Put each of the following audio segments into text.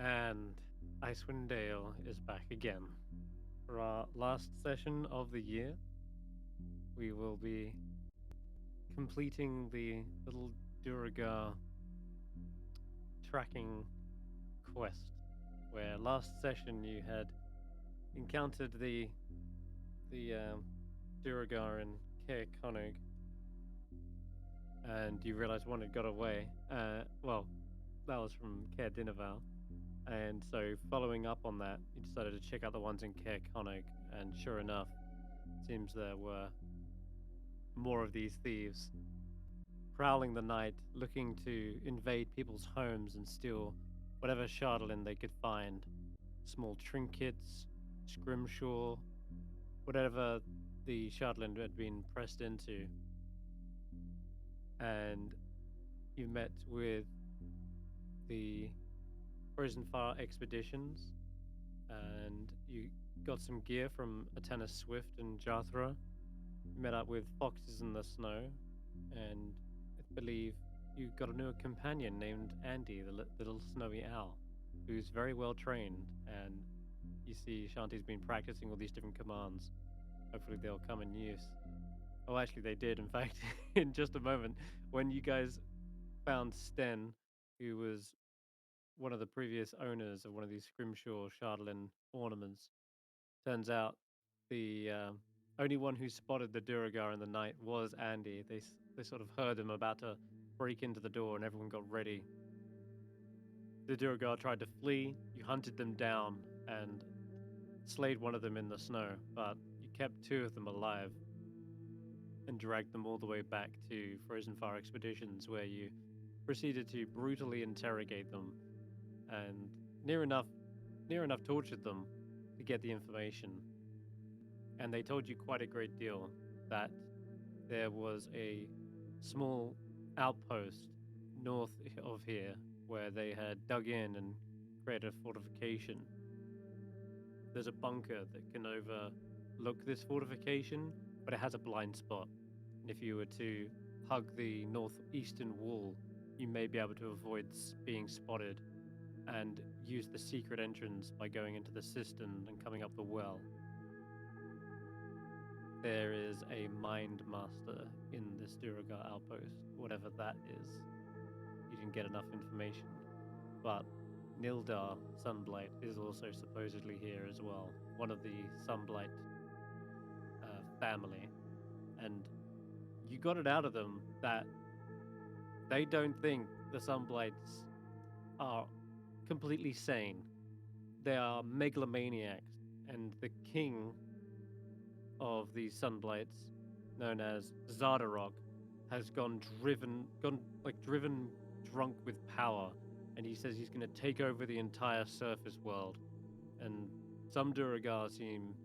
And Icewindale is back again. For our last session of the year, we will be completing the little Duergar tracking quest, where last session you had encountered the Duergar in Caer Konig, and you realized one had got away. Well, that was from Caer Dinaval. And so, following up on that, you decided to check out the ones in Caer Konig, and sure enough, seems there were more of these thieves prowling the night, looking to invade people's homes and steal whatever Chardalin they could find. Small trinkets, scrimshaw, whatever the Chardalin had been pressed into. And you met with the Frozen Far expeditions, and you got some gear from Atena Swift and Jathra. Met up with foxes in the snow, and I believe you got a new companion named Andy, the little snowy owl, who's very well trained. And you see Ashanti's been practicing all these different commands. Hopefully they'll come in use. Oh, actually they did, in fact, in just a moment. When you guys found Sten, who was one of the previous owners of one of these Scrimshaw Chardalin ornaments. Turns out the only one who spotted the Duergar in the night was Andy. They sort of heard him about to break into the door, and everyone got ready. The Duergar tried to flee. You hunted them down and slayed one of them in the snow, but you kept two of them alive and dragged them all the way back to Frozen Fire Expeditions, where you proceeded to brutally interrogate them and near enough tortured them to get the information. And they told you quite a great deal, that there was a small outpost north of here where they had dug in and created a fortification. There's a bunker that can overlook this fortification, but it has a blind spot. And if you were to hug the northeastern wall, you may be able to avoid being spotted and use the secret entrance by going into the cistern and coming up the well. There is a mind master in this Duergar outpost, whatever that is. You didn't get enough information. But Nildar Sunblight is also supposedly here as well, one of the Sunblight family. And you got it out of them that they don't think the Sunblights are completely sane. They are megalomaniacs, and the king of these Sunblights, known as Zardarok, has gone driven drunk with power, and he says he's going to take over the entire surface world. And some Duergar seem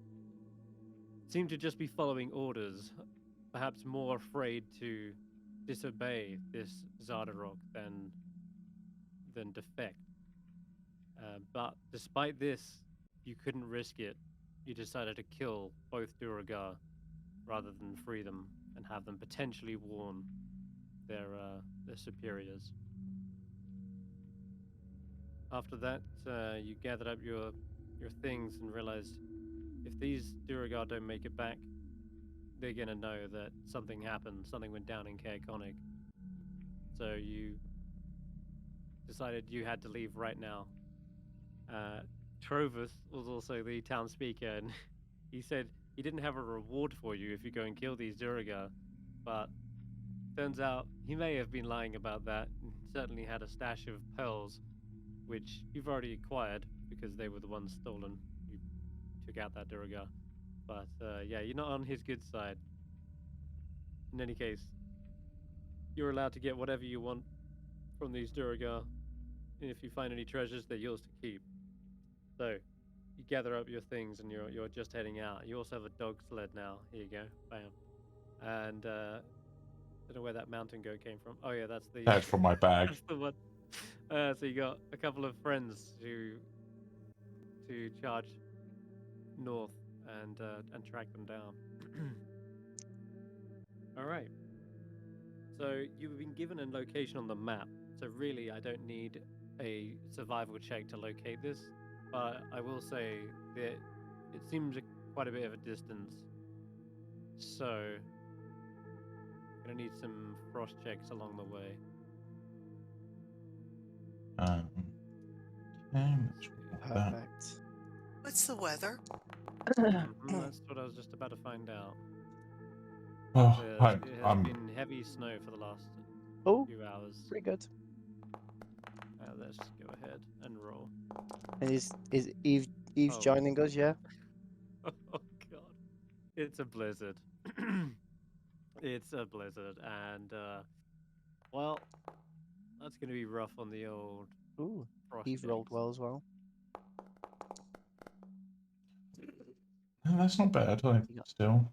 to just be following orders, perhaps more afraid to disobey this Zardarok than defect. But despite this, you couldn't risk it. You decided to kill both Duergar rather than free them and have them potentially warn their superiors. After that, you gathered up your things and realized if these Duergar don't make it back, they're gonna know that something happened, something went down in Caer Konig. So you decided you had to leave right now. Trovus was also the town speaker, and he said he didn't have a reward for you if you go and kill these Duergar, but turns out he may have been lying about that, and certainly had a stash of pearls, which you've already acquired because they were the ones stolen. You took out that Duergar. But yeah, you're not on his good side. In any case, you're allowed to get whatever you want from these Duergar. And if you find any treasures, they're yours to keep. So, you gather up your things and you're just heading out. You also have a dog sled now. Here you go. Bam. And don't know where that mountain goat came from. Oh yeah, that's the That's from my bag. that's the one. So you got a couple of friends to charge north and track them down. All right. So you've been given a location on the map. So really, I don't need a survival check to locate this, but I will say that it seems quite a bit of a distance. So, gonna need some frost checks along the way. Okay, let's put that. Perfect. What's the weather? That's what I was just about to find out. Oh, It has been heavy snow for the last few hours. Pretty good. Let's go ahead and roll. And is Eve's Oh. joining us? Yeah. Oh god, it's a blizzard. It's a blizzard, and well, that's gonna be rough on the old. Ooh, frost Eve rolled checks. well as well. No, that's not bad. Still.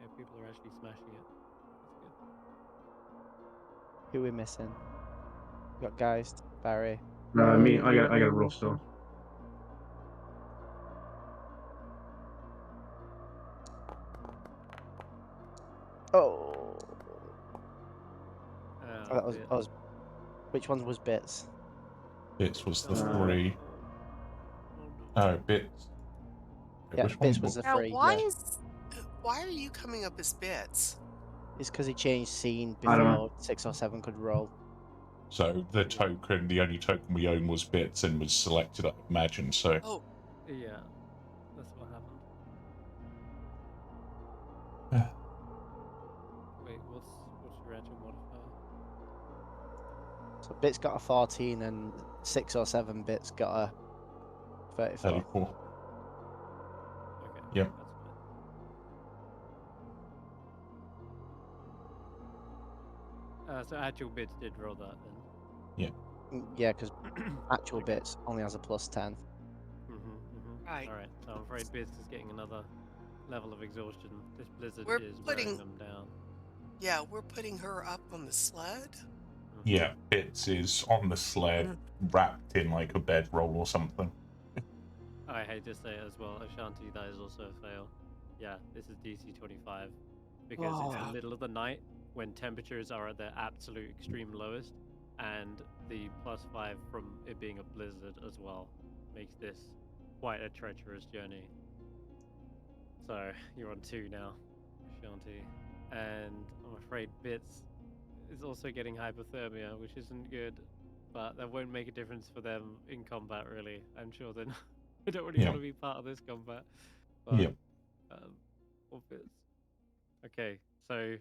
Yeah, people are actually smashing it. That's good. Who are we missing? We got Geist, Barry. Me. I got a roll still. Oh. That was, Bits. Which one was Bits? Bits was the 3. Oh, Bits. Yeah, which Bits one? was the Now, 3. why Yeah. why are you coming up as bits? It's because he changed scene I don't before 6 or 7 could roll. So the only token we own was Bits and was selected, I imagine, so... Oh. Yeah, that's what happened. Wait, what's your actual modifier? So Bits got a 14 and 6 or 7 Bits got a 34. 34. Okay. Yep. That's fine. So actual Bits did roll that then. Yeah, because actual Bits only has a +10. Right. Alright, so I'm afraid Bits is getting another level of exhaustion. This blizzard We're is putting- wearing them down. Yeah, we're putting her up on the sled. Yeah, Bits is on the sled, wrapped in like a bedroll or something. I hate to say it as well, Ashanti, that is also a fail. Yeah, this is DC 25 because it's the middle of the night when temperatures are at their absolute extreme lowest, and the +5 from it being a blizzard as well makes this quite a treacherous journey. So you're on 2 now, Ashanti, and I'm afraid Bits is also getting hypothermia, which isn't good, but that won't make a difference for them in combat, really. I'm sure they don't really want to be part of this combat. But, or Bits. Okay, so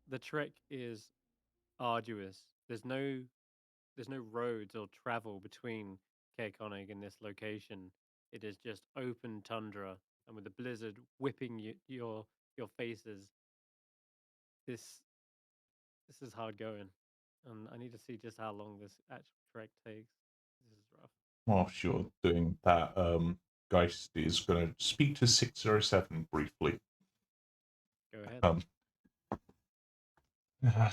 the trek is arduous. There's no roads or travel between Caer Konig and this location. It is just open tundra, and with the blizzard whipping your faces, this is hard going. And I need to see just how long this actual trek takes. This is rough. Whilst you're doing that, Geist is going to speak to 607 briefly. Go ahead.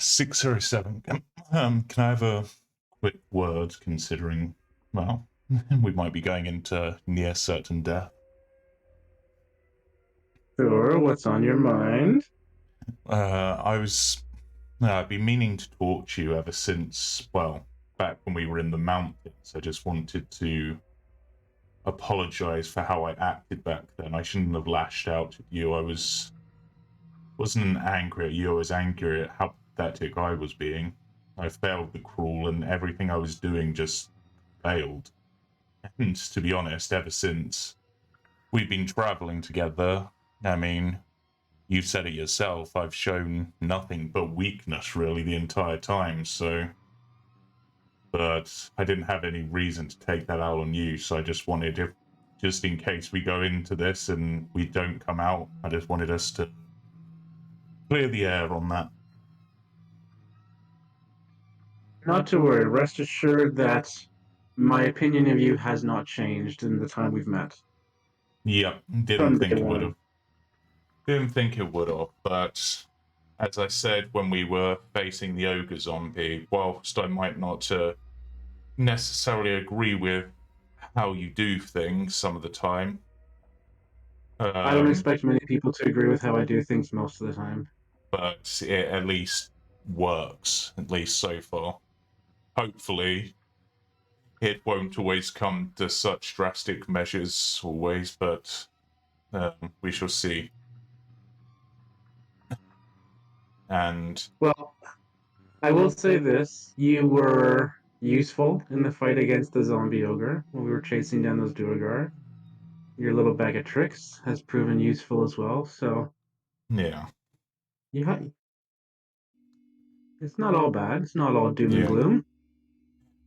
607, can I have a quick word, considering, well, we might be going into near certain death. Sure, what's on your mind? I've been meaning to talk to you ever since, well, back when we were in the mountains. I just wanted to apologize for how I acted back then. I shouldn't have lashed out at you. I wasn't angry at you. I was angry at how pathetic I was being. I failed the crawl, and everything I was doing just failed. And to be honest, ever since we've been traveling together, I mean, you said it yourself, I've shown nothing but weakness really the entire time, so... But I didn't have any reason to take that out on you, so I just wanted, just in case we go into this and we don't come out, I just wanted us to clear the air on that. Not to worry, rest assured that my opinion of you has not changed in the time we've met. Yep, didn't think it would have. Didn't think it would have, but as I said when we were facing the ogre zombie, whilst I might not necessarily agree with how you do things some of the time. I don't expect many people to agree with how I do things most of the time. But at least works, at least so far. Hopefully, it won't always come to such drastic measures always, but we shall see. And well, I will say this: you were useful in the fight against the zombie ogre when we were chasing down those Duergar. Your little bag of tricks has proven useful as well. So yeah, it's not all bad. It's not all doom and yeah. gloom.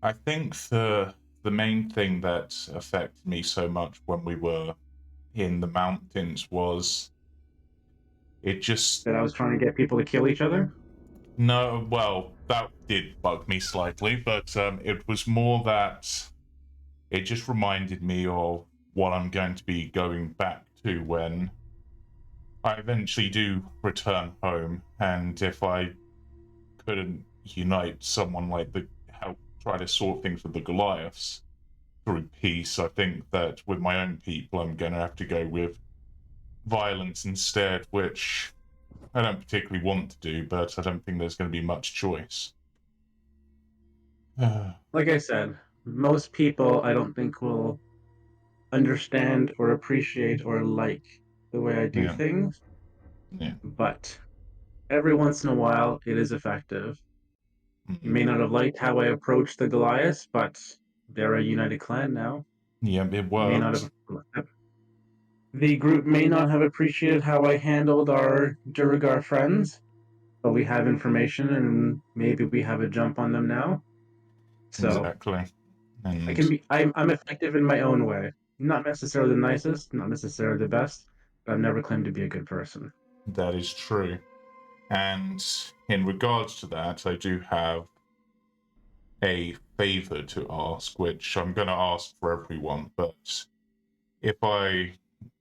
I think the main thing that affected me so much when we were in the mountains was it just That I was trying to get people to kill each other. no, well, that did bug me slightly, but it was more that it just reminded me of what I'm going to be going back to when I eventually do return home, and if I couldn't unite someone like the help try to sort things with the Goliaths through peace, I think that with my own people, I'm going to have to go with violence instead, which I don't particularly want to do, but I don't think there's going to be much choice. Like I said, most people I don't think will understand or appreciate or like the way I do Yeah. things. Yeah. But every once in a while, it is effective. You may not have liked how I approached the Goliaths, but they're a united clan now. Yeah, it You may not worked. have. The group may not have appreciated how I handled our Duergar friends, but we have information and maybe we have a jump on them now. So Exactly. I And can be. I'm effective in my own way. Not necessarily the nicest, not necessarily the best, but I've never claimed to be a good person. that is true. And in regards to that, I do have a favor to ask, which I'm going to ask for everyone. But if I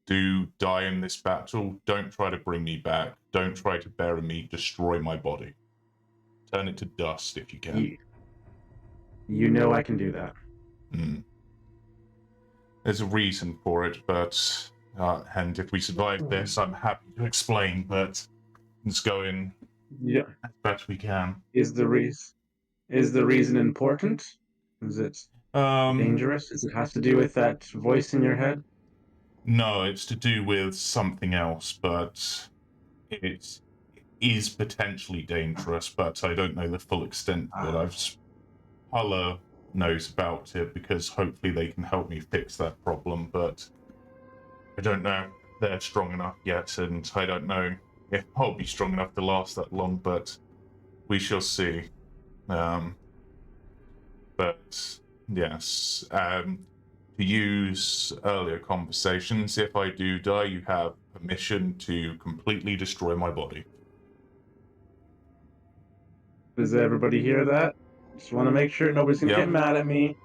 do die in this battle, don't try to bring me back. Don't try to bury me. Destroy my body. Turn it to dust if you can. You know I can do that. There's a reason for it, but and if we survive this, I'm happy to explain. But let's go in Yeah. as best we can. Is the reason important? Is it dangerous? Does it have to do with that voice in your head? No, it's to do with something else, but it is potentially dangerous, but I don't know the full extent of it. Hulla knows about it because hopefully they can help me fix that problem, but I don't know if they're strong enough yet, and I don't know if I'll be strong enough to last that long, but we shall see. But yes, to use earlier conversations, if I do die, you have permission to completely destroy my body. Does everybody hear that? Just want to make sure nobody's gonna Yep. get mad at me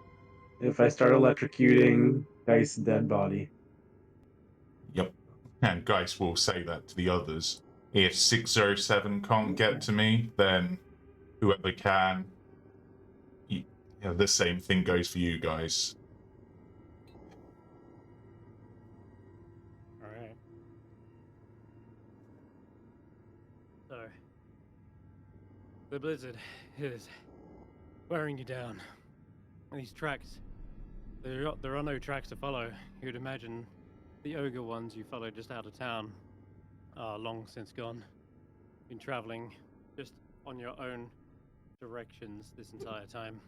if I start electrocuting Dice's dead body. Yep. And Geist will say that to the others. If 607 can't get to me, then whoever can. The same thing goes for you guys. All right. So, the blizzard is wearing you down. These tracks, there are no tracks to follow. You'd imagine the ogre ones you followed just out of town are long since gone. Been traveling just on your own directions this entire time.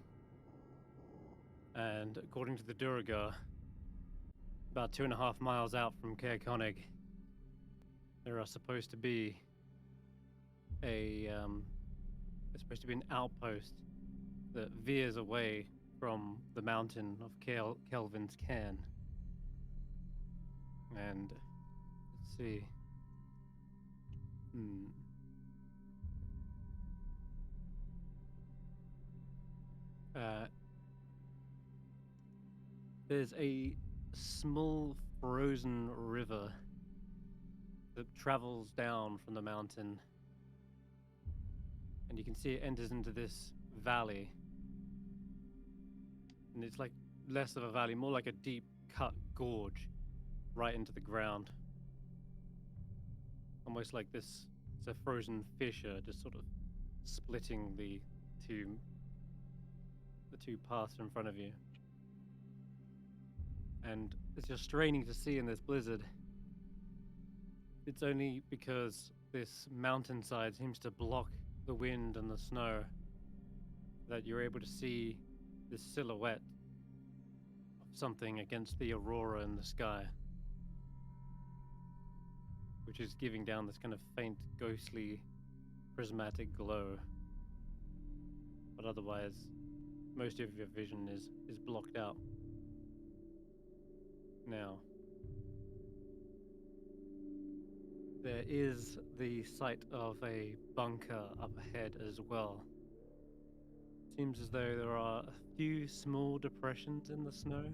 And according to the Duergar, about 2.5 miles out from Caer Konig, there are supposed to be there's supposed to be an outpost that veers away from the mountain of Kelvin's Cairn. And let's see. There's a small frozen river that travels down from the mountain, and you can see it enters into this valley. And it's like less of a valley, more like a deep cut gorge right into the ground. Almost like this, it's a frozen fissure just sort of splitting the two paths in front of you. And as you're straining to see in this blizzard, it's only because this mountainside seems to block the wind and the snow that you're able to see this silhouette of something against the aurora in the sky, which is giving down this kind of faint, ghostly, prismatic glow. But otherwise, most of your vision is blocked out. Now, there is the sight of a bunker up ahead as well. Seems as though there are a few small depressions in the snow.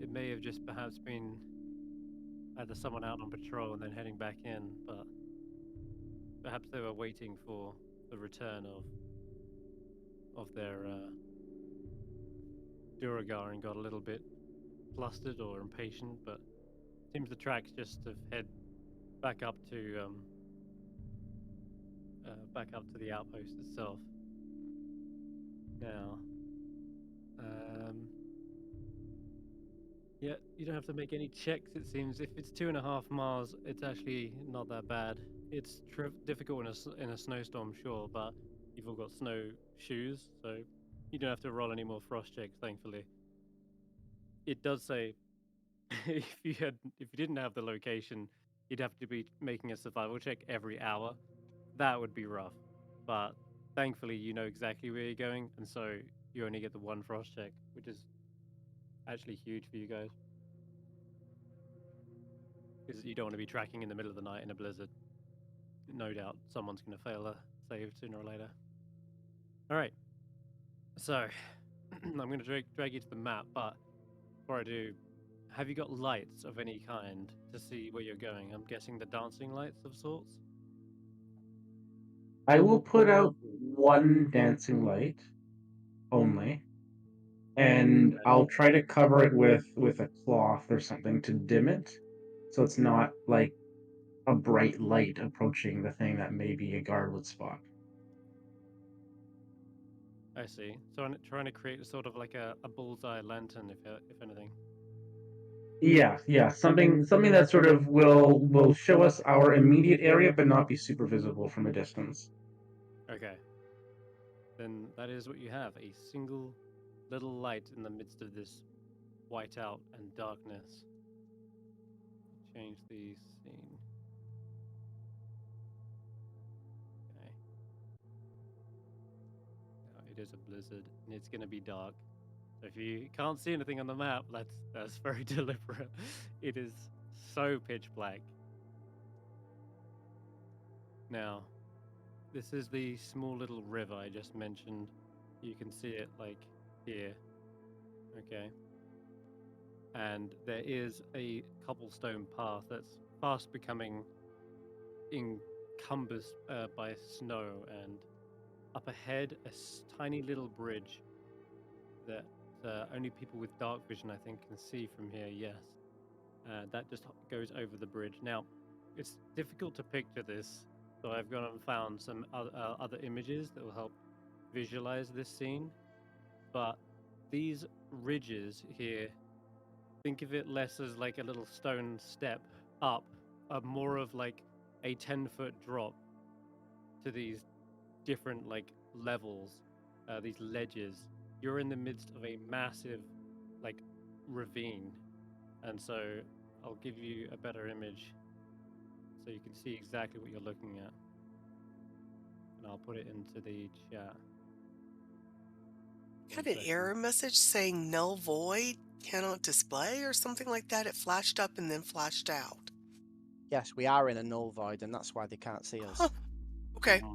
It may have just perhaps been either someone out on patrol and then heading back in, but perhaps they were waiting for the return of their Duergar and got a little bit flustered or impatient, but seems the tracks just have head back up to the outpost itself. Now, yeah, you don't have to make any checks. It seems if it's 2.5 miles, it's actually not that bad. It's difficult in a snowstorm, sure, but you've all got snow shoes, so you don't have to roll any more frost checks, thankfully. It does say if you didn't have the location, you'd have to be making a survival check every hour. That would be rough, but thankfully you know exactly where you're going, and so you only get the one frost check, which is actually huge for you guys, because you don't want to be tracking in the middle of the night in a blizzard. No doubt someone's going to fail a save sooner or later. All right, so I'm going to drag you to the map, but before I do, have you got lights of any kind to see where you're going? I'm guessing the dancing lights of sorts? I will put out one dancing light only, and I'll try to cover it with a cloth or something to dim it, so it's not like a bright light approaching the thing that maybe a guard would spot. I see. So I'm trying to create a sort of like a bullseye lantern, if anything. Yeah, something that sort of will show us our immediate area, but not be super visible from a distance. Okay. Then that is what you have, a single little light in the midst of this whiteout and darkness. Change the scene. Okay. Now it is a blizzard, and it's going to be dark. So if you can't see anything on the map, that's very deliberate. It is so pitch black. Now, this is the small little river I just mentioned. You can see it like here. Okay. And there is a cobblestone path that's fast becoming encompassed by snow, and up ahead a tiny little bridge that only people with dark vision, I think, can see from here. Yes, that just goes over the bridge. Now, it's difficult to picture this, so I've gone and found some other images that will help visualize this scene. But these ridges here, think of it less as like a little stone step up, more of like a 10-foot drop to these different like levels, these ledges. You're in the midst of a massive like ravine, and so I'll give you a better image so you can see exactly what you're looking at, and I'll put it into the chat. Got an error message saying null void cannot display or something like that. It flashed up and then flashed out. Yes, we are in a null void, and that's why they can't see us. Huh. Okay. Yeah.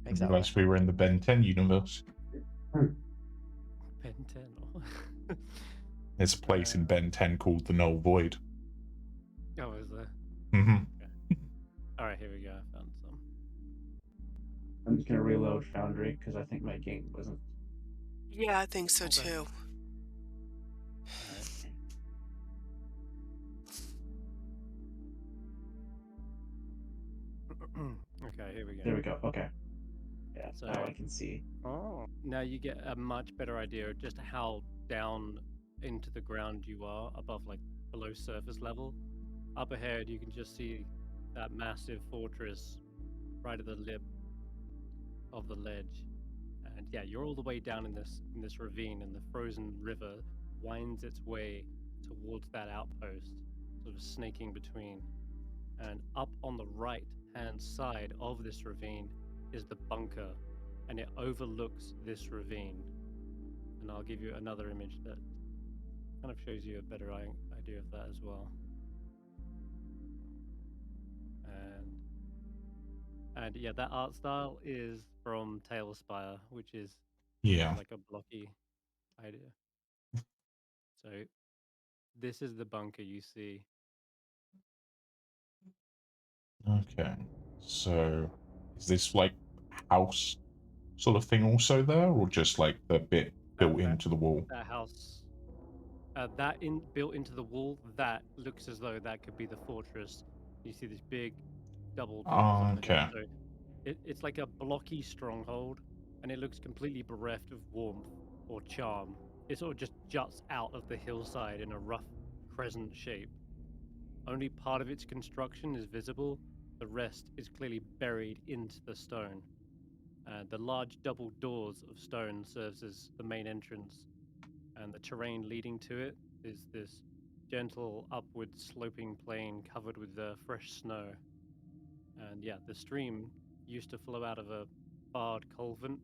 Exactly. Unless we were in the Ben 10 universe. Ben 10. There's a place in Ben 10 called the Null Void. Oh, is there? Mm-hmm. Okay. All right, here we go. I found some. I'm just gonna reload Foundry because I think my game wasn't. Yeah, I think so Okay. too. Okay. Here we go. There we go. Okay. Yeah, So- now I can see. Oh. Now you get a much better idea of just how down into the ground you are, above like below surface level. Up ahead, you can just see that massive fortress right at the lip of the ledge. And yeah, you're all the way down in this ravine, and the frozen river winds its way towards that outpost, sort of snaking between. And up on the right hand side of this ravine is the bunker, and it overlooks this ravine. And I'll give you another image that kind of shows you a better idea of that as well. And yeah, that art style is from Tailspire, which is Yeah. like a blocky idea. So this is the bunker you see. Okay. So is this like house sort of thing also there, or just like the bit built into the wall? That house, built into the wall, that looks as though that could be the fortress. You see this big double doors on it. Okay. So it's like a blocky stronghold, and it looks completely bereft of warmth or charm. It sort of just juts out of the hillside in a rough crescent shape. Only part of its construction is visible. The rest is clearly buried into the stone. The large double doors of stone serves as the main entrance, and the terrain leading to it is this gentle upward sloping plain covered with fresh snow. And yeah, the stream used to flow out of a barred culvert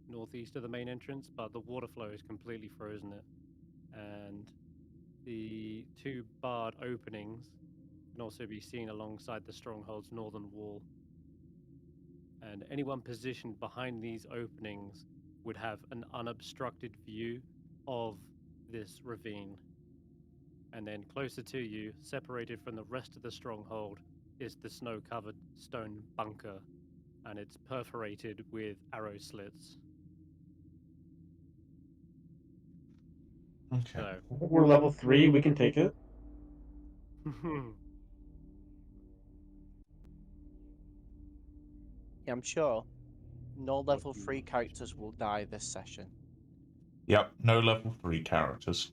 northeast of the main entrance, but the water flow has completely frozen it. And the two barred openings can also be seen alongside the stronghold's northern wall. And anyone positioned behind these openings would have an unobstructed view of this ravine. And then closer to you, separated from the rest of the stronghold, is the snow-covered stone bunker, and it's perforated with arrow slits. Okay. So, We're level 3. We can take it. Yeah, I'm sure no level 3 characters will die this session. Yep. No level 3 characters.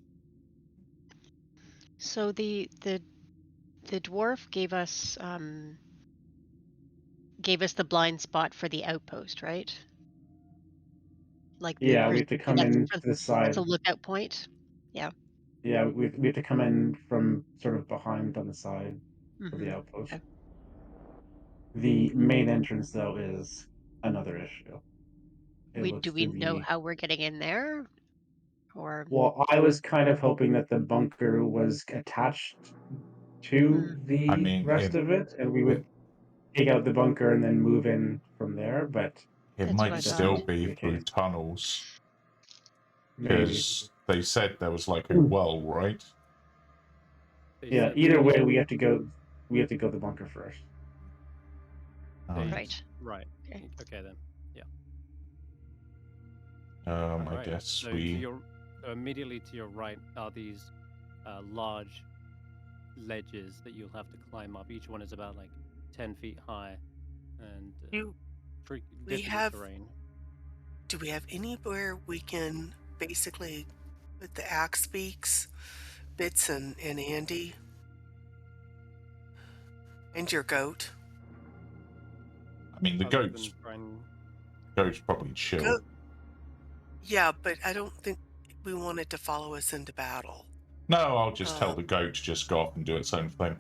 So the dwarf gave us the blind spot for the outpost, right? Like Yeah, we have to come in to the side. It's a lookout point. Yeah. Yeah, we have to come in from sort of behind on the side of the Mhm. outpost. Okay. The main entrance, though, is another issue. Do we know how we're getting in there? Or Well, I was kind of hoping that the bunker was attached to the I mean, rest of it, and we would take out the bunker and then move in from there, but it That's what I might still thought. be Okay. through tunnels, maybe. because they said there was like a well, right? They Yeah, said either that way, you- we have to go the bunker first. Right. Right. Okay. Okay then. I Alright, guess so so immediately to your right are these large ledges that you'll have to climb up. Each one is about like 10 feet high, and difficult terrain. Do we have anywhere we can basically put the axe beaks, Bits and Andy, and your goat? I mean, the Other goat's than trying- probably chill. Goat- Yeah, but I don't think we want it to follow us into battle. No, I'll just tell the goat to just go off and do its own thing.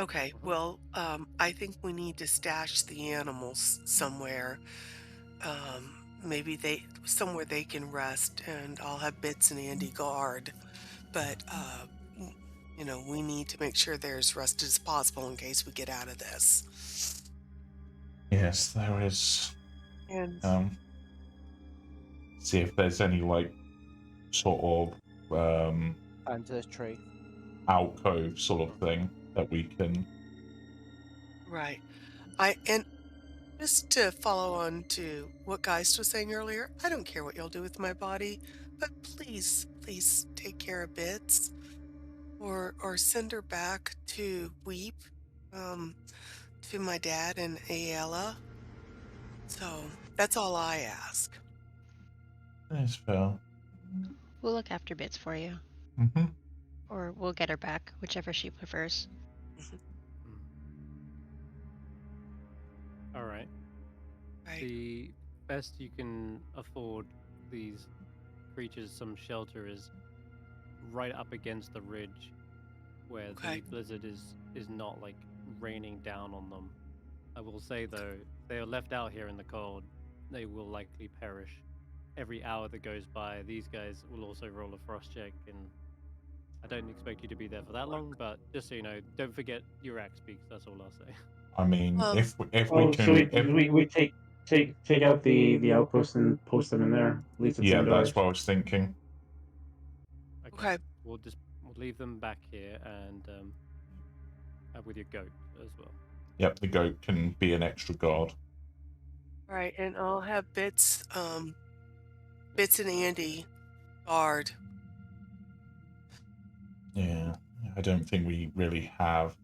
Okay, well, I think we need to stash the animals somewhere. Maybe somewhere they can rest, and I'll have Bits and Andy guard. But we need to make sure they're as rested as possible in case we get out of this. Yes, there is. And See if there's any like sort of Under the tree. alcove sort of thing that we can. right, and just to follow on to what Geist was saying earlier, I don't care what you'll do with my body, but please take care of Bits, or send her back to Weep to my dad and Ayala. So that's all I ask. That's fair. We'll look after Bits for you. Mm-hmm. Or we'll get her back, whichever she prefers. All right. Right. The best you can afford these creatures some shelter is right up against the ridge, where Okay. the blizzard is not like raining down on them. I will say though, if they are left out here in the cold, they will likely perish. Every hour that goes by, these guys will also roll a frost check, and I don't expect you to be there for that long. But just so you know, don't forget your axe speaks. That's all I'll say. I mean, if we Oh, can, so we take out the outpost and post them in there. At least it's yeah, indoors. that's what I was thinking. Okay. We'll leave them back here and with your goat as well. Yep, the goat can be an extra guard. All right, and I'll have Bits and Andy guard. Yeah, I don't think we really have.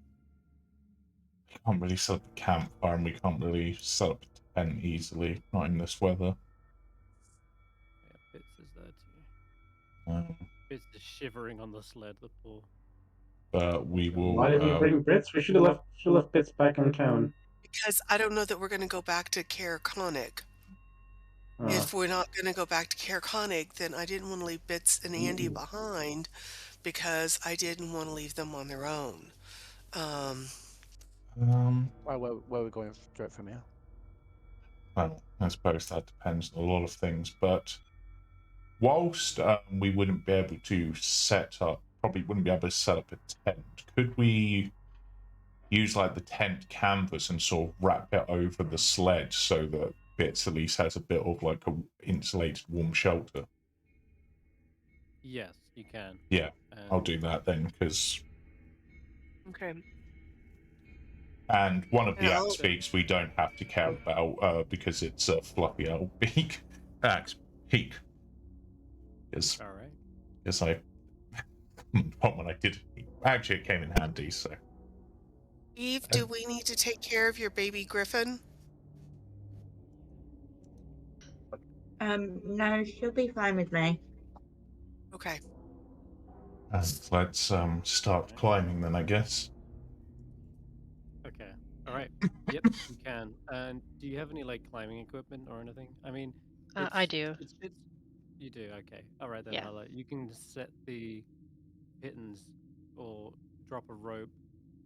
We can't really set up a campfire, and we can't really set up a tent easily, not in this weather. Yeah, Bits is there too. Bits is shivering on the sled. The poor. But we will. Why did we bring Bits? We should have left Bits back in town. Because I don't know that we're going to go back to Caer Conic. If we're not going to go back to Caer Conic, then I didn't want to leave Bits and Andy behind because I didn't want to leave them on their own. Where are we going straight from here? Well, I suppose that depends on a lot of things, but whilst we wouldn't be able to probably wouldn't be able to set up a tent, could we use like the tent canvas and sort of wrap it over the sled so that Bits at least has a bit of like a insulated warm shelter? Yes, you can. Yeah, I'll do that then, because. Okay. And one of the axe beaks we don't have to care about because it's a fluffy old beak. Axe beak. Yes. All right. Yes, when I did. Actually, it came in handy, so. Eve, do we need to take care of your baby griffin? No, she'll be fine with me. Okay. And let's start climbing then, I guess. Okay. All right. Yep, you can. And do you have any like climbing equipment or anything? I mean, I do. You do. Okay. All right then, Yeah. Hulla. You can set the pittance or drop a rope,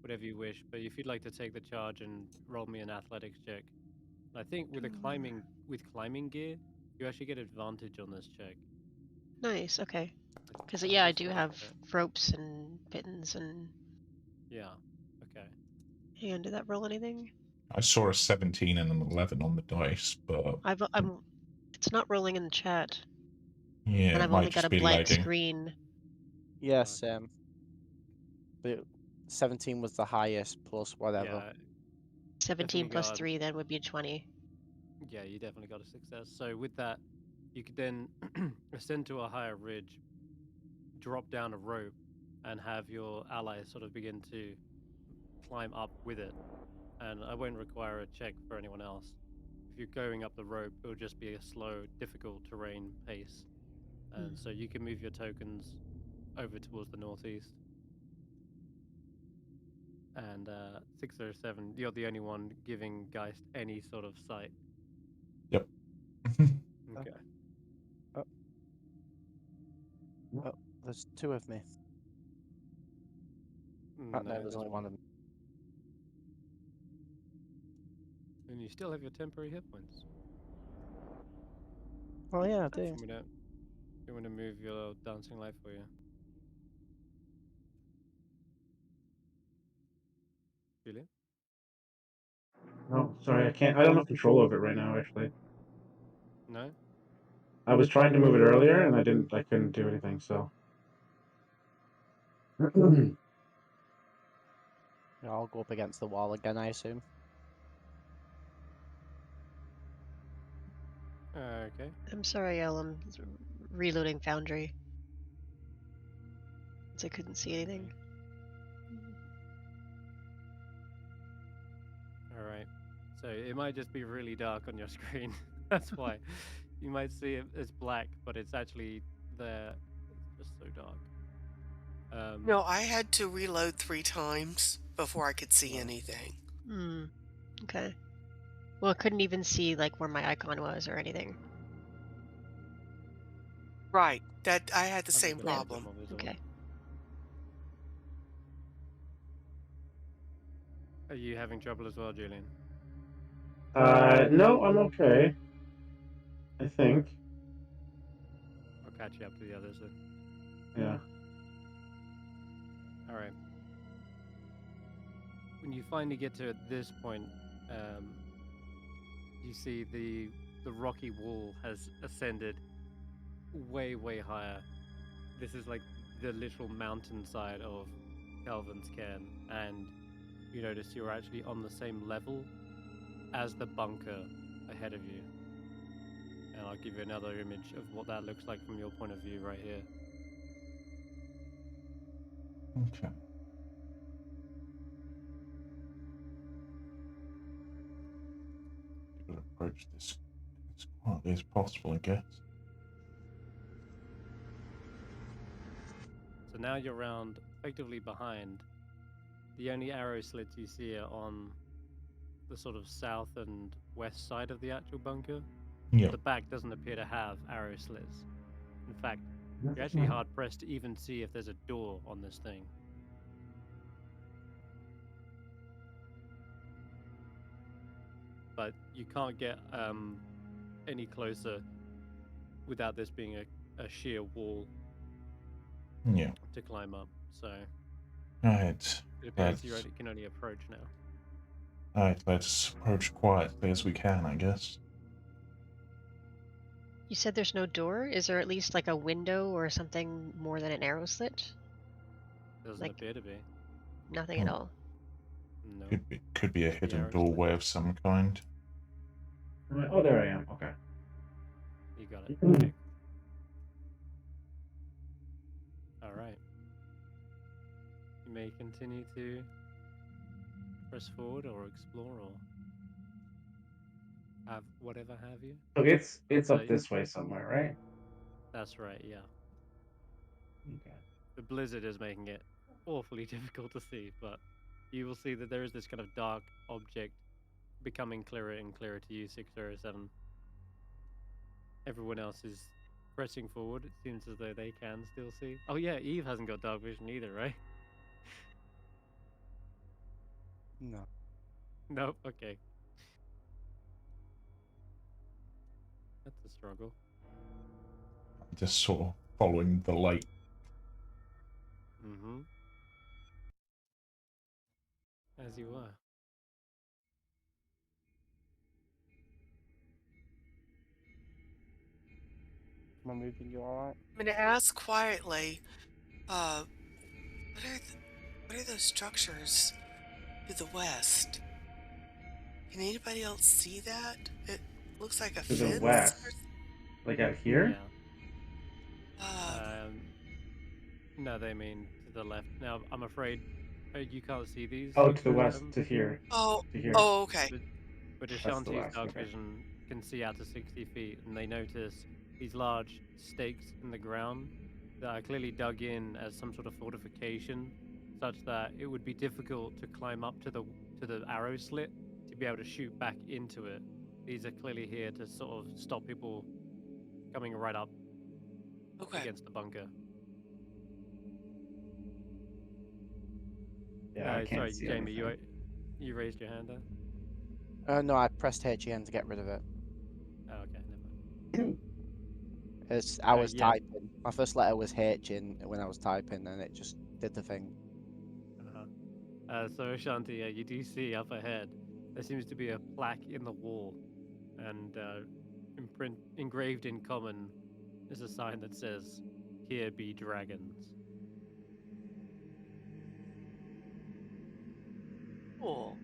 whatever you wish. But if you'd like to take the charge and roll me an athletics check, I think with climbing gear, you actually get advantage on this check. Nice. Okay. Because I do have ropes and pittons and. Yeah. Okay. And did that roll anything? I saw a 17 and an 11 on the dice, but it's not rolling in the chat. yeah, and I've only got a blank screen. Yes, but 17 was the highest plus whatever. Yeah, 17 plus 3 then would be 20. Yeah, you definitely got a success. So with that, you could then ascend to a higher ridge, drop down a rope, and have your ally sort of begin to climb up with it. And I won't require a check for anyone else. If you're going up the rope, it'll just be a slow, difficult terrain pace. And so you can move your tokens over towards the northeast. And 607, you're the only one giving Geist any sort of sight. Yep. Okay. Oh, there's two of me. No, there's only one of me. And you still have your temporary hit points. Oh yeah, I do. You want to move your dancing light for you? Julian? No, sorry, I can't. I don't have control over it right now, actually. No? I was trying to move it earlier, and I couldn't do anything, so. I'll go up against the wall again, I assume. Okay. I'm sorry, I'm reloading Foundry. I couldn't see anything. All right. So it might just be really dark on your screen. That's why. You might see it as black, but it's actually there. It's just so dark. No, I had to reload 3 times before I could see Wow. anything. Hmm. Okay. Well, I couldn't even see like where my icon was or anything. Right. That I had the I'll make same it a little bit problem. more visible. Okay. Are you having trouble as well, Julian? No, I'm okay. I think. I'll catch you up to the others then. Yeah. All right. When you finally get to this point, you see the rocky wall has ascended way higher. This is like the literal mountainside of Calvin's Cairn, and you notice you're actually on the same level as the bunker ahead of you. And I'll give you another image of what that looks like from your point of view right here. Okay. We'll approach this as quietly as possible, I guess. So now you're round effectively behind. The only arrow slits you see are on the sort of south and west side of the actual bunker. Yeah. The back doesn't appear to have arrow slits. In fact, That's you're actually fine. hard pressed to even see if there's a door on this thing. But you can't get any closer without this being a sheer wall Yeah. to climb up. So Right. it appears you Let's, can only approach now. right, let's approach quietly as we can, I guess. You said there's no door? Is there at least like a window or something more than an arrow slit? Doesn't Like- appear to be. Nothing at all. No. Could be a hidden arrow doorway of some kind. Oh, there I am. Okay. You got it. Okay. All right. You may continue to press forward or explore or have whatever have you. So it's up So- this way somewhere, right? That's right, yeah. Okay. The blizzard is making it awfully difficult to see, but you will see that there is this kind of dark object becoming clearer and clearer to you, 607. Everyone else is pressing forward. It seems as though they can still see. Oh yeah, Eve hasn't got dark vision either, right? No. Nope, okay. That's a struggle. Just sort of following the light. Mm-hmm. As you were. Am I moving you alright? I'm going to ask quietly, what are those structures to the west? Can anybody else see that? It looks like a To fence. the west. Like out here? Yeah. No, they mean to the left. Now, I'm afraid you can't see these. Oh, to the west, 607, to here. Oh, To here. oh, okay. But That's the Ashanti's last, dark okay. vision can see out to 60 feet, and they notice these large stakes in the ground that are clearly dug in as some sort of fortification, such that it would be difficult to climb up to the arrow slit to be able to shoot back into it. These are clearly here to sort of stop people coming right up Okay. against the bunker. Yeah, I can't sorry, see Jamie, anything. you raised your hand there? No, I pressed HN to get rid of it. Oh, okay, never mind. I Uh, was yeah. typing. My first letter was H in when I was typing, and it just did the thing. So Ashanti, you do see up ahead, there seems to be a plaque in the wall, and engraved in common is a sign that says, "Here be dragons." Cool.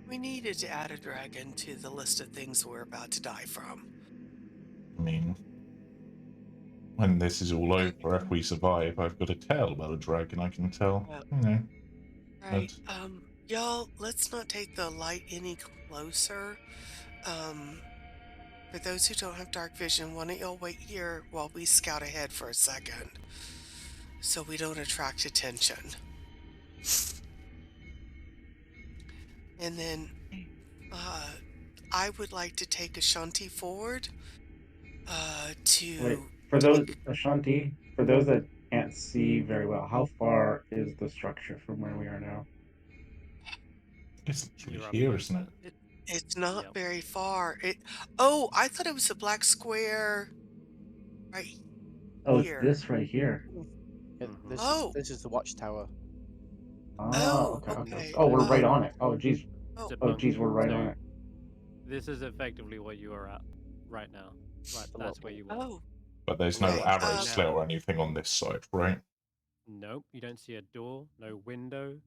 We needed to add a dragon to the list of things we're about to die from. I mean, when this is all over, if we survive, I've got a tale about a dragon I can tell. Yeah. You know, Right. Y'all, let's not take the light any closer. For those who don't have dark vision, why don't y'all wait here while we scout ahead for a second so we don't attract attention. And then I would like to take Ashanti forward to... Wait, for those Ashanti, for those that can't see very well, how far is the structure from where we are now? It's actually You're up here, close isn't to it? It's not Yep. very far. Oh, I thought it was a black square right Oh, it's here. this right here. Yeah, Mhm. this is the watchtower. Ah, Oh, okay. okay. Oh, we're right on it. Oh, geez. Oh, It's a Oh, geez, bunker. we're right So on it. this is effectively what you are at right now. Right, The that's little- where you were. oh, But there's no Right, arrow um, slit or anything on this side, right? Nope, you don't see a door, no window.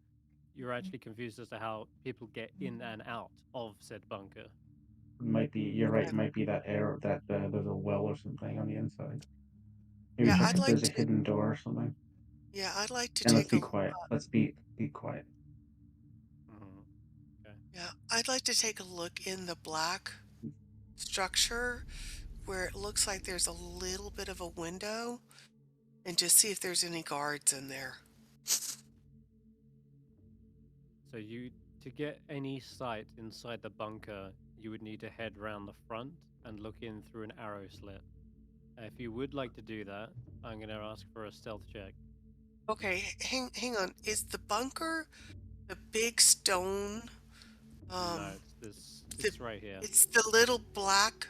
You're actually confused as to how people get in and out of said bunker. Might be. You're right. Okay. It might be that arrow. That there's a well or something on the inside. Maybe Yeah, check I'd if like there's a to. hidden door or something. Yeah, I'd like to And let's take a. be quiet. Let's be quiet. Yeah, I'd like to take a look in the black structure where it looks like there's a little bit of a window, and just see if there's any guards in there. So to get any sight inside the bunker, you would need to head round the front and look in through an arrow slit. If you would like to do that, I'm going to ask for a stealth check. Okay, hang on. Is the bunker the big stone? No, it's right here. It's the little black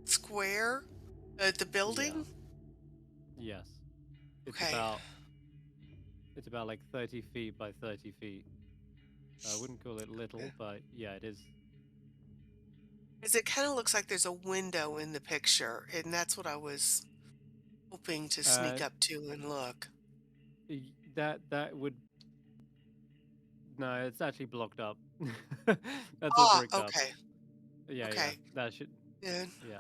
square, the building. Yes. It's Okay. about like 30 feet by 30 feet. I wouldn't call it little, but yeah, it is. Because it kind of looks like there's a window in the picture, and that's what I was hoping to sneak up to and look. That would. No, it's actually blocked up. That's all bricked up. Okay. Yeah, Okay. yeah. That should. Yeah. Yeah.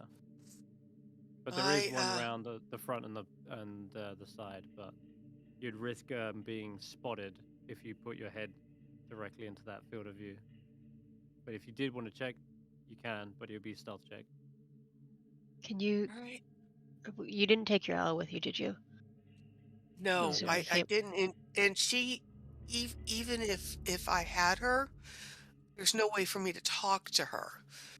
But there is one around the front and the side, but you'd risk being spotted if you put your head directly into that field of view. But if you did want to check, you can, but it would be a stealth check. Can you? All right. You didn't take your owl with you, did you? No, So I came... didn't. And she, even if I had her, there's no way for me to talk to her.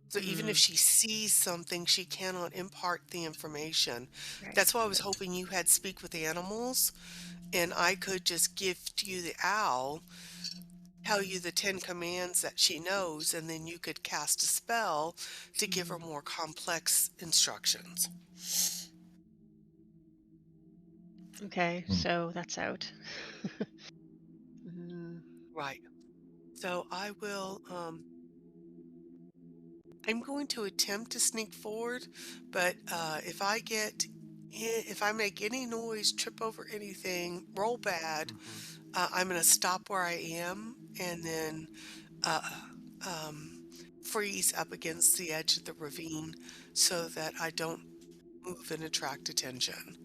So even if she sees something, she cannot impart the information. Right. That's why I was hoping you had speak with animals, and I could just gift you the owl, tell you the 10 commands that she knows, and then you could cast a spell to give her more complex instructions. Okay, so that's out. Right. So I will, I'm going to attempt to sneak forward, but if I make any noise, trip over anything, roll bad, I'm going to stop where I am and then uh, freeze up against the edge of the ravine so that I don't move and attract attention.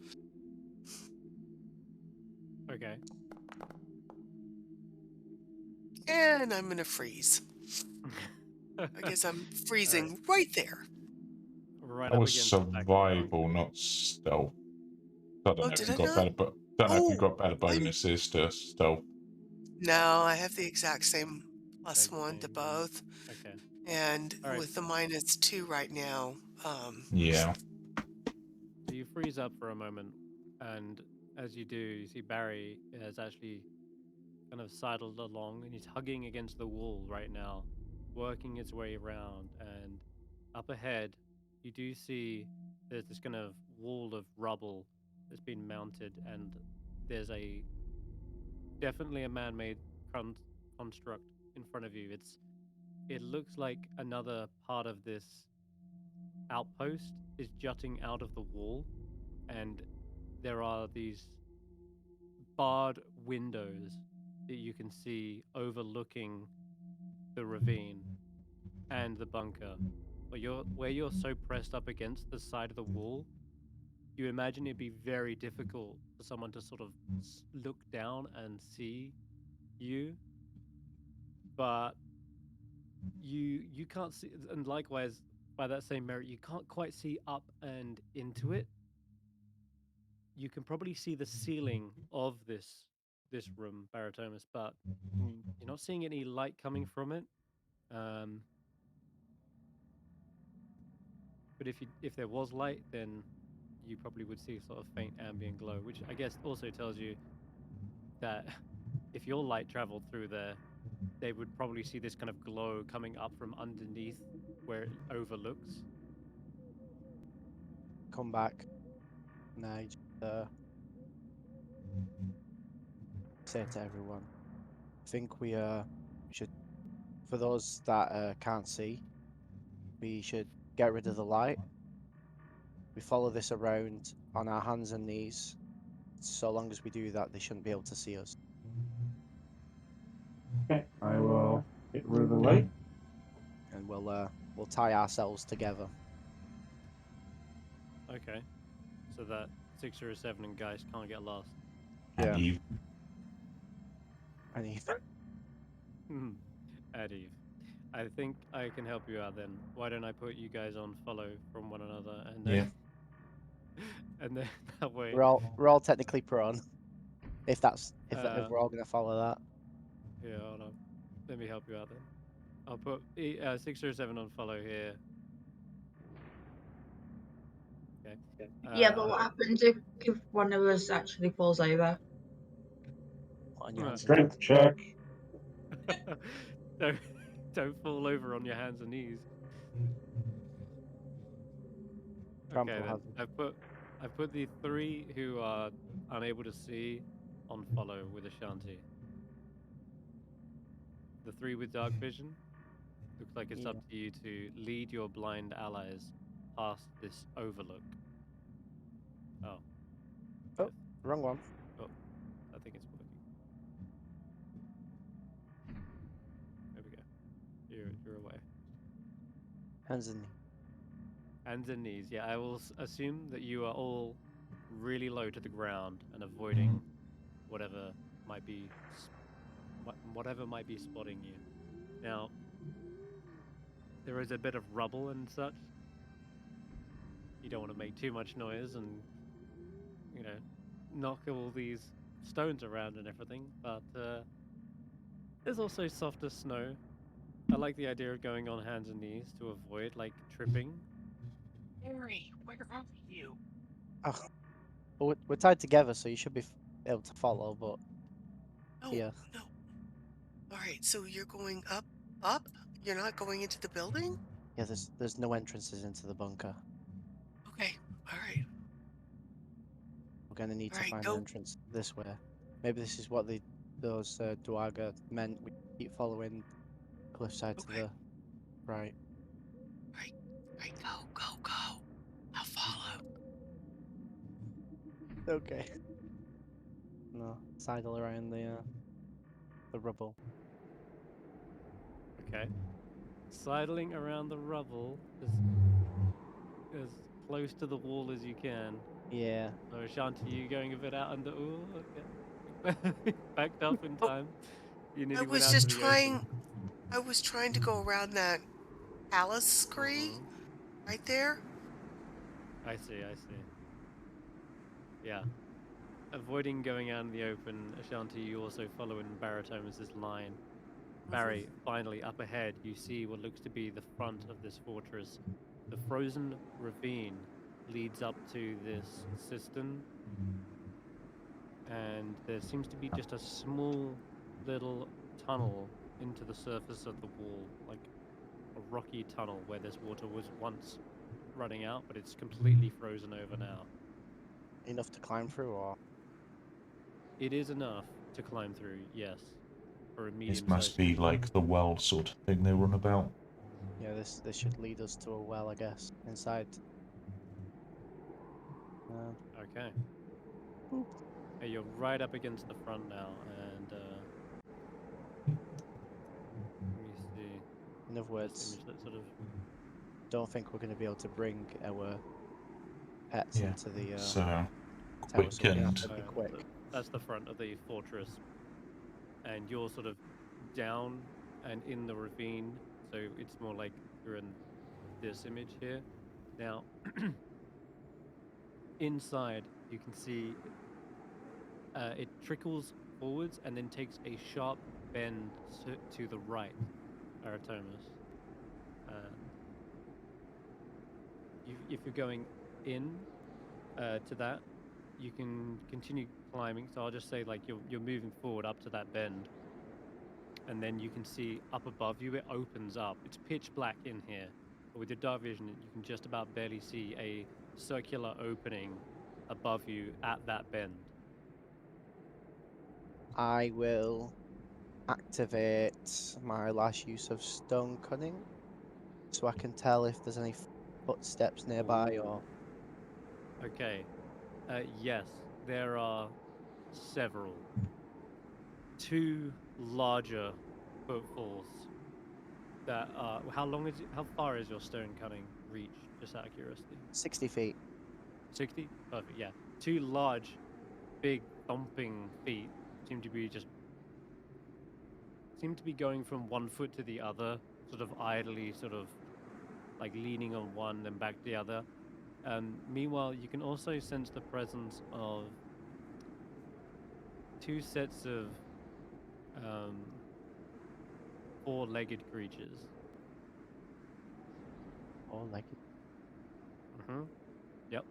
Okay. And I'm going to freeze. I guess I'm freezing right there. Right That up was against the back of the survival, not stealth. I don't know if did you I got not? better, but don't know if you got better I'm- bonuses to stealth. No, I have the exact same +1 to both. Okay. And All right. with the -2 right now, Yeah. So you freeze up for a moment, and as you do, you see Barry has actually kind of sidled along, and he's hugging against the wall right now, working its way around. And up ahead, you do see there's this kind of wall of rubble that's been mounted, and there's definitely a man-made construct in front of you. It looks like another part of this outpost is jutting out of the wall, and there are these barred windows that you can see overlooking the ravine and the bunker. But where you're so pressed up against the side of the wall, you imagine it'd be very difficult for someone to sort of look down and see you. but you can't see, and likewise by that same merit, you can't quite see up and into it. You can probably see the ceiling of this room, Barritomus, but you're not seeing any light coming from it. But if there was light, then you probably would see sort of faint ambient glow, which I guess also tells you that if your light traveled through there, they would probably see this kind of glow coming up from underneath where it overlooks. Come back. Now, say to everyone. I think we should, for those that can't see, we should get rid of the light. We follow this around on our hands and knees. So long as we do that, they shouldn't be able to see us. Okay, I will get rid of the light. And we'll tie ourselves together. Okay, so that 6 or 7 and guys can't get lost. Yeah. And you, And Eve. At Eve. I think I can help you out then. Why don't I put you guys on follow from one another, and then and then that way We're all technically prone. If we're all gonna follow that. Yeah, hold on. Let me help you out then. I'll put 6 or 7 on follow here. Okay. Yeah, but what happens if one of us actually falls over? On your hands and Strength check. don't fall over on your hands and knees. Trample Okay, then hazard. I put the 3 who are unable to see on follow with Ashanti. The 3 with dark vision. Looks like it's up to you to lead your blind allies past this overlook. Oh. Oh, wrong one. Oh, I think it's working. There we go. You're away. Hands and knees. Hands and knees. Yeah, I will assume that you are all really low to the ground and avoiding whatever might be spotting you. Now, there is a bit of rubble and such. You don't want to make too much noise and, knock all these stones around and everything, but there's also softer snow. I like the idea of going on hands and knees to avoid, tripping. Harry, where are you? Oh, but we're tied together, so you should be able to follow. But No. All right, so you're going up? You're not going into the building? yeah, there's no entrances into the bunker. Okay, all right. We're gonna need to Alright, find go. an entrance this way. Maybe this is what those Duergar meant. We keep following cliffside to the right. Right, go. I'll follow. Okay. No, sidle around the rubble. Okay. Sidling around the rubble as close to the wall as you can. Yeah. So Ashanti, you going a bit out under? Ooh, okay. Backed up in time. You nearly went out to the open. I was trying to go around that palace scree right there. I see. Yeah. Avoiding going out in the open, Ashanti, you also follow in Barritomus' line. Barry, finally, up ahead, you see what looks to be the front of this fortress. The frozen ravine leads up to this cistern, and there seems to be just a small little tunnel into the surface of the wall, like a rocky tunnel where this water was once running out, but it's completely frozen over now. Enough to climb through, or? It is enough to climb through, yes. For a medium. This must be like the well sort of thing they run about. Yeah, this should lead us to a well, I guess, inside. Okay. Hey, you're right up against the front now, and let me see. In other words, that sort of. Don't think we're going to be able to bring our pets into the so tower, quick so we're going to have and to be quick. That's the front of the fortress, and you're sort of down and in the ravine. So it's more like you're in this image here. Now, inside you can see it trickles forwards and then takes a sharp bend to the right, Barritomus. If you're going in to that, you can continue climbing. So I'll just say like you're moving forward up to that bend, and then you can see up above you it opens up. It's pitch black in here, but with your dark vision you can just about barely see a circular opening above you at that bend. I will activate my last use of stone cunning, so I can tell if there's any footsteps nearby or. Okay. Yes, there are several. 2 larger footfalls that are. How far is your stone cutting reach? Just out of curiosity. 60 feet. 60? Perfect. Yeah. 2 large, big thumping feet seem to be going from one foot to the other, sort of idly, sort of like leaning on one and back to the other. Meanwhile, you can also sense the presence of 2 sets of 4-legged creatures. 4-legged. Yep.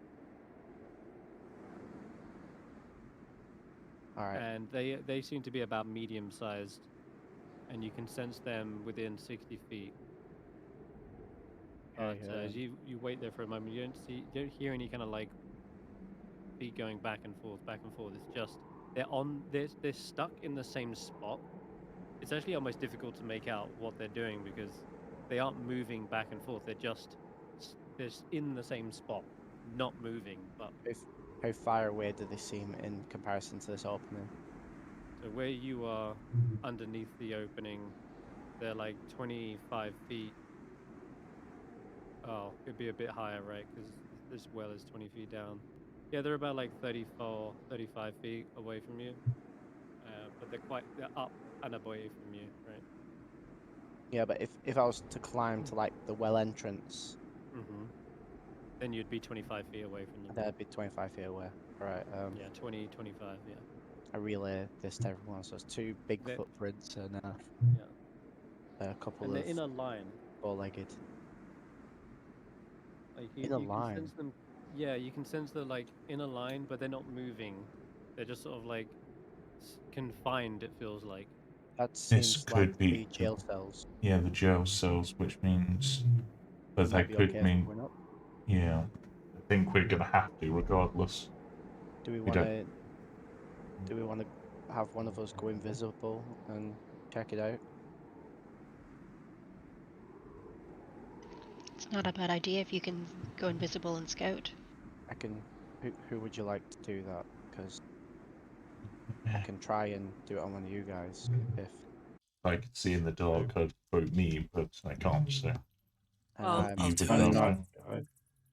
All right. And they seem to be about medium-sized, and you can sense them within 60 feet. But as you wait there for a moment, you don't hear any kind of like feet going back and forth. It's just they're stuck in the same spot. It's actually almost difficult to make out what they're doing because they aren't moving back and forth. They're just in the same spot, not moving. But how far away do they seem in comparison to this opening? So where you are underneath the opening, they're like 25 feet. Oh, it'd be a bit higher, right? Because this well is 20 feet down. Yeah, they're about like 34, 35 feet away from you. But they're up and away from you, right? Yeah, but if I was to climb to like the well entrance, then you'd be 25 feet away from them. that'd be 25 feet away. All right. Yeah, 20, 25, yeah. I relay this to everyone. So it's 2 big footprints and a couple and of. they're in a line. 4-legged. Like in a you line. can sense them. Yeah, you can sense they're like in a line, but they're not moving. They're just sort of like confined. It feels like. That seems could like be the jail cells. Yeah, the jail cells, which means that they could mean. Yeah, I think we're gonna have to, regardless. Do we want to? Do we want to have one of us go invisible and check it out? It's not a bad idea if you can go invisible and scout. I can. Who would you like to do that? Because I can try and do it on one of you guys if I could see in the dark, I'd vote me, but I can't. So. I'll you do would it. know.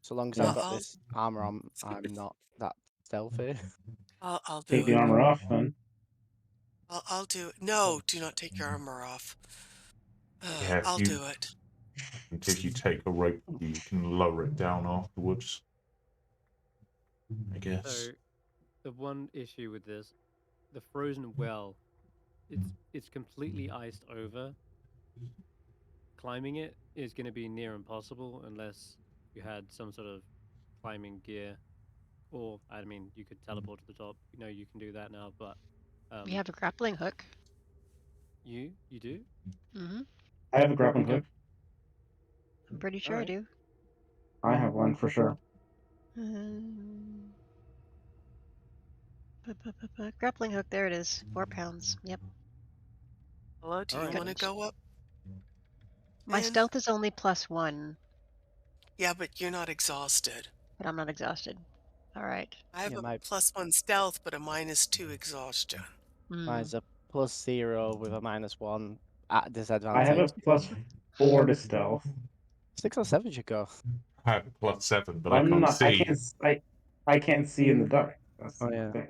So long as I've got this armor on, I'm not that stealthy. I'll do Take the armor off, then. I'll do it. No, do not take your armor off. Yeah, I'll do it. If you take a rope, you can lower it down afterwards. I guess. So, the one issue with this, the frozen well, it's completely iced over. Climbing it is going to be near impossible unless you had some sort of climbing gear, or I mean, you could teleport to the top. You know, you can do that now, but We have a grappling hook. You do? I have a grappling hook. I'm pretty sure I do. I have one for sure. Grappling hook, there it is. 4 pounds. Yep. Hello, do you want to go up? My stealth is only +1. Yeah, but you're not exhausted. But I'm not exhausted. All right. I have a +1 stealth, but a -2 exhaustion. Mine's a +0 with a -1 at disadvantage. I have a +4 to stealth. 6 or 7 should go. I have +7, but I can't see. I can't see in the dark. That's the thing.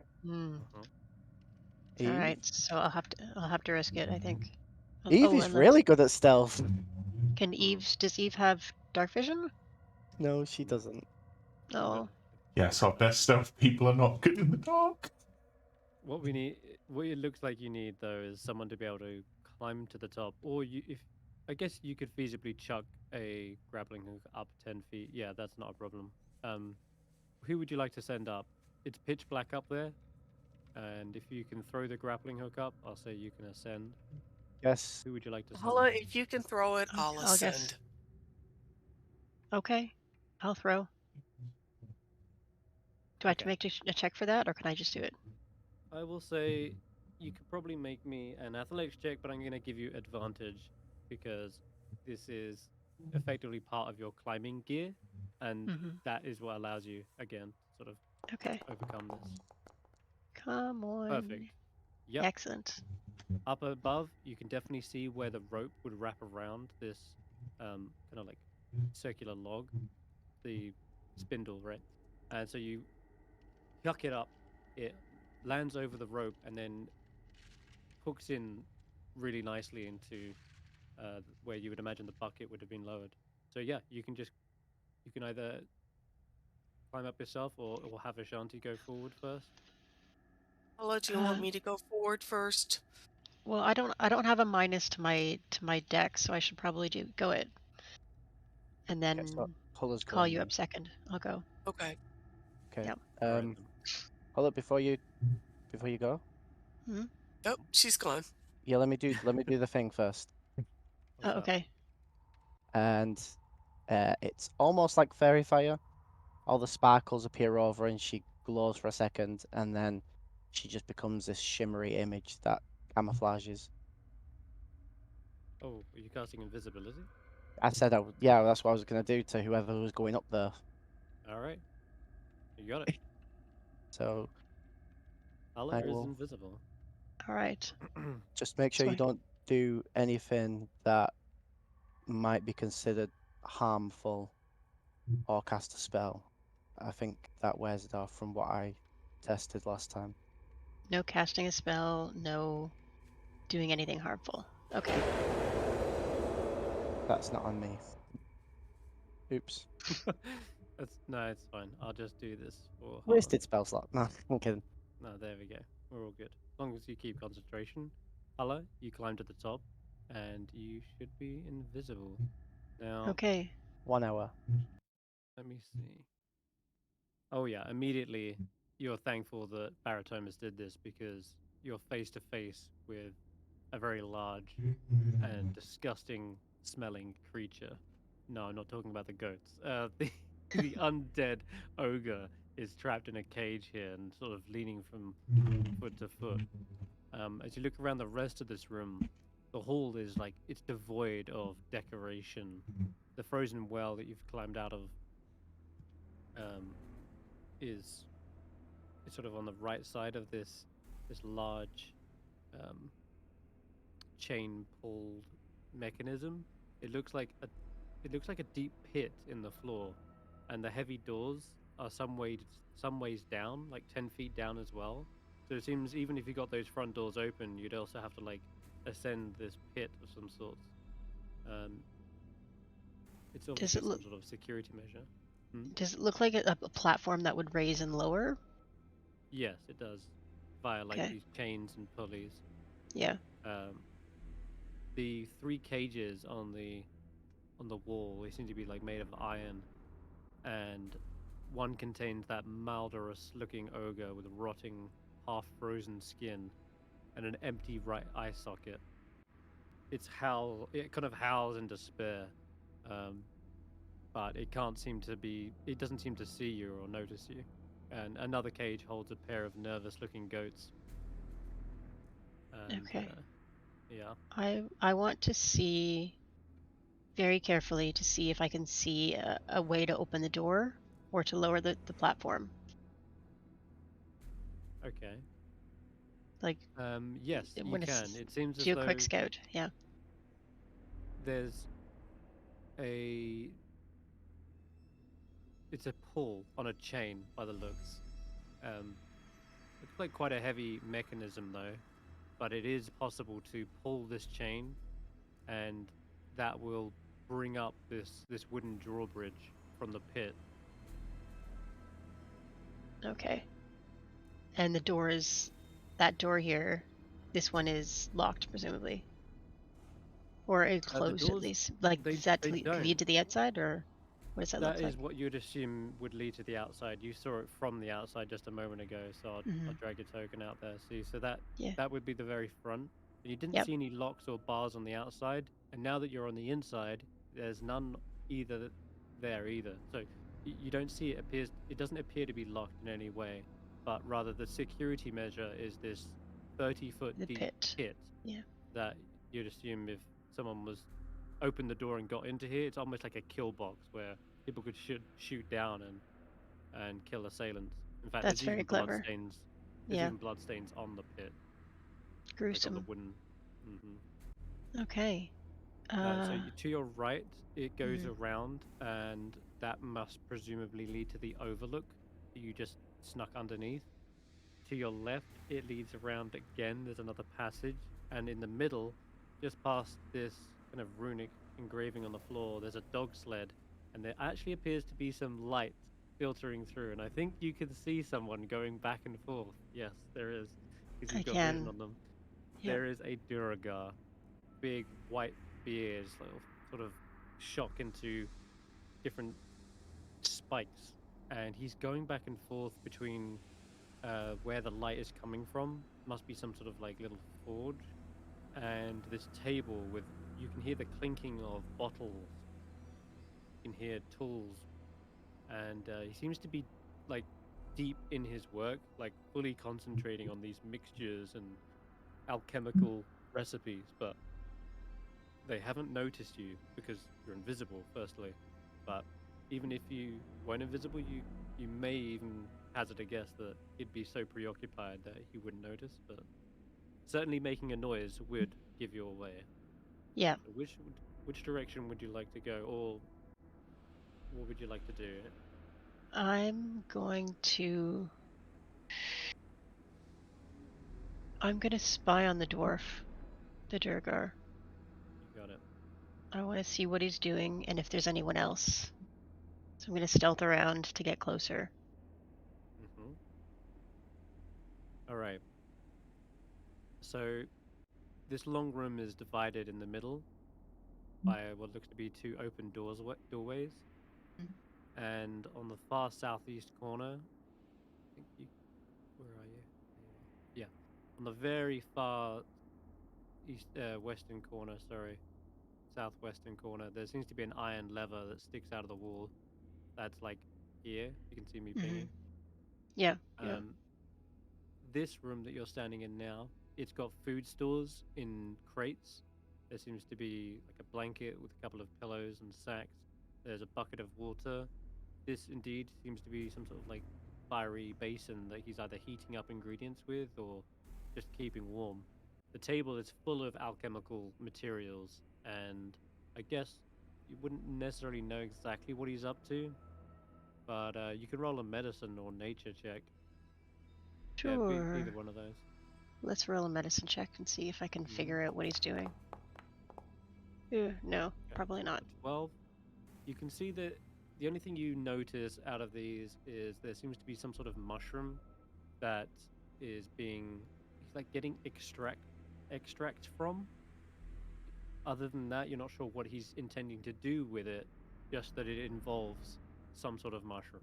All right, so I'll have to risk it, I think. Eve Oh, is and really good at stealth. does Eve have dark vision? No, she doesn't. No. Yes, our best stealth people are not good in the dark. What we need, what it looks like you need though, is someone to be able to climb to the top, or I guess you could feasibly chuck a grappling hook up 10 feet. Yeah, that's not a problem. Who would you like to send up? It's pitch black up there, and if you can throw the grappling hook up, I'll say you can ascend. Yes. Who would you like to send? Hulla, if you can throw it, I'll I'll guess. ascend. Okay. I'll throw. Do I have to Okay. make a check for that, or can I just do it? I will say you could probably make me an athletics check, but I'm going to give you advantage because this is effectively part of your climbing gear, and that is what allows you, again, sort of Okay. overcome this. Come on. Perfect. Yep. Excellent. Up above, you can definitely see where the rope would wrap around this kind of like circular log, the spindle, right? And so you huck it up, it lands over the rope, and then hooks in really nicely into where you would imagine the bucket would have been lowered. So yeah, you can either climb up yourself or have Ashanti go forward first. Hulla, do you want me to go forward first? Well, I don't have a minus to my deck, so I should probably go it. And then So Hulla's call going you then. up second. I'll go. Okay. Okay. Yep. Right. Hulla, before you go, Oh, she's gone. yeah, let me do the thing first. Oh, okay. And it's almost like fairy fire. All the sparkles appear over, and she glows for a second, and then she just becomes this shimmery image that camouflages. Oh, are you casting invisibility? I said, yeah, that's what I was gonna do to whoever was going up there. All right, you got it. So Hulla I is will invisible. All right. just make sure you don't do anything that might be considered harmful or cast a spell. I think that wears it off from what I tested last time. No casting a spell. No doing anything harmful. Okay. That's not on me. Oops. No, it's fine. I'll just do this for Hulla. Wasted spell slot. No, I'm kidding. No, there we go. We're all good. As long as you keep concentration. Hulla, you climb to the top, and you should be invisible. Now, Okay. 1 hour. let me see. Oh yeah, immediately you're thankful that Barritomus did this because you're face to face with a very large and disgusting smelling creature. No, I'm not talking about the goats. The undead ogre is trapped in a cage here and sort of leaning from foot to foot. As you look around the rest of this room, the hall is like it's devoid of decoration. The frozen well that you've climbed out of is sort of on the right side of this large chain pulled mechanism. It looks like a deep pit in the floor, and the heavy doors are some ways down, like 10 feet down as well. So it seems even if you got those front doors open, you'd also have to like ascend this pit of some sort. It's obviously some sort of security measure. Does it look like a platform that would raise and lower? Yes, it does, via like these chains and pulleys. Yeah. The 3 cages on the wall, they seem to be like made of iron, and one contains that Maldarus looking ogre with rotting, half frozen skin and an empty right eye socket. It kind of howls in despair, but it doesn't seem to see you or notice you. And another cage holds a pair of nervous looking goats. And, okay. Yeah. I want to see very carefully to see if I can see a way to open the door or to lower the platform. Okay. Like. Yes, you can. It seems as do though a quick scout. Yeah. There's it's a pull on a chain by the looks. It's like quite a heavy mechanism though, but it is possible to pull this chain and that will bring up this wooden drawbridge from the pit. Okay. And the door is that door here. This one is locked, presumably, or it's The closed at doors, least. Like, they does that they don't. lead to the outside, or what does that That look like? is what you'd assume would lead to the outside. You saw it from the outside just a moment ago, so I'll drag your token out there. See, so Yeah. that would be the very front. And you didn't Yep. see any locks or bars on the outside, and now that you're on the inside, there's none either there either. So you don't see it doesn't appear to be locked in any way, but rather the security measure is this 30-foot The deep pit. pit Yeah. that you'd assume if someone was opened the door and got into here, it's almost like a kill box where people could shoot down and kill assailants. In fact, That's there's very even clever. bloodstains. There's Yeah. even bloodstains on the pit, like on the Gruesome. wooden. Okay. So to your right, it goes Mhm. around, and that must presumably lead to the overlook that you just snuck underneath. To your left, it leads around again. There's another passage, and in the middle, just past this kind of runic engraving on the floor, there's a dog sled, and there actually appears to be some light filtering through, and I think you can see someone going back and forth. Yes, there is, because I you've got vision can. on them. Yep. There is a Duergar, big white beard, sort of shock into different spikes, and he's going back and forth between where the light is coming from. Must be some sort of like little forge, and this table with, you can hear the clinking of bottles, you can hear tools, and he seems to be like deep in his work, like fully concentrating on these mixtures and alchemical recipes, but they haven't noticed you because you're invisible, firstly. But even if you weren't invisible, you may even hazard a guess that he'd be so preoccupied that he wouldn't notice. But certainly making a noise would give you away. Yeah. So which direction would you like to go, or what would you like to do? I'm going to spy on the dwarf, the Duergar. You got it. I want to see what he's doing and if there's anyone else. So I'm going to stealth around to get closer. All right. So this long room is divided in the middle by what looks to be two open doorways. And on the far southeast corner, I think you, where are you? There you are. Yeah, on the very far western corner, southwestern corner, there seems to be an iron lever that sticks out of the wall. That's like here. You can see me pinging. Yeah. Yeah. This room that you're standing in now, it's got food stores in crates. There seems to be like a blanket with a couple of pillows and sacks. There's a bucket of water. This indeed seems to be some sort of like fiery basin that he's either heating up ingredients with or just keeping warm. The table is full of alchemical materials, and I guess you wouldn't necessarily know exactly what he's up to, but you can roll a medicine or nature check. Yeah, Sure. either one of those. Let's roll a medicine check and see if I can figure out what he's doing. No, Okay. probably not. 12. You can see that the only thing you notice out of these is there seems to be some sort of mushroom that is being, he's like getting extract from. Other than that, you're not sure what he's intending to do with it, just that it involves some sort of mushroom.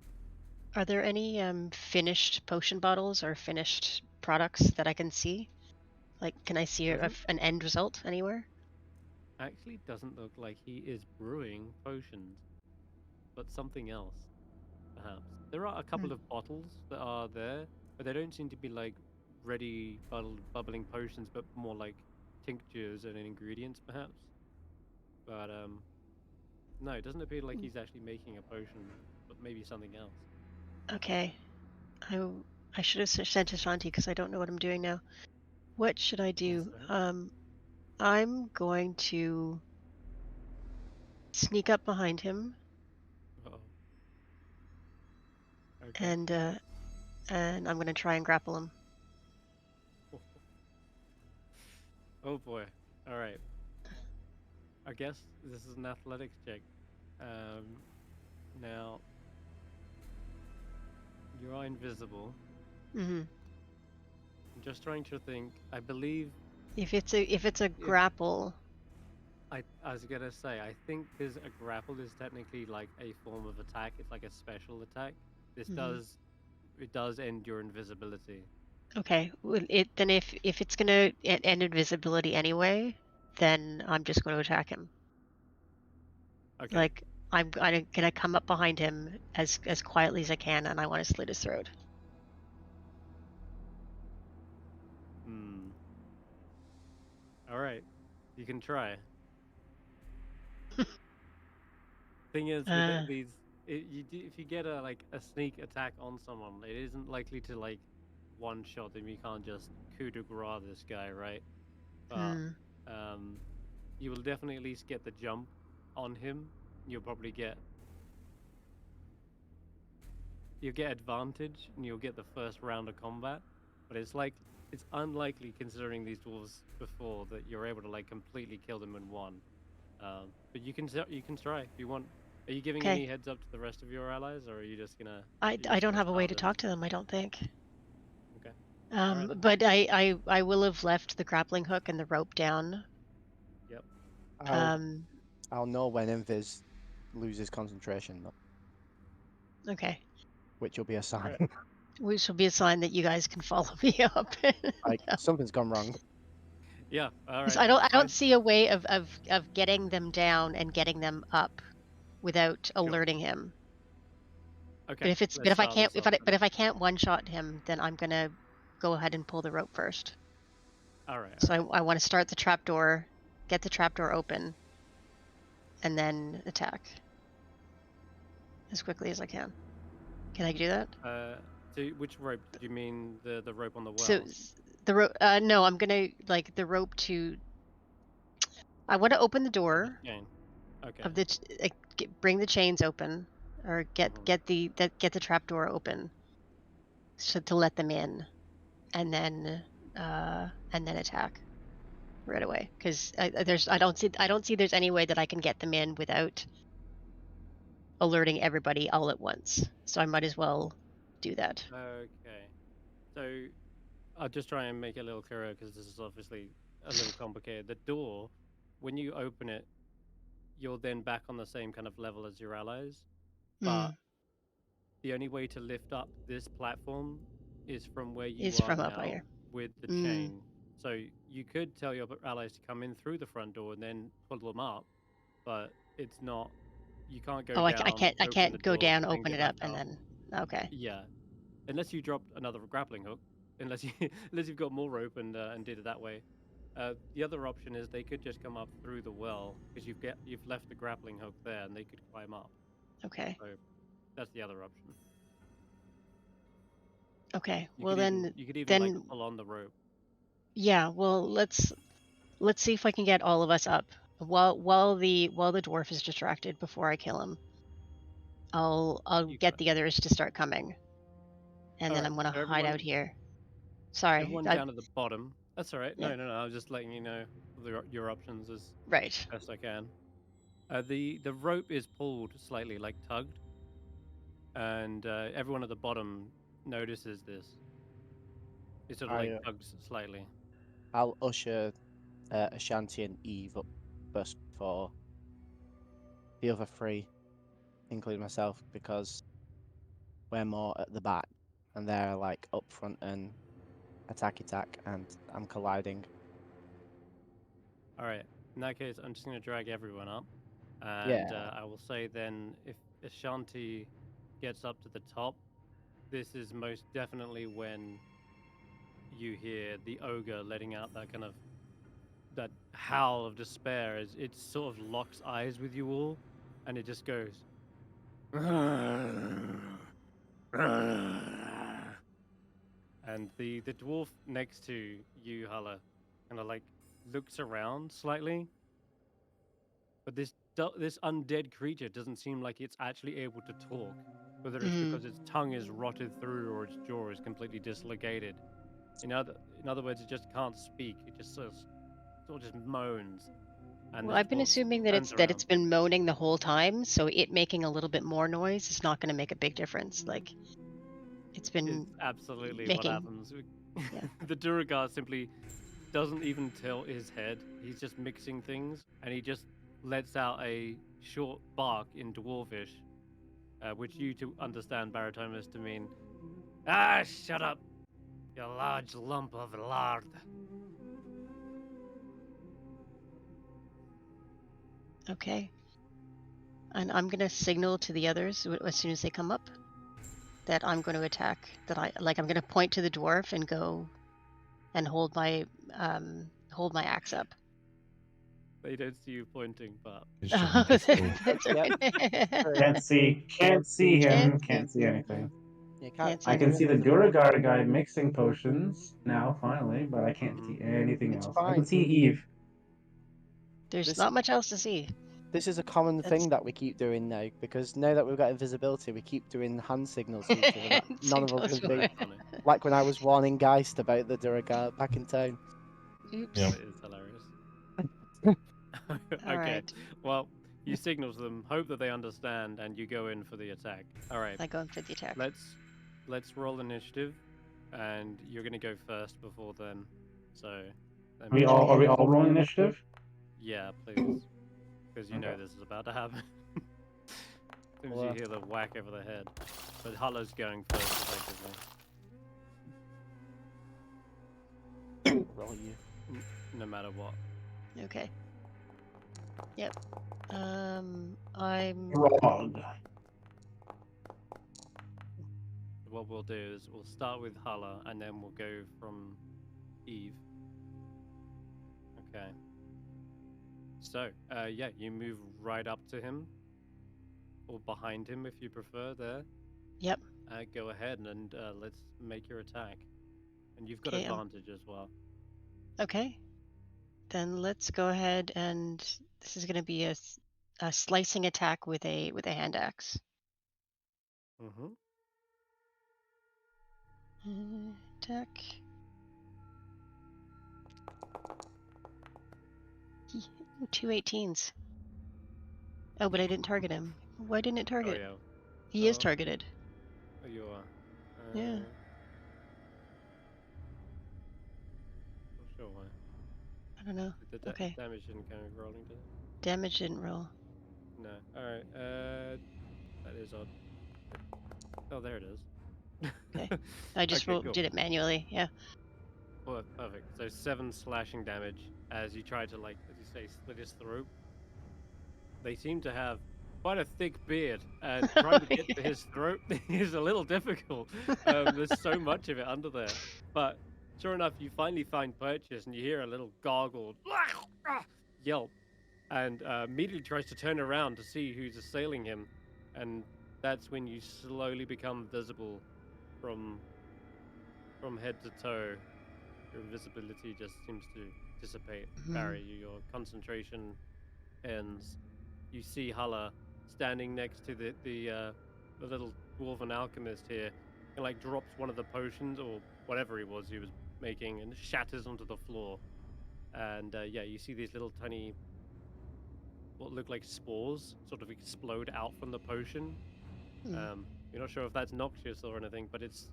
Are there any finished potion bottles or finished products that I can see? Like, can I see an end result anywhere? Actually, doesn't look like he is brewing potions, but something else, perhaps. There are a couple of bottles that are there, but they don't seem to be like ready bubbling potions, but more like tinctures and ingredients, perhaps. But no, it doesn't appear like he's actually making a potion, but maybe something else. Okay. I should have sent Ashanti because I don't know what I'm doing now. What should I do? I'm going to sneak up behind him. Uh-oh. Okay. And I'm going to try and grapple him. Oh boy. All right. I guess this is an athletics check. Now you are invisible. Mm-hmm. I'm just trying to think. I believe If it's a grapple, I was gonna say I think there's a grapple is technically like a form of attack. It's like a special attack. This does end your invisibility. okay. Well, then if it's gonna end invisibility anyway, then I'm just going to attack him. Okay. Like I'm gonna come up behind him as quietly as I can, and I want to slit his throat. All right, you can try. Thing is, with these, if you get a sneak attack on someone, it isn't likely to like one shot them. You can't just coup de grace this guy, right? But you will definitely at least get the jump on him. You'll probably get advantage, and you'll get the first round of combat. But it's unlikely considering these dwarves before that you're able to like completely kill them in one. But you can try if you want. Are you giving any heads up to the rest of your allies, or are you just gonna? I don't have a way to talk to them. I don't think. Okay. Right, but I will have left the grappling hook and the rope down. Yep. I'll know when Invis loses concentration, though. Okay. Which will be a sign. Right. Which will be a sign that you guys can follow me up. Like something's gone wrong. Yeah. All right. I don't see a way of getting them down and getting them up without alerting him. Okay. But if I can't one shot him, then I'm gonna go ahead and pull the rope first. All right. So I want to start the trapdoor, get the trapdoor open, and then attack as quickly as I can. Can I do that? So which rope? Do you mean the rope on the well? So the rope. No, I'm gonna like the rope to. I want to open the door. Okay. Of the bring the chains open, or get the trapdoor open, so to let them in, and then attack right away. Because I don't see there's any way that I can get them in without alerting everybody all at once. So I might as well do that. Okay. So I'll just try and make it a little clearer because this is obviously a little complicated. The door, when you open it, you're then back on the same kind of level as your allies. But the only way to lift up this platform is from where you are now up here with the chain. So you could tell your allies to come in through the front door and then pull them up, but it's not. You can't go down. I can't go down, open it up, and then. Okay. Yeah, unless you dropped another grappling hook, unless you've got more rope and did it that way. The other option is they could just come up through the well because you've left the grappling hook there and they could climb up. Okay. So that's the other option. Okay. You could even pull on the rope. Yeah. Well, let's see if I can get all of us up while the dwarf is distracted before I kill him. I'll get the others to start coming, and then I'm gonna hide out here. Sorry. Everyone down at the bottom. That's all right. Yeah. No. I was just letting you know your options as best I can. The rope is pulled slightly, like tugged, and everyone at the bottom notices this. It sort of tugs slightly. I'll usher Ashanti and Eve up first before the other three, including myself, because we're more at the back and they're like up front and attack, and I'm colliding. All right. In that case, I'm just going to drag everyone up. And I will say then, if Ashanti gets up to the top, this is most definitely when you hear the ogre letting out that howl of despair as it sort of locks eyes with you all, and it just goes. And the dwarf next to you, Hulla, kind of like looks around slightly, but this undead creature doesn't seem like it's actually able to talk, whether it's because its tongue is rotted through or its jaw is completely dislocated. In other words, it just can't speak. It just sort of just moans. And Well, this I've been dwarf assuming that turns it's around. been moaning the whole time, so it making a little bit more noise is not going to make a big difference. Like, it's been Is absolutely making. what happens. Yeah. The Duergar simply doesn't even tilt his head. He's just mixing things, and he just lets out a short bark in Dwarvish, which you to understand Barritomus to mean, "Ah, shut up, you large lump of lard." Okay. And I'm going to signal to the others as soon as they come up that I'm going to attack. I'm going to point to the dwarf and go and hold my axe up. They don't see you pointing, but It's just invisible. That's all Yep. right. Can't see him. Can't Can't see anything. You Can't I see can him. see the Duergar guy mixing potions now, finally, but I can't Mhm. see anything It's else. I can fine. see Eve. There's This- not much else to see. This is a common That's- thing that we keep doing now, because now that we've got invisibility, we keep doing hand signals to each other that none of us Signals can be. away. funny. Like when I was warning Geist about the Duergar back in town. Oops. Yeah. It is hilarious. All Okay, right. well, you signal to them, hope that they understand, and you go in for the attack. All right, I go in for the attack. let's roll initiative, and you're gonna go first before then. So, let Are me- we all rolling initiative? yeah, please, because you know Okay. this is about to happen. As soon as Well, you hear the whack over the head, but Hulla's going first, effectively. roll you. No matter what. Okay. Yep. I'm. Grog. What we'll do is we'll start with Hulla, and then we'll go from Eve. Okay. So, yeah, you move right up to him, or behind him if you prefer. There. Yep. Go ahead and let's make your attack, and you've got Okay, advantage as well. Okay. Then let's go ahead and this is going to be a slicing attack with a hand axe. Mm-hmm. Attack. Ooh, 2 18s. Oh, but I didn't target him. Why didn't it Oh target? yeah. He is Oh. targeted. Oh, you are. Yeah. Not sure why. I don't know. The Okay. damage didn't go rolling, did it? Damage didn't roll. No. All right. That is odd. Oh, there it is. Okay. I just Okay, cool. did it manually. Yeah. Well, perfect. So 7 slashing damage as you try to, like, as you say, slit his throat. They seem to have quite a thick beard, and trying to get to his throat is a little difficult. There's so much of it under there. But sure enough, you finally find purchase, and you hear a little gargled yelp, and immediately tries to turn around to see who's assailing him, and that's when you slowly become visible from head to toe. Your invisibility just seems to dissipate. Mhm. Barry, your concentration ends. You see Hulla standing next to the little dwarven alchemist here, and like drops one of the potions or whatever he was making, and shatters onto the floor. And yeah, you see these little tiny, what look like spores, sort of explode out from the potion. Hmm. You're not sure if that's noxious or anything, but it's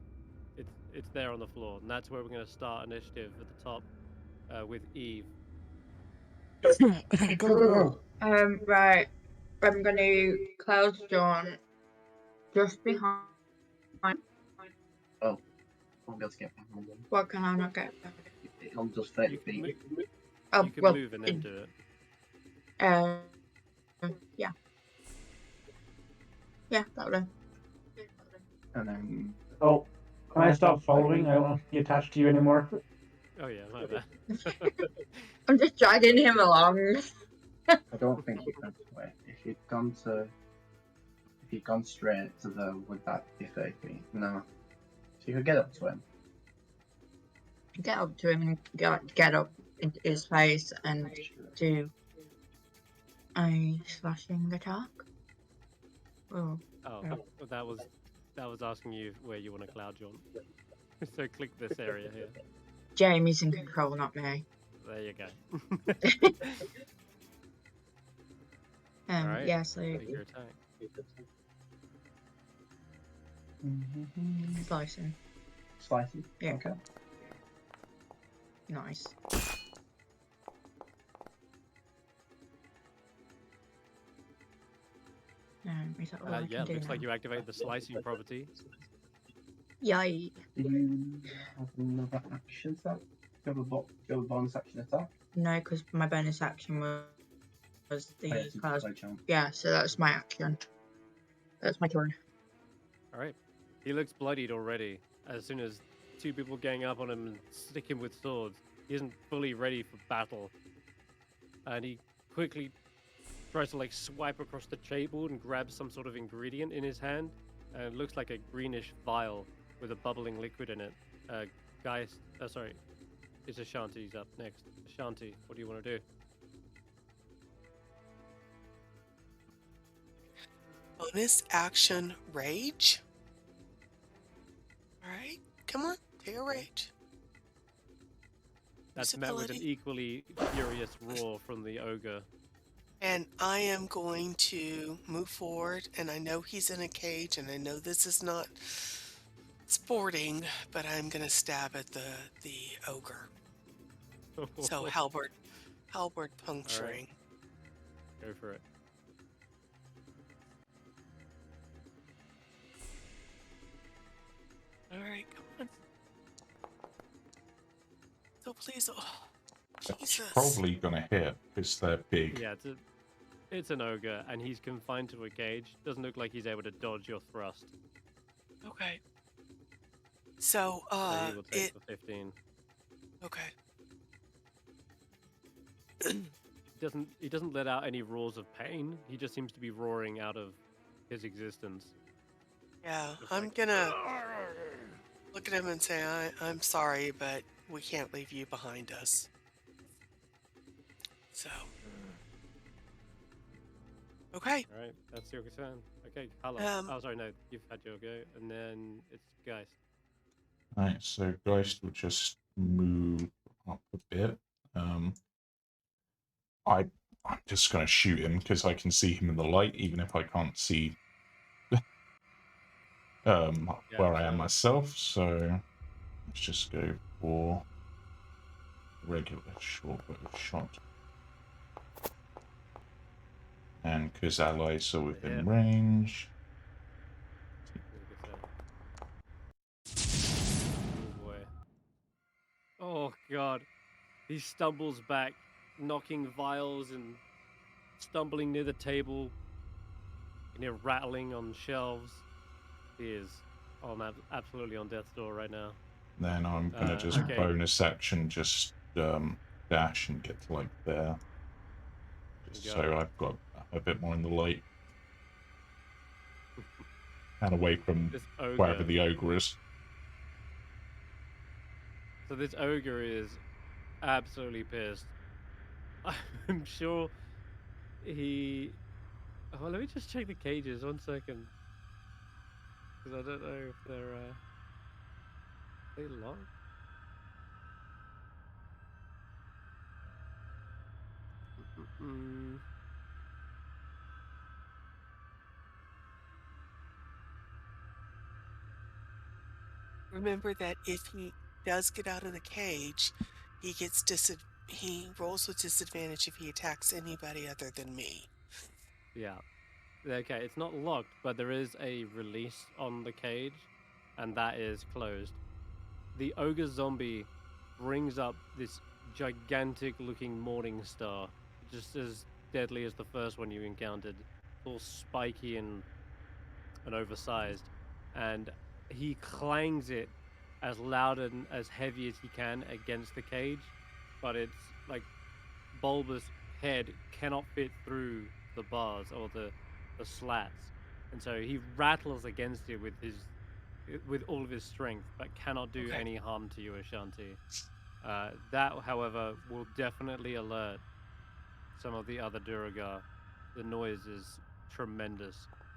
there on the floor, and that's where we're going to start initiative at the top with Eve. Go. Right. I'm going to close John just behind. Oh, I'll be able to get behind him. What can I not get? I'm just 30 You can, feet. Oh, you can well, move and then do it. yeah. Yeah, that'll do. And then Oh, can I stop following? I don't want to be attached to you anymore. Oh yeah, my bad. I'm just dragging him along. I don't think you can wait. If you'd gone straight to the, would that be 30 feet? No. So you could get up to him. Get up to him and get up into his face and do a slashing attack. Oh, Oh, Yeah. that was asking you where you want to cloud jump. So click this area here. Jamie's in control, not me. There you go. Alright, Yeah, so make your attack. slicing. Slicing. Yeah. Okay. Nice. Is that all I Yeah, can do looks like now? you activate the slicing property. Yay. Do you have another action set? Do you have a bonus action attack? No, because my bonus action was the Oh, yes, it's class. by chance. Yeah, so that's my action. That's my turn. Alright. He looks bloodied already. As soon as two people gang up on him and stick him with swords, he isn't fully ready for battle. And he quickly tries to like swipe across the table and grab some sort of ingredient in his hand. And it looks like a greenish vial with a bubbling liquid in it. Guys, sorry, it's Ashanti's up next. Ashanti, what do you want to do? Bonus action rage. All right, come on, take a rage. That's met with an Visibility. equally furious roar from the ogre. And I am going to move forward, and I know he's in a cage, and I know this is not sporting, but I'm gonna stab at the ogre. So halberd puncturing. Go for it. All right, come on. So please, oh, That's Jesus. probably gonna hit because they're big. Yeah, it's an ogre, and he's confined to a cage. Doesn't look like he's able to dodge your thrust. Okay. So, So he will take the 15. Okay. He doesn't let out any roars of pain. He just seems to be roaring out of his existence. Yeah, Just I'm like, gonna look at him and say, I'm sorry, but we can't leave you behind us. So. Okay. All right, that's your turn. Okay, Hulla. Oh, sorry, no, you've had your go, and then it's Geist. Right, so Geist will just move up a bit. I'm just going to shoot him because I can see him in the light, even if I can't see where I am myself. So let's just go for regular short bow shot. And because allies are within range. Oh boy. Oh god. He stumbles back, knocking vials and stumbling near the table. You hear rattling on shelves. He is absolutely on death's door right now. Then I'm going to just bonus action, just dash and get to like there. Just so I've got a bit more in the light. And away from wherever the ogre is. So this ogre is absolutely pissed. I'm sure he... Oh, let me just check the cages, 1 second. Because I don't know if they're... Are they locked? Remember that if he does get out of the cage, he rolls with disadvantage if he attacks anybody other than me. Yeah. Okay, it's not locked, but there is a release on the cage, and that is closed. The ogre zombie brings up this gigantic-looking morning star, just as deadly as the first one you encountered, all spiky and oversized, and he clangs it as loud and as heavy as he can against the cage, but its like bulbous head cannot fit through the bars or the slats, and so he rattles against it with all of his strength, but cannot do any harm to you, Ashanti. That, however, will definitely alert some of the other Duergar. The noise is tremendous,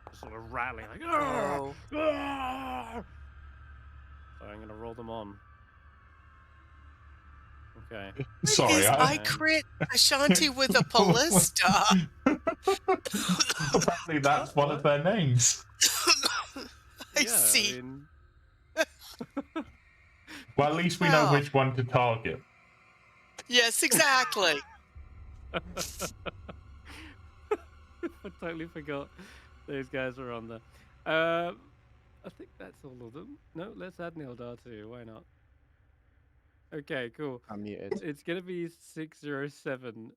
just sort of rattling like. Oh. So I'm gonna roll them on. Okay. Sorry, I crit Ashanti with a ballista. Apparently, that's one of their names. I Yeah, see. I mean, Well, at least we know Oh. which one to target. Yes, exactly. I totally forgot those guys were on there. I think that's all of them. No, let's add Nildar too. Why not? Okay, cool. I'm muted. It's gonna be 607.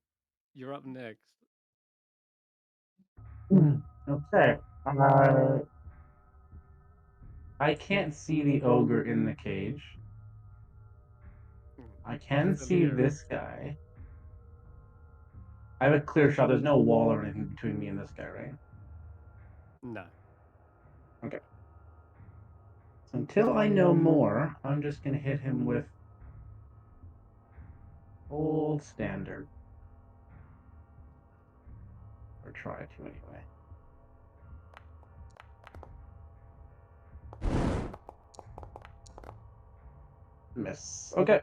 You're up next. Okay. I can't see the ogre in the cage. I can see this guy. I have a clear shot. There's no wall or anything between me and this guy, right? No. Okay. So until I know more, I'm just going to hit him with old standard. Or try to, anyway. Miss. Okay.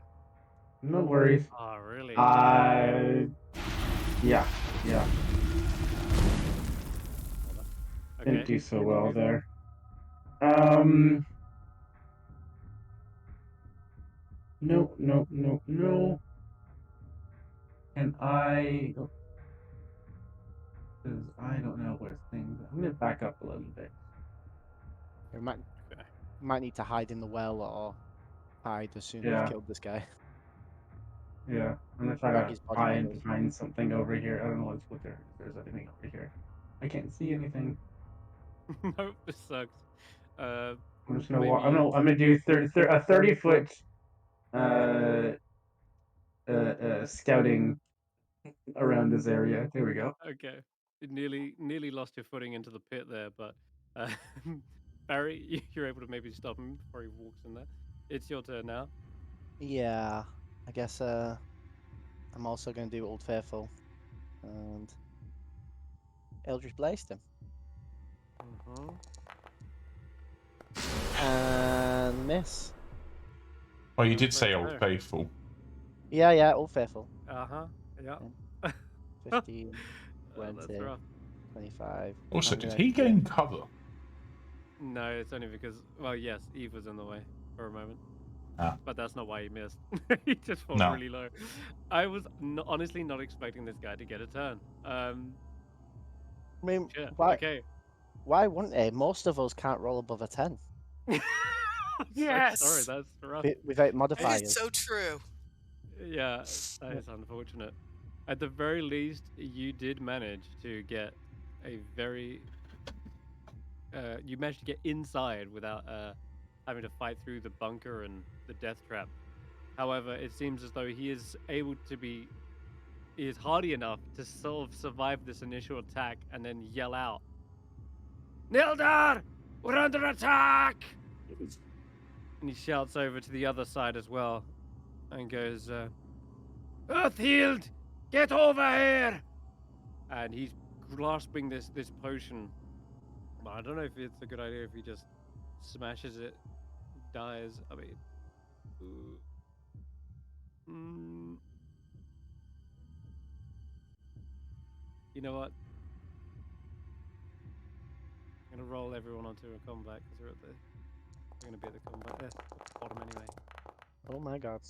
No worries. Oh, really? Yeah. Okay. Didn't do so well there. No. And because I don't know where things. I'm gonna back up a little bit. We might need to hide in the well or hide as soon as Yeah. we've killed this guy. Yeah, I'm gonna try Drag to his body with us. find something over here. I don't know what's if there's anything over here. I can't see anything. Nope, this sucks. I'm just gonna maybe... walk. I'm gonna do a 30-foot scouting around this area. There we go. Okay. You nearly lost your footing into the pit there, but Barry, you're able to maybe stop him before he walks in there. It's your turn now. Yeah, I guess I'm also going to do Old Faithful and Eldritch Blast him. And miss. Well, you did say Old Faithful. Yeah, Old Faithful. Yeah. 15, That's 20, rough. 25. Also, I'm did gonna he gain cover? No, it's only because, well, yes, Eve was in the way for a moment. Ah. But that's not why he missed. He just fell No. really low. I was honestly not expecting this guy to get a turn. I mean, Yeah, why? okay. Why wouldn't they? Most of us can't roll above a 10 Yes. Sorry, that's rough. without modifiers. It's so true. Yeah, that is unfortunate. At the very least, you did manage to get a very... you managed to get inside without having to fight through the bunker and the death trap. However, it seems as though he is able to be... He is hardy enough to sort of survive this initial attack and then yell out, "Nildar! We're under attack!" And he shouts over to the other side as well and goes, "Earthhield, get over here!" And he's grasping this potion. But I don't know if it's a good idea if he just smashes it, dies. I mean, you know what? I'm gonna roll everyone onto a combat because they're gonna be at the combat. At the bottom anyway. Oh my god.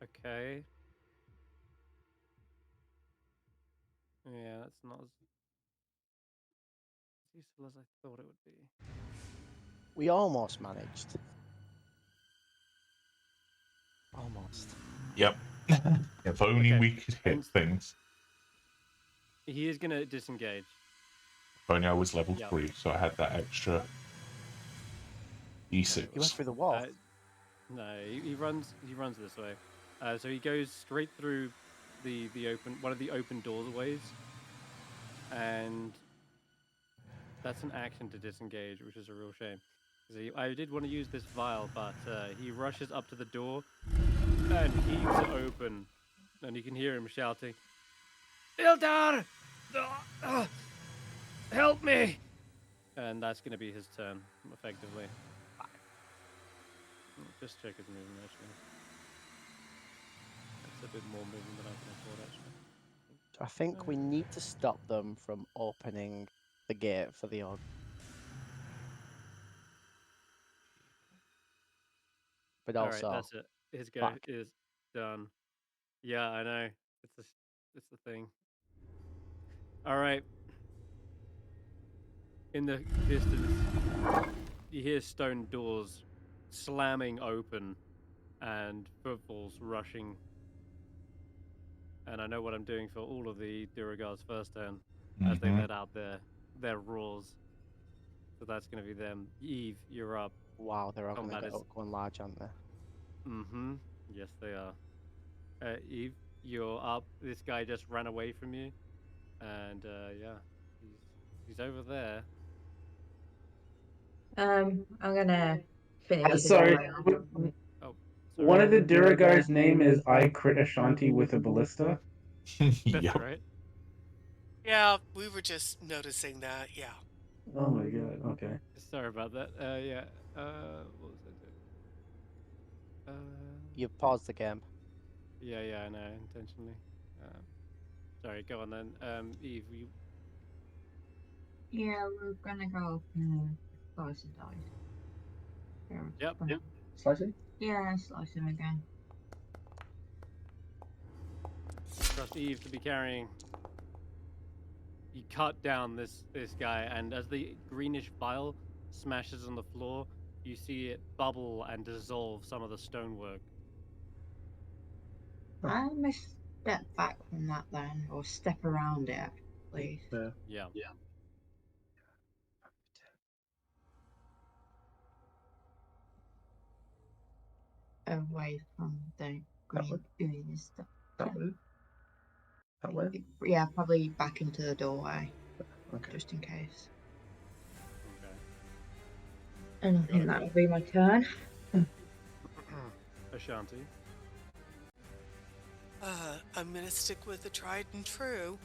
Okay. Yeah, that's not as useful as I thought it would be. We almost managed. Almost. Yep. If only we could hit things. He is gonna disengage. If only I was level 3, so I had that extra D6. He went through the wall. No, he runs this way. So he goes straight through the one of the open doorways, and that's an action to disengage, which is a real shame. I did want to use this vial, but he rushes up to the door and heaves it open, and you can hear him shouting, "Ildar! Help me!" And that's going to be his turn, effectively. Just check his movement, actually. That's a bit more movement than I can afford, actually. I think we need to stop them from opening the gate for the orc. But All right, also, that's it. His go back. is done. Yeah, I know. It's the thing. All right. In the distance, you hear stone doors slamming open and footfalls rushing. And I know what I'm doing for all of the Duergar's first turn as they let out their roars. So that's going to be them. Eve, you're up. Wow, they're all going to Combat get is. going large, aren't they? Mm-hmm. Yes, they are. Eve, you're up. This guy just ran away from you, and yeah, he's over there. I'm gonna finish this Sorry. guy off. Oh, One sorry. of the Duergar's name is I crit Ashanti with a ballista. That's Yep. right. Yeah, we were just noticing that. Yeah. Oh my god. Okay. Sorry about that. Yeah. What was I doing? You paused the game. Yeah, I know, intentionally. Sorry, go on then. Eve, you. Yeah, we're gonna go slice and dice. Yep. Slicing? Yeah, slice him again. Trust Eve to be carrying. You cut down this guy, and as the greenish vial smashes on the floor, you see it bubble and dissolve some of the stonework. I must step back from that then, or step around it, please. Yeah. Away from the green oozy stuff. That way? That way? Yeah, probably back into the doorway, Okay. just in case. Okay. And I think that will be my turn. Ashanti. I'm gonna stick with the tried and true.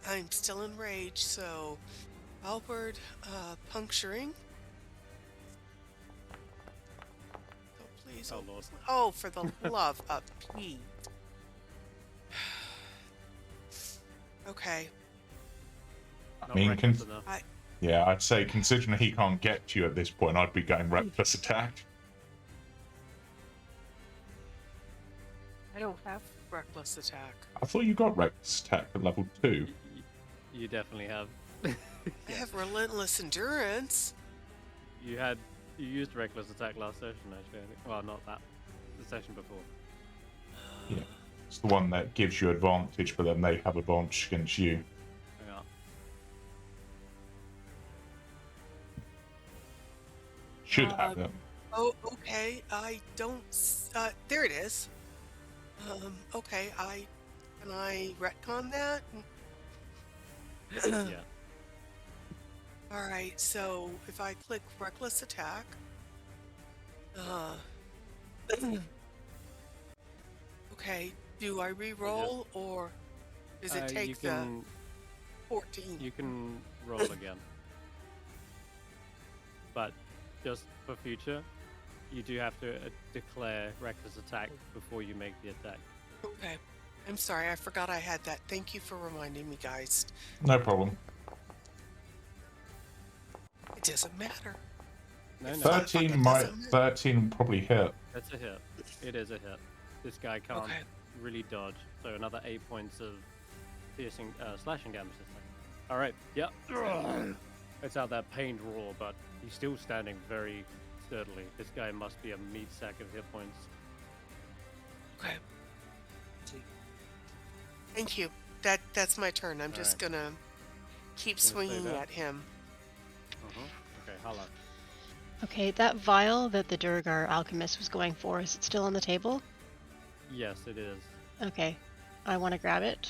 I'm still enraged, so outward puncturing. Oh please! Oh Lord. Oh, for the love of Pete. Okay. Not mean, reckless enough. Yeah, I'd say considering he can't get to you at this point, I'd be going reckless attack. I don't have reckless attack. I thought you got reckless attack at level 2. You definitely have. I have relentless endurance. You used reckless attack last session, actually. I think. Well, not that. The session before. Yeah, it's the one that gives you advantage, but then they have advantage against you. Yeah. Should have them. Oh, okay. I don't. There it is. Okay. Can I retcon that? Yeah. All right. So if I click reckless attack, okay. Do I re-roll or does it take the 14? You can roll again. But just for future, you do have to declare reckless attack before you make the attack. Okay. I'm sorry, I forgot I had that. Thank you for reminding me, guys. No problem. It doesn't matter. No. 13 13 probably hit. That's a hit. It is a hit. This guy can't really dodge. So another 8 points of piercing, slashing damage this time. All right. Yep. It's out that pained roar, but he's still standing very sturdily. This guy must be a meat sack of hit points. Okay. Thank you. That's my turn. I'm just gonna keep swinging at him. Okay, Hulla. Okay, that vial that the Duergar alchemist was going for, is it still on the table? Yes, it is. Okay, I want to grab it.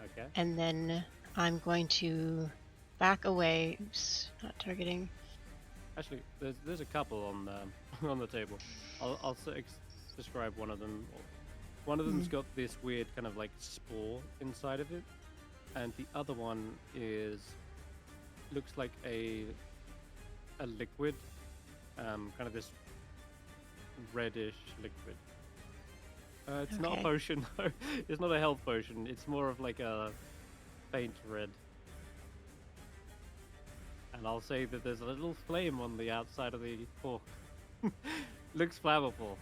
Okay. And then I'm going to back away. Oops, not targeting. Actually, there's a couple on on the table. I'll describe one of them. One of them's got this weird kind of like spore inside of it, and the other one looks like a liquid, kind of this reddish liquid. It's not a Okay. potion. It's not a health potion. It's more of like a faint red. And I'll say that there's a little flame on the outside of the fork. Looks flammable.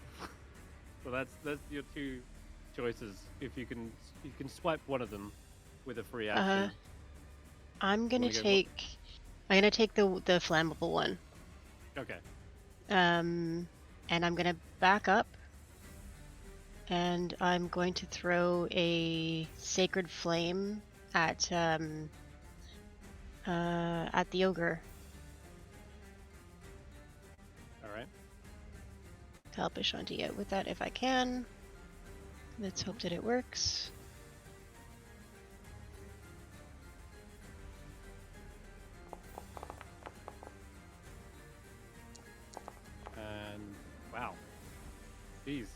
So that's your two choices. If you can swipe one of them with a free action. I'm gonna wanna go for- take. I'm gonna take the flammable one. Okay. And I'm gonna back up. And I'm going to throw a sacred flame at the ogre All right. to help Ashanti out with that if I can. Let's hope that it works. And wow. Jeez.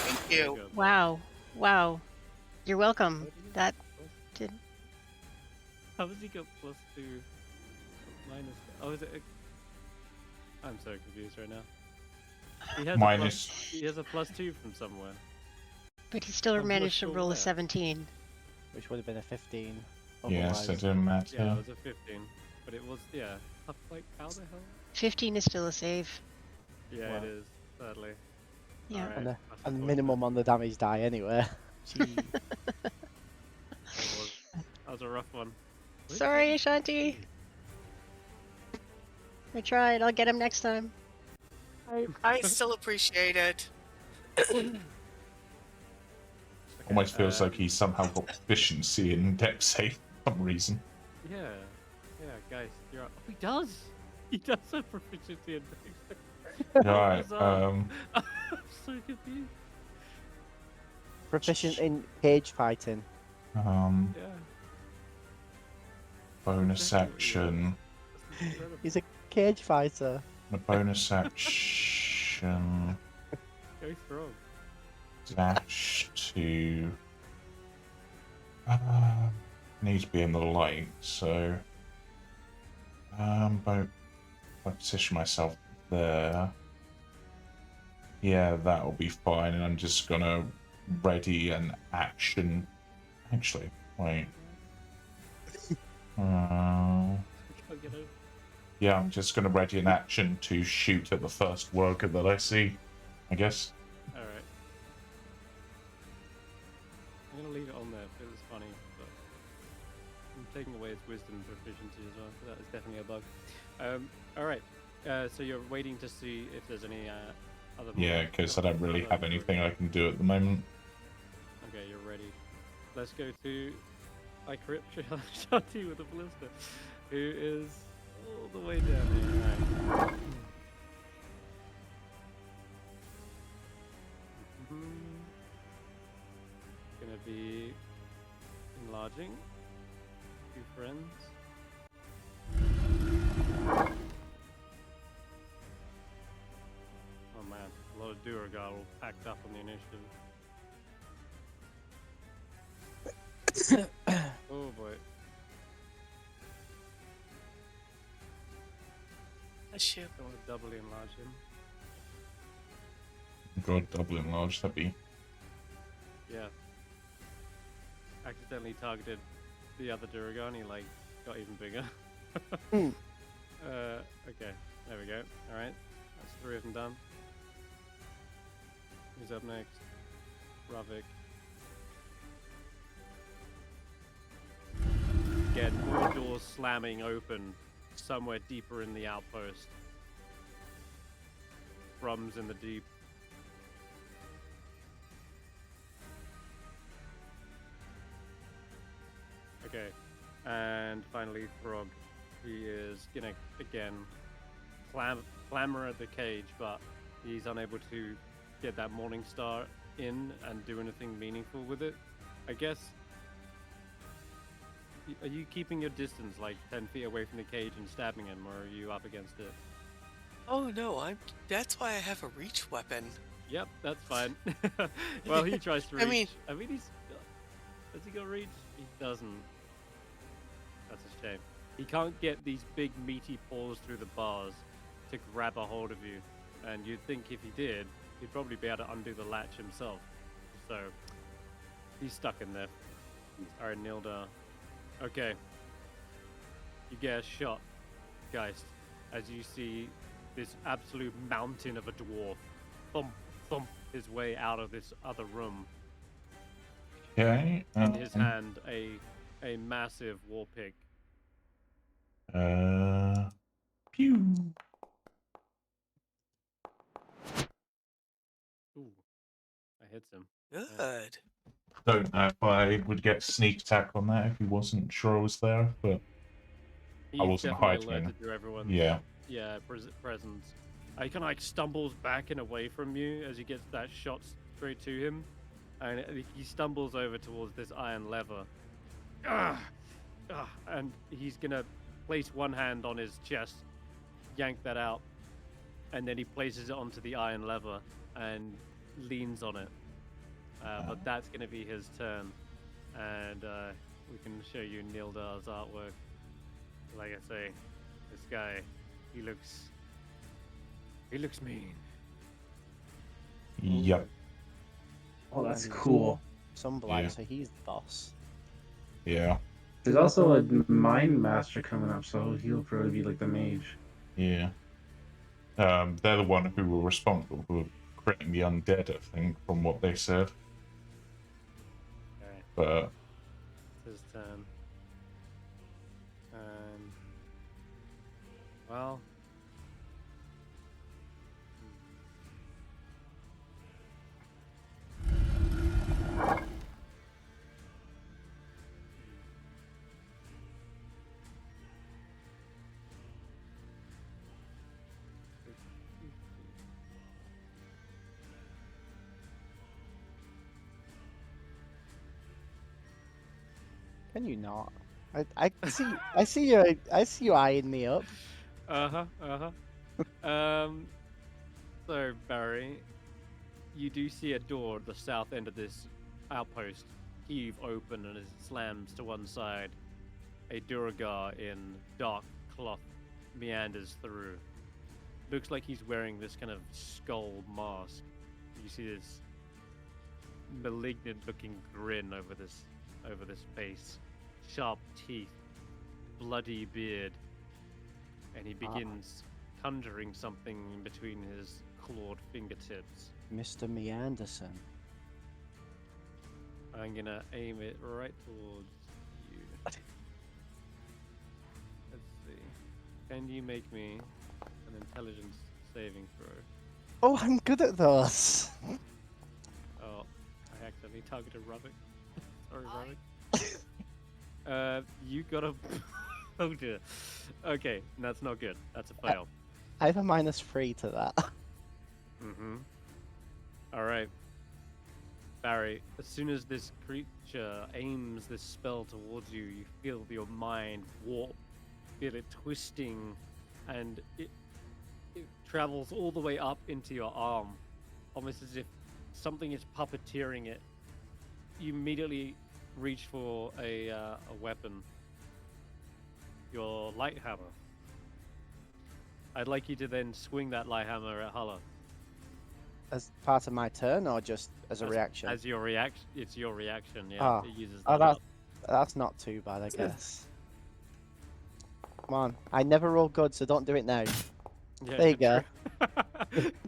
Thank you. Wow. Wow. You're welcome. That did. How does he go +2? Minus. Oh, is it? I'm so confused right now. He has Minus. He has a +2 from somewhere. But he still I'm not managed sure to roll where. a 17. Which would have been a 15. Yes, it Otherwise. didn't matter. Yeah, it was a 15, but it was Like how the hell? 15 is still a save. Yeah, Wow. it is. Sadly. Yeah. Alright, And the, that's and the unfortunate. minimum on the damage die anyway. Gee. That was a rough one. Sorry, Ashanti. I tried. I'll get him next time. I still appreciate it. Almost feels like he's somehow got proficiency in dex save for some reason. Yeah, guys, you're up. Oh, he does. He does have proficiency in things. Right. I'm so confused. Proficient in cage fighting. Yeah. Bonus Exactly. action. That's incredible. He's a cage fighter. A bonus action. Go strong. Dash to. Need to be in the light, so. But if I position myself there. Yeah, that'll be fine, and I'm just gonna ready an action. Actually, wait. Can't get over. Yeah, I'm just gonna ready an action to shoot at the first worker that I see, I guess. All right. I'm gonna leave it on there because it's funny, but I'm taking away its wisdom proficiency as well. So that is definitely a bug. All right. So you're waiting to see if there's any other. Yeah, because I don't really have anything I can do at the moment. Okay, you're ready. Let's go to Ashanti with a ballista, who is all the way down here. All right. Gonna be enlarging. Two friends. Oh man, a lot of Duergar all packed up on the initiative. Oh boy. Bless you. Don't want to doubly enlarge him. God, double enlarge, that'd be. Yeah. Accidentally targeted the other Duergar and he like got even bigger. Okay, there we go. Alright, that's 3 of them done. Who's up next? Ravik. Again, more doors slamming open somewhere deeper in the outpost. Drums in the deep. Okay, and finally Frog. He is gonna again clamor at the cage, but he's unable to get that Morning Star in and do anything meaningful with it. I guess. Are you keeping your distance, like 10 feet away from the cage and stabbing him, or are you up against it? Oh no, that's why I have a reach weapon. Yep, that's fine. Well, he tries to reach. I mean, Does he go reach? He doesn't. That's a shame. He can't get these big meaty paws through the bars to grab a hold of you. And you'd think if he did, he'd probably be able to undo the latch himself. So he's stuck in there. Alright, Nildar. Okay. You get a shot, Geist, as you see this absolute mountain of a dwarf thump, thump his way out of this other room. Okay. In his hand, a massive war pick. Pew. Ooh, that hits him. Good. Don't know if I would get sneak attack on that if he wasn't sure I was there, but He's I wasn't definitely hiding. alerted to everyone's presence. He kind of like stumbles back and away from you as he gets that shot straight to him, and he stumbles over towards this iron lever. And he's gonna place one hand on his chest, yank that out, and then he places it onto the iron lever and leans on it. But that's gonna be his turn, and we can show you Nildar's artwork. Like I say, this guy, he looks mean. Yep. Oh, that's cool. Sunblight, Yeah. so he's the boss. Yeah. There's also a Mind Master coming up, so he'll probably be like the mage. Yeah. They're the one who were responsible for creating the undead, I think, from what they said. Okay. But It's his turn. And well. Can you not? I see you eyeing me up. So Barry, you do see a door at the south end of this outpost heave open, and as it slams to one side, a Duergar in dark cloth meanders through. Looks like he's wearing this kind of skull mask. You see this malignant-looking grin over this face, sharp teeth, bloody beard, and he begins conjuring something in between his clawed fingertips. Mr. Meanderson. I'm gonna aim it right towards you. Let's see. Can you make me an intelligence saving throw? Oh, I'm good at those. Oh, I accidentally targeted Rubik. Sorry, Rubik. You got a... Oh dear. Okay, that's not good. That's a fail. I have a -3 to that. Mm-hmm. Alright. Barry, as soon as this creature aims this spell towards you, you feel your mind warp, feel it twisting, and it travels all the way up into your arm, almost as if something is puppeteering it. You immediately reach for a weapon, your light hammer. I'd like you to then swing that light hammer at Hulla. As part of my turn, or just as a reaction? As your reaction, it's your reaction. Yeah, Ah. it uses Oh, that. that's not too bad, I guess. Come on, I never roll good, so don't do it now. Yeah, There you go.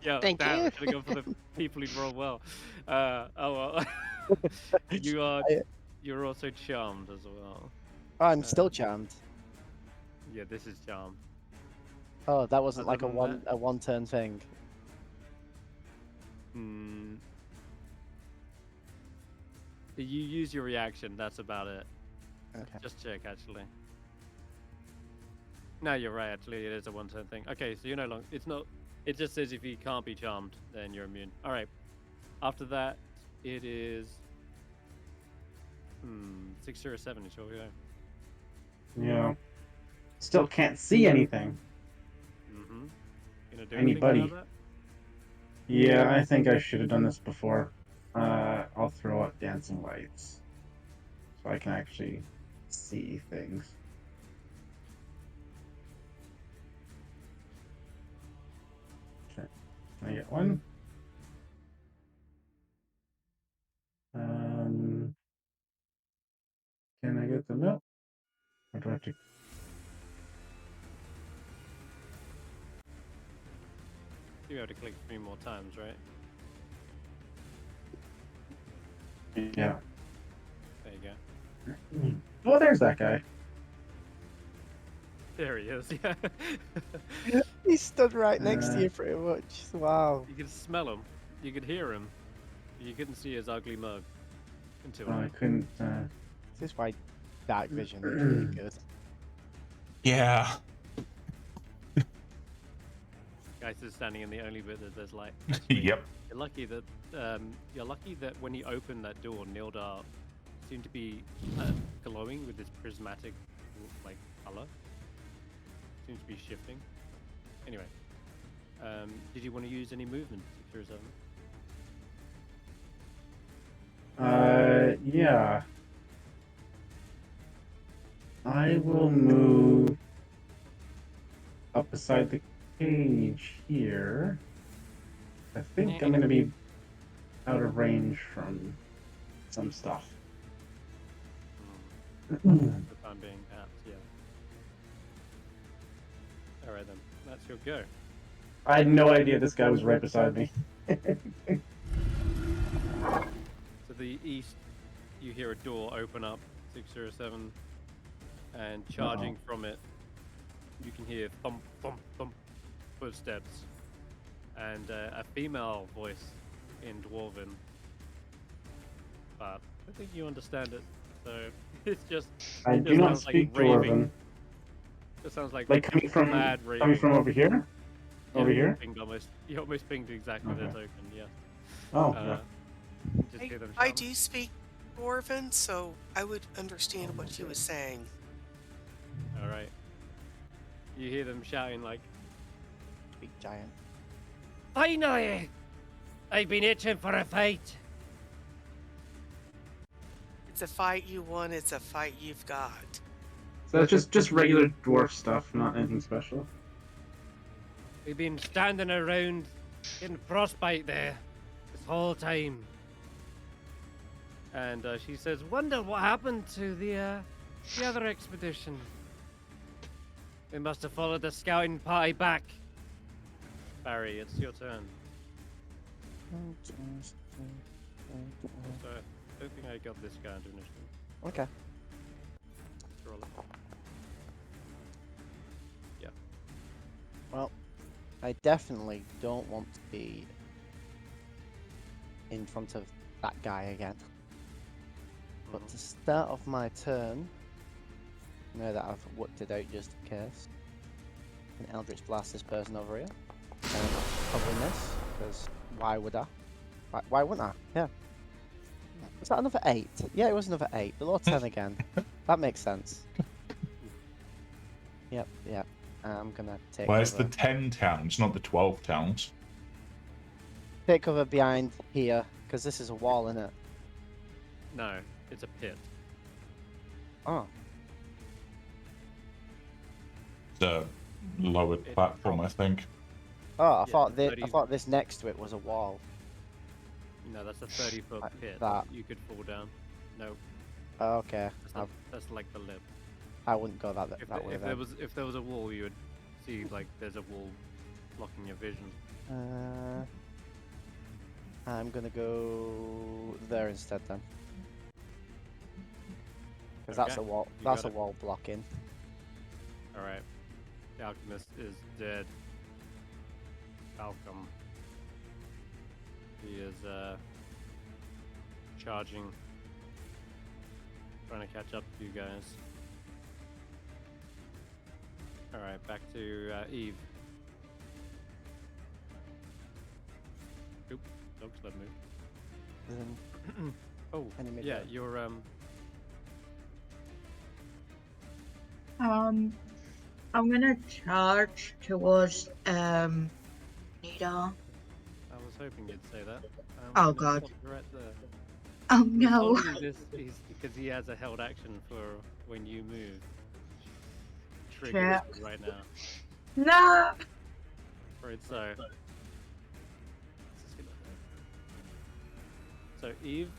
Yeah, Thank damn, you. I should have gone for the people who roll well. Oh well. You're also charmed as well. Oh, I'm still charmed. Yeah, this is charmed. Oh, that wasn't Other like than a one turn thing. Hmm. You use your reaction. That's about it. Okay. Just check, actually. No, you're right. Actually, it is a one-turn thing. Okay, so you're no longer. It's not. It just says if you can't be charmed, then you're immune. All right. After that, it is. 6 or 7. Shall we go? Yeah. Still can't see anything. Mm-hmm. Gonna do Anybody. anything about that? Yeah, I think I should have done this before. I'll throw out dancing lights, so I can actually see things. Okay. I get one. Can I get the milk? Or do I have to? You have to click 3 more times, right? Yeah. There you go. Oh, there's that guy. There he is, yeah. He stood right next to Uh, you pretty much. Wow. You could smell him. You could hear him. You couldn't see his ugly mug until Oh, I now. couldn't. This is why dark vision is really good. Yeah. Guys is standing in the only bit that there's light. Actually, Yep. you're lucky that when you opened that door, Nildar seemed to be glowing with this prismatic like color. Seems to be shifting. Anyway, did you want to use any movement to zone? Yeah. I will move up beside the cage here. I think I'm going to be out of range from some stuff. For the time being, perhaps, yeah. Alright then, that's your go. I had no idea this guy was right beside me. To the east, you hear a door open up, 607, and charging from it, you can hear thump, thump, thump footsteps, and a female voice in Dwarven. But I don't think you understand it, so it's just. I it do not sounds speak like raving. Dwarven. It sounds like Coming raving. from over here? Yeah, Over here? You almost pinged exactly their token, yeah. Oh, yeah. Just hear them I shouting. do speak Dwarven, so I would understand what she was saying. Alright. You hear them shouting like, Big giant. "Finally! I've been itching for a fight!" It's a fight you won, it's a fight you've got. So that's just regular dwarf stuff, not anything special. We've been standing around getting frostbite there this whole time. And she says, "Wonder what happened to the other expedition. They must have followed the scouting party back." Barry, it's your turn. So, I don't think I got this guy into initiative. Okay. Roll it. Yeah. Well, I definitely don't want to be in front of that guy again. But to start off my turn, now that I've worked it out just in case, I can Eldritch Blast this person over here. And probably miss, because why would I? Why wouldn't I? Yeah. Was that another 8? Yeah, it was another 8. Below 10 again. That makes sense. Yep. I'm gonna take Where's cover. the 10 towns, not the 12 towns? Take cover behind here, because this is a wall, isn't it? No, it's a pit. Oh. It's a lowered platform, I think. Oh, I Yeah, thought I 30 thought this next to it was a wall. No, that's a 30-foot Like pit. that. You could fall down. No, Oh, okay. that's like the lip. I wouldn't go that If, way if then. there was a wall, you would see like there's a wall blocking your vision. I'm gonna go there instead then. Because that's Okay, a wall. you That's got a it. wall blocking. All right, the alchemist is dead. Falcom. He is charging, trying to catch up to you guys. All right, back to Eve. Oop, dog's let move. Oh, Enemy yeah, dead. you're I'm gonna charge towards Nida. I was hoping you'd say that. Oh, I'm gonna God. stop you right there. Oh He's no. holding this because he has a held action for when you move. Triggers Crap. right now. No. Right, so So Eve,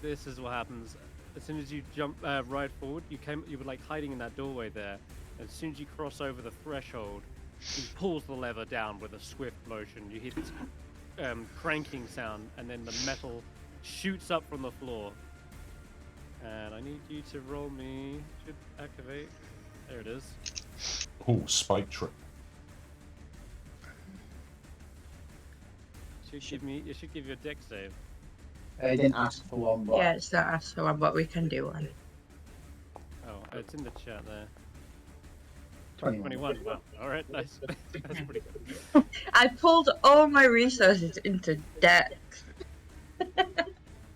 this is what happens. As soon as you jump right forward, you were like hiding in that doorway there. As soon as you cross over the threshold, he pulls the lever down with a swift motion. You hear this cranking sound, and then the metal shoots up from the floor. And I need you to roll me. Should activate. There it is. Oh, spike trip. It should give you a dex save. I didn't ask for one, but Yeah, it's not us, so but we can do one. Oh, it's in the chat there. 21. Wow. All right, nice. That's pretty good. I pulled all my resources into dex.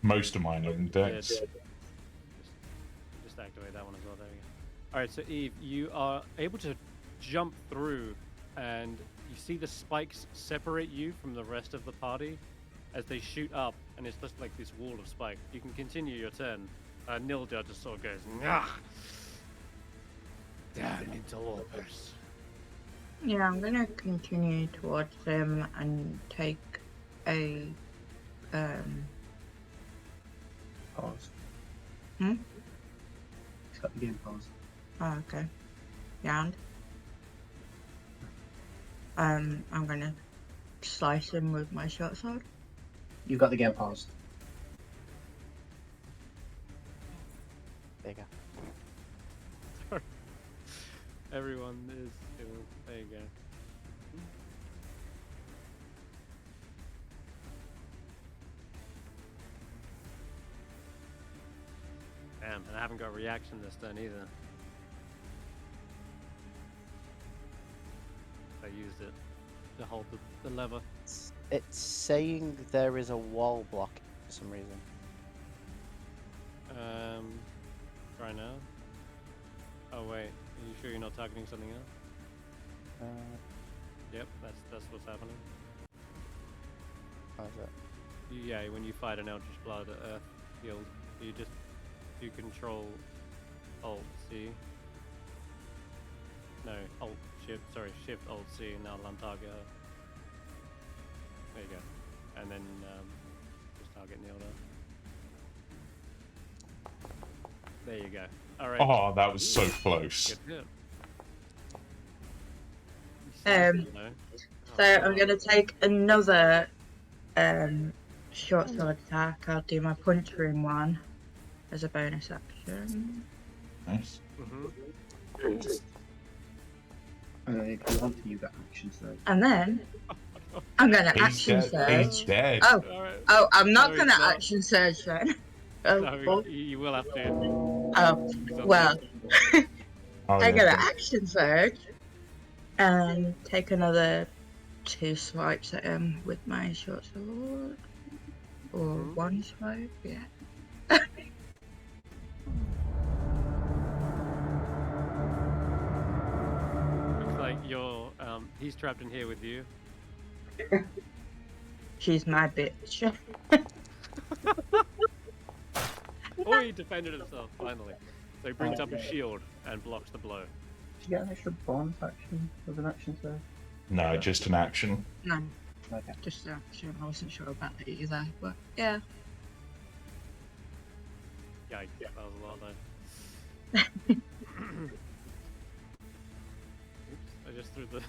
Most of mine are in Yeah, dex. just activate that one as well. There we go. All right, so Eve, you are able to jump through, and you see the spikes separate you from the rest of the party as they shoot up, and it's just like this wall of spikes. You can continue your turn. Nilja just sort of goes, "Nyah! Damn interlopers." Yeah, I'm gonna continue towards him and take a Pause. Hmm? He's got the game paused. Oh, okay. Yeah, and I'm gonna slice him with my short sword. You've got the game paused. There you go. Everyone is still. There you go. Damn, and I haven't got a reaction this turn either. I used it to hold the lever. It's saying there is a wall block for some reason. Try now. Oh wait, are you sure you're not targeting something else? Yep, that's what's happening. How's that? Yeah, when you fight an Eldritch Blood field, you just do Control Alt C. No, Alt Shift. Sorry, Shift Alt C, and that'll untarget her. There you go, and then just target Nilda. There you go. All right. Oh, that was so close. Good hit. So I'm gonna take another short sword attack. I'll do my punch room one as a bonus action. Nice. If you want to, you got action surge. And then I'm gonna He's action dead. He's surge. dead. Oh, Alright. oh, I'm not No, gonna he's not. action surge then. Oh, No, well, you will have to. oh, well. Oh, I'm yeah. gonna action surge and take another 2 swipes at him with my short sword. Or 1 swipe, yeah. Looks like you're he's trapped in here with you. She's my bitch. Oh, he defended himself finally. So he brings up his shield and blocks the blow. Did you get an extra bonus action with an action surge? No, just an action. No, Okay. just an action. I wasn't sure about that either, but yeah. Yeah, that was a lot though. Oops, I just threw the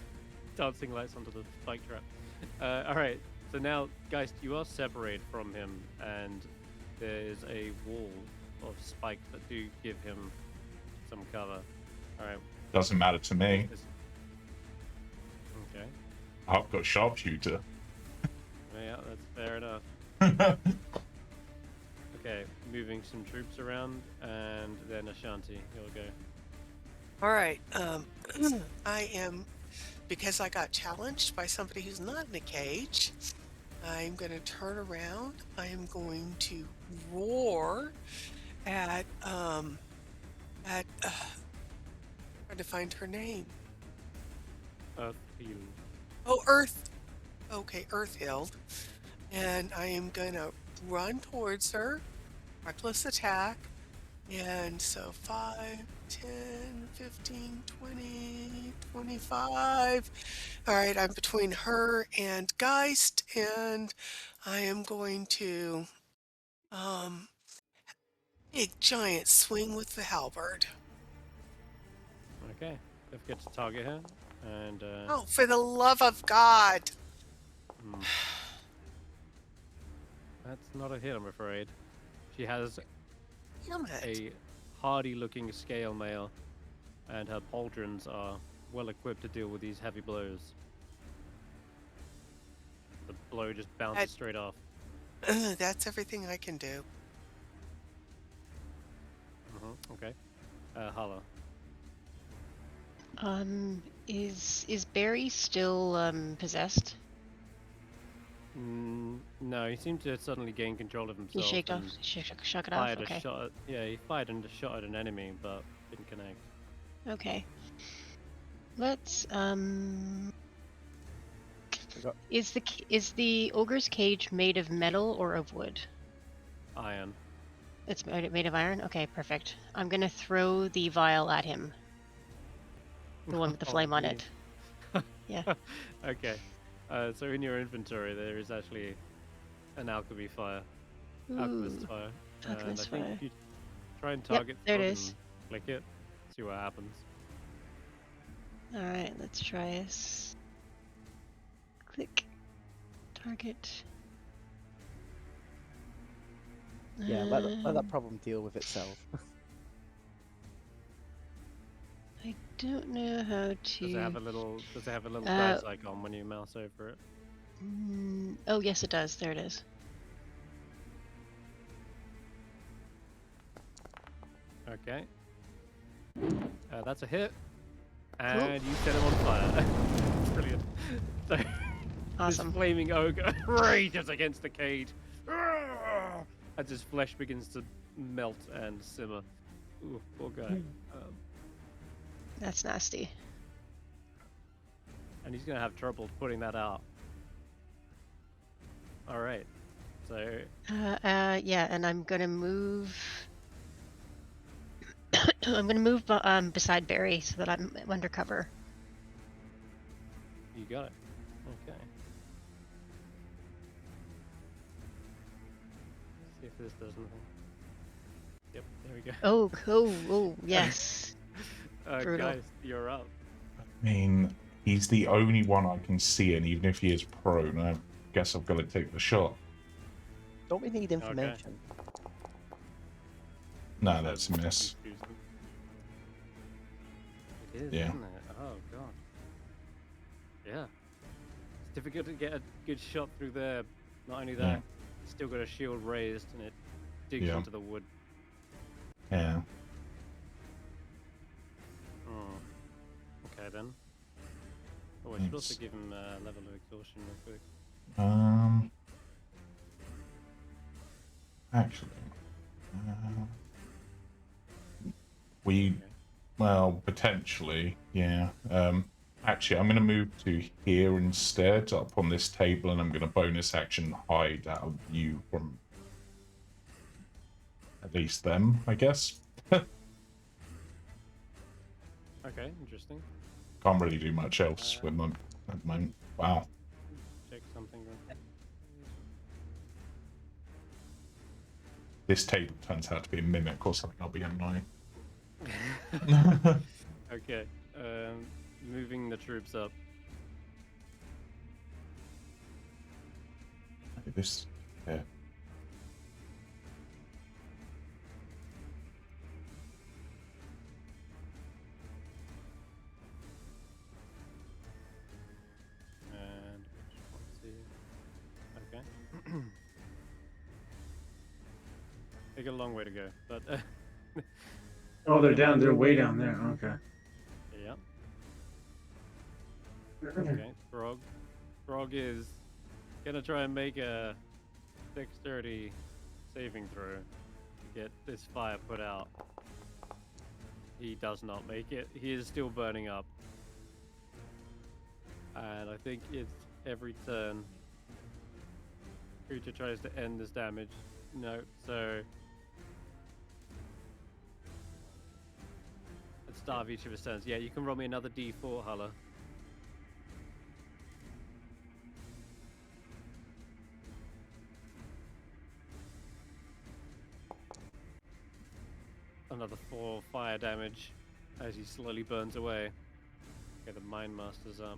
dancing lights onto the spike trap. Alright, so now, Geist, you are separated from him, and there's a wall of spikes that do give him some cover. Alright. Doesn't matter to me. Okay. I've got sharpshooter. Yeah, that's fair enough. Okay, moving some troops around, and then Ashanti, you'll go. All right. I am, because I got challenged by somebody who's not in a cage, I'm going to turn around. I am going to roar at trying to find her name. Earthfield. Oh, Earth. Okay, Earthhild. And I am going to run towards her. Reckless attack. And so 5, 10, 15, 20, 25. All right, I'm between her and Geist, and I am going to Big giant swing with the halberd. Okay. Don't forget to target her. And Oh, for the love of God! That's not a hit, I'm afraid. She has Damn it. a hardy-looking scale mail, and her pauldrons are well equipped to deal with these heavy blows. The blow just bounces straight off. That's everything I can do. Okay. Hulla. Is Barry still possessed? No, he seemed to suddenly gain control of himself. He shook and it off. fired Okay. a shot. He fired a shot at an enemy, but didn't connect. Okay. Let's got- Is the ogre's cage made of metal or of wood? Iron. It's made of iron? Okay, perfect. I'm gonna throw the vial at him. The one with the flame on it. Yeah. Okay. So in your inventory there is actually an alchemy fire. Alchemist Ooh, fire. alchemist and I fire. think you try and target there it frog is. and click it. See what happens. Alright, let's try this. Click. Target. Yeah, let that problem deal with itself. I don't know how to. Does it have a little dice icon when you mouse over it? Oh yes, it does. There it is. Okay. That's a hit. And you set him on fire. Brilliant. So, Awesome. this flaming ogre rages against the cage. As his flesh begins to melt and simmer. Ooh, poor guy. That's nasty. And he's gonna have trouble putting that out. Alright. So Yeah, and I'm gonna move. I'm gonna move beside Barry so that I'm undercover. you got it. Okay. See if this does anything. Yep, there we go. Oh, yes. Brutal. Guys, you're up. I mean, he's the only one I can see, and even if he is prone, I guess I've got to take the shot. Don't we need information? No, that's a miss. It is, Yeah. isn't it? Oh god. Yeah. It's difficult to get a good shot through there. Not only that, Yeah. it's still got a shield raised and it digs Yeah. into the wood. Yeah. Okay then. Oh, I should also give him a level of exhaustion real quick. Actually, well, potentially, yeah. Actually, I'm going to move to here instead, up on this table, and I'm going to bonus action hide out of view from at least them, I guess. Okay, interesting. Can't really do much else with them at the moment. Wow. Check something. This table turns out to be a mimic or something. I'll be annoying. Okay, moving the troops up. This, yeah. And let's see. Okay. They got a long way to go, but Oh, they're down. They're way down there. Okay. yeah. Okay, Frog. Frog is gonna try and make a dexterity saving throw to get this fire put out. He does not make it. He is still burning up. And I think it's every turn. Creature tries to end this damage. No, so at the start of each of his turns. Yeah, you can roll me another D4, Hulla. another 4 fire damage as he slowly burns away. Okay, the Mind Master's up.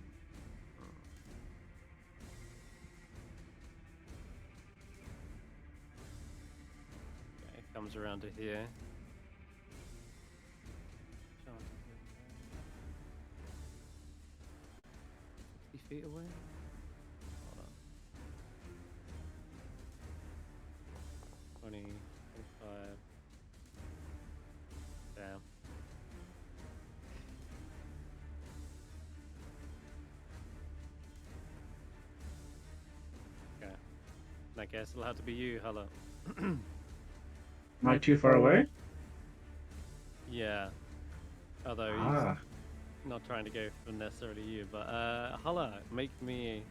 Okay, comes around to here. 60 feet away? Hold on. 20, 25. Damn. Okay. I guess it'll have to be you, Hulla. Am I too far away? Yeah. Although Ah. he's not trying to go for necessarily you, but Hulla, make me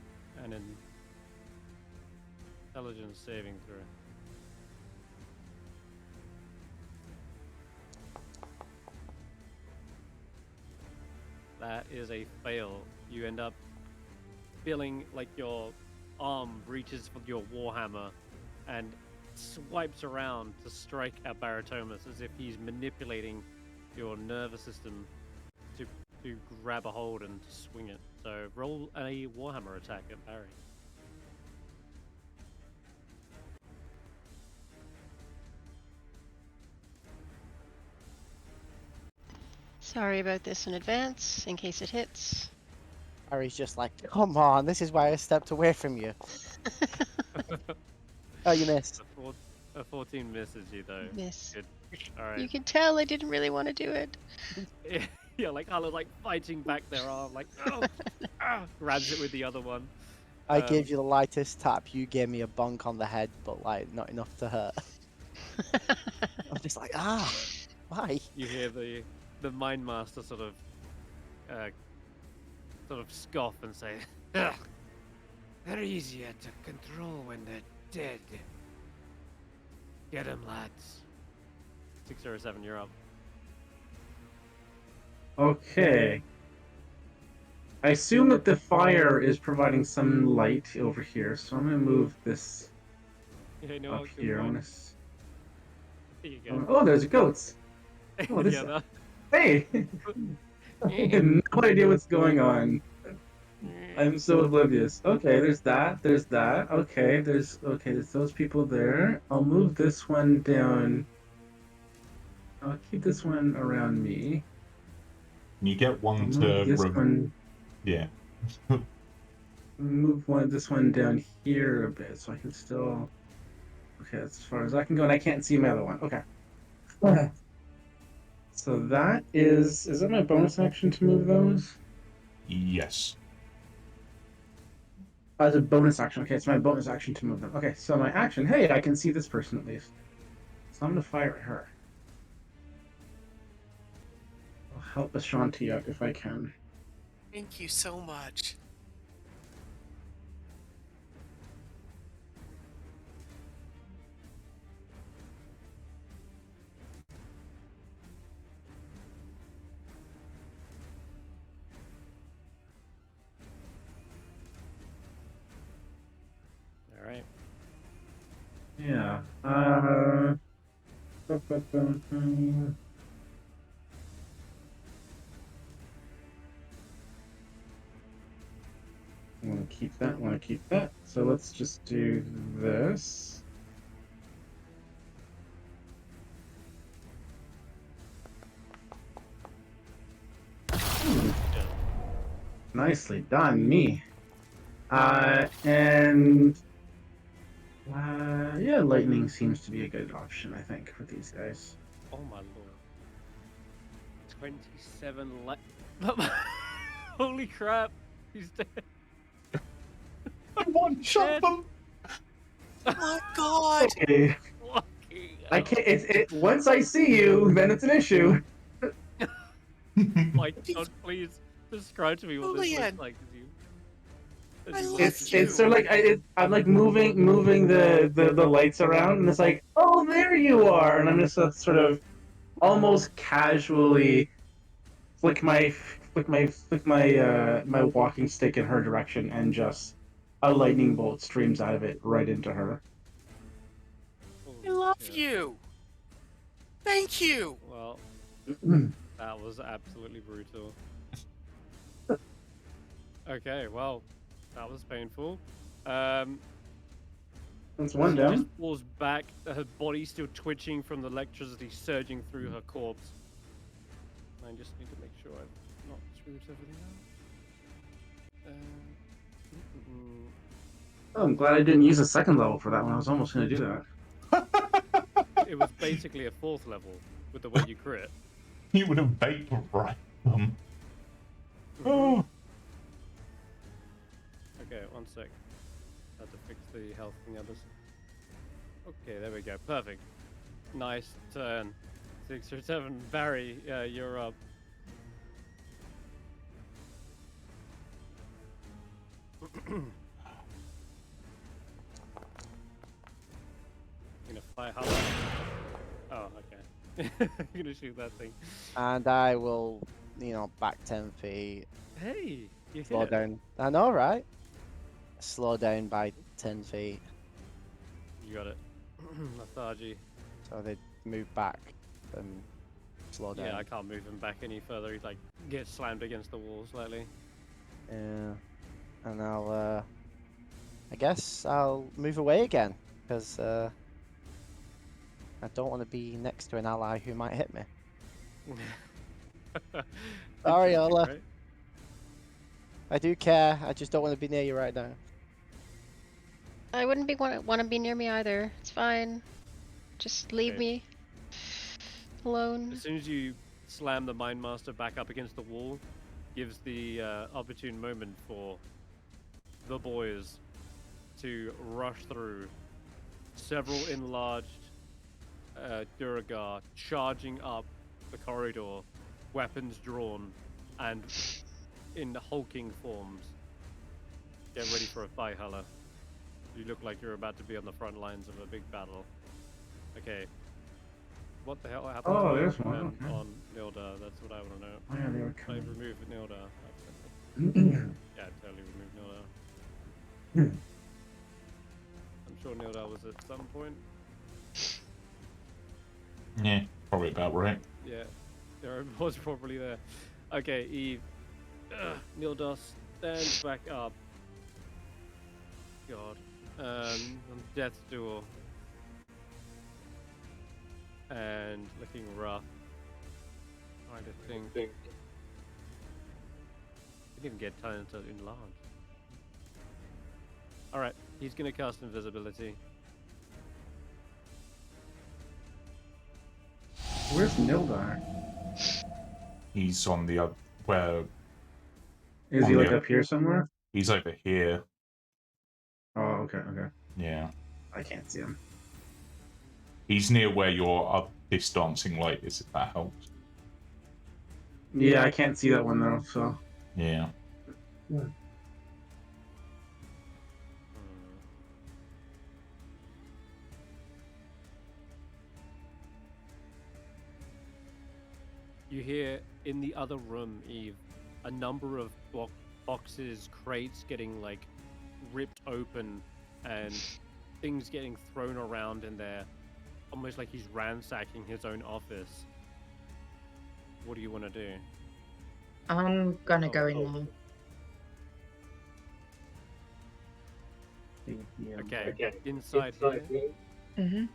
an intelligence saving throw. That is a fail. You end up feeling like your arm reaches for your warhammer and swipes around to strike at Barritomus as if he's manipulating your nervous system to grab a hold and to swing it. So roll a warhammer attack at Barry. Sorry about this in advance, in case it hits. Harry's just like, come on, this is why I stepped away from you. Oh, you missed. A 14 misses you though. Miss. Good. All right. You can tell I didn't really want to do it. Yeah, like Hulla's like fighting back their arm, like grabs it with the other one. I gave you the lightest tap. You gave me a bonk on the head, but like not enough to hurt. I'm just like, why? You hear the Mind Master sort of scoff and say, "Ugh, they're easier to control when they're dead. Get 'em, lads." 607, you're up. Okay. I assume that the fire is providing some light over here, so I'm gonna move this Yeah, no, up here. I'm gonna... There you go. Oh, there's goats. Oh, this... Yeah, Hey! I have no idea what's going on. I'm so oblivious. Okay, there's that. There's that. Okay, there's those people there. I'll move this one down. I'll keep this one around me. You get one I'll to move this one. Yeah. Move this one down here a bit so I can still. Okay, that's as far as I can go, and I can't see my other one. Okay. So that is that my bonus action to move those? Yes. As a bonus action. Okay, it's my bonus action to move them. Okay, so my action. Hey, I can see this person at least. So I'm gonna fire at her. I'll help Ashanti out if I can. Thank you so much. all right. Yeah. I want to keep that. Want to keep that. So let's just do this. Nicely done, me. Yeah, lightning seems to be a good option, I think, for these guys. Oh my lord. 27 Holy crap! He's dead. One shot them. Oh my god! Okay. I can't. Once I see you, then it's an issue. My god, please describe to me what this Julian. looks like. It's sort of like I'm like moving the lights around, and it's like, oh, there you are, and I'm just sort of almost casually flick my walking stick in her direction, and just a lightning bolt streams out of it right into her. I love you. Thank you. Well, that was absolutely brutal. Okay, well, that was painful. That's She one down. just falls back, her body still twitching from the electricity surging through her corpse. I just need to make sure I've not screwed everything up. Oh, I'm glad I didn't use a second level for that one. I was almost going to do that. It was basically a 4th level with the way you crit. You would have vaporized them. Oh. Okay, one sec. Had to fix the health from the others. Okay, there we go. Perfect. Nice turn. 6 or 7. Barry, you're up. Gonna fire Hulla. Oh, okay. You're gonna shoot that thing. And I will, back 10 feet. Hey, you Slow hit. down. I know, right? Slow down by 10 feet. You got it. Lethargy. So they move back and slow down. Yeah, I can't move him back any further. He gets slammed against the wall slightly. Yeah. And I guess I'll move away again, because I don't want to be next to an ally who might hit me. Sorry, Hulla. Right? I do care, I just don't want to be near you right now. I wouldn't want to be near me either. It's fine. Just leave Okay. me alone. As soon as you slam the Mind Master back up against the wall, gives the opportune moment for the boys to rush through. Several enlarged Duergar charging up the corridor, weapons drawn, and in hulking forms. Get ready for a fight, Hulla. You look like you're about to be on the front lines of a big battle. Okay. What the hell happened Oh, to there's one. Okay. on Nilda? That's what I want to know. Oh, yeah, they were I coming. remove Nilda. Yeah, totally remove Nilda. I'm sure Nilda was at some point. Yeah, probably about right. Yeah, there was probably there. Okay, Eve. Nilda stands back up. God. On death's door. And looking rough. Trying to think. Didn't even get time to enlarge. Alright, he's gonna cast invisibility. Where's Nildar? He's on the other. Where? Is he On like the- up here somewhere? He's over here. Oh, okay, okay. Yeah. I can't see him. He's near where your this dancing light is, if that helps. Yeah, I can't see that one though, so. Yeah. You hear in the other room, Eve, a number of boxes, crates getting ripped open and things getting thrown around in there, almost like he's ransacking his own office. What do you want to do? I'm gonna go in there. Okay, inside here. Mm-hmm.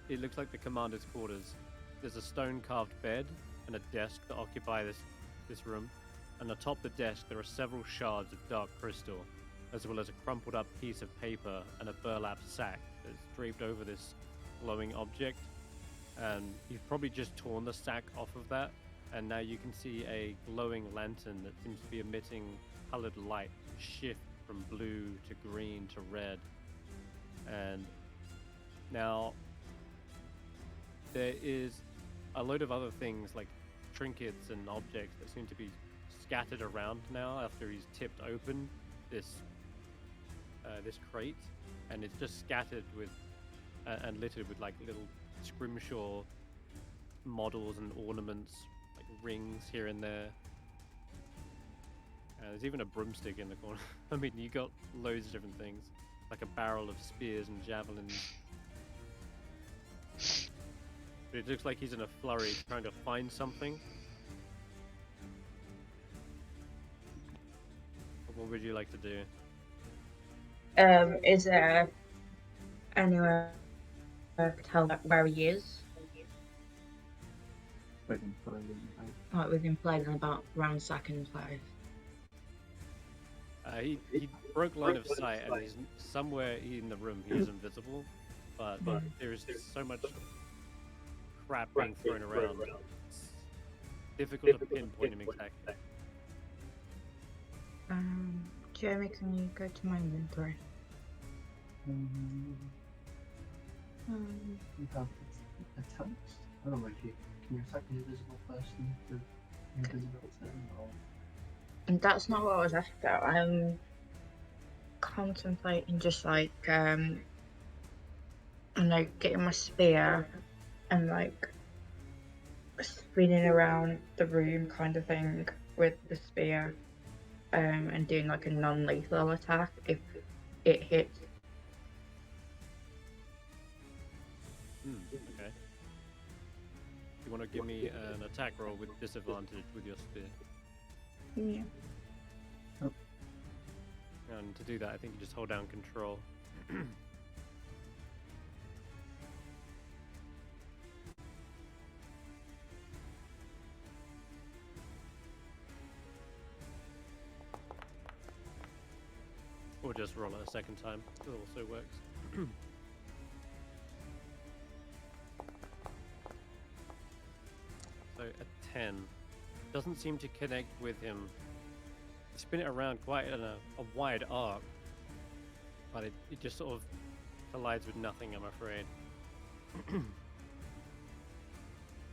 It looks like the commander's quarters. There's a stone-carved bed and a desk that occupy this room. And atop the desk, there are several shards of dark crystal, as well as a crumpled up piece of paper and a burlap sack that's draped over this glowing object. And you've probably just torn the sack off of that, and now you can see a glowing lantern that seems to be emitting colored light shift from blue to green to red. And now there is a load of other things like trinkets and objects that seem to be scattered around now after he's tipped open this crate, and it's just scattered with and littered with little scrimshaw models and ornaments, like rings here and there. There's even a broomstick in the corner. I mean, you got loads of different things. like a barrel of spears and javelins. But it looks like he's in a flurry trying to find something. What would you like to do? Is there anywhere I could tell where he is? Like within play and about ransacking place. He broke line of sight and he's somewhere in the room. He is invisible, but there is so much crap being thrown around. It's difficult to pinpoint him exactly. Jamey, can you go to my inventory? You have attempt. I don't know if you can you attack an invisible person with invisibility or. And that's not what I was after. I'm contemplating just like and like getting my spear and like spinning around the room kind of thing with the spear, and doing like a non-lethal attack if it hits. Okay. You want to give me an attack roll with disadvantage with your spear? Yeah. And to do that, I think you just hold down control. Or just roll it a second time. It also works. So a 10. Doesn't seem to connect with him. Spin it around quite in a wide arc, but it just sort of collides with nothing, I'm afraid.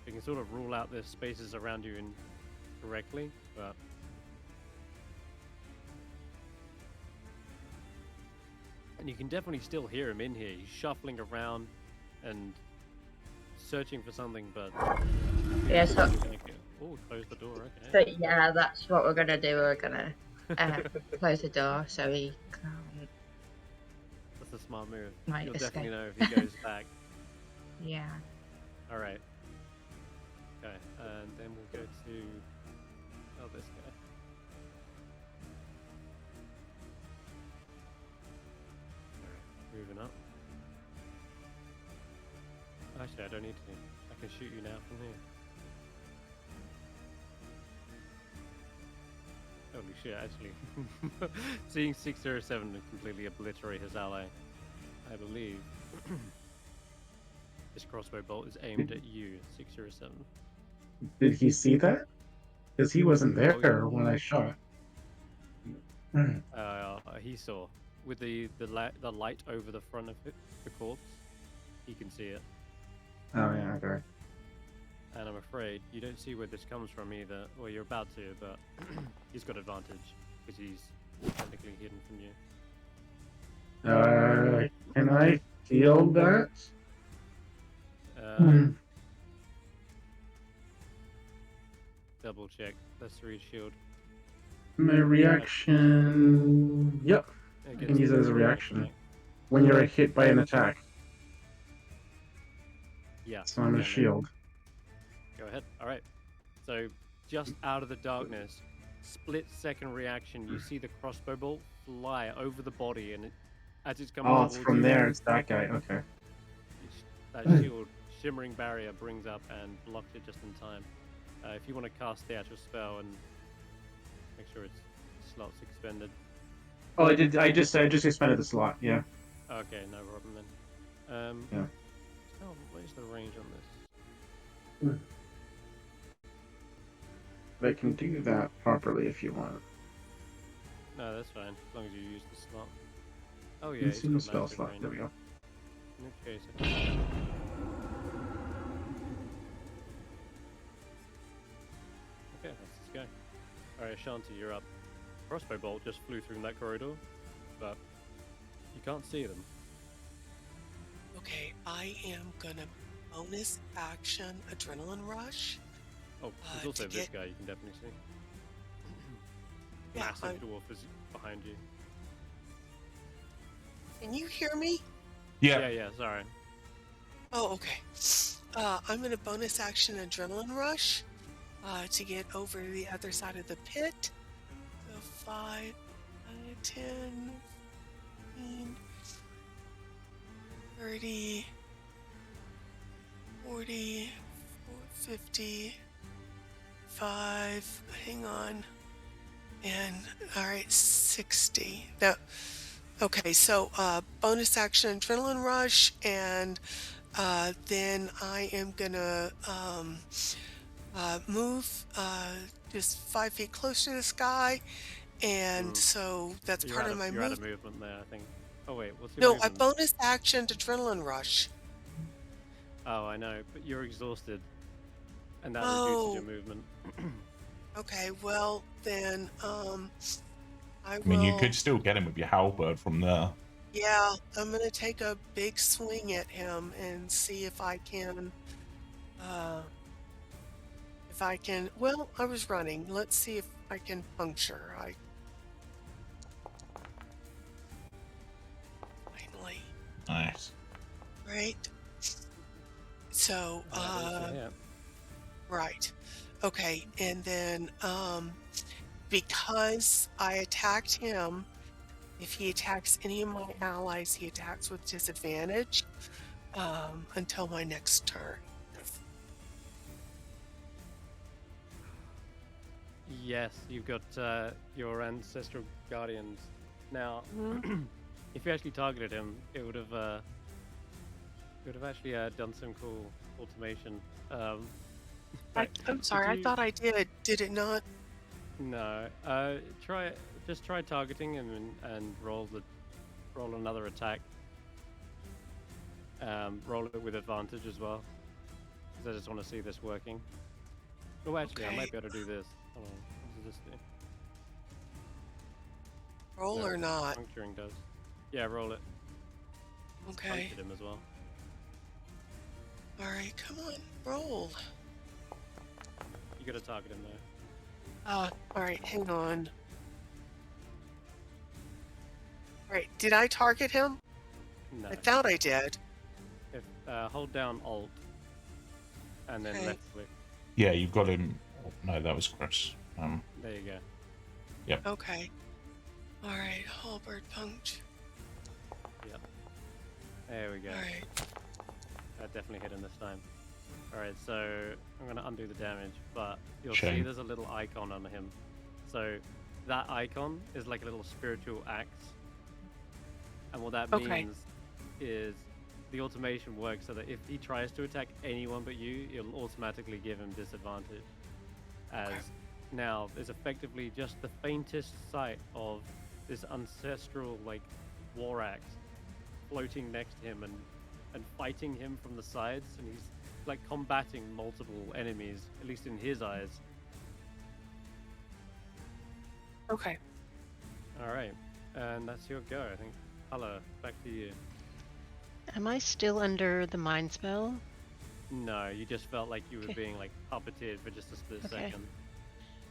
You can sort of rule out the spaces around you correctly, but and you can definitely still hear him in here. He's shuffling around and searching for something, but Yeah, so oh, close the door. Okay. So yeah, that's what we're gonna do. We're gonna close the door so he can't. That's a smart move. Might You'll escape. definitely know if he goes back. Yeah. All right. Okay, and then we'll go to this guy. All right, moving up. Actually, I don't need to. I can shoot you now from here. Holy shit, actually. Seeing 607 to completely obliterate his ally, I believe. This crossbow bolt is aimed at you, 607. Did he see that? Because he wasn't there when I shot. He saw. With the light over the front of the corpse, he can see it. Oh yeah, okay. And I'm afraid you don't see where this comes from either. Well, you're about to, but he's got advantage because he's technically hidden from you. Can I feel that? Double check. Let's read shield. My reaction. Yep. I can use it as a reaction. When you're hit by an attack. Yeah. So I'm a shield. Go ahead. Alright. So, just out of the darkness, split-second reaction, you see the crossbow bolt fly over the body, and as it's coming it's from there, it's that guy, okay. That shield, shimmering barrier, brings up and blocks it just in time. If you want to cast the actual spell and make sure its slot's expended. Oh, I just expended the slot, yeah. Okay, no problem then. Yeah. Oh, where's the range on this? I can do that properly if you want. No, that's fine, as long as you use the slot. Oh yeah, It's in the spell slot, there we go. In which case, okay, let's just go. Alright, Ashanti, you're up. Crossbow bolt just flew through that corridor, but you can't see them. Okay, I am gonna bonus action adrenaline rush. Oh, there's also this guy you can definitely see. Yeah, Massive dwarf is behind you. Can you hear me? Yeah, sorry. Oh, okay. I'm going to bonus action Adrenaline Rush to get over to the other side of the pit. So 5, 10, 15, 30, 40, 50, 5, hang on. And, all right, 60. No. Okay, so bonus action Adrenaline Rush, and then I am going to move just 5 feet close to this guy, and so that's part of my You're out move. of movement there, I think. Oh wait, what's your No, movement? I bonus action Adrenaline Rush. Oh, I know, but you're exhausted, and that reduces your movement. Okay, well then, I will. I mean, you could still get him with your halberd from there. Yeah, I'm gonna take a big swing at him and see if I can. Well, I was running. Let's see if I can puncture. Finally. Nice. Right. So, Yeah. right. Okay, and then because I attacked him, if he attacks any of my allies, he attacks with disadvantage until my next turn. Yes, you've got your ancestral guardians. Now, if you actually targeted him, it would have actually done some cool automation. I'm sorry, I thought I did. Did it not? No. Just try targeting him and roll another attack. Roll it with advantage as well, because I just want to see this working. Oh, actually, I might be able to do this. Hold on. What does this do? Roll or not? Puncturing does. Yeah, roll it. Okay. Punctured him as well. All right, come on, roll. You got to target him though. All right, hang on. All right, did I target him? No. I thought I did. If hold down Alt and then left click. Yeah, you've got him. Oh, no, that was Chris. There you go. Yep. Okay. All right, halberd punch. Yep. There we go. All right. That definitely hit him this time. Alright, so I'm going to undo the damage, but you'll Shame. see there's a little icon on him. So that icon is like a little spiritual axe. And what that means is the automation works so that if he tries to attack anyone but you, it'll automatically give him disadvantage. As now, there's effectively just the faintest sight of this ancestral like war axe floating next to him and fighting him from the sides, and he's like combating multiple enemies, at least in his eyes. Okay. Alright, and that's your go, I think. Hulla, back to you. Am I still under the mind spell? No, you just felt like you were being like puppeteered for just a split second.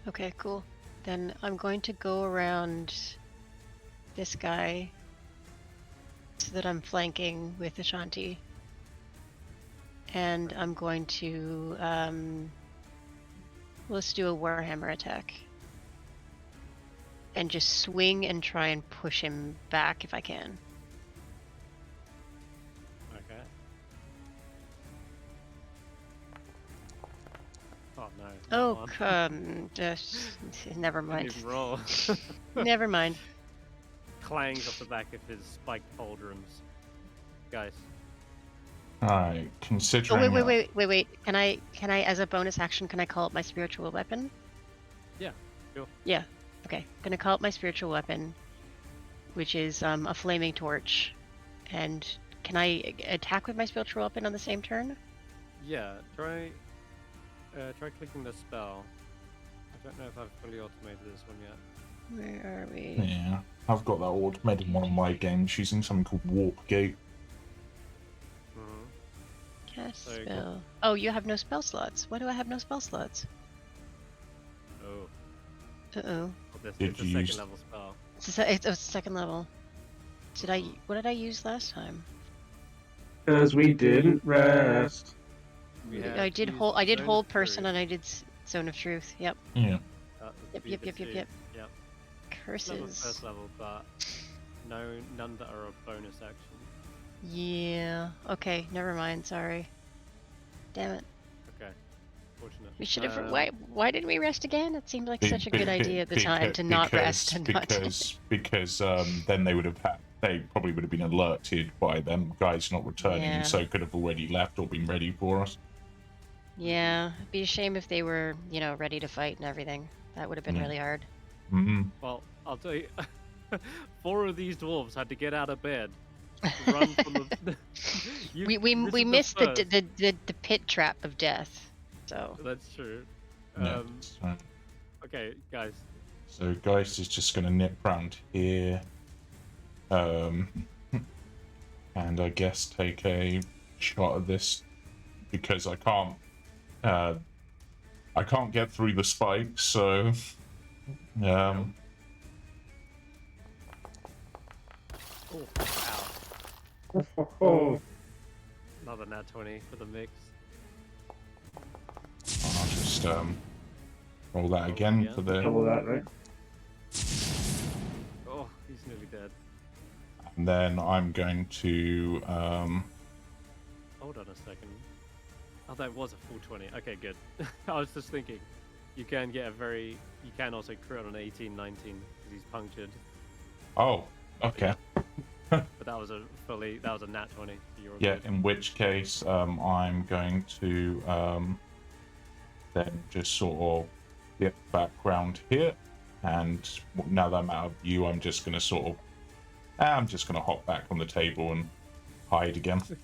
Okay, cool. Then I'm going to go around this guy so that I'm flanking with Ashanti. And I'm going to let's do a Warhammer attack. And just swing and try and push him back if I can. Okay. Oh no. Oh, never Didn't mind. even roll. Never mind. Clangs off the back of his spiked pauldrons. Guys. Alright, considering. Oh wait. Can I as a bonus action can I call up my spiritual weapon? Yeah, sure. Yeah. Okay. Gonna call up my spiritual weapon, which is a flaming torch. And can I attack with my spiritual weapon on the same turn? Yeah, try clicking the spell. I don't know if I've fully automated this one yet. Where are we? Yeah, I've got that automated in one of my games using something called Warp Gate. Cast There you go. spell. Oh, you have no spell slots. Why do I have no spell slots? Oh. Uh-oh. Well, Did it's a you second use- level spell. It's a second level. What did I use last time? Because we didn't rest. I did hold person and I did Zone of Truth. Yep. Yeah. Yep. Yep. Curses. Level first level, but none that are a bonus action. Yeah. Okay. Never mind. Sorry. Damn it. Okay. Fortunate. We should have. Why didn't we rest again? It seemed like such a good idea at the time to not rest and not. Because then they would have had. They probably would have been alerted by them guys not returning, Yeah. and so could have already left or been ready for us. Yeah, it'd be a shame if they were, ready to fight and everything. That would have been Yeah. really hard. Mm-hmm. Well, I'll tell you, 4 of these dwarves had to get out of bed, run from the. We missed the pit trap of death, so. That's true. Yeah, Okay, guys. So Geist is just going to nip round here, and I guess take a shot at this because I can't get through the spikes, so Oh, wow. Oh, Another nat 20 for the mix. I'll just roll that again for the. double that, right? Oh, he's nearly dead. And then I'm going to Hold on a second. Oh, that was a full 20. Okay, good. I was just thinking, you can also crit on an 18, 19 because he's punctured. Oh, okay. But that was a nat 20. So you're Yeah, good. in which case I'm going to then just sort of get background here, and now that I'm out of view, I'm just going to hop back on the table and hide again. So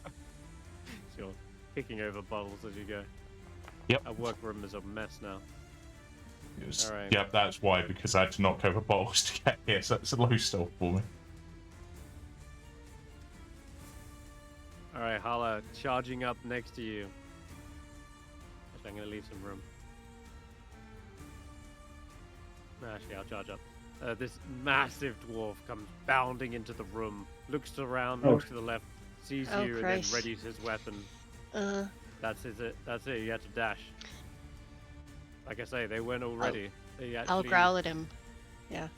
you're kicking over bottles as you go. Yep. Our workroom is a mess now. Alright. Yep, that's why, because I had to knock over bottles to get here, so it's a low stealth for me. Alright, Hulla, charging up next to you. Actually, I'm going to leave some room. Actually, I'll charge up. This massive dwarf comes bounding into the room, looks around, looks to the left, sees Oh, you, Christ. and then readies his weapon. That's it. You had to dash. Like I say, they weren't all ready. I'll growl at him. Yeah.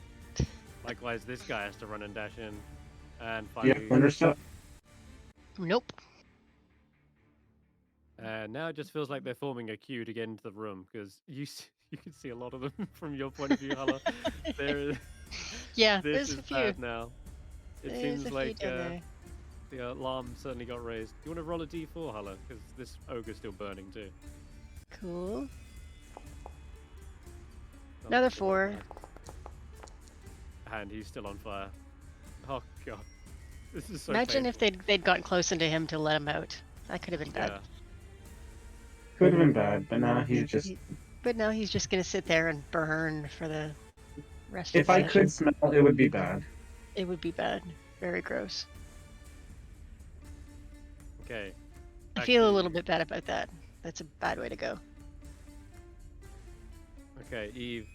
Likewise, this guy has to run and dash in. And Yeah, finally, understood. Nope. now it just feels like they're forming a queue to get into the room because you can see a lot of them from your point of view, Hulla. Yeah, This there's is a few. bad now. It There's seems a few like down there. the alarm certainly got raised. Do you want to roll a d4, Hulla? Because this ogre's still burning too. Cool. Oh, Another still 4. on fire. And he's still on fire. Oh god. This is so Imagine painful. if they'd gotten close into him to let him out. That could have been bad. Yeah. Could have been bad, but now he's just. But now he's just gonna sit there and burn for the rest of If the I session. could smell, it would be bad. It would be bad. Very gross. Okay. I Back feel to a you. little bit bad about that. That's a bad way to go. Okay, Eve.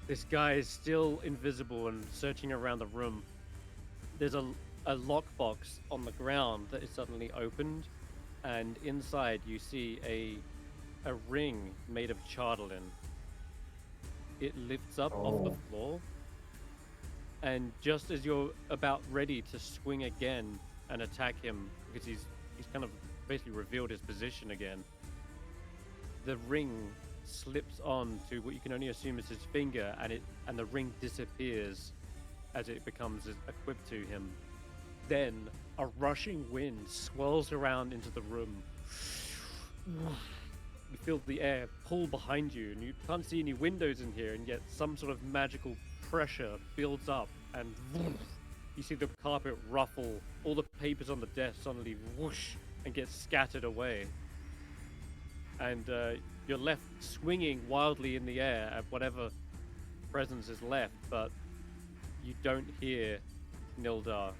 This guy is still invisible and searching around the room. There's a lockbox on the ground that is suddenly opened, and inside you see a ring made of chatelain. It lifts up off the floor, and just as you're about ready to swing again and attack him, because he's kind of basically revealed his position again, the ring slips on to what you can only assume is his finger, and the ring disappears as it becomes equipped to him. Then a rushing wind swirls around into the room. You feel the air pull behind you, and you can't see any windows in here, and yet some sort of magical pressure builds up, and you see the carpet ruffle, all the papers on the desk suddenly whoosh and get scattered away. And you're left swinging wildly in the air at whatever presence is left, but you don't hear Nildar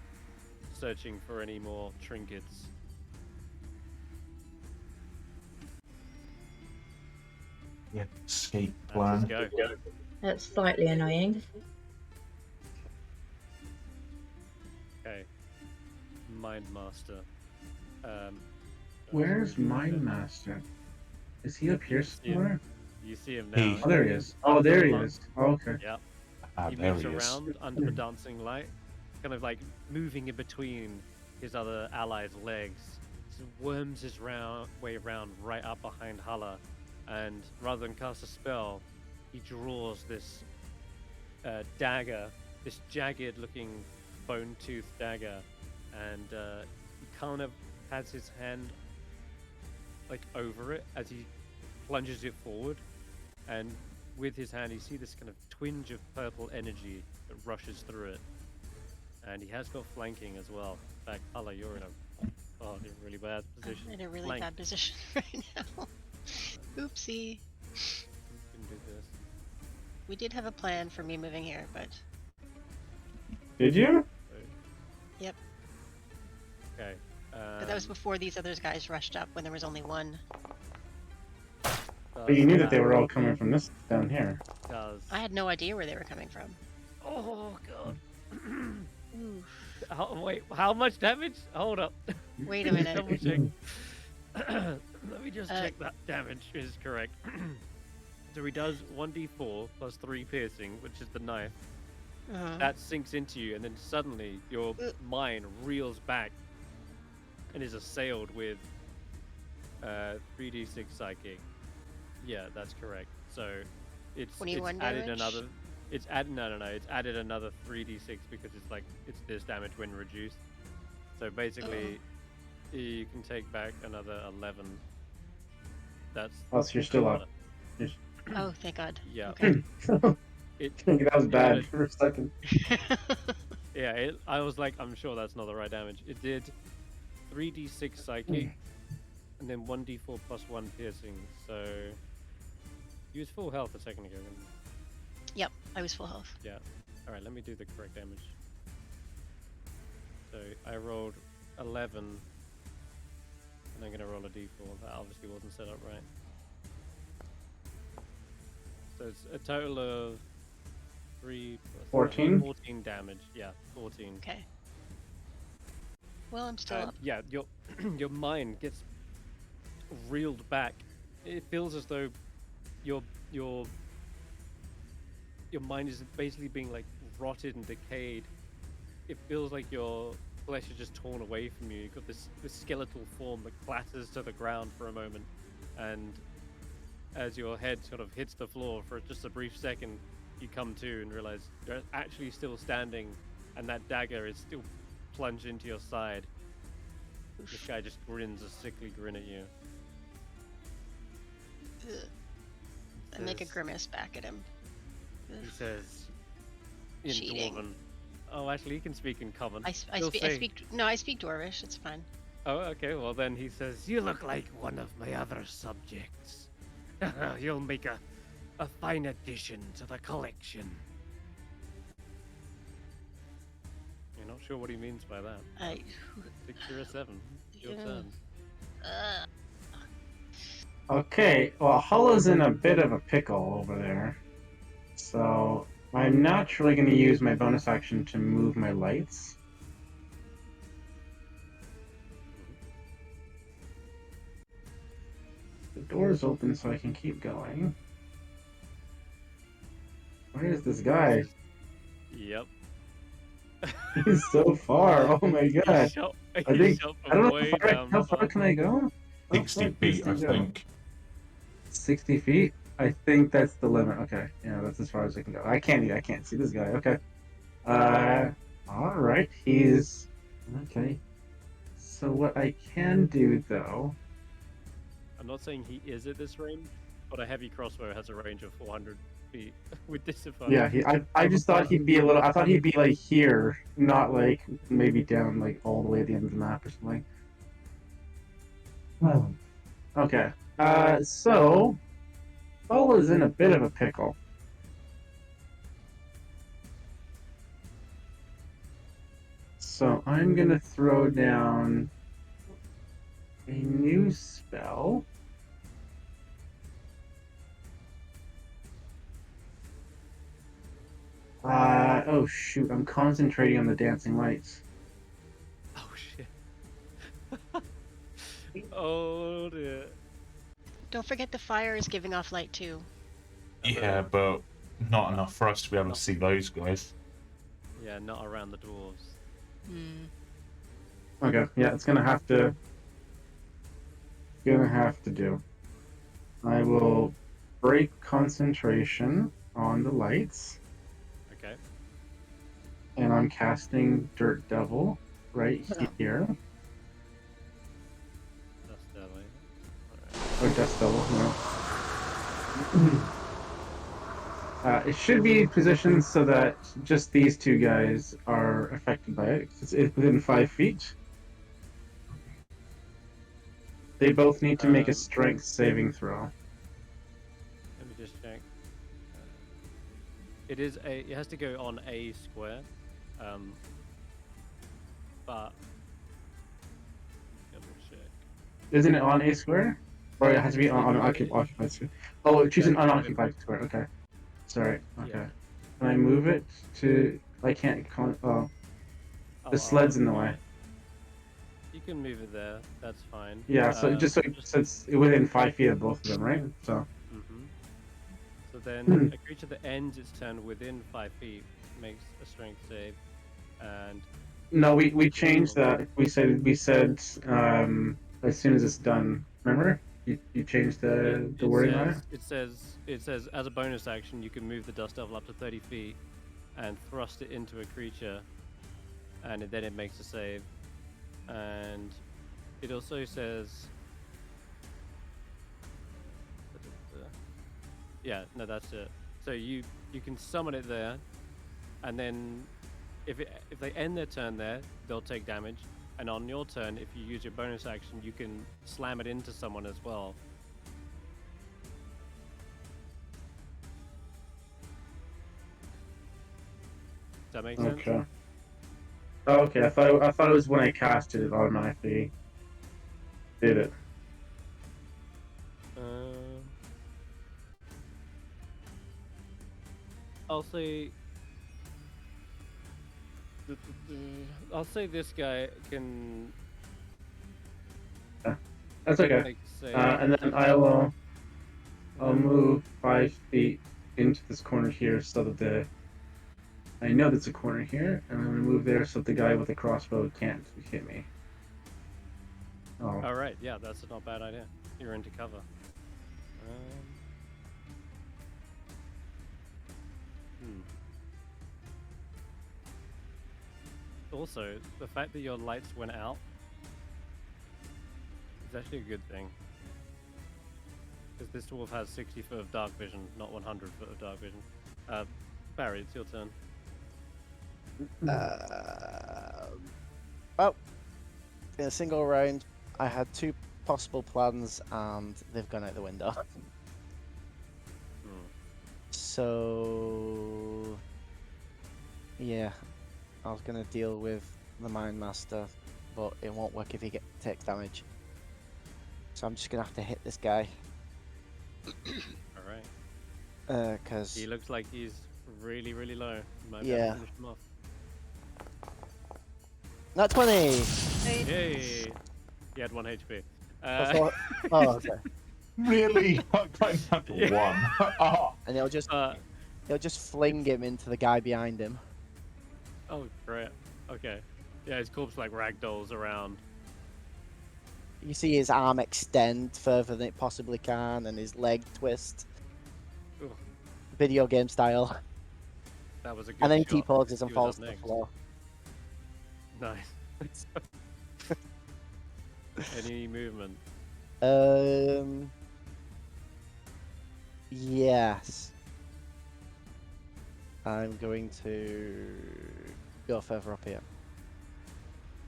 searching for any more trinkets. Yeah, escape Let's plan. go. That's slightly annoying. Okay. Mind Master. Where's Mind Master? Is he up here somewhere? You see him He- now. Oh, there he is. Oh, there he is. Oh, okay. Yep. Ah, He there moves he is. around under the dancing light, kind of like moving in between his other allies' legs. Just worms his way around right up behind Hulla, and rather than cast a spell, he draws this dagger, this jagged-looking bone-toothed dagger, and he kind of has his hand like over it as he plunges it forward, and with his hand you see this kind of twinge of purple energy that rushes through it, and he has got flanking as well. In fact, Hulla, you're in a really bad position. I'm in a really Flank. bad position right now. Oopsie. You can do this. We did have a plan for me moving here, but Did you? yep. Okay. But that was before these other guys rushed up when there was only one. But you knew that they were all coming from this down here. I had no idea where they were coming from. Oh god. Oof. Wait, how much damage? Hold up. Wait a minute. Double check. Let me just check that damage is correct. So he does 1d4 plus 3 piercing, which is the knife. That sinks into you, and then suddenly your mind reels back and is assailed with 3d6 psychic. Yeah, that's correct. So it's 21 added damage? another. It's added It's added another 3d6 because it's this damage when reduced. So basically, you can take back another 11. That's. Oh, so you're still up. Oh, thank God. Yeah. Okay. That was bad for a second. Yeah, I was like, I'm sure that's not the right damage. It did 3d6 psychic, and then 1d4 plus 1 piercing. So he was full health a second ago. Yep, I was full health. Yeah. All right, let me do the correct damage. So I rolled 11, and I'm gonna roll a d4. That obviously wasn't set up right. So it's a total of 3 plus 14? 14 damage. Yeah, 14. Okay. Well, I'm still up. Yeah, your your mind gets reeled back. It feels as though your mind is basically being like rotted and decayed. It feels like your flesh is just torn away from you. You've got this skeletal form that clatters to the ground for a moment, and as your head sort of hits the floor for just a brief second, you come to and realize you're actually still standing, and that dagger is still plunged into your side. This guy just grins a sickly grin at you. Ugh. I make a grimace back at him. He says, in Cheating. Dwarven. Oh, actually, he can speak in Common. I He'll speak. say- No, I speak Dwarvish. It's fine. Oh, okay. Well, then he says, "You look like one of my other subjects. You'll make a fine addition to the collection." You're not sure what he means by that. 6 or a 7. Your Yeah. turn. Okay, well, Hulla's in a bit of a pickle over there. So I'm naturally going to use my bonus action to move my lights. The door's open so I can keep going. Where is this guy? Yep. He's so far. Oh my god. I think I don't know how far can I go? 60 feet, I think. 60 feet? I think that's the limit. Okay, yeah, that's as far as I can go. I can't see this guy. Okay. Alright, he's... Okay. So what I can do, though... I'm not saying he is at this range, but a heavy crossbow has a range of 400 feet with disadvantage. Yeah, I just thought he'd be a little... I thought he'd be, like, here, not, like, maybe down, like, all the way at the end of the map or something. Okay. So... Hulla's in a bit of a pickle. So I'm gonna throw down a new spell. Oh shoot, I'm concentrating on the dancing lights. Oh dear. Don't forget the fire is giving off light too. Yeah, but not enough for us to be able to see those guys. Yeah, not around the dwarves. Hmm. Okay, yeah, it's gonna have to do. I will break concentration on the lights, Okay. and I'm casting Dirt Devil right here. That's deadly. Or Dust Devil, no. It should be positioned so that just these two guys are affected by it. It's within 5 feet. They both need to make a strength saving throw. Let me just check. It has to go on a square. But double check. Isn't it on a square? Or it has to be on an occupied square? Oh, choose an unoccupied square. Okay. Sorry. Okay. Yeah. Can I move it to? I can't. The sled's in the way. You can move it there. That's fine. Yeah. So so it's within 5 feet of both of them, right? So. Mhm. So then a creature that ends its turn within 5 feet makes a strength save, and No, we changed that. We said as soon as it's done. Remember? You changed the wording on it. It says as a bonus action you can move the dust devil up to 30 feet and thrust it into a creature, and then it makes a save. And it also says, yeah, no, that's it. So you can summon it there, and then if they end their turn there, they'll take damage. And on your turn, if you use your bonus action, you can slam it into someone as well. Does that make sense? Okay. Oh, okay. I thought it was when I casted it automatically did it. I'll say this guy can. That's okay. Make a save. And then I'll move 5 feet into this corner here so that I know there's a corner here, and I'm gonna move there so the guy with the crossbow can't hit me. Oh. All right, yeah, that's not a bad idea. You're into cover. Also, the fact that your lights went out is actually a good thing. Because this dwarf has 60 foot of dark vision, not 100 foot of dark vision. Barry, it's your turn. Well, in a single round, I had 2 possible plans, and they've gone out the window. So, yeah, I was gonna deal with the Mind Master, but it won't work if he takes damage. So I'm just gonna have to hit this guy. All right. Cause he looks like he's really, really low. You might yeah. finish him off. Not 20. Yay! He had 1 HP. Oh, okay. Really? I had 1. Oh. And he'll just fling him into the guy behind him. Oh, great. Okay. Yeah, his corpse like ragdolls around. You see his arm extend further than it possibly can, and his leg twist. Ooh. Video game style. That was a good And then he shot. T-poses and He was falls up to the next. floor. Nice. Any movement? Yes. I'm going to go further up here.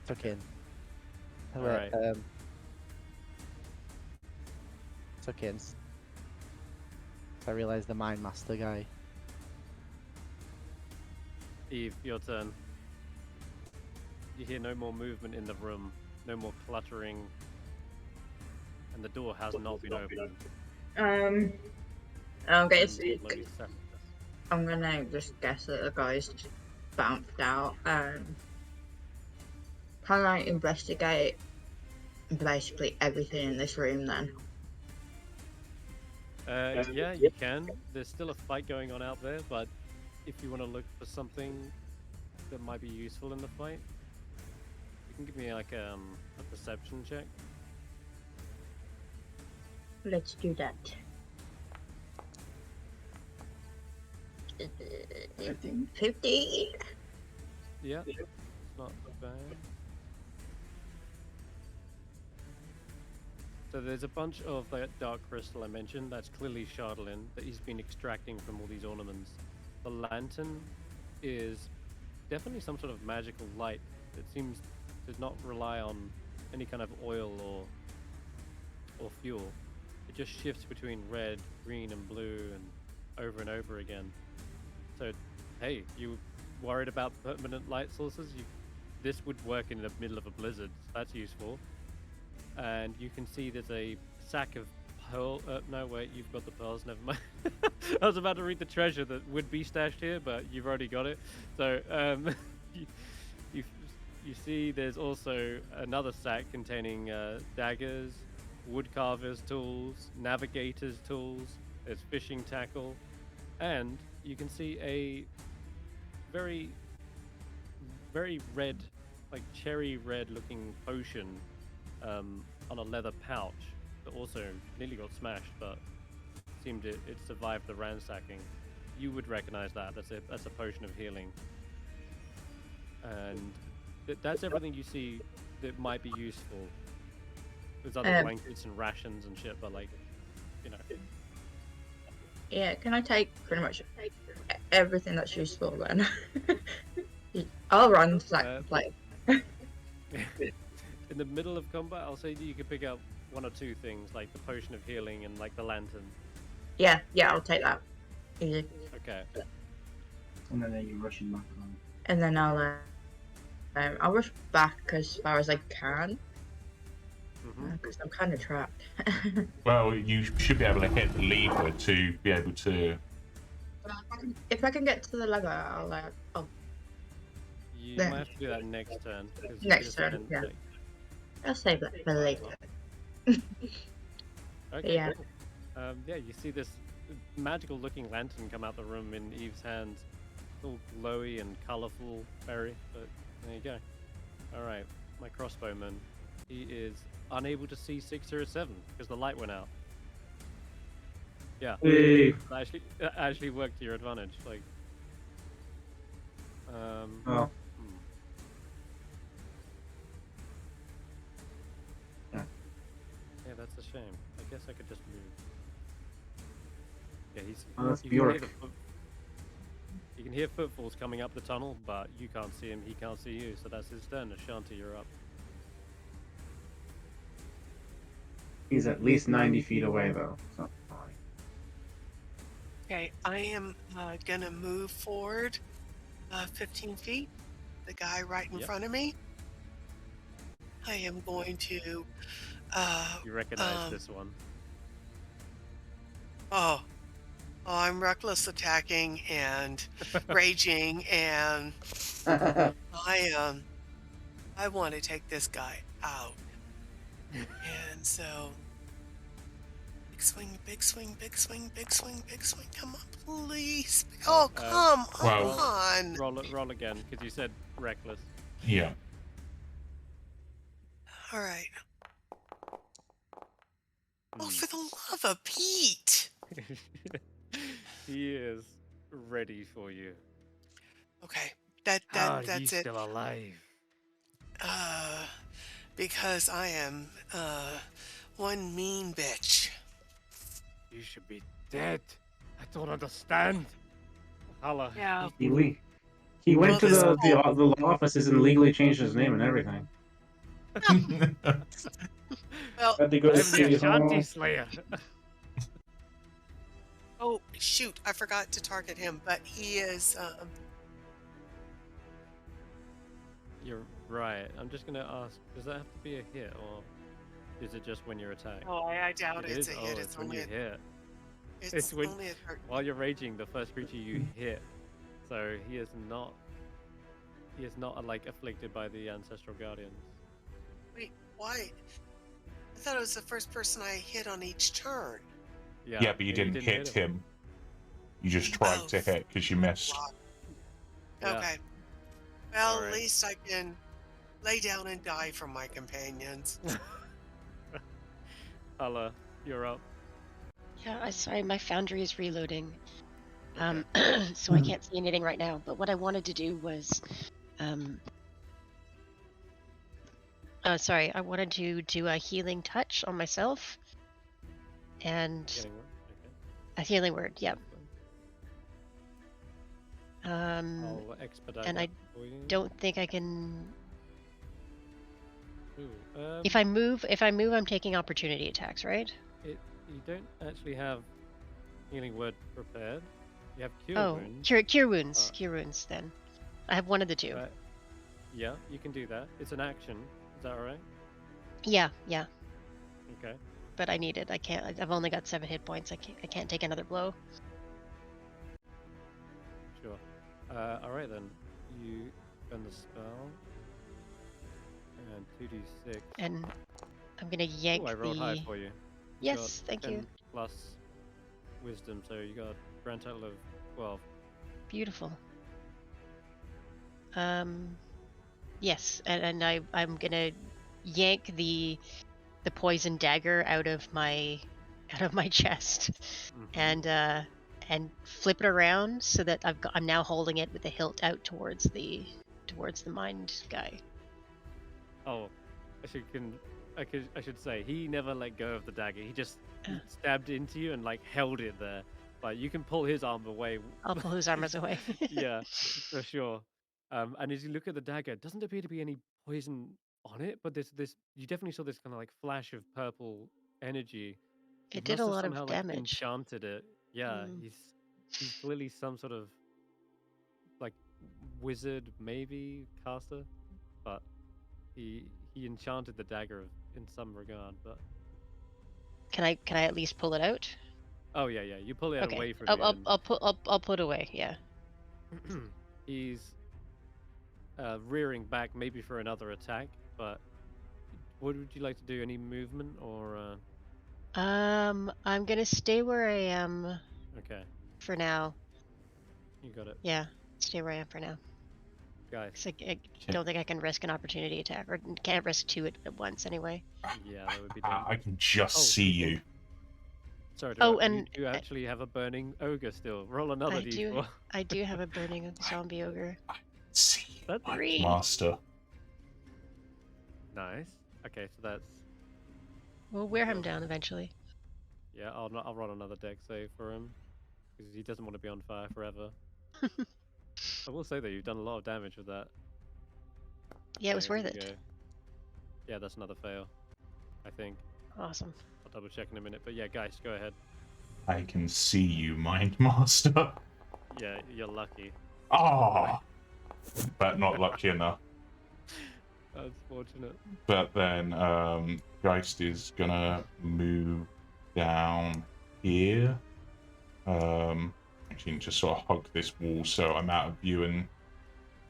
Tuck in. Oh, wait, Alright. Tuck in. I realised the Mind Master guy. Eve, your turn. You hear no more movement in the room, no more cluttering, and the door has not been opened. I'm gonna just guess that the guy's just bounced out. Can I investigate basically everything in this room then. Yeah, you can. There's still a fight going on out there, but if you want to look for something that might be useful in the fight, you can give me like a perception check. Let's do that. 50. Yeah, it's not bad. So there's a bunch of that dark crystal I mentioned that's clearly Chardolin that he's been extracting from all these ornaments. The lantern is definitely some sort of magical light that seems to not rely on any kind of oil or fuel. It just shifts between red, green, and blue and over again. So, hey, you worried about permanent light sources? This would work in the middle of a blizzard. So that's useful. And you can see there's a sack of pearl. No, wait, you've got the pearls. Never mind. I was about to read the treasure that would be stashed here, but you've already got it. So you see there's also another sack containing daggers, woodcarver's tools, navigator's tools. There's fishing tackle, and you can see a very, very red, like cherry red looking potion on a leather pouch that also nearly got smashed, but seemed it survived the ransacking. You would recognize that. That's a potion of healing, and that's everything you see that might be useful. There's other blankets and rations and shit, but like, you know. Yeah, can I take pretty much everything that's useful then? I'll run to like. In the middle of combat, I'll say that you can pick up one or two things, like the potion of healing and like the lantern. Yeah, I'll take that. Easy. Okay. And then you're rushing back on. And then I'll rush back as far as I can. Because I'm kind of trapped. Well, you should be able to hit the lever to be able to. If I can get to the lever, I'll. You might have to do that next turn. Next turn, yeah. I'll save that for later. Okay, yeah. Cool. Yeah, you see this magical-looking lantern come out the room in Eve's hands. It's all glowy and colourful, very. But there you go. All right, my crossbowman. He is unable to see 6 or 7 because the light went out. Yeah, Hey. that actually worked to your advantage. Like, Oh. Yeah, that's a shame. I guess I could just move. Yeah, That's you can hear Bjork. you can hear footfalls coming up the tunnel, but you can't see him. He can't see you. So that's his turn. Ashanti, you're up. He's at least 90 feet away, though. So. Okay, I am gonna move forward 15 feet. The guy right in front of me. I am going to. You recognize this one? Oh, I'm reckless attacking and raging, and I want to take this guy out. And so, big swing, big swing, big swing, big swing, big swing. Come on, please. Oh, come on. Roll again, because you said reckless. Yeah. All right. Oh, for the love of Pete. He is ready for you. Okay, How are that's you it. still alive? Because I am one mean bitch. You should be dead. I don't understand. Hulla. Yeah. He went to the law offices and legally changed his name and everything. Well, Had to go to I'm the City Ashanti Hall. Slayer. oh shoot, I forgot to target him, but he is. You're right. I'm just gonna ask, does that have to be a hit, or is it just when you're attacked? Oh, I doubt It it's is? a hit. Oh, It's when only you a, hit. it's when, only a while you're raging, the first creature you hit. So he is not like afflicted by the ancestral guardians. Wait, why? I thought it was the first person I hit on each turn. Yeah, but you didn't hit him. You just tried to hit because you missed. Yeah. Okay. Well, Alright. at least I can lay down and die for my companions. Hulla, you're up. Yeah, sorry, my foundry is reloading. Okay. So I can't see anything right now. But what I wanted to do was, sorry, I wanted to do a healing touch on myself, and Getting one. Okay. a healing word. Yep. I'll expedite and that I for you. don't think I can. Ooh, If I move, I'm taking opportunity attacks, right? you don't actually have healing word prepared. You have cure wounds. Cure wounds. Cure wounds. Then I have one of the two. Yeah, you can do that. It's an action. Is that alright? Yeah. Okay. But I need it. I can't. I've only got 7 hit points. I can't take another blow. Sure. Alright then. You gun the spell. And 2d6. And I'm gonna yank I rolled high for you. Yes, thank you. 10 plus wisdom, so you got a grand total of 12. Beautiful. Yes, and I'm gonna yank the poison dagger out of my chest, and flip it around so that I'm now holding it with the hilt out towards the mind guy. Oh, I should say he never let go of the dagger. He just stabbed into you and like held it there. But you can pull his arm away. I'll pull his armors away. Yeah, for sure. And as you look at the dagger, it doesn't appear to be any poison on it, but this you definitely saw this kind of like flash of purple energy. He It did must a have lot somehow of like damage. enchanted it. Yeah, he's clearly some sort of like wizard, maybe caster, but he enchanted the dagger in some regard. But Can I at least pull it out? oh yeah, you pull it away from you. I'll put away. Yeah. He's rearing back, maybe for another attack. But what would you like to do? Any movement or? I'm gonna stay where I am. Okay. For now. You got it. Yeah, stay where I am for now. Guys. I don't think I can risk an opportunity attack, or can't risk 2 at once anyway. Yeah, that would be dumb. I can just see you. Sorry. And you actually have a burning ogre still. Roll another d4. I do have a burning zombie ogre. I see you, That's 3. Master. Nice. Okay, so that's. We'll wear him down eventually. Yeah, I'll roll another deck save for him because he doesn't want to be on fire forever. I will say that you've done a lot of damage with that. Yeah, it was worth it. Yeah, that's another fail, I think. Awesome. I'll double check in a minute, but yeah, guys, go ahead. I can see you, Mind Master. Yeah, you're lucky. Ah, but not lucky enough. That's fortunate. But then Geist is gonna move down here. Actually, just sort of hug this wall so I'm out of view and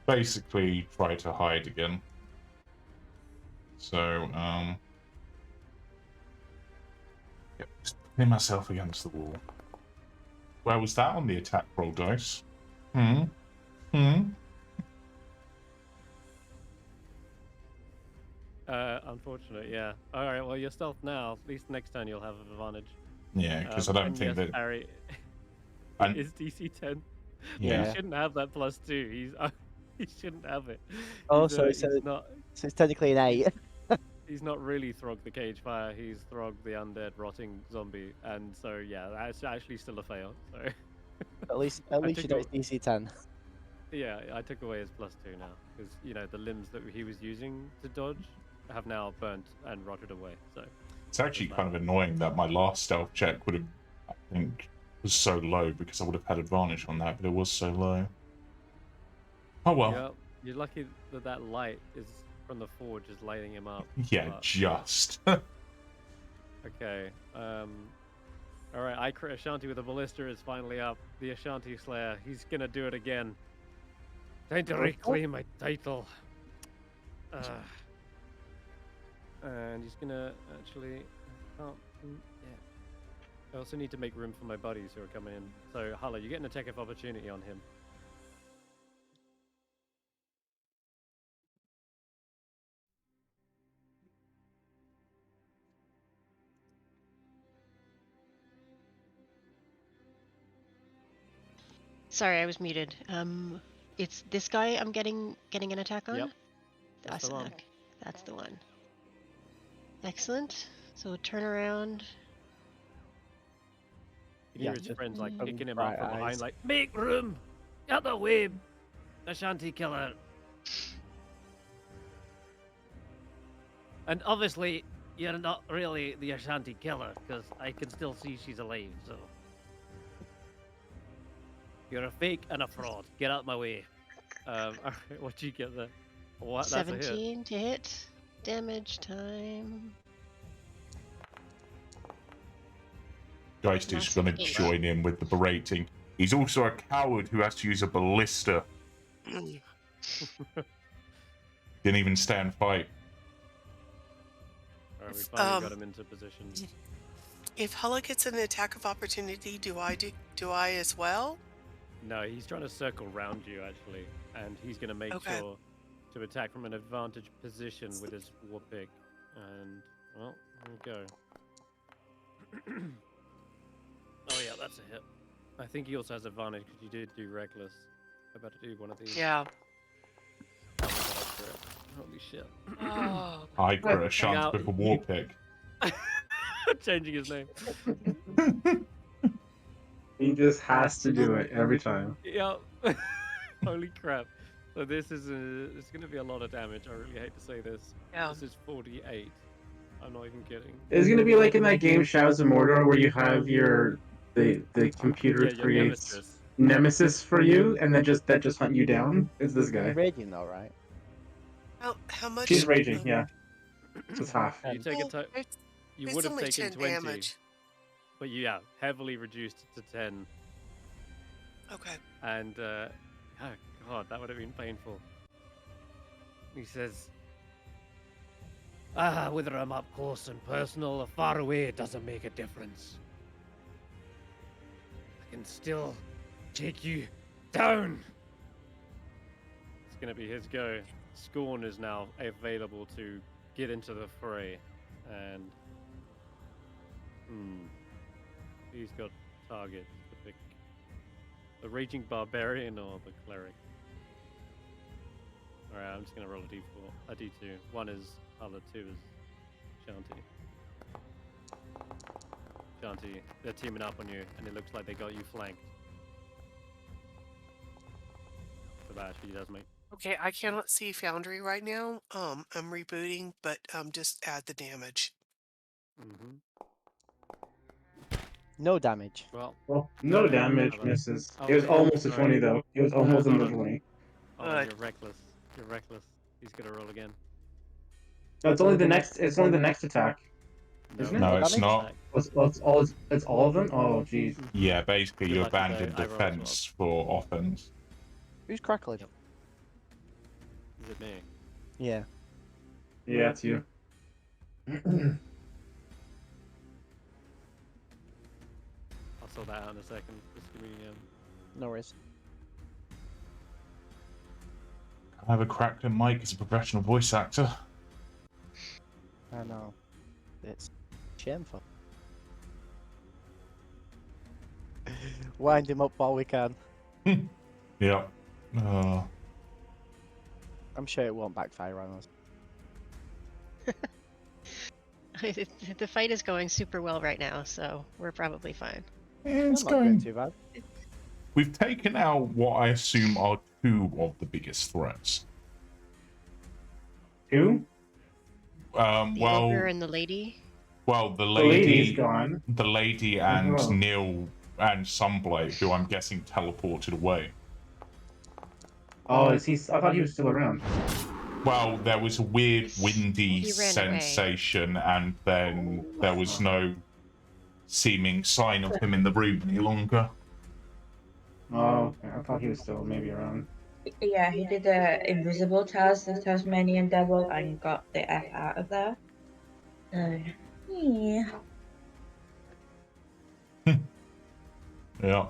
basically try to hide again. So, yep, just putting myself against the wall. Where was that on the attack roll dice? Unfortunate, yeah. Alright, well, you're stealth now. At least next turn you'll have an advantage. Yeah, because I don't think that... Harry is DC 10. Yeah. He shouldn't have that +2. He shouldn't have it. So it's technically an 8. He's not really Throg the Cage Fire. He's Throg the undead rotting zombie, and so yeah, that's actually still a fail. So at least you know it's DC 10. Yeah, I took away his +2 now because the limbs that he was using to dodge have now burnt and rotted away. So it's actually kind of annoying that my last stealth check would have, I think, was so low because I would have had advantage on that, but it was so low. Oh well. Yeah, you're lucky that light is from the forge is lighting him up. Yeah, but... just. Okay. All right. Ashanti with the ballista is finally up. The Ashanti Slayer. He's gonna do it again. Time to reclaim my title. And he's gonna actually. Oh, yeah. I also need to make room for my buddies who are coming in. So, Hulla, you get an attack of opportunity on him. Sorry, I was muted. It's this guy I'm getting an attack on? Yep. That's the one. Asanak. That's the one. Excellent. So turn around. You hear Yeah, his just friends like open kicking him up bright from behind, eyes. like, make room! Out the way! Ashanti killer! And obviously, you're not really the Ashanti killer, because I can still see she's alive, so. You're a fake and a fraud. Get out my way. Alright, what'd you get there? What? That's a hit. 17 to hit. Damage time. Geist is going to Massive join in with the berating. He's also a coward who has to use a ballista. Didn't even stand fight. Alright, we finally got him into position. If Hulla gets an attack of opportunity, do I as well? No, he's trying to circle round you, actually. And he's going to make sure to attack from an advantage position with his war pick. And, well, here we go. Oh, yeah, that's a hit. I think he also has advantage because you did do Reckless. I'm about to do one of these. Yeah. Oh, my God, I crit. Holy shit. Oh. I crit a Hang chance out. with a war pick. Changing his name. He just has to do it every time. Yeah. Holy crap. So this is it's going to be a lot of damage. I really hate to say this. Yeah. This is 48. I'm not even kidding. It's gonna be like in that game Shadows of Mordor where you have the computer Yeah, your creates nemesis for you and then just hunt you down. It's this You're guy. raging though, right? How much? She's raging, yeah. So it's half. You take Well, you it's would have only taken 10 20, damage. but yeah, heavily reduced to 10. Okay. And oh god, that would have been painful. He says, whether I'm up close and personal or far away, it doesn't make a difference. I can still take you down. It's gonna be his go. Scorn is now available to get into the fray, and he's got targets to pick: the raging barbarian or the cleric. All right, I'm just gonna roll a d4, a d2. One is Hulla, two is Ashanti. Ashanti, they're teaming up on you, and it looks like they got you flanked. So that actually does make. Okay, I cannot see Foundry right now. I'm rebooting, but just add the damage. No damage. Well, No damage, How about- misses. Oh, It was wait, almost a right. 20 though. It was almost hold under on. 20. hold on, Good. you're reckless. You're reckless. He's gonna roll again. No, it's only the next attack. Isn't it? No, What it's damage? not. It's all of them? Oh jeez. Yeah, basically You're you lucky that abandoned I rolled as defense for offense. Who's crackling? Is it me? Yeah. Yeah, it's you. I'll sort that out in a second. Just give me No worries. I have a cracked mic as a professional voice actor. I know. It's shameful. Wind him up while we can. Yeah. I'm sure it won't backfire on us. The fight is going super well right now, so we're probably fine. It's I'm not doing going. too bad. We've taken out what I assume are two of the biggest threats. Two? The ogre Well, and the lady. well, the lady's lady, gone. the lady, and Oh. Neil and Sunblade, who I'm guessing teleported away. Oh, is he? I thought he was still around. Well, there was a weird windy He ran away. sensation, and then there was no seeming sign of him in the room any longer. Oh, okay. I thought he was still maybe around. Yeah, he did the invisible Tasmanian devil and got the F out of there. Yeah. Yeah.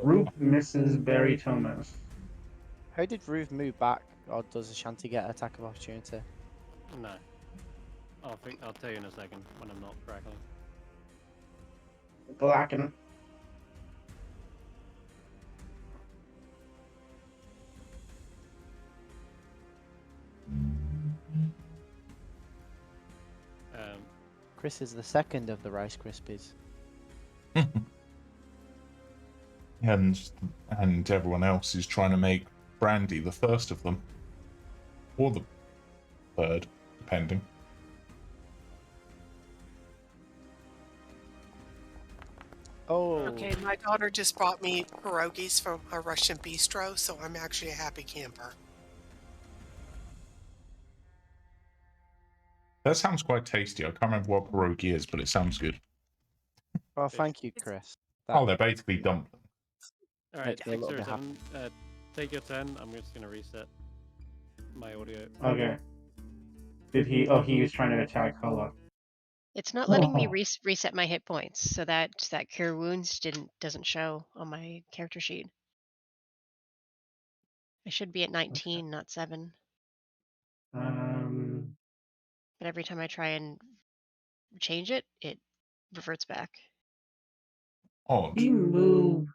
Roop misses Barritomus. How did Ruth move back, or does Ashanti get attack of opportunity? No. I'll tell you in a second when I'm not crackling. Blacken. Chris is the second of the Rice Krispies. and everyone else is trying to make Brandee the first of them, or the third, depending. Oh. Okay, my daughter just brought me pierogies from a Russian bistro, so I'm actually a happy camper. That sounds quite tasty. I can't remember what pierogi is, but it sounds good. Well, thank you, Chris. Oh, they're basically dumplings. All right, Makes me a little bit 607. Take your turn. I'm just gonna reset my audio. Okay. Did he? Oh, he was trying to attack Hulla. It's not letting me reset my hit points, so that cure wounds doesn't show on my character sheet. I should be at 19, not 7. But every time I try and change it, it reverts back. Odd. He moved.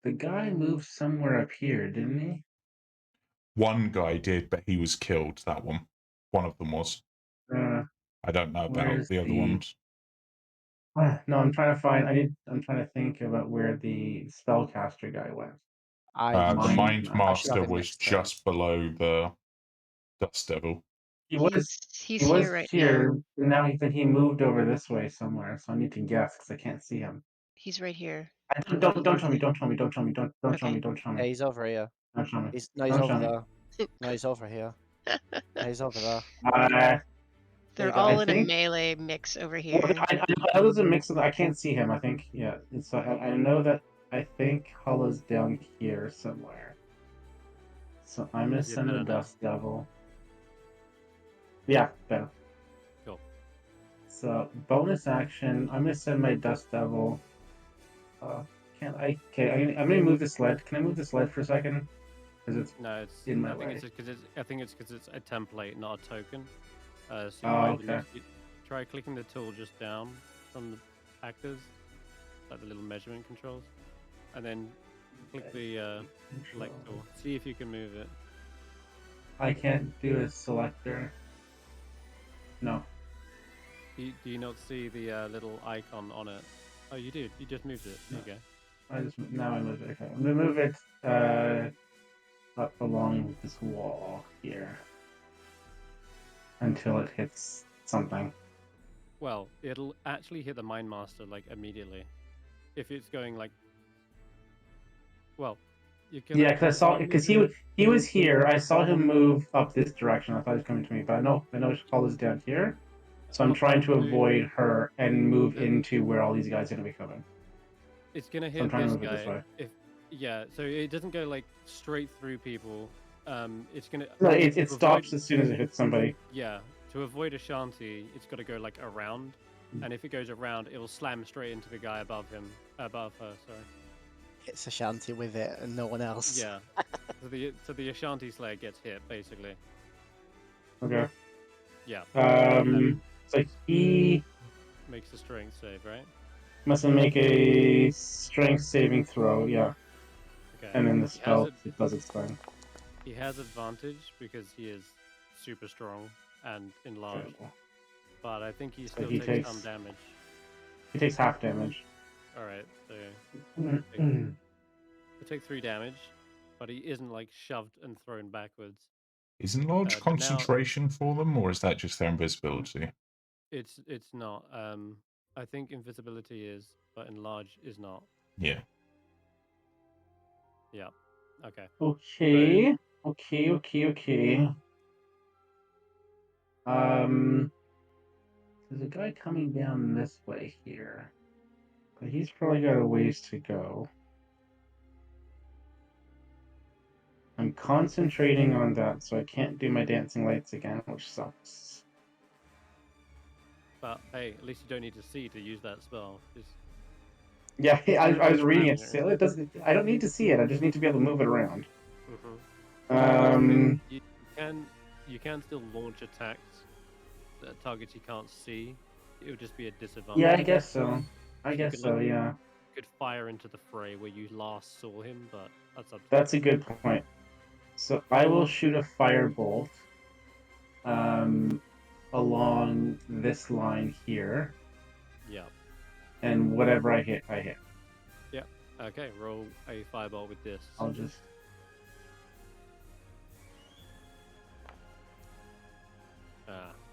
The guy moved somewhere up here, didn't he? One guy did, but he was killed. That one. One of them was. I don't know about the other ones. No, I'm trying to find. I'm trying to think about where the spellcaster guy went. The Mind Master was mixed up. just below the Dust Devil. He was here right now. Now he moved over this way somewhere, so I need to guess because I can't see him. He's right here. Don't tell me. Don't tell me. Don't tell me. Don't tell me. Don't tell me. Yeah, he's over here. Don't tell me. He's Don't over tell me. there. No, he's over here. No, he's over there. They're all in a melee mix over here. Well, I know there's a mix of. I can't see him. I think It's. I know that. I think Hulla's down here somewhere. So I'm gonna send the Dust Devil. Yeah, better. Cool. So bonus action. I'm gonna send my Dust Devil. Can't I? Okay, I'm gonna move the sled. Can I move the sled for a second? Because it's in my way. I think it's because it's a template, not a token. So okay. you try clicking the tool just down from the actors, like the little measurement controls, and then click the select tool. See if you can move it. I can't do a selector. No. Do you not see the little icon on it? Oh, you did. You just moved it. There you go. Now I move it. Okay. I'm gonna move it up along this wall here until it hits something. Well, it'll actually hit the Mind Master like immediately. If it's going like, well, you can. Yeah, because I saw because he was here. I saw him move up this direction. I thought he was coming to me, but I know Hulla's down here, so I'm trying to avoid her and move into where all these guys are gonna be coming. It's gonna hit I'm trying this to move guy. it this way. So it doesn't go like straight through people. It's gonna. No, it stops as soon as it hits somebody. Yeah, to avoid Ashanti, it's got to go like around, and if it goes around, it will slam straight into the guy above her. Sorry. Hits Ashanti with it, and no one else. Yeah. so the Ashanti Slayer gets hit basically. Okay. Yeah. So he makes a strength save, right? Must make a strength saving throw. Yeah. Okay. And then the spell it does its thing. He has advantage because he is super strong and enlarged. But I think he still takes some damage. He takes half damage. Alright, so he'll take 3 damage, but he isn't like shoved and thrown backwards. Is enlarged concentration for them, or is that just their invisibility? It's not. I think invisibility is, but enlarge is not. Yeah. Yeah. Okay. Okay. There's a guy coming down this way here, but he's probably got a ways to go. I'm concentrating on that, so I can't do my dancing lights again, which sucks. But hey, at least you don't need to see to use that spell. Just Yeah, I was reading it. Imaginary. Still, it doesn't. I don't need to see it. I just need to be able to move it around. You can still launch attacks at targets you can't see. It would just be a disadvantage. Yeah, I guess so. I You guess could, so. like, Yeah. You could fire into the fray where you last saw him, but that's up to That's a good point. So I will shoot a firebolt along this line here, Yeah. and whatever I hit, I hit. Yeah. Okay, roll a fireball with this. I'll just.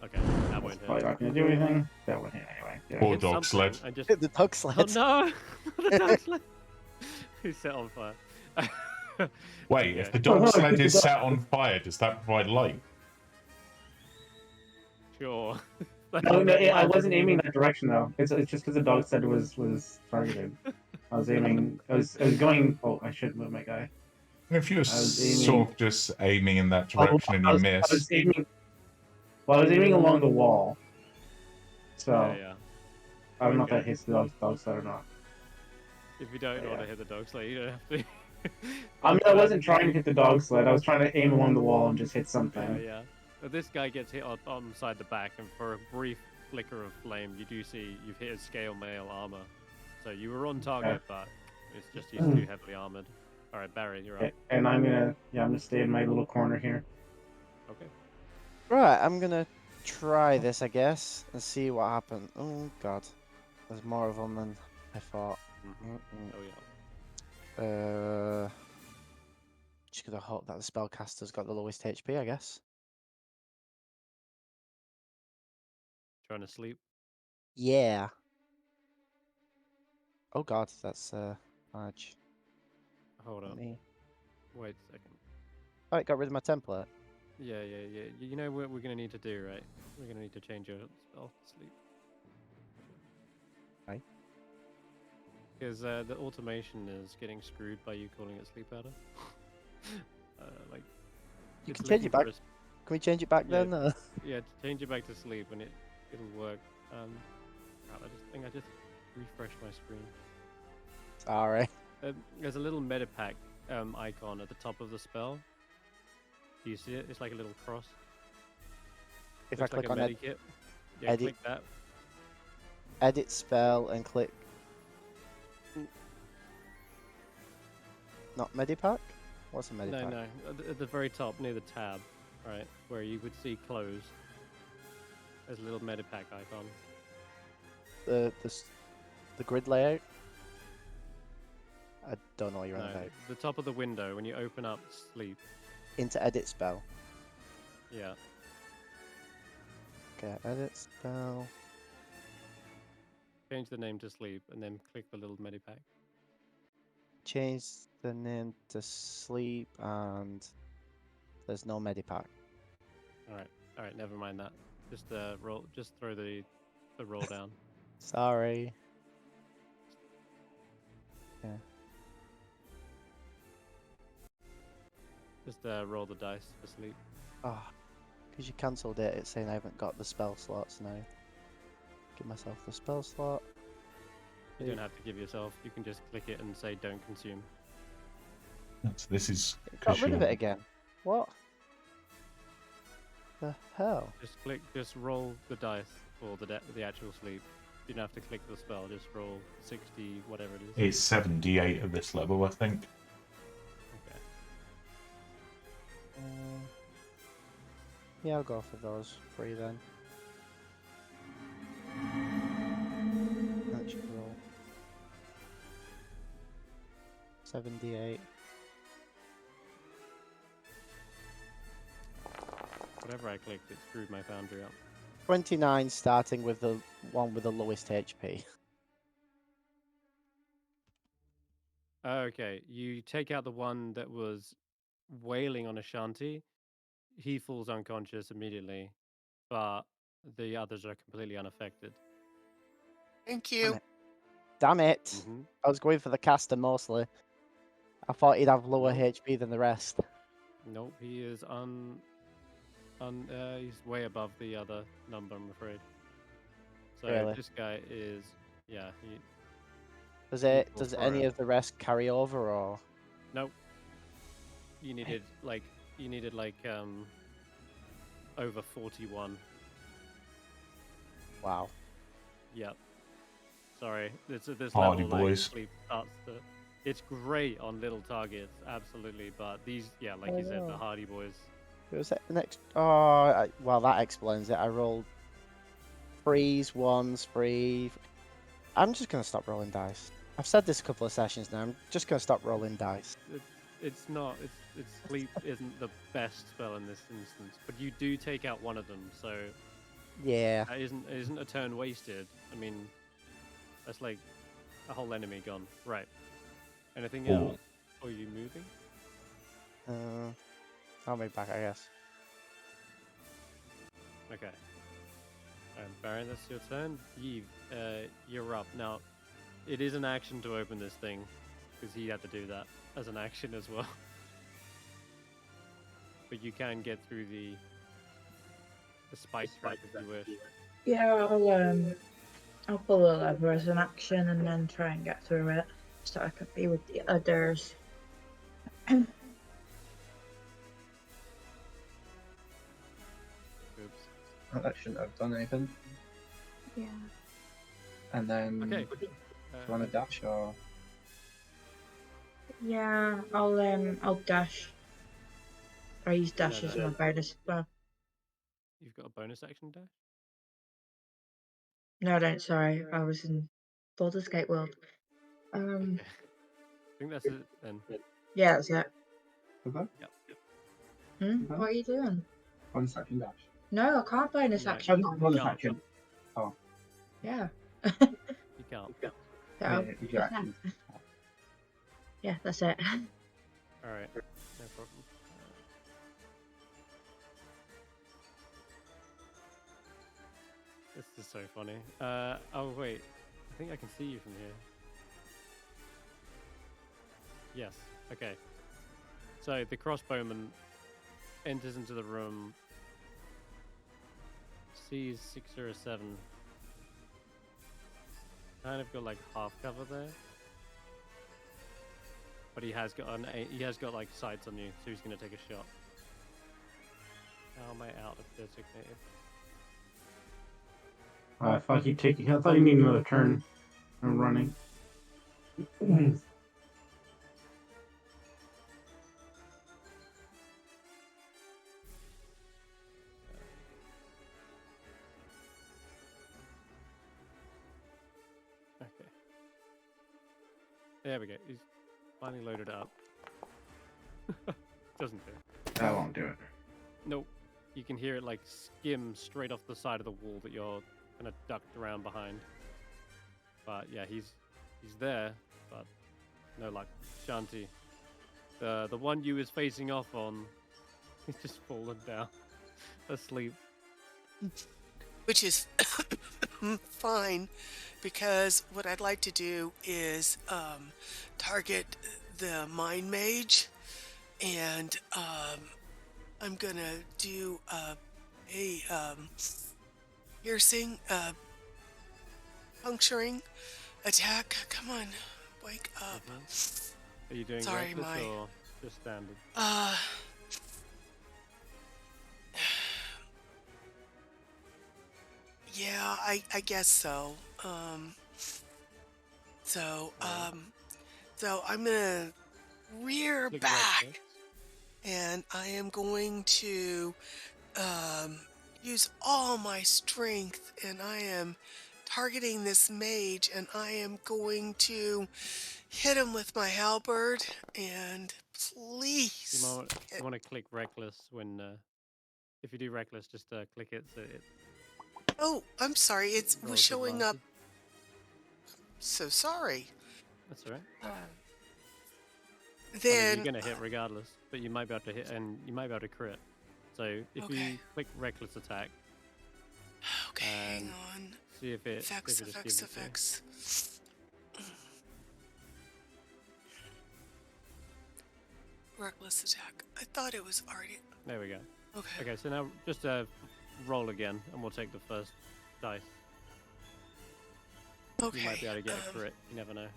Okay, that won't Probably hit. not going to do anything. That won't hit anyway. Yeah. Poor Hit dog something, sled. I just... The dog sled. Oh no! The dog sled! He's set on fire. Wait, Okay. if the dog sled is set on fire, does that provide light? Sure. No, I wasn't aiming that direction though. It's just because the dog sled was targeted. I was aiming. I was going. Oh, I should move my guy. If you're sort of just aiming in that Oh, direction and you miss. I was aiming. Well, I was aiming along the wall. So Yeah. I don't know if that hits the dog sled or not. If you don't want to hit the dog sled, you don't have to. I mean, I wasn't trying to hit the dog sled. I was trying to aim along the wall and just hit something. Yeah. But this guy gets hit on side the back, and for a brief flicker of flame, you do see you've hit his scale mail armor. So you were on target, but it's just he's too heavily armored. All right, Barry, you're up. And I'm gonna stay in my little corner here. Okay. Right, I'm gonna try this, I guess, and see what happens. Oh god, there's more of them than I thought. Oh yeah. Just gonna hope that the spellcaster's got the lowest HP, I guess. Trying to sleep. Yeah. Oh god, that's large. Hold on. Me. Wait a second. Oh, it got rid of my template. Yeah. You know what we're gonna need to do, right? We're gonna need to change your spell to sleep. Right. Because the automation is getting screwed by you calling it sleep powder. Like. You it's can change it looking back. for Can we change it back Yeah. then? Yeah, change it back to sleep and it'll work. Crap, I just refreshed my screen. Sorry. There's a little medipack icon at the top of the spell. Do you see it? It's like a little cross. If Looks I click like on a medikit. Yeah, edit- click that. edit spell and click. Not medipack? What's a medipack? No. At the very top near the tab, right, where you would see close. There's a little medipack icon. The grid layout. I don't know what you're on No, about. the top of the window when you open up sleep. Into edit spell. Yeah. Okay, edit spell. Change the name to sleep and then click the little medipack. Change the name to sleep and there's no medipack. Alright, never mind that. Just just throw the roll down. Sorry. Yeah. Just roll the dice for sleep. Oh, because you cancelled it, it's saying I haven't got the spell slots now. Give myself the spell slot. You don't have to give yourself. You can just click it and say don't consume. So this is. Got rid of it again. What? The hell? Just roll the dice for the actual sleep. You don't have to click the spell. Just roll 60, whatever it is. It's 7d8 at this level, I think. Okay. Yeah, I'll go for those three then. That should roll 78. Whatever I clicked, it screwed my foundry up. 29 starting with the one with the lowest HP. Okay, you take out the one that was wailing on Ashanti. He falls unconscious immediately, but the others are completely unaffected. Thank you. Damn it! Mm-hmm. I was going for the caster mostly. I thought he'd have lower No. HP than the rest. Nope, he is he's way above the other number, I'm afraid. So Really? this guy is, yeah, he. Does equal does for any it. of the rest carry over or? Nope. You needed like over 41. Wow. Yep. Sorry, this Hardy level boys. sleep starts to. It's great on little targets, absolutely, but these, yeah, like you said, the Oh. hardy boys. Was that the next? Well, that explains it. I rolled 3s, 1s, 3. I'm just gonna stop rolling dice. I've said this a couple of sessions now. I'm just gonna stop rolling dice. It's not. It's sleep isn't the best spell in this instance, but you do take out one of them, so Yeah. that isn't a turn wasted. I mean, that's like a whole enemy gone. Right. Anything Oh. else? Or are you moving? I'll move back, I guess. Okay. Baron, that's your turn. Yves, you're up. Now, it is an action to open this thing, because he had to do that as an action as well. But you can get through the spike trap if you wish. Yeah, I'll pull the lever as an action and then try and get through it so I can be with the others. Oops. I shouldn't have done anything. Yeah. And then, Okay. do you want to dash or? Yeah, I'll dash. I use dash No, as no. my bonus. Well, You've got a bonus action dash? no, I don't. Sorry, I was in Baldur's Gate World. Okay. I think that's it then. Yeah, that's it. Okay. Yep. What are you doing? One second dash. No, I can't bonus No. action. not bonus can't. action. Oh. Yeah. You can't. Yeah, Use your action. yeah, that's it. Alright. No problem. This is so funny. Oh wait. I think I can see you from here. Yes. Okay. So the crossbowman enters into the room, sees 6 or a 7. Kind of got like half cover there. But he has got like sights on you, so he's gonna take a shot. How am I out of designated? Fuck you taking. I thought you need another turn. I'm running. Okay. There we go. He's finally loaded up. Doesn't do it. That won't do it. Nope. You can hear it like skim straight off the side of the wall that you're kind of ducked around behind. But yeah, he's there, but no luck. Ashanti, the one you was facing off on, he's just fallen down, asleep. Which is fine, because what I'd like to do is target the Mind Mage, and I'm gonna do a piercing, puncturing attack. Come on, wake up. Are you doing Sorry, reckless or just standard? Yeah, I guess so. So I'm gonna rear Click back, reckless. and I am going to use all my strength, and I am targeting this mage, and I am going to hit him with my halberd, and please. You want to click reckless when if you do reckless, just click it so it. Oh, I'm sorry. It was rolls showing up. advantage. So sorry. That's all right. I mean, Then you're gonna hit regardless, but you might be able to hit and you might be able to crit. So if you Okay. click reckless attack, okay, hang and on. see if it Effects, if it effects, just gives it to you. effects. reckless attack. I thought it was already. There we go. Okay. Okay, so now just roll again, and we'll take the first dice. Okay. You might be able to get a crit. You never know.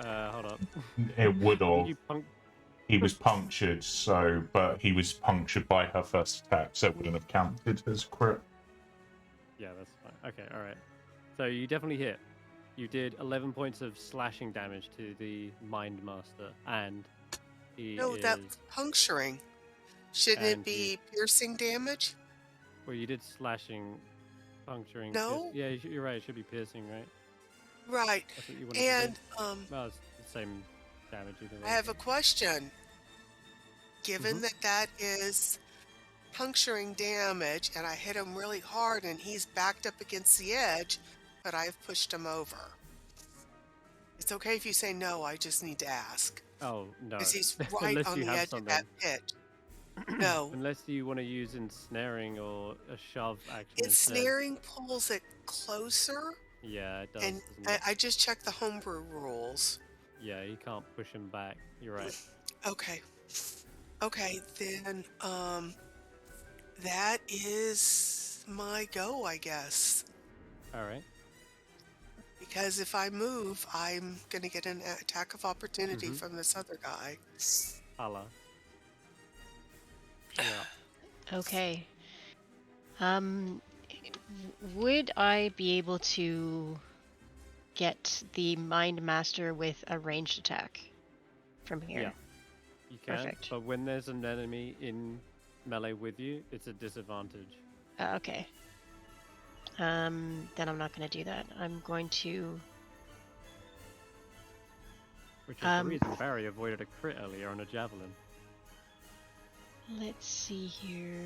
Hold up. It would have. You He was punctured, but he was punctured by her first attack, so it wouldn't have counted as crit. Yeah, that's fine. Okay, all right. So you definitely hit. You did 11 points of slashing damage to the Mind Master, and he No, is... that's puncturing. Shouldn't it be piercing damage? Well, you did slashing, puncturing. No. Yeah, you're right. It should be piercing, right? Right. That's what you wanted And to do. Well, it's the same damage either way. I have a question. Given that is puncturing damage, and I hit him really hard, and he's backed up against the edge, but I've pushed him over. It's okay if you say no. I just need to ask. Oh no. Because he's right on the edge of that pit. No. Unless you want to use ensnaring or a shove action. Ensnaring pulls it closer. Yeah, it does. And I just checked the homebrew rules. Yeah, you can't push him back. You're right. Okay. Okay, then that is my go, I guess. All right. Because if I move, I'm gonna get an attack of opportunity from this other guy. Hulla. Yeah. Okay. Would I be able to get the Mind Master with a ranged attack from here? Yeah. You can, Perfect. but when there's an enemy in melee with you, it's a disadvantage. Okay. Then I'm not going to do that. I'm going to... Which is the reason Barry avoided a crit earlier on a javelin. Let's see here.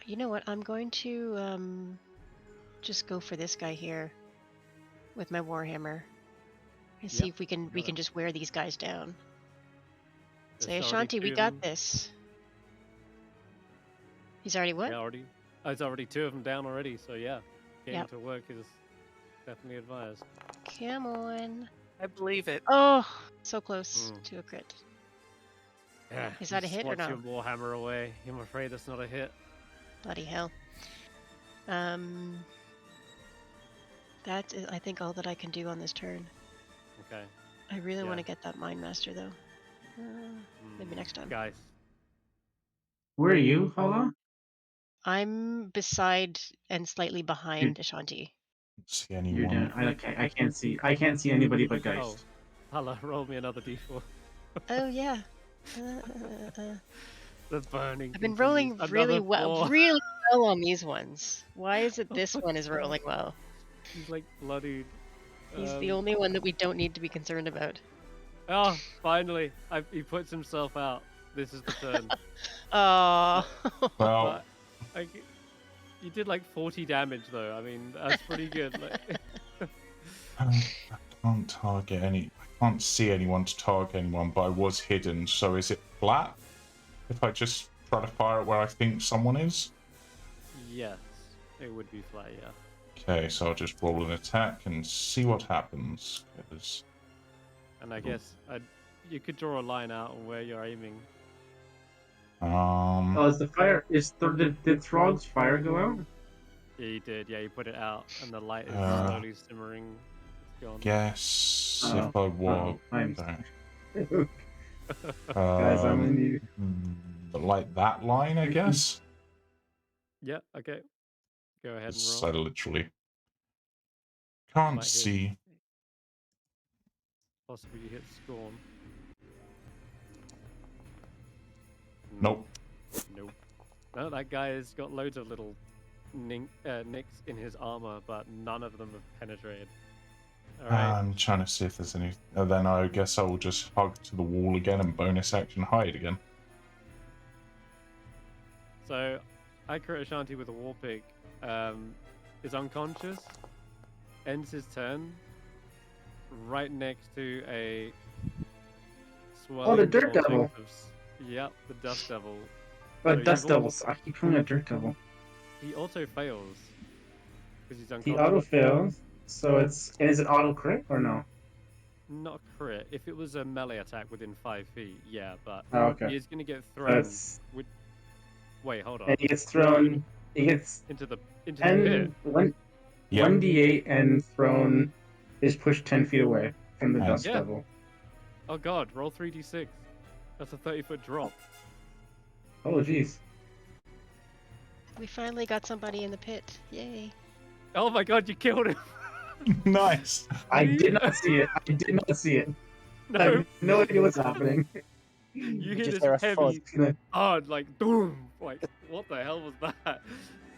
You know what? I'm going to just go for this guy here with my Warhammer and see if we can just wear these guys down. Say, Ashanti, we got this. He's already what? Yeah, already. Oh, it's already 2 of them down already. So yeah, getting to work is definitely advised. Come on. I believe it. Oh, so close to a crit. Yeah. Is that a hit or not? no? Your Warhammer away. I'm afraid that's not a hit. Bloody hell. That is, I think, all that I can do on this turn. Okay. I really want to get that Mind Master, though. Maybe next time. Guys. Where are you, Hulla? I'm beside and slightly behind Ashanti. See anyone? You're down. I can't see. I can't see anybody but Geist. Oh, Hulla, roll me another d4. Oh yeah. The burning. I've been rolling really well on these ones. Why is it this one is rolling well? He's like bloodied. He's the only one that we don't need to be concerned about. Oh, finally! He puts himself out. This is the turn. Oh. Well, you did like 40 damage though. I mean, that's pretty good. I can't target any. I can't see anyone to target anyone, but I was hidden. So is it flat? If I just try to fire it where I think someone is? Yes, it would be flat. Yeah. Okay, so I'll just roll an attack and see what happens. And I guess you could draw a line out on where you're aiming. Oh, is the fire? Did Throg's fire go out? Yeah, you did. Yeah, you put it out, and the light is slowly simmering. It's gone. Guess if I was. Guys, I'm in you. Like that line, I guess. Yeah. Okay. Go ahead and roll. So literally can't see. Possibly you hit Scorn. Nope. Nope. No, that guy has got loads of little nicks in his armor, but none of them have penetrated. All right. I'm trying to see if there's any. Then I guess I will just hug to the wall again and bonus action hide again. So, I crit Ashanti with a war pick. Is unconscious. Ends his turn. Right next to a swirling. Oh, the Dirt Devil. Yep, the Dust Devil. Dust Devils. I keep calling it Dirt Devil. He also fails. Because he's He unconscious. auto fails. So is it auto crit or no? Not a crit. If it was a melee attack within 5 feet, yeah, but Oh, okay. he is going to get thrown. That's With... Wait, hold on. and he gets thrown. He gets Into the pit. 1d8 and thrown is pushed 10 feet away from the dust Yeah. devil. Oh god, roll 3d6. That's a 30-foot drop. Oh jeez. We finally got somebody in the pit. Yay. Oh my god, you killed him. Nice. I did not see it. I did not see it. I No, have no idea what's happening. you just hear hear a this heavy, thud. hard, like, boom. Like, what the hell was that?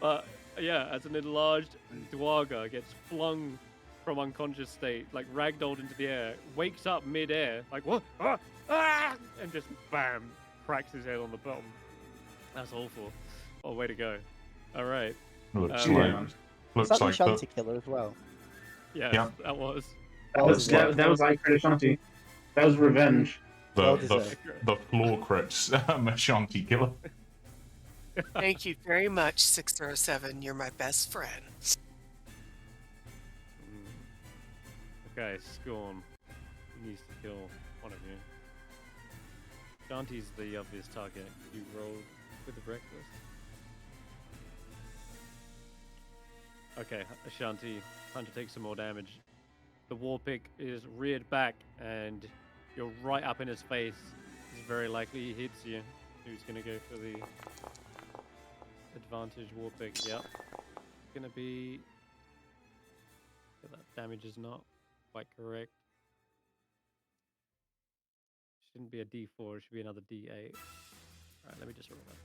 But, yeah, as an enlarged Duergar gets flung from unconscious state, like, ragdolled into the air, wakes up mid-air, like, what? Ah! Ah! And just, bam, cracks his head on the bottom. That's awful. Oh, way to go. All right. Looks Um, like Was looks that the like Ashanti killer as well? Yeah, Yeah. that was. That was I crit Ashanti. That was revenge. Well the deserved. the floor crits Ashanti killer. Thank you very much, 607. You're my best friend. Okay, Scorn. He needs to kill one of you. Ashanti's the obvious target. You roll with the reckless. Okay, Ashanti, time to take some more damage. The war pick is reared back and you're right up in his face. It's very likely he hits you. Who's gonna go for the advantage war pick? Yep. Gonna be... That damage is not quite correct. Shouldn't be a D4, it should be another D8. Alright, let me just roll that.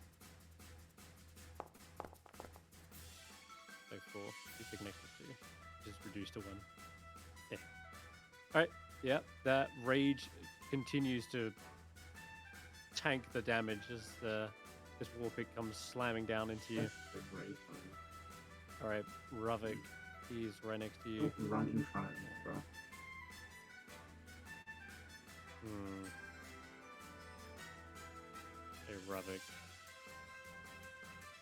So 4, you pick next to 2. Just reduced to 1. Yeah. Alright, yeah, that rage continues to tank the damage as this war pick comes slamming down into you. Alright, Ravik, he's right next to you. Run in front of me, bro. Hey, Ravik.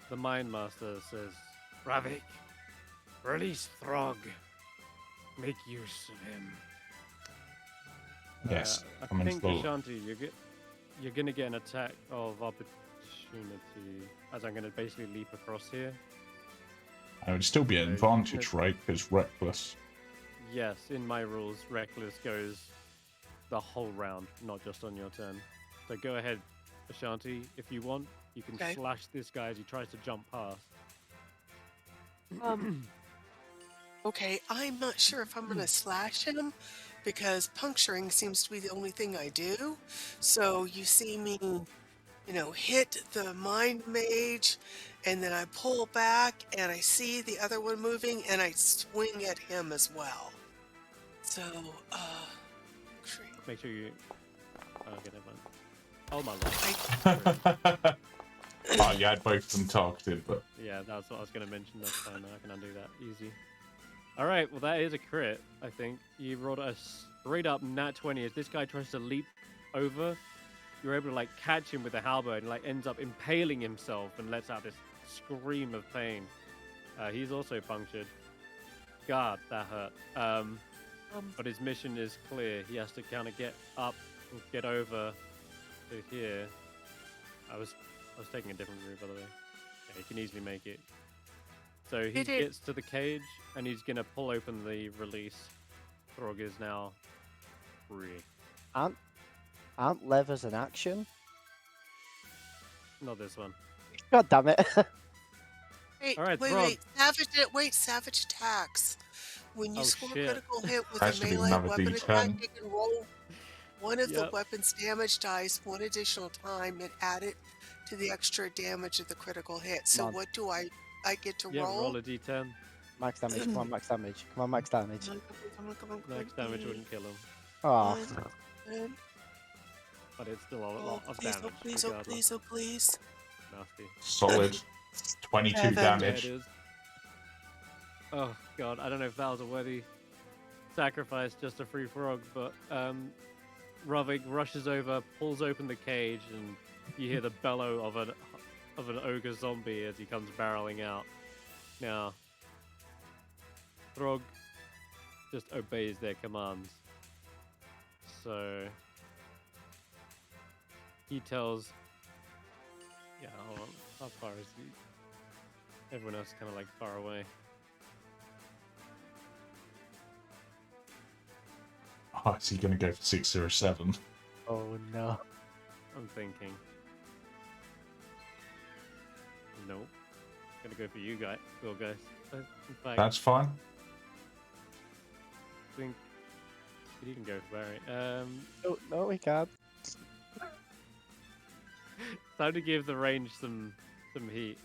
The Mind Master says, Ravik, release Throg. Make use of him. Yes. I I'm in think, slow. Ashanti, you're going to get an attack of opportunity, as I'm going to basically leap across here. It would still be an advantage, right? Because reckless. Yes, in my rules, Reckless goes the whole round, not just on your turn. So go ahead, Ashanti, if you want. You can Okay. slash this guy as he tries to jump past. Okay, I'm not sure if I'm going to slash him because puncturing seems to be the only thing I do. So you see me, hit the mind mage, and then I pull back and I see the other one moving and I swing at him as well. So, Make sure you... Okay, never mind. Oh my lord. Oh, you had both of them targeted, but Yeah, that's what I was going to mention. That's fine. I can undo that. Easy. All right. Well, that is a crit, I think. You rolled a straight up nat 20. As this guy tries to leap over, you're able to, catch him with a halberd and, ends up impaling himself and lets out this scream of pain. He's also punctured. God, that hurt. But his mission is clear. He has to kind of get up and get over to here. I was taking a different route, by the way. Yeah, he can easily make it. So he gets to the cage, and he's going to pull open the release. Throg is now free. Aren't levers an action? Not this one. God damn it. Wait, All right, wait. Savage attacks. When you score shit. critical hit with I a should melee have weapon another attack, D10. you can roll one of the Yep. weapon's damage dice one additional time and add it to the extra damage of the critical hit. So Come on. what do I get to Yeah, roll? roll a d10. Max damage, come on, max damage. Come on, max damage. Come on, Max damage wouldn't kill him, Oh, but it's still a Oh, lot of please, damage. oh, please, oh, regardless. please, oh, please. Nasty. solid 22 Seven. There it damage. is. Oh god, I don't know if that was a worthy sacrifice just to free Frog, but Ravik rushes over, pulls open the cage, and you hear the bellow of an ogre zombie as he comes barreling out. Now, Throg just obeys their commands. So he tells, yeah, hold on, how far is he? Everyone else is kind of like far away. Oh, is he going to go for 6 or 7? Oh no. I'm thinking. Nope. Gonna go for you guys, Wealgeist. In fact, That's fine. I think you can go for Barry. No, we can't. Time to give the range some heat.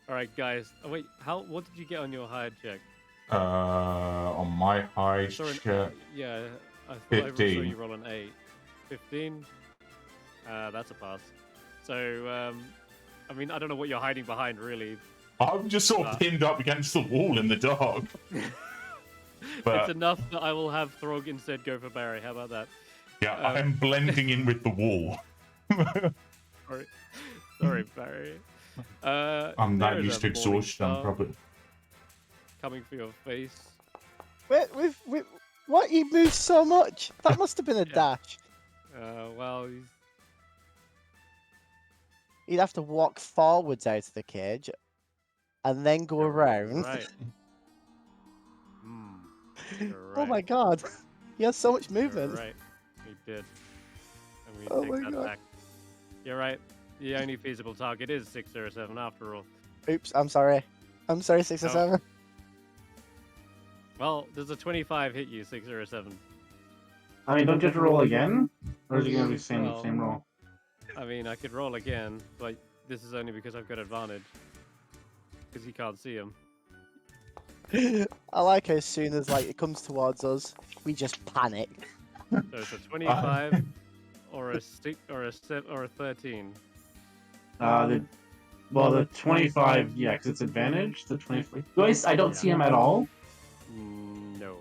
All right, guys. Oh wait, what did you get on your hide check? On my high Saw an- check, yeah, I thought I saw 15. you roll an 8. 15. That's a pass. So, I mean, I don't know what you're hiding behind, really. I'm just sort of pinned up against the wall in the dark. But It's enough that I will have Throg instead go for Barry. How about that? yeah, I'm blending in with the wall. Sorry, Barry. I'm there not is used a to exhaustion. Morningstar Probably. coming for your face. Wait, what? He moved so much. That must have been a dash. Well, He'd have to walk forwards out of the cage, and then go around. Right. Oh my god. He has so much You're movement. right. He did. And we Oh take my that God. back. You're right. The only feasible target is 6 or 7 after all. Oops, I'm sorry. 6 or Oh. 7. Well, does a 25 hit you, 6 or 7? I mean, don't you have to roll again? Or is it going to be the Well, same roll? I mean, I could roll again, but this is only because I've got advantage. Because he can't see him. I like how as soon as it comes towards us, we just panic. So it's a 25 or a 6 or a 7 or a 13. The 25, yeah, because it's advantage. The 25. Joyce, I don't see him at all. No.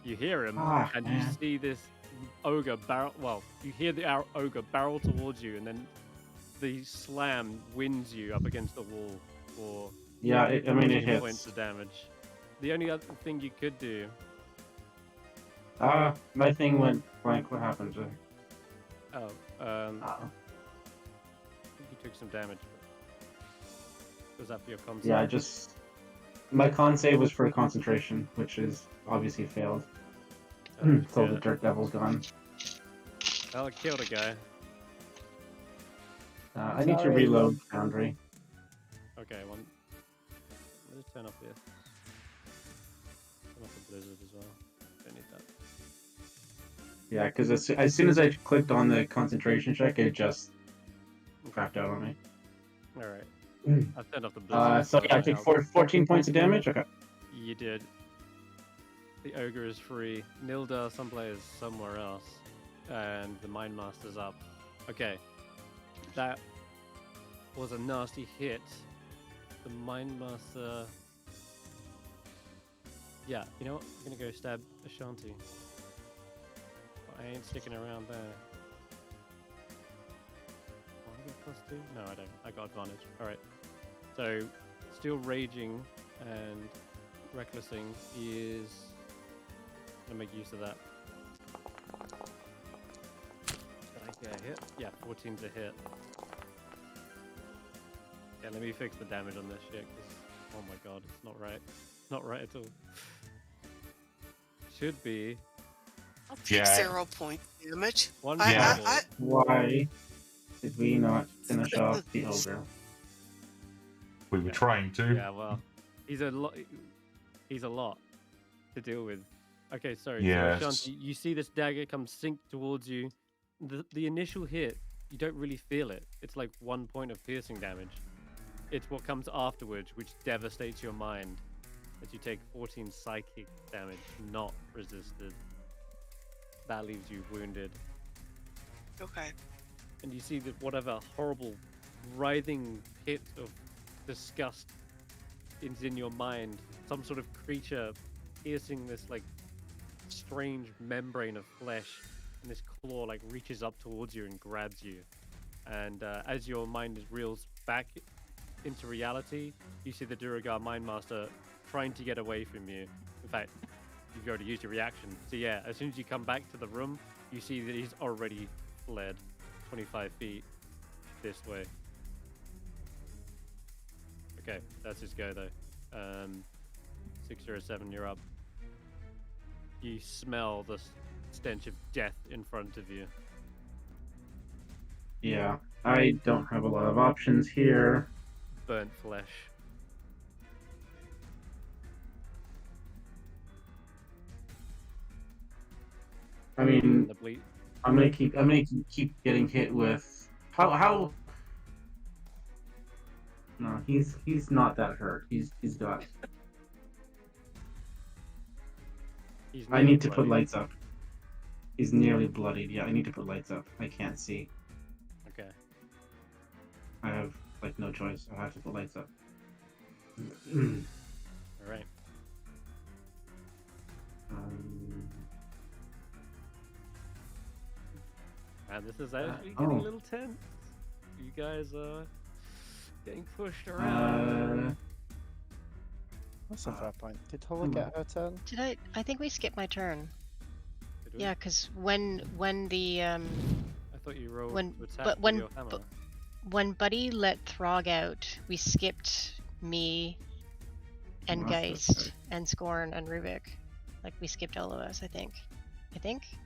You hear him, and you man. see this ogre barrel. Well, you hear the ogre barrel towards you, and then the slam wins you up against the wall for Yeah, it 14 hits. points of damage. The only other thing you could do. My thing went blank. What happened to? I think you took some damage. Was that for your con Yeah, save? just my con save was for concentration, which is obviously failed. So the dirt devil's gone. Well, it killed a guy. I need to reload Foundry. Okay, let's turn off this. Turn off the blizzard as well. Don't need that. Yeah, because as soon as I clicked on the concentration check, it just crapped out on me. Alright. I've turned off the blizzard. So yeah, I take 14 points of damage. Okay. You did. The ogre is free. Nilda, some players somewhere else. And the Mind Master's up. Okay. That was a nasty hit. The Mind Master. Yeah, you know what? I'm gonna go stab Ashanti. But I ain't sticking around there. Oh, I get +2? No, I don't. I got advantage. Alright. So, still raging and recklessing is gonna make use of that. Did I get a hit? Yeah, 14's a hit. Yeah, let me fix the damage on this shit, because, oh my god, it's not right. It's not right at all. Should be I'll take 0 point damage. one Yeah. double. Why did we not finish off the ogre? We were trying to. Yeah, well, he's a lot. He's a lot to deal with. Okay, sorry. Yes. So, Ashanti, you see this dagger come sink towards you. The initial hit, you don't really feel it. It's like 1 point of piercing damage. It's what comes afterwards, which devastates your mind, as you take 14 psychic damage, not resisted. That leaves you wounded. Okay. And you see that whatever horrible, writhing pit of disgust is in your mind. Some sort of creature piercing this like strange membrane of flesh, and this claw like reaches up towards you and grabs you. And as your mind reels back into reality, you see the Duergar Mind Master trying to get away from you. In fact, you've already used your reaction. So yeah, as soon as you come back to the room, you see that he's already fled 25 feet this way. Okay, that's his go though. 6 or 7, you're up. You smell the stench of death in front of you. Yeah, I don't have a lot of options here. Burnt flesh. I mean, The bleed. I'm gonna keep getting hit with how. No, he's not that hurt. He's got. I need to put lights up. He's nearly bloodied. Yeah, I need to put lights up. I can't see. Okay. I have like no choice. I have to put lights up. All right. And this is actually getting a little tense. You guys are getting pushed around. That's a fair point. Did Hulla get her turn? Did I think we skipped my turn. Did we? Yeah, because when the I thought you rolled when- to attack but with when- your hammer. when Buddy let Throg out, we skipped me and Oh, that's Geist and Scorn and Rubik. Like we skipped all of us, I think.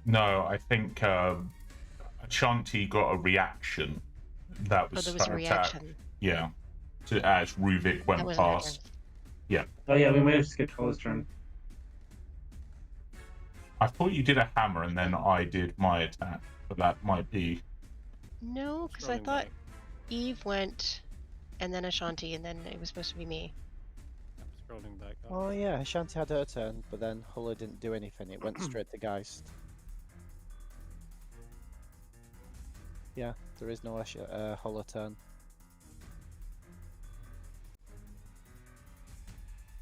No, I think Ashanti got a reaction. That was Oh, there was a her attack. reaction. Yeah. As Ruvik went That wasn't her past. turn. Oh yeah, we might have skipped Hulla's turn. I thought you did a hammer and then I did my attack, but that might be. No, because I Scrolling thought back. Eve went, and then Ashanti, and then it was supposed to be me. I'm scrolling back up. Oh yeah, Ashanti had her turn, but then Hulla didn't do anything. It went straight to Geist. Yeah, there is no Hulla turn.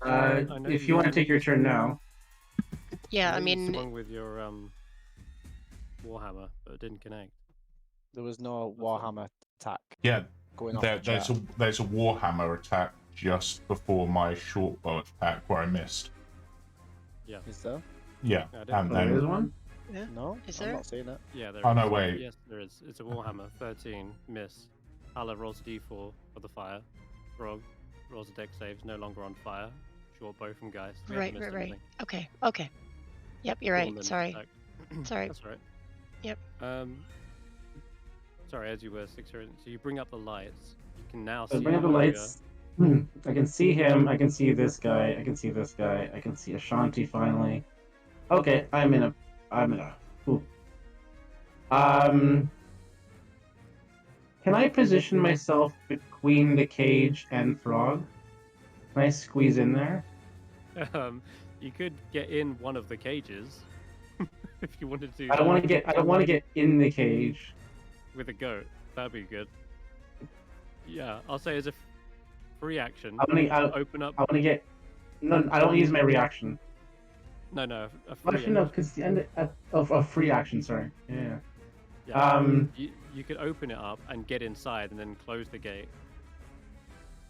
I know If you want to take your turn now, Yeah, know I you mean, swung with your warhammer, but it didn't connect. There was no Warhammer attack Yeah, going off the there's chart. a Warhammer attack just before my short bow attack where I missed. Yeah. Is there? Yeah, Yeah, I did. and there is then one. No, Is I'm there? not seeing it. Yeah, there is. Oh, no, wait. Yes, there is. It's a warhammer. 13 miss. Hala rolls a d4 for the fire. Grog rolls a dex save. No longer on fire. Short bow from Geist. We haven't right. missed anything. Okay. Yep, you're right. Dormant Sorry. attack. Sorry. That's all right. Yep. Sorry, as you were, Sixer. So you bring up the lights. You can now So see. bring up the Omega. lights. I can see him. I can see this guy. I can see this guy. I can see Ashanti finally. Okay, I'm in a. Ooh. Can I position myself between the cage and Throg? Can I squeeze in there? You could get in one of the cages if you wanted to. I don't want to get. I don't want to get in the cage. With a goat. That'd be good. Yeah, I'll say as a free action. I Open up. want to get. No, I don't use my reaction. No, a free Actually, no, action. because the end of a free action. Sorry. Yeah. Yeah. You could open it up and get inside and then close the gate.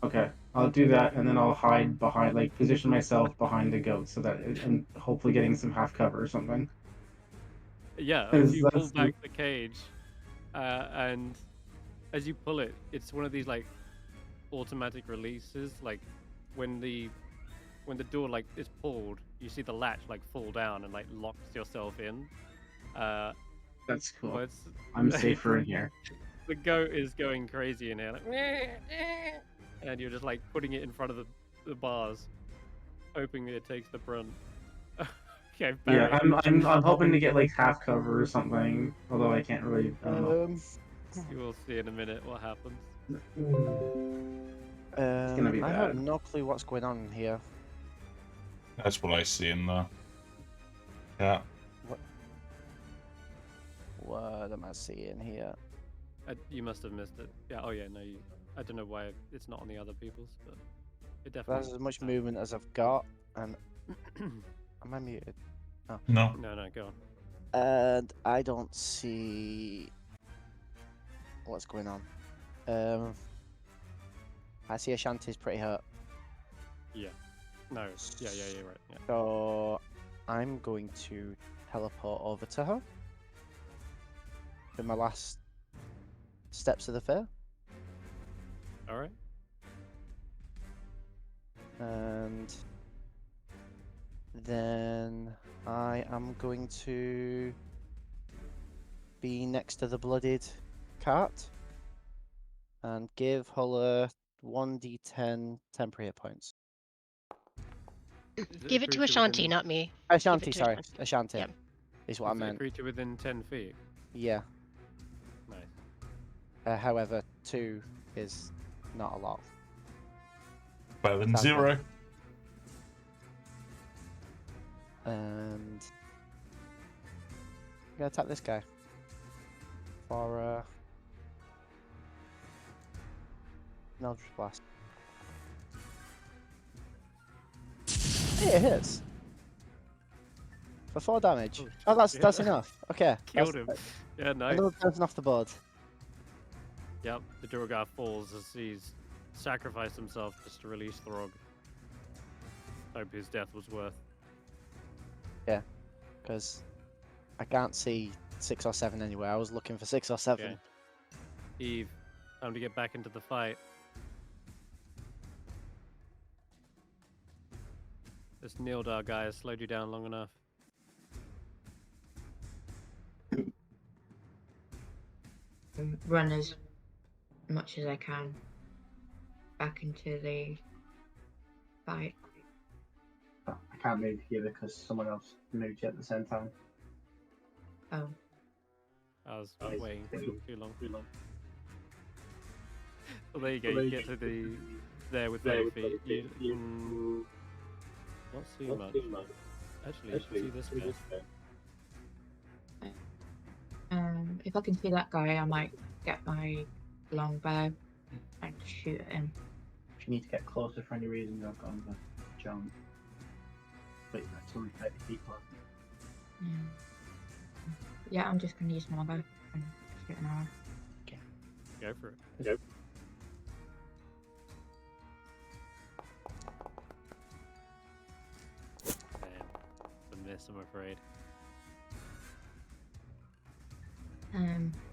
Okay, I'll do that, and then I'll hide behind, like, position myself behind the goat, so that, and hopefully getting some half cover or something. Yeah, Is if you pull that- back the cage, and as you pull it, it's one of these like automatic releases. Like when the door like is pulled, you see the latch like fall down and like locks yourself in. That's cool. But I'm safer in here. the goat is going crazy in here, like, and you're just like putting it in front of the bars, hoping it takes the brunt. Okay, Yeah, Barry, I'm hoping to get like half cover or something. Although I can't really. I don't know. you will see in a minute what happens. gonna be I have bad. no clue what's going on here. That's what I see in there. Yeah. What am I seeing here? You must have missed it. Yeah. Oh yeah. No. I don't know why it's not on the other people's, but it definitely. That's as much movement as I've got, and am I muted? No. No. Go on. And I don't see what's going on. I see Ashanti's pretty hurt. Yeah. No. Yeah, you're right. Yeah. So I'm going to teleport over to her. In my last steps of the fair. All right. And then I am going to be next to the bloodied cart and give Hulla 1d10 temporary hit points. Is Give it a to creature Ashanti, within- not me. Ashanti, to sorry. Ashanti. Ashanti Yep. is what I Is it a meant. creature within 10 feet? Yeah. Nice. However, 2 is not a lot. Better than Sounds 0. And I'm gonna attack this guy for an Eldritch Blast. Hey, it hits for 4 damage. Oh, Oh, that's shit. enough. Okay, Killed him. Yeah, nice. another person off the board. Yep, the Duergar falls as he's sacrificed himself just to release Throg. Hope his death was worth. Yeah, because I can't see 6 or 7 anywhere. I was looking for 6 or 7. Okay. Eve, time to get back into the fight. This Nildar guy has slowed you down long enough. Run as much as I can back into the fight. I can't move here because someone else moved you at the same time. Oh, I was Nice. waiting too long. Well, there you go. You get to the there with 30 feet. You not see much. Actually, you should see this guy. if I can see that guy, I might get my longbow and shoot at him. If you need to get closer for any reason, I've got on the jump. But that's only 30 feet long. Yeah, I'm just gonna use my longbow and shoot an arrow. Go for it. Go. Damn, a miss, I'm afraid.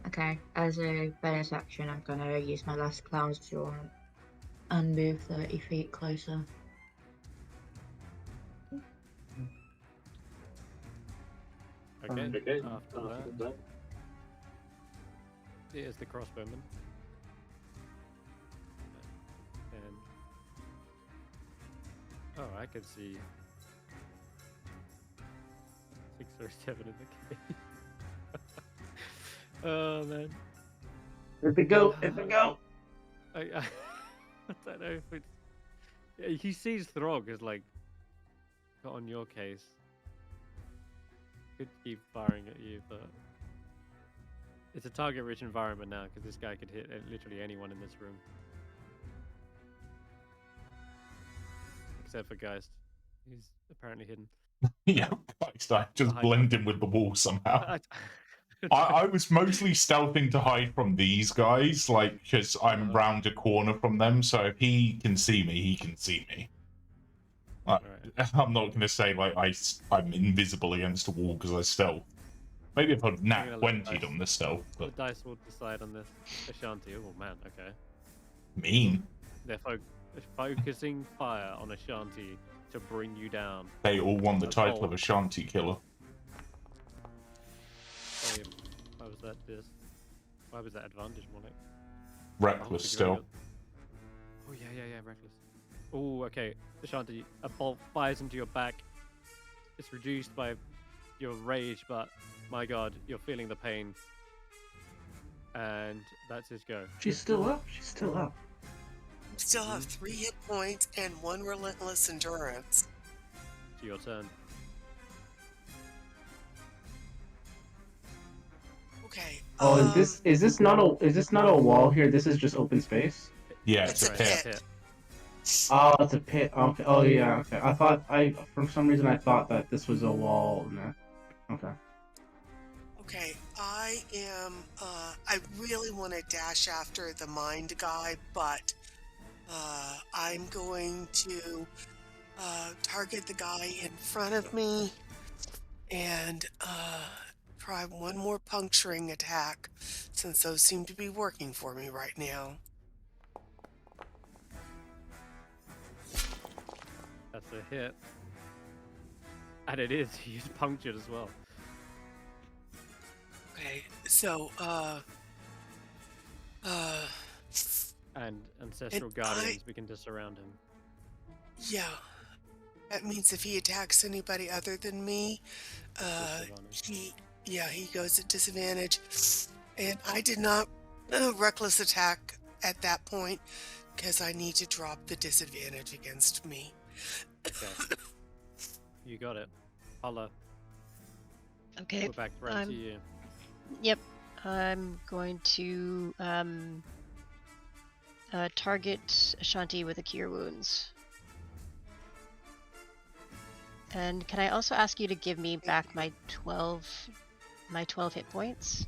Okay, as a bonus action, I'm gonna use my last clown's jaw and move 30 feet closer. Okay. Okay. After that, here's the crossbowman. And oh, I can see 6 or 7 in the cave. Oh man. If it go, if it go. I don't know if it's. Yeah, he sees Throg as like got on your case. Could keep firing at you, but it's a target-rich environment now because this guy could hit literally anyone in this room, except for Geist. He's apparently hidden. Yeah, I just blend in with the wall somehow. I I was mostly stealthing to hide from these guys, like, because I'm round a corner from them, so if he can see me, he can see me. Right. I'm not going to say, like, I'm invisible against a wall because I stealth. Maybe if I'd nat 20'd on the stealth, The but dice will decide on this. Ashanti, oh man, okay. mean. They're focusing fire on Ashanti to bring you down. They all won the title of Ashanti Killer. Wait, why was that this? Why was that advantage more like? Reckless still. Oh yeah, reckless. Oh, okay. Ashanti, a bolt fires into your back. It's reduced by your rage, but my god, you're feeling the pain. And that's his go. She's still up. She's still up. Still have 3 hit points and 1 relentless endurance. To your turn. Okay. Oh, is this not a wall here? This is just open space. Yeah, It's it's a a pit. pit. Oh, it's a pit. Okay. Oh yeah. Okay. For some reason I thought that this was a wall. No. Okay. Okay, I am, I really want to dash after the mind guy, but, I'm going to, target the guy in front of me and try one more puncturing attack, since those seem to be working for me right now. That's a hit. And it is. He's punctured as well. Okay, so, And Ancestral Guardians begin to surround him. yeah. That means if he attacks anybody other than me, Disadvantage. he goes at disadvantage. And I did not reckless attack at that point because I need to drop the disadvantage against me. Okay. You got it. Hulla, Okay. we're back around to you. Yep. I'm going to target Ashanti with a Cure Wounds. And can I also ask you to give me back my 12 hit points?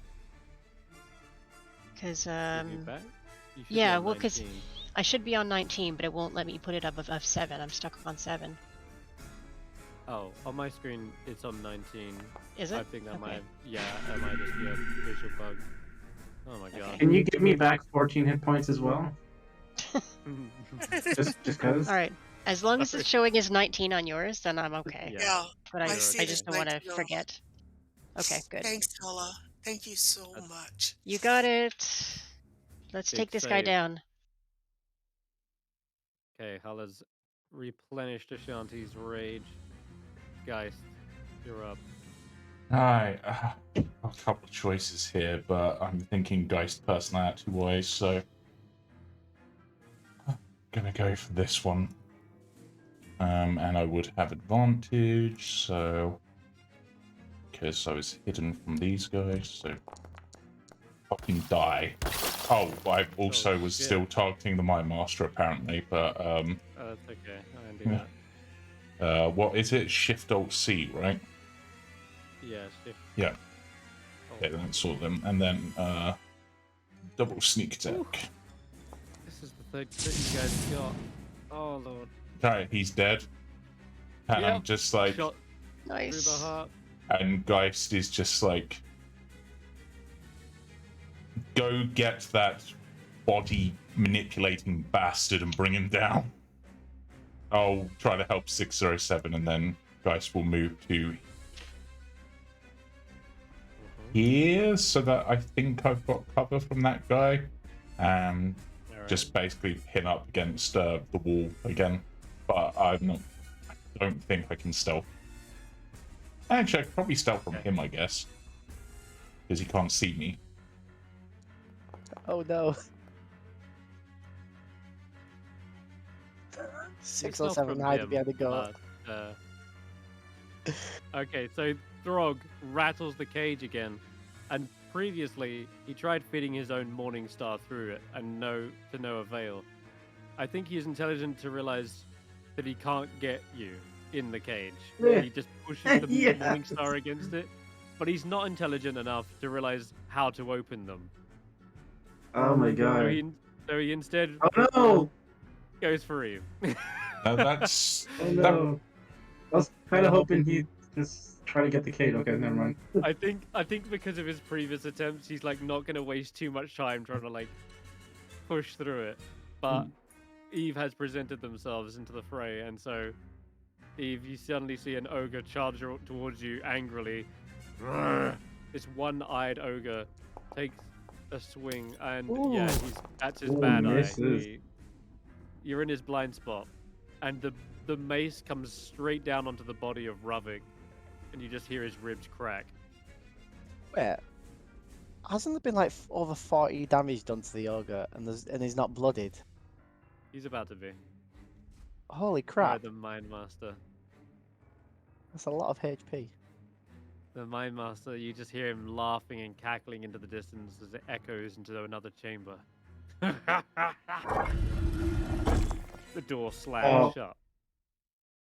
Because Give you back? You should be yeah, on well, because 19. I should be on 19, but it won't let me put it up above 7. I'm stuck on 7. Oh, on my screen it's on 19. Is it? I think that Okay. might just be a visual bug. Oh my god. Can you give me back 14 hit points as well? Just because. All right. As long as Sorry. it's showing as 19 on yours, then I'm okay. Yeah, But I I see just it. don't want to 19 on- forget. Okay, good. Thanks, Hulla. Thank you so That's- much. You got it. Let's Big take this guy save. down. Okay, Hulla's replenished Ashanti's rage. Geist, you're up. Hi. A couple of choices here, but I'm thinking Geist personality-wise, so I'm gonna go for this one. And I would have advantage, so because I was hidden from these guys, so fucking die. Oh, I also was shit. still targeting the Mind Master apparently, but That's okay. I can do Yeah. that. what is it? Shift Alt C, right? Yeah, shift. Yeah. Oh, Okay, then sort them, and then double sneak attack. Ooh. This is the third crit you guys got. Oh lord. Okay, he's dead. And I'm Yep. just like, Shot through Nice. the heart. and Geist is just like, go get that body manipulating bastard and bring him down. I'll try to help 607, and then Geist will move to here so that I think I've got cover from that guy. And Alright. just basically pin up against the wall again. But I don't think I can stealth. Actually, I could probably stealth from Okay. him, I guess. Because he can't see me. Oh no. 6 or Stealth 7 from hide him, behind the goat. but, okay, so Throg rattles the cage again, and previously he tried fitting his own Morning Star through it, and to no avail. I think he's intelligent to realize that he can't get you in the cage. Yeah. He just pushes the Yeah. Morning Star against it, but he's not intelligent enough to realize how to open them. Oh my So god. he instead Oh no! goes for Eve. That's Oh no. I was kind of hoping he'd just try to get the Kate. Okay, never mind. I think because of his previous attempts, he's like not gonna waste too much time trying to like push through it. But Eve has presented themselves into the fray, and so Eve, you suddenly see an ogre charge towards you angrily. This one-eyed ogre takes a swing, and yeah, that's his Ooh, bad eye. misses. You're in his blind spot, and the mace comes straight down onto the body of Ruvik, and you just hear his ribs crack. Wait, hasn't there been like over 40 damage done to the ogre, and he's not blooded? He's about to be. Holy By crap! the Mind Master. That's a lot of HP. The Mind Master, you just hear him laughing and cackling into the distance as it echoes into another chamber. The door slams shut.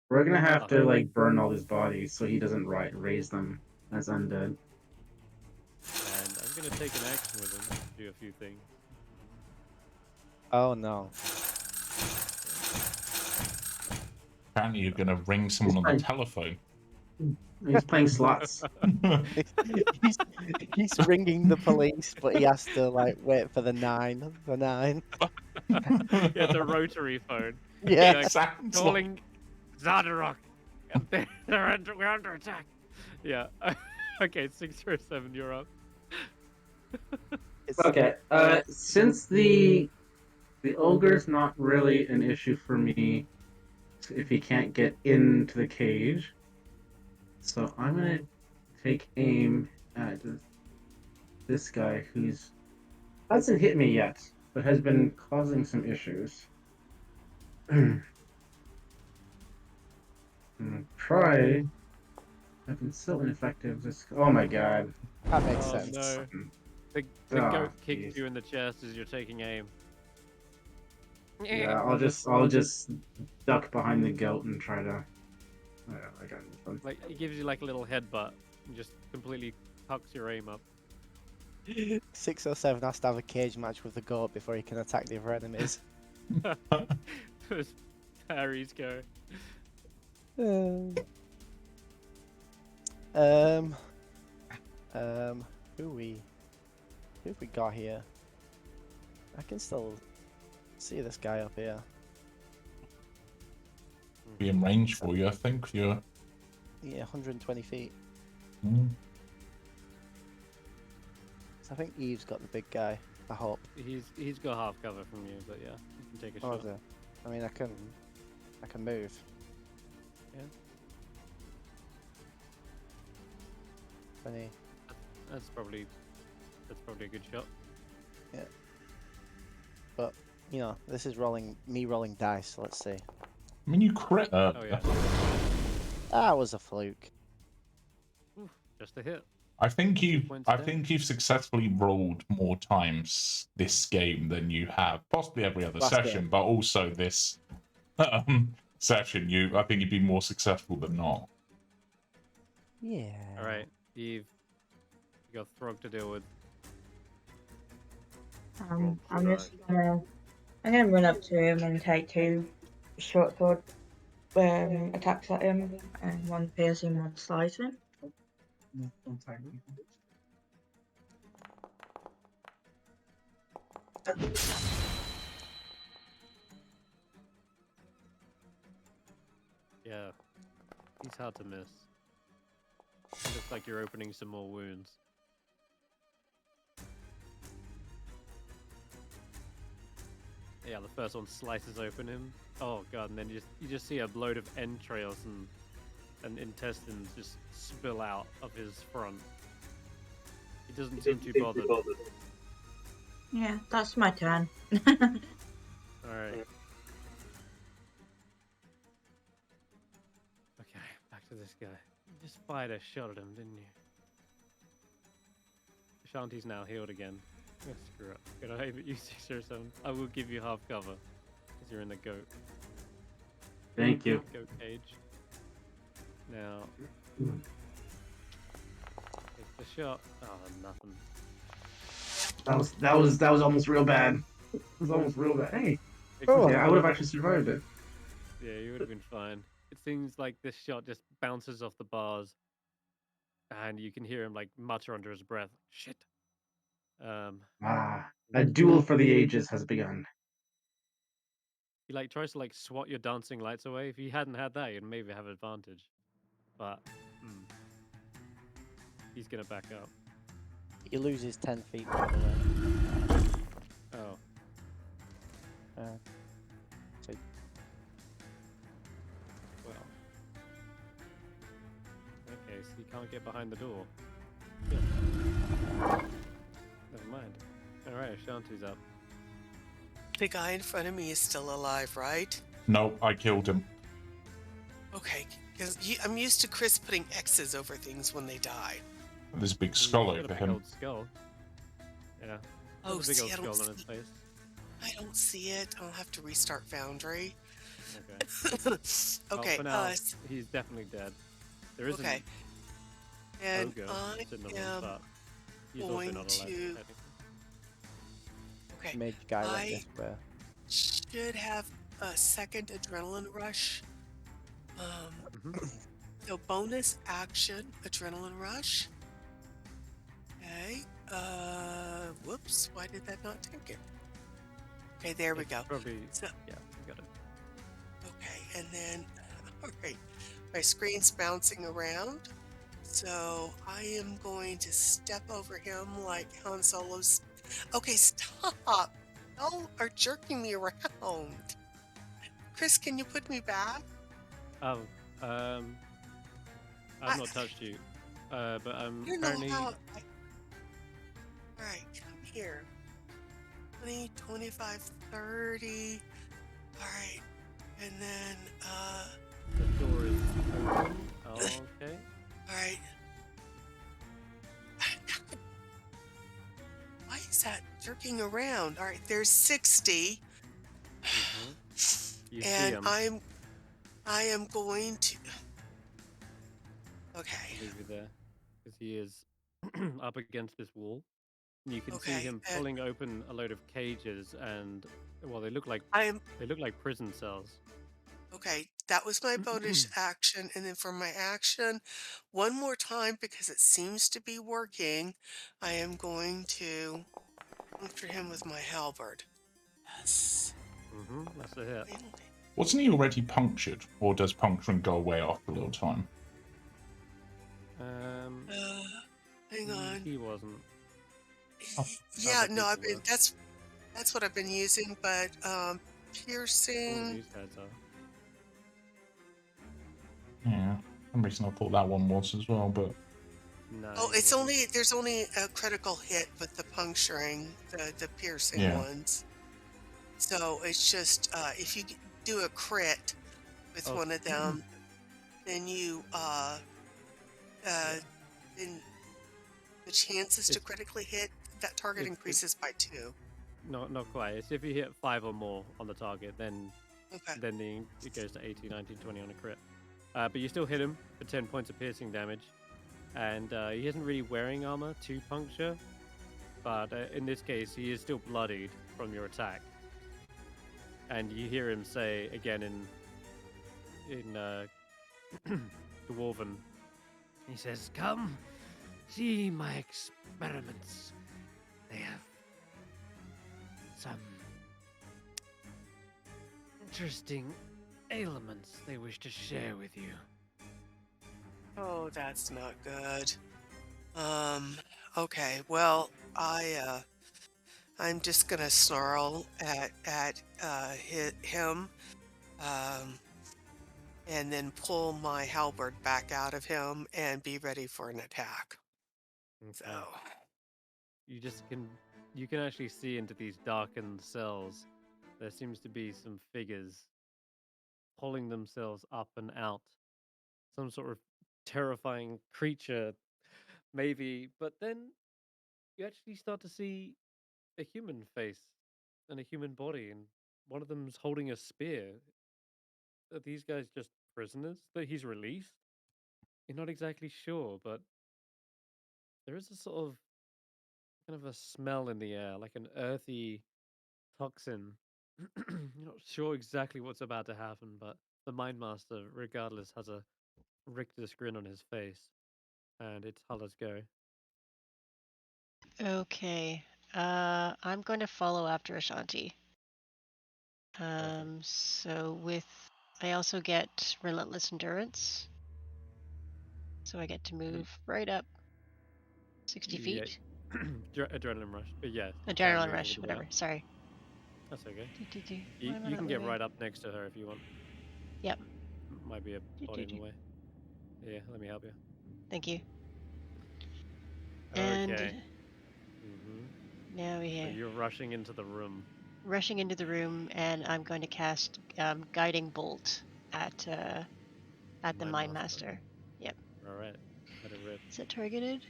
We're gonna have to like burn all his bodies so he doesn't raise them as undead. And I'm gonna take an action with him to do a few things. Oh no! Apparently, you're going to ring someone on the Fine. telephone. He's playing slots. he's ringing the police, but he has to like wait for the 9. The 9. Yeah, it's a rotary phone. Yeah. Like, Sounds calling Zadarok. We're under attack. Yeah. Okay, 607, you're up. Okay. Since the ogre's not really an issue for me if he can't get into the cage, so I'm gonna take aim at this guy who's hasn't hit me yet, but has been causing some issues. Try. I've been so ineffective. Oh my god. That makes Oh, sense. no. The goat kicks you in the chest as you're taking aim. Yeah, I'll just duck behind the goat and try to. I got this one. Like, he gives you like a little headbutt and just completely hucks your aim up. 607 has to have a cage match with the goat before he can attack the other enemies. As parries go. Who have we got here? I can still see this guy up here. be in range for you, I think. You're. Yeah, 120 feet. Mm. So I think Eve's got the big guy. I hope. He's got half cover from you, but yeah, you can take a Oh, shot. is it? I mean, I can move. Yeah. 20. That's probably a good shot. Yeah. But you know, this is me rolling dice. So let's see. I mean, you crit. Oh yeah. That was a fluke. Oof, just a hit. I think points you've successfully rolled more times this game than you have possibly every other Last session, game. but also this session. I think you've been more successful than not. Yeah. All right, Eve. You got Throg to deal with. I'm gonna run up to him and take 2 short sword attacks at him, and 1 piercing, 1 slicing. Don't tag me. Yeah, he's hard to miss. It looks like you're opening some more wounds. Yeah, the first one slices open him. Oh god, and then you just see a load of entrails and intestines just spill out of his front. He doesn't seem too bothered. Yeah, that's my turn. Alright. Okay, back to this guy. You just fired a shot at him, didn't you? Ashanti's now healed again. Oh, screw up. Can I aim at you 607? I will give you half cover, because you're in the goat. Thank you. Goat cage. Now, take the shot. Oh, nothing. That was almost real bad. It was almost real bad. Hey. Yeah, I would have actually survived it. Yeah, you would have been fine. It seems like this shot just bounces off the bars, and you can hear him like mutter under his breath, "Shit." A duel for the ages has begun. He like tries to like swat your dancing lights away. If he hadn't had that, he'd maybe have advantage. But he's gonna back up. He loses 10 feet, by the way. Oh. So Well. Okay, so you can't get behind the door. Yeah. Never mind. Alright, Ashanti's up. The guy in front of me is still alive, right? No, I killed him. Okay, because I'm used to Chris putting X's over things when they die. There's a big skull He's got a over big him. old skull. Yeah. Oh, There's a big see, old I don't skull on his see- face. I don't see it. I'll have to restart Foundry. Okay. Okay, Well, for now, he's definitely dead. There isn't okay. And Ogre I sitting on him, am but he's also going not alive, to- technically. okay. mage guy went I- this way. Should have a second adrenaline rush So bonus action, adrenaline rush. Okay. Whoops. Why did that not take it? Okay, there we It's go. Probably. So, Yeah, you got it. okay, and then, all right, my screen's bouncing around. So I am going to step over him like Han Solo's. Okay, stop. Y'all are jerking me around. Chris, can you put me back? Oh, I've I- not touched you, but You know apparently. how. All right, come here. 20, 25, 30. All right, and then, The door is open. Oh, okay. all right. Why is that jerking around? All right, there's 60. You see And him. I am going to. Okay. Leave you there, because he is up against this wall. And you can see Okay, him pulling open a load of cages, and well, they look like prison cells. Okay, that was my bonus action, and then for my action, one more time because it seems to be working, I am going to puncture him with my halberd. Yes. That's a hit. Wasn't he already punctured, or does puncturing go away after a little time? Hang on. He wasn't. Yeah, no, I've been. That's what I've been using, but piercing. These guys are. Yeah, for some reason I thought that one was as well, but. No, Oh, there's only a critical hit with the puncturing, the piercing ones. So it's just if you do a crit with one of them, then you then the chances to critically hit that target increases by 2. No, not quite. It's if you hit 5 or more on the target, then it goes to 18, 19, 20 on a crit. But you still hit him for 10 points of piercing damage. And he isn't really wearing armor to puncture, but in this case, he is still bloodied from your attack. And you hear him say again in Dwarven, he says, "Come, see my experiments. They have some interesting ailments they wish to share with you." Oh, that's not good. Okay. Well, I'm just gonna snarl at him, and then pull my halberd back out of him and be ready for an attack. Okay. So you can actually see into these darkened cells. There seems to be some figures pulling themselves up and out. Some sort of terrifying creature, maybe. But then you actually start to see a human face and a human body, and one of them's holding a spear. Are these guys just prisoners that he's released? You're not exactly sure, but there is a sort of kind of a smell in the air, like an earthy toxin. You're not sure exactly what's about to happen, but the Mind Master, regardless, has a rictus grin on his face, and it's Hulla's go. Okay. I'm going to follow after Ashanti. So I also get Relentless Endurance. So I get to move right up 60 feet. Adrenaline rush. Yeah. Adrenaline rush, whatever. Sorry. That's okay. Why am I You not can get moving? right up next to her if you want. Yep. Might be a body in the way. Yeah, let me help you. Thank you. Okay. And now we So have you're rushing into the room. rushing into the room, and I'm going to cast Guiding Bolt at the Mind Master. Yep. All right. Let it rip. Is it targeted?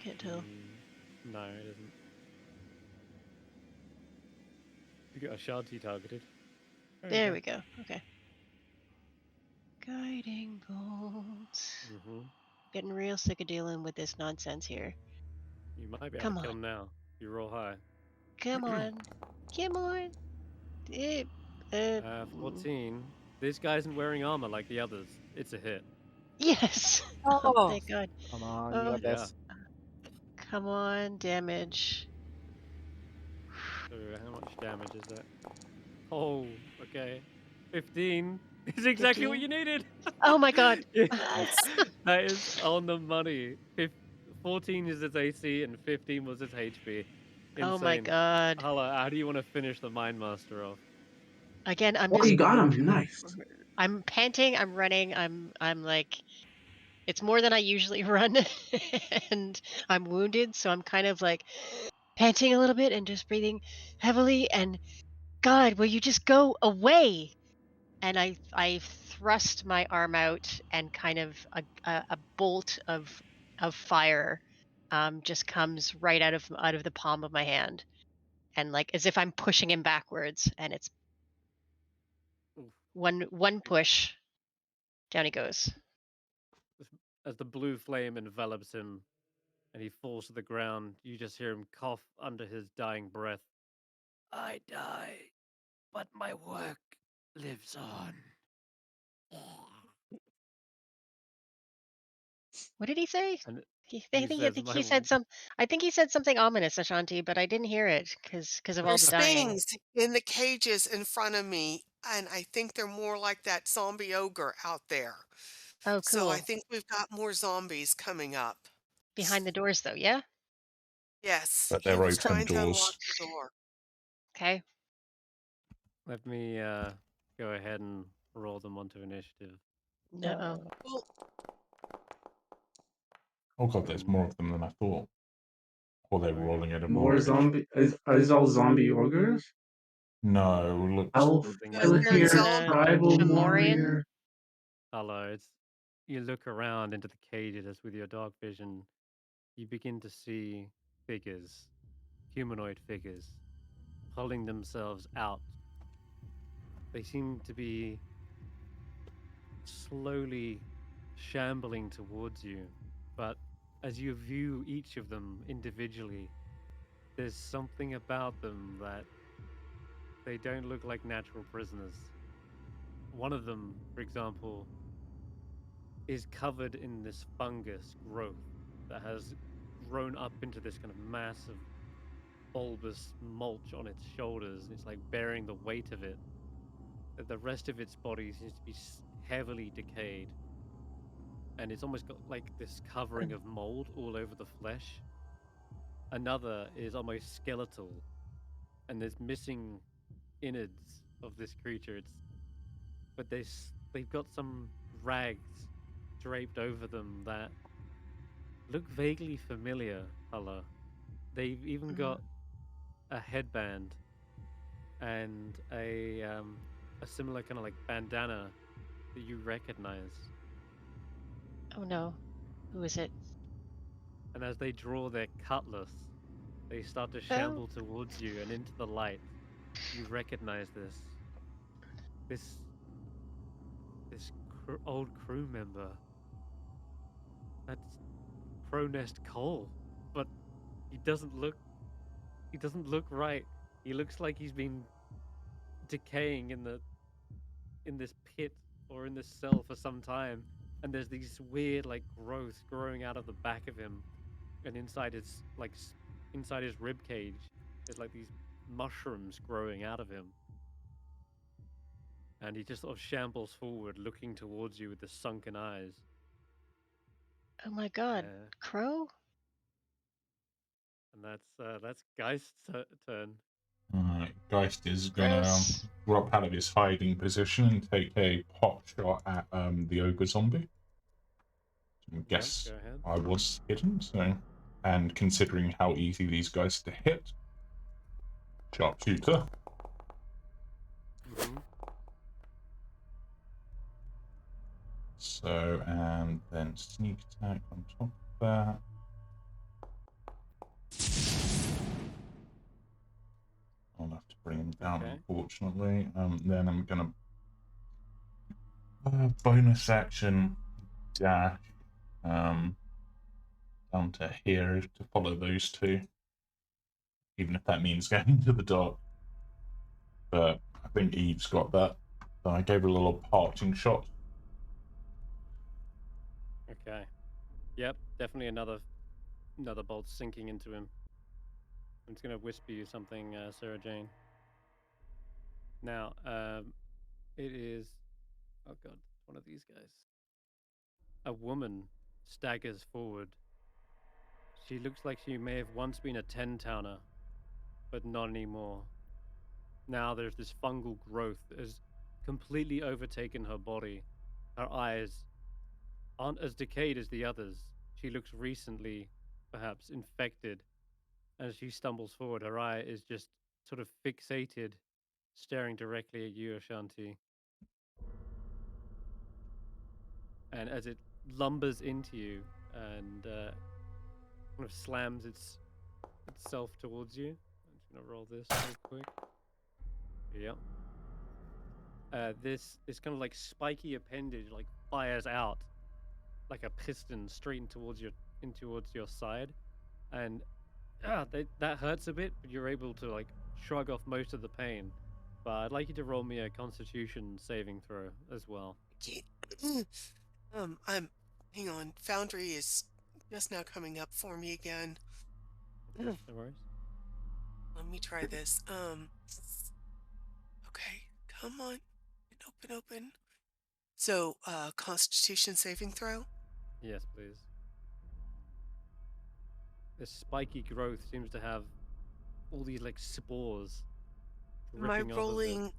Can't tell. No, it isn't. You got Ashanti targeted. There we go. Okay. Guiding Bolt. Getting real sick of dealing with this nonsense here. You might be able to kill him now. You roll high. Come on. Come on. 14. This guy isn't wearing armor like the others. It's a hit. Yes. Oh, Thank God. Come on, Oh, you got Yeah. this. Come on, damage. So how much damage is that? Oh, okay. 15 is exactly what 15? you needed. Oh my God. Yeah, nice. that is on the money. 14 is its AC and 15 was its HP. Insane. Oh my God. Hulla, how do you want to finish the Mind Master off? Again, I'm Oh, just you got him. Nice. I'm panting, I'm running, I'm like it's more than I usually run and I'm wounded, so I'm kind of like panting a little bit and just breathing heavily and God, will you just go away? And I thrust my arm out and kind of a bolt of fire just comes right out of the palm of my hand. And like as if I'm pushing him backwards and it's Oof. one push, down he goes. As the blue flame envelops him and he falls to the ground, you just hear him cough under his dying breath. I die, but my work lives on. What did he say? And I think he said something ominous, Ashanti, but I didn't hear it because of all There's the dying. things in the cages in front of me, and I think they're more like that zombie ogre out there. Oh, So I cool. think we've got more zombies coming up. Behind the doors, though, yeah? Yes, But he they're was open trying to unlock doors. the door. Okay. let me go ahead and roll them onto initiative. Uh-oh. Well, Oh god, there's more of them than I thought. Or they're rolling at More advantage. zombie. Are these all zombie ogres? No, looks Elf, Something Yes, they're Filithir, zombie. Tribal Fomorian? Warrior. Hello, you look around into the cages with your dark vision. You begin to see figures, humanoid figures, pulling themselves out. They seem to be slowly shambling towards you, but as you view each of them individually, there's something about them that they don't look like natural prisoners. One of them, for example, is covered in this fungus growth that has grown up into this kind of massive bulbous mulch on its shoulders. It's like bearing the weight of it. The rest of its body seems to be heavily decayed, and it's almost got like this covering of mold all over the flesh. Another is almost skeletal, and there's missing innards of this creature. But they've got some rags draped over them that look vaguely familiar, Hulla. They've even got a headband and a similar kind of like bandana that you recognize. Oh no. Who is it? And as they draw their cutlass, they start to shamble towards you and into the light. You recognize this old crew member. That's Pronest Cole, but he doesn't look right. He looks like he's been decaying in this pit or in this cell for some time, and there's these weird like growths growing out of the back of him, and inside his rib cage, there's like these mushrooms growing out of him, and he just sort of shambles forward, looking towards you with the sunken eyes. Oh my God. Crow? And that's Geist's turn. Alright, Geist is gonna Gross. drop out of his hiding position and take a pot shot at the ogre zombie. I guess Go ahead. I was hidden, so. And considering how easy these guys to hit, sharpshooter. Mm-hmm. So, and then sneak attack on top of that. I'll have to bring him down, Okay. unfortunately. Then I'm gonna bonus action dash down to here to follow those two, even if that means going into the dark. But I think Eve's got that So I gave a little parting shot. Okay. Yep, definitely another bolt sinking into him. I'm just gonna whisper you something, Sara-Jane. Now, it is. Oh god, one of these guys. A woman staggers forward. She looks like she may have once been a 10-towner, but not anymore. Now there's this fungal growth that has completely overtaken her body. Her eyes aren't as decayed as the others. She looks recently, perhaps, infected. As she stumbles forward, her eye is just sort of fixated, staring directly at you, Ashanti. And as it lumbers into you and kind of slams itself towards you, I'm just gonna roll this real quick. Yep. This kind of like spiky appendage like fires out like a piston straight in towards your side, and that hurts a bit, but you're able to like shrug off most of the pain. But I'd like you to roll me a Constitution saving throw as well. I'm. Hang on. Foundry is just now coming up for me again. No worries. Let me try this. Okay. Come on. Open. So, Constitution saving throw. Yes, please. This spiky growth seems to have all these like spores Am I dripping off of it. rolling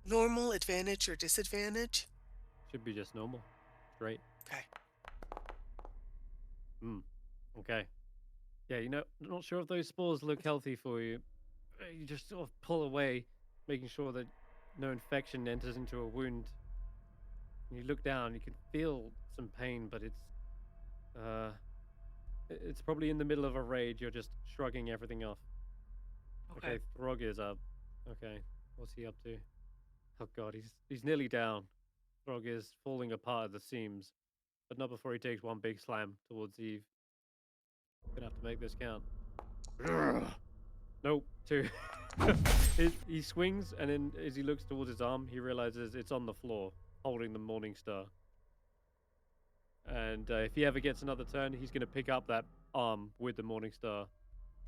normal, advantage, or disadvantage? Should be just normal. Straight. Okay. Okay. Yeah, not sure if those spores look healthy for you. You just sort of pull away, making sure that no infection enters into a wound. And you look down, you can feel some pain, but it's probably in the middle of a rage. You're just shrugging everything off. Okay, Throg is up. Okay, what's he up to? Oh god, he's nearly down. Throg is falling apart at the seams, but not before he takes one big slam towards Eve. Gonna have to make this count. Nope, 2. He swings, and then as he looks towards his arm, he realizes it's on the floor, holding the Morning Star. And if he ever gets another turn, he's going to pick up that arm with the Morning Star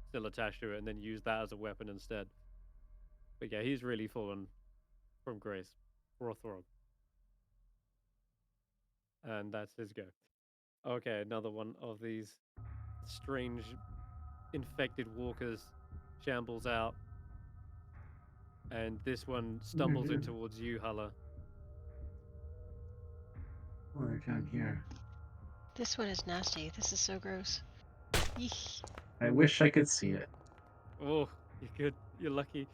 still attached to it, and then use that as a weapon instead. But yeah, he's really fallen from grace for a Throg. And that's his go. Okay, another one of these strange infected walkers shambles out. And this one stumbles in towards you, Hulla. Right down here. This one is nasty. This is so gross. Eek. I wish I could see it. Oh, you're good. You're lucky.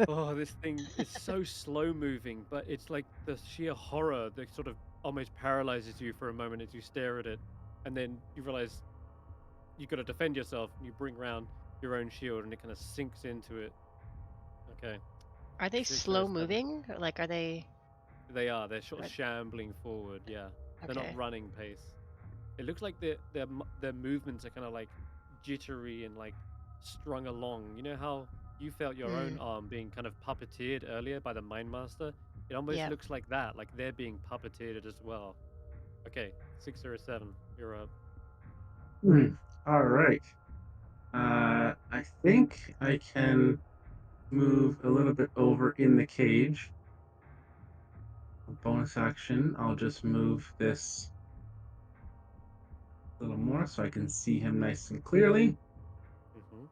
Oh, this thing is so slow moving, but it's like the sheer horror that sort of almost paralyzes you for a moment as you stare at it. And then you realize you've got to defend yourself, and you bring around your own shield, and it kind of sinks into it. Okay. Are they 6 slow or 7. moving? Or like, are they? They are. They're sort of Right. shambling forward. Yeah. They're Okay. not running pace. It looks like their movements are kind of like jittery and like strung along. You know how you felt your own arm being kind of puppeteered earlier by the Mind Master? It almost Yeah. looks like that, like they're being puppeteered as well. Okay, 6 or 7. You're up. All right. I think I can move a little bit over in the cage. A bonus action, I'll just move this a little more so I can see him nice and clearly. Mm-hmm.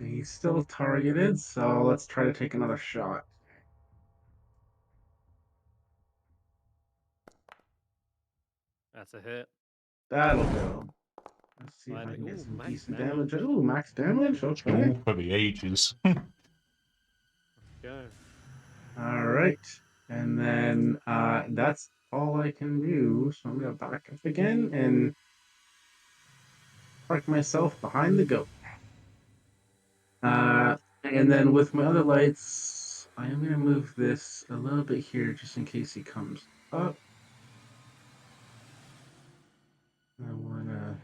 He's still targeted, so let's try to take another shot. That's a hit. That'll do. Let's see if I Finally. can get Ooh, some max decent damage. damage. Ooh, max damage. Okay. All for the ages. Go. All right. And then that's all I can do. So I'm going to back up again and park myself behind the goat. And then with my other lights, I am going to move this a little bit here just in case he comes up. I want to...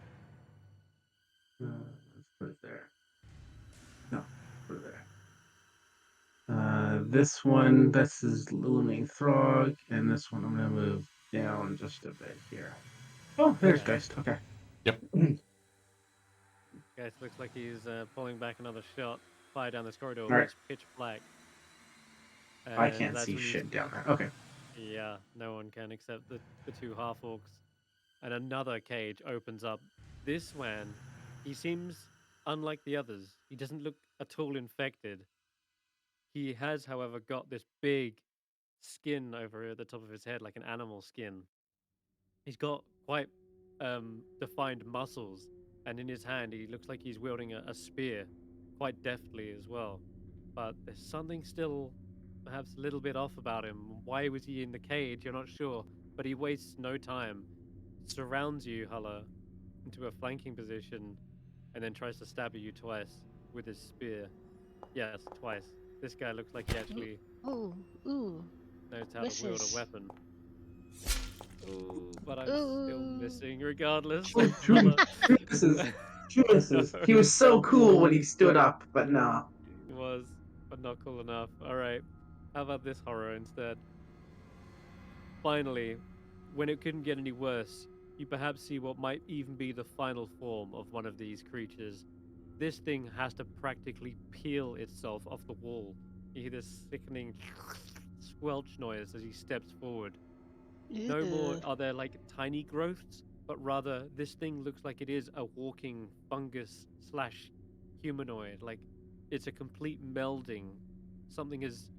let's put it there. No, put it there. this one, this is Looming Throg, and this one I'm gonna move down just a bit here. Oh, there's Okay. Geist. Okay. Guys, looks like he's pulling back another shot. Fire down this corridor, Alright. which is pitch black. I And can't that's see when you shit down there. Okay. Yeah, no one can except the two half-orcs. And another cage opens up. This one, he seems unlike the others. He doesn't look at all infected. He has, however, got this big skin over the top of his head, like an animal skin. He's got quite defined muscles, and in his hand, he looks like he's wielding a spear, quite deftly as well. But there's something still perhaps a little bit off about him. Why was he in the cage? You're not sure, but he wastes no time. Surrounds you, Hulla, into a flanking position, and then tries to stab you twice with his spear. Yes, twice. This guy looks like he actually Ooh, ooh, knows how to wield a misses. weapon. Ooh, but I'm still Ooh. missing regardless. Oh, Hulla. Two misses. He was so cool when he stood up, but no. He was, but not cool enough. Alright, how about this horror instead? Finally, when it couldn't get any worse, you perhaps see what might even be the final form of one of these creatures. This thing has to practically peel itself off the wall. You hear this sickening squelch noise as he steps forward. No more Ew. are there like tiny growths, but rather this thing looks like it is a walking fungus slash humanoid. Like it's a complete melding. Something has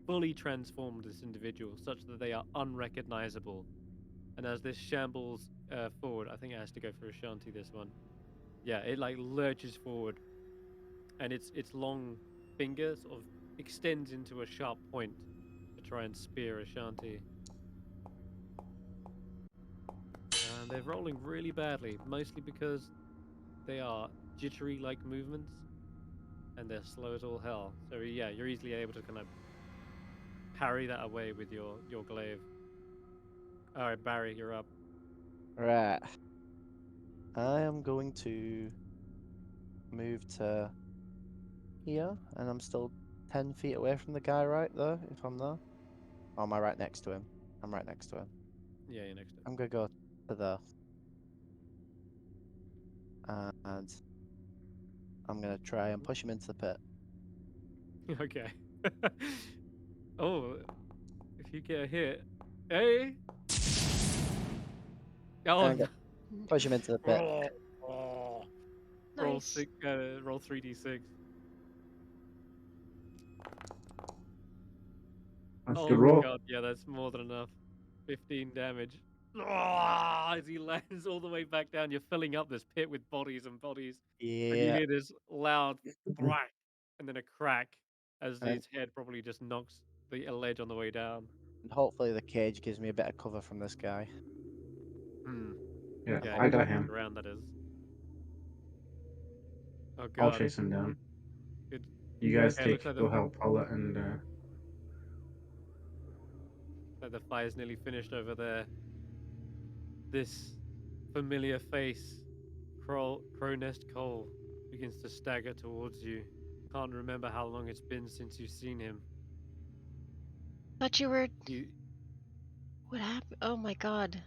fully transformed this individual such that they are unrecognizable. And as this shambles forward, I think it has to go for Ashanti this one. Yeah, it like lurches forward, and its long finger sort of extends into a sharp point to try and spear Ashanti. And they're rolling really badly, mostly because they are jittery like movements and they're slow as all hell. So yeah, you're easily able to kind of parry that away with your glaive. Alright, Barry, you're up. Right. I am going to move to here, and I'm still 10 feet away from the guy right there, if I'm there. Or am I right next to him? I'm right next to him. Yeah, you're next to I'm gonna go to there. And I'm gonna try and push him into the pit. him. Okay. Oh, if you get a hit. Hey! Oh, And push him into the pit. oh. Roll Nice. six, roll 3d6. That's a Oh good roll. god, yeah, that's more than enough. 15 damage. As he lands all the way back down, you're filling up this pit with bodies and bodies. And you Yeah. hear this loud thwack and then a crack as And, his head probably just knocks the ledge on the way down. and hopefully the cage gives me a bit of cover from this guy. Hmm. Yeah, Yeah, I he's got on the him. ground, that is. Oh I'll god. chase him down. Good. You guys Okay, looks like go help Paula and the fire's nearly finished over there. This familiar face, Crow'Nest Cole, begins to stagger towards you. Can't remember how long it's been since you've seen him. Thought you were. He, What happened? Oh my god.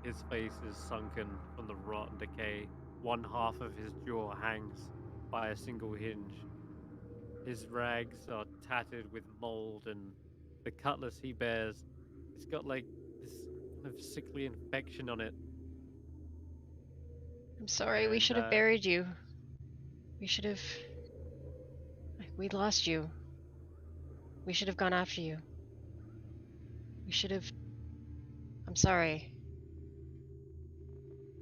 his face is sunken from the rot and decay. One half of his jaw hangs by a single hinge. His rags are tattered with mold, and the cutlass he bears, it's got like this kind of sickly infection on it. I'm sorry. We And should have buried you. We should have. We lost you. We should have gone after you. We should have. I'm sorry.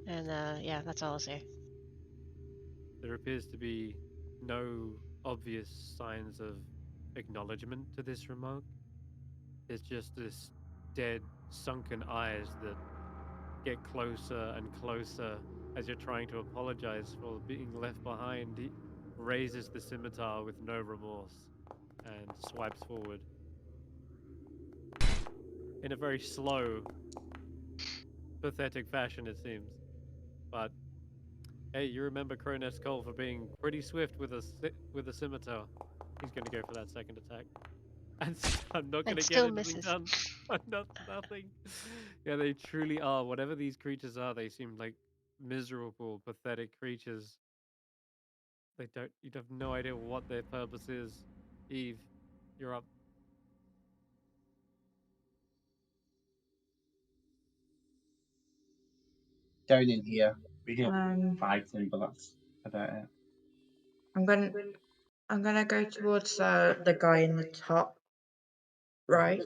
And yeah, that's all I'll say. there appears to be no obvious signs of acknowledgement to this remark. It's just this dead, sunken eyes that get closer and closer as you're trying to apologize for being left behind. He raises the scimitar with no remorse and swipes forward in a very slow, pathetic fashion, it seems. But hey, you remember Crow'Nest Cole for being pretty swift with a scimitar. He's going to go for that second attack. And I'm not going And to still get anything misses. done. Nothing. Yeah, they truly are. Whatever these creatures are, they seem like miserable, pathetic creatures. They don't. You'd have no idea what their purpose is. Eve, you're up. Down in here. We hear Um, fighting, but that's about it. I'm gonna go towards the guy in the top right.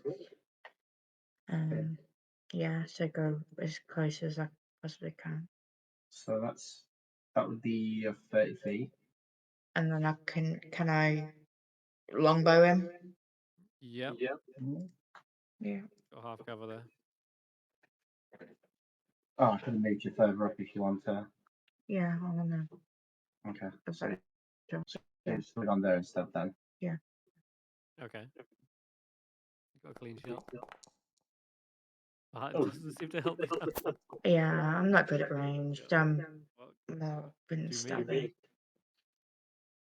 Yeah, so go as close as I possibly can. So that would be 30 feet. And then can I longbow him? Yep. Yeah. Got half cover there. Oh, I could have moved you further up if you want to. Yeah, I'm gonna. Okay. Sorry. It's put on there instead then. Okay. Got a clean shot. It Oh. doesn't seem to help me. Yeah, I'm not good at range. Well, No, been do me. stabby.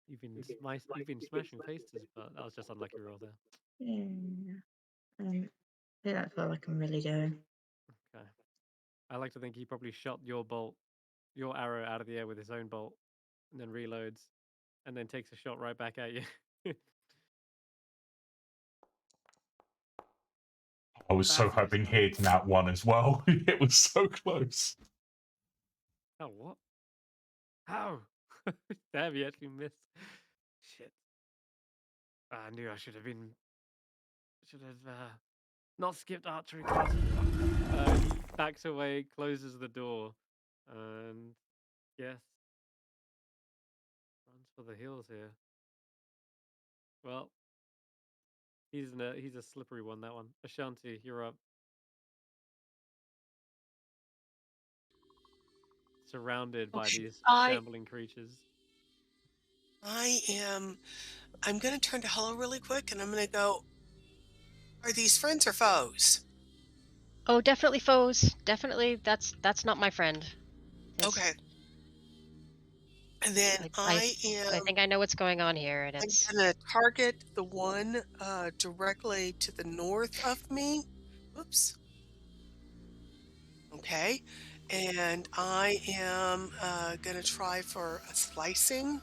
You've been smashing faces, but that was just unlucky roll there. Yeah. I think that's all I can really do. Okay. I like to think he probably shot your arrow out of the air with his own bolt, and then reloads, and then takes a shot right back at you. I was so That's hoping he'd nat one as well. It was so close. Oh, what? How? Damn, he actually missed. Shit. I knew I should have not skipped archery class. He backs away, closes the door, and yes, runs for the hills here. Well, he's a slippery one, that one. Ashanti, you're up. Surrounded by these shambling creatures. I'm going to turn to Hulla really quick, and I'm going to go, are these friends or foes? Oh, definitely foes. Definitely, that's not my friend. Okay. And then I think I know what's going on here, and it's. I'm going to target the one directly to the north of me. Oops. Okay. And I am going to try for a slicing.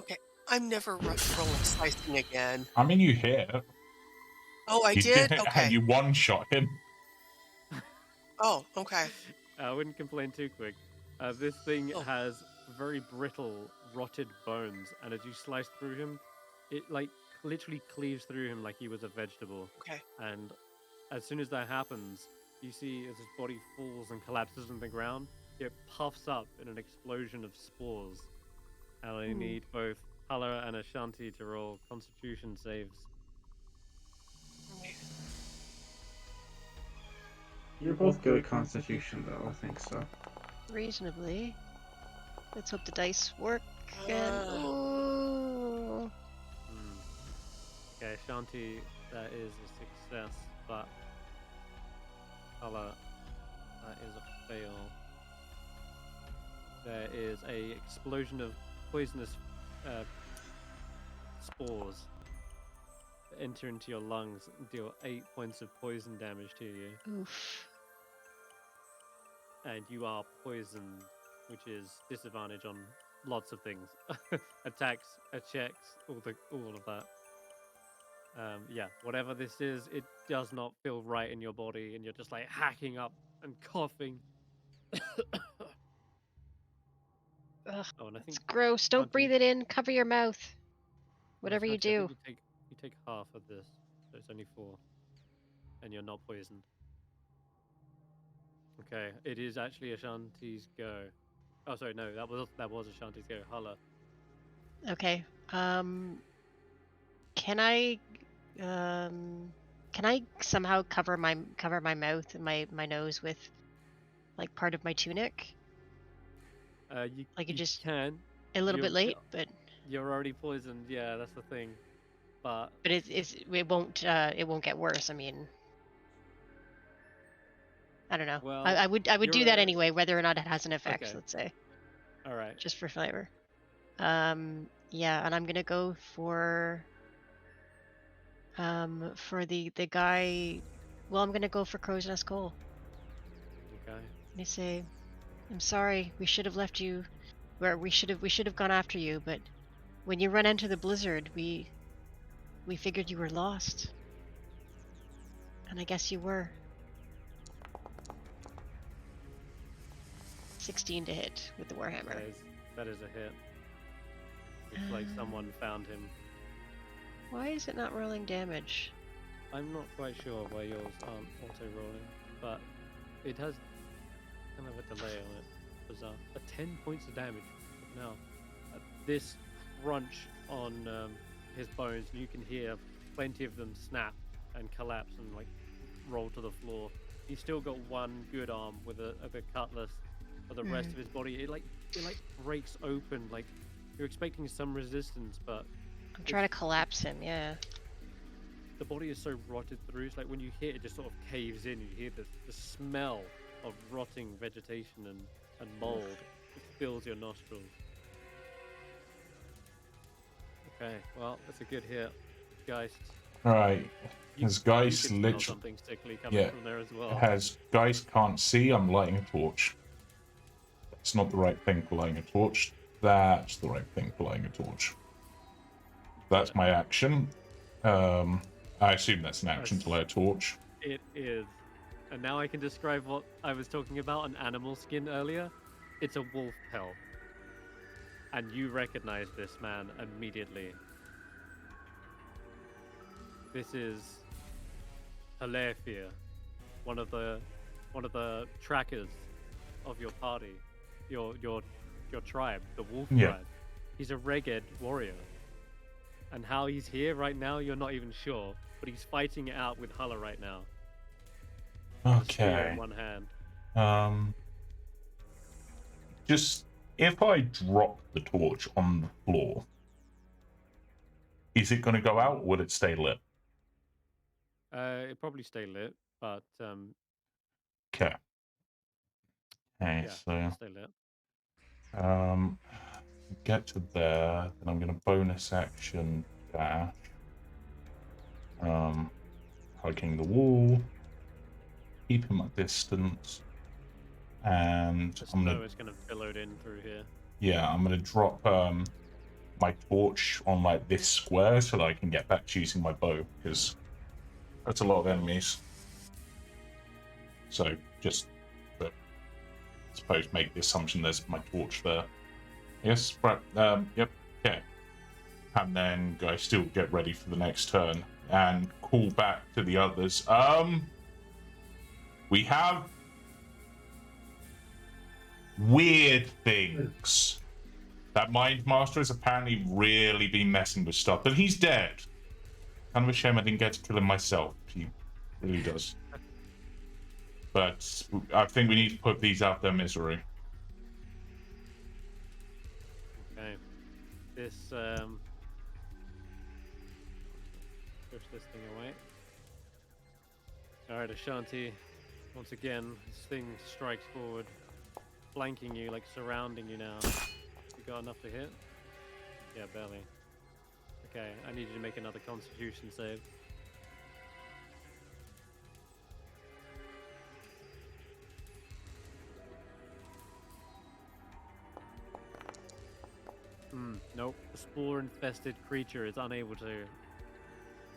Okay. I'm never rolling slicing again. I mean, you hit. Oh, I did? Okay. And you one-shot him. Oh, okay. I wouldn't complain too quick. This thing has very brittle, rotted bones, and as you slice through him, it like literally cleaves through him like he was a vegetable. Okay. And as soon as that happens, you see as his body falls and collapses on the ground, it puffs up in an explosion of spores. And I need both Hulla and Ashanti to roll Constitution saves. You're both good at Constitution, though. I think so. Reasonably. Let's hope the dice work. And Okay, Ashanti, that is a success, but Hulla, that is a fail. There is a explosion of poisonous spores that enter into your lungs and deal 8 points of poison damage to you. Oof. And you are poisoned, which is disadvantage on lots of things. Attacks, checks, all of that. Yeah, whatever this is, it does not feel right in your body, and you're just like hacking up and coughing. Ugh, Oh, and I think it's gross. Don't breathe it in. Cover your mouth. Whatever you Ashanti, I do. think you take half of this, so it's only 4, and you're not poisoned. Okay, it is actually Ashanti's go. Oh, sorry, no, that was Ashanti's go. Hulla. Okay. Can I somehow cover my mouth and my nose with like part of my tunic? You just can. A little bit late, but you're already poisoned. Yeah, that's the thing. But it won't get worse. I mean, I don't know. Well, I would do that anyway, whether or not it has an effect. Okay. Let's say. All right. just for flavor. Yeah, and I'm gonna go for the guy. Well, I'm gonna go for Crow's Nest Cole. Okay. They say, "I'm sorry. We should have left you. Where we should have gone after you. But when you run into the blizzard, we figured you were lost. And I guess you were." 16 to hit with the Warhammer. That is a hit. It's like someone found him. Why is it not rolling damage? I'm not quite sure why yours aren't auto-rolling, but it has kind of a delay on it. Bizarre. 10 points of damage. Now, this crunch on his bones, you can hear plenty of them snap and collapse and like roll to the floor. He's still got one good arm with a cutlass, but the rest of his body it breaks open. Like you're expecting some resistance, but I'm trying to collapse him. Yeah. The body is so rotted through. It's like when you hit it, just sort of caves in. You hear the smell of rotting vegetation and mold. It fills your nostrils. Okay, well, that's a good hit, Geist. Right. Has Geist literally literally... something sickly coming from there as well. Has Geist can't see, I'm lighting a torch. That's not the right thing for lighting a torch. That's the right thing for lighting a torch. That's my action. I assume that's an action to light a torch. It is. And now I can describe what I was talking about, an animal skin earlier. It's a wolf pelt. And you recognize this man immediately. This is Halefir, one of the trackers of your party, your tribe, the wolf tribe. He's a Reged warrior. And how he's here right now, you're not even sure. But he's fighting it out with Hulla right now. Okay. In one hand. Just if I drop the torch on the floor, is it going to go out or would it stay lit? It'd probably stay lit, but Okay. Okay, yeah, so stay lit. Get to there, then I'm going to bonus action dash. Hugging the wall, keeping my distance, and I'm gonna. It's gonna billowed in through here. Yeah, I'm gonna drop my torch on like this square so that I can get back to using my bow because that's a lot of enemies. So just, but I suppose make the assumption there's my torch there. Yes, right. Yep. Okay. And then I still get ready for the next turn and call back to the others. We have weird things. That Mind Master has apparently really been messing with stuff, but he's dead. Kind of a shame I didn't get to kill him myself. He really does. But I think we need to put these out their misery. Okay. This push this thing away. Alright, Ashanti. Once again, this thing strikes forward, flanking you, like surrounding you now. You got enough to hit? Yeah, barely. Okay, I need you to make another Constitution save. Nope. The spore-infested creature is unable to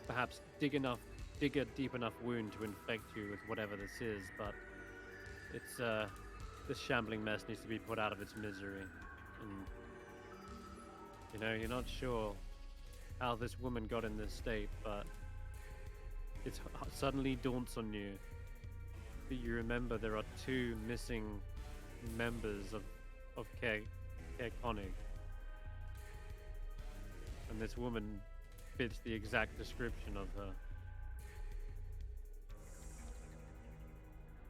perhaps dig a deep enough wound to infect you with whatever this is, but it's this shambling mess needs to be put out of its misery. And you know, you're not sure how this woman got in this state, but it suddenly dawns on you that you remember there are 2 missing members of Caer Konig. And this woman fits the exact description of her.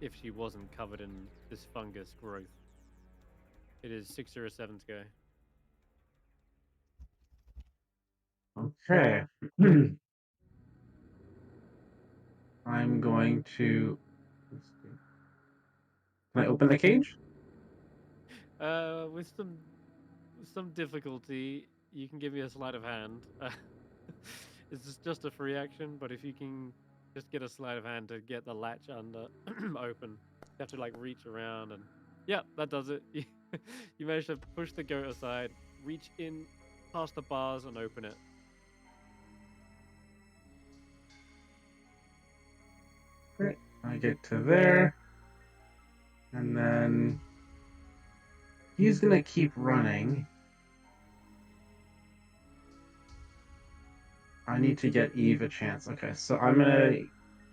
If she wasn't covered in this fungus growth. It is 607 to go. Okay. I'm going to... Can I open the cage? With some difficulty, you can give me a sleight of hand. It's just a free action, but if you can just get a sleight of hand to get the latch under open, you have to like reach around and yeah, that does it. You manage to push the goat aside, reach in past the bars and open it. Great. I get to there. And then he's going to keep running. I need to get Eve a chance. Okay, so I'm going to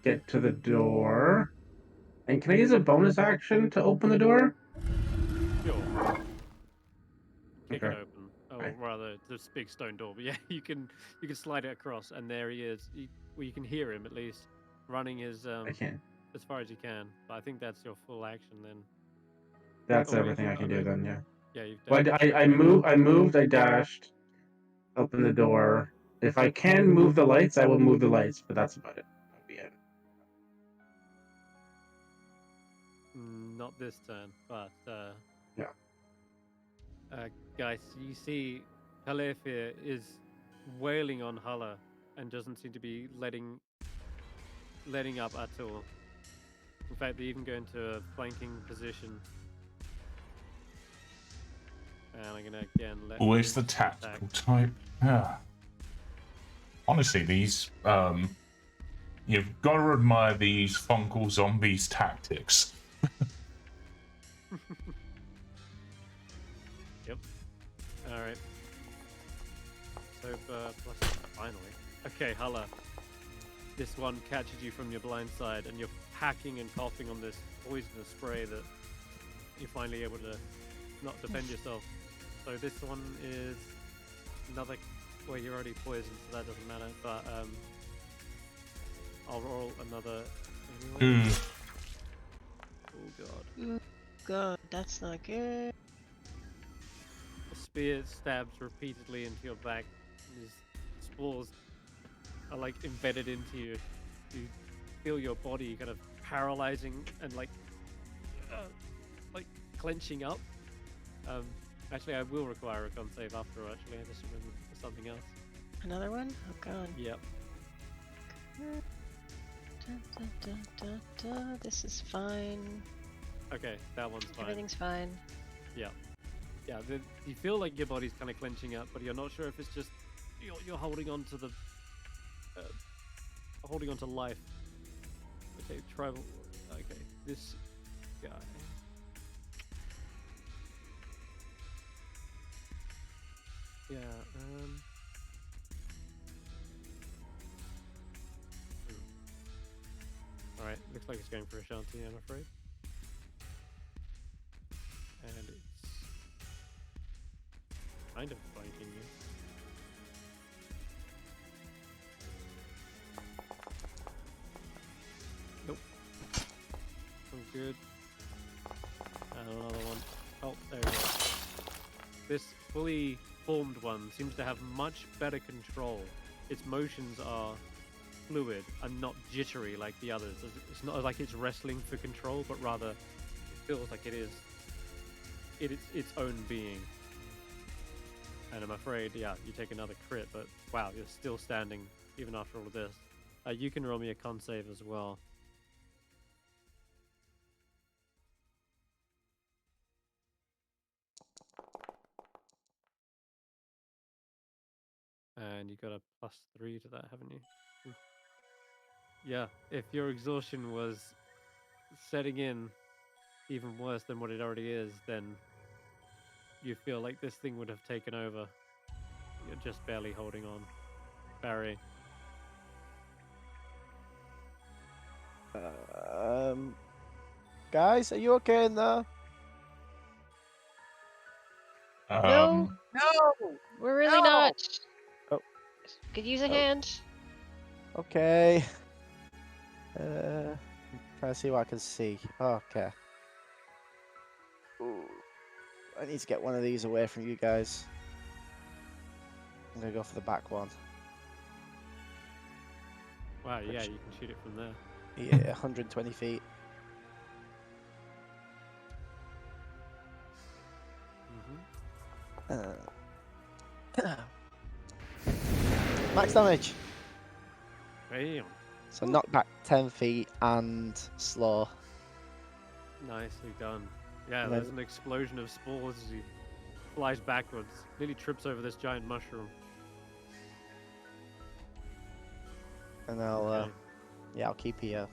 get to the door. And can I use a bonus action to open the door? Sure. Kick it Okay. open. Or Right. rather, this big stone door. But yeah, you can slide it across, and there he is. Well, you can hear him at least running his I can. as far as you can. But I think that's your full action then. That's Oh, wait, everything I can do okay. then, yeah. Yeah, you've Well, done. I moved, I dashed, opened the door. If I can move the lights, I will move the lights, but that's about it. That'll be it. Not this turn, but Yeah. guys, you see Kalefir is wailing on Hulla and doesn't seem to be letting up at all. In fact, they even go into a flanking position. And I'm gonna again let Always the him tactical attack. type. Yeah. Honestly, these you've got to admire these Fungal Zombies tactics. Yep. All right. So plus finally. Okay, Hulla. This one catches you from your blind side, and you're hacking and coughing on this poisonous spray that you're finally able to not defend yourself. So this one is another. Well, you're already poisoned, so that doesn't matter. But I'll roll another. Anyway. Oh god. God, that's not good. The spear stabs repeatedly into your back. And these spores are like embedded into you. You feel your body kind of paralyzing and like clenching up. Actually, I will require a con save after. Actually, I just remembered something else. Another one? Oh god. Yep. This is fine. Okay, that one's fine. Everything's fine. Yeah. You feel like your body's kind of clenching up, but you're not sure if it's just you're holding on to the holding on to life. Okay, tribal. Okay, this guy. Yeah. All right. Looks like it's going for Ashanti, I'm afraid. And it's kind of flanking you. Nope. Oh, good. And another one. Oh, there we go. This fully formed one seems to have much better control. Its motions are fluid and not jittery like the others. It's not like it's wrestling for control, but rather it feels like it is its own being. And I'm afraid, yeah, you take another crit, but wow, you're still standing even after all of this. You can roll me a con save as well. And you got a +3 to that, haven't you? Yeah, if your exhaustion was setting in even worse than what it already is, then you feel like this thing would have taken over. You're just barely holding on. Barry. Guys, are you okay in there? No, No! we're really No! not. Oh. Could use a Oh. hand. Okay. Try to see what I can see. Okay. Ooh. I need to get one of these away from you guys. I'm gonna go for the back one. Wow, yeah, you can shoot it from there. Yeah, 120 feet. Max damage. Bam. So knock back 10 feet and slow. Nicely done. Yeah, And there's then- an explosion of spores as he flies backwards, nearly trips over this giant mushroom. And I'll Okay. yeah, I'll keep here.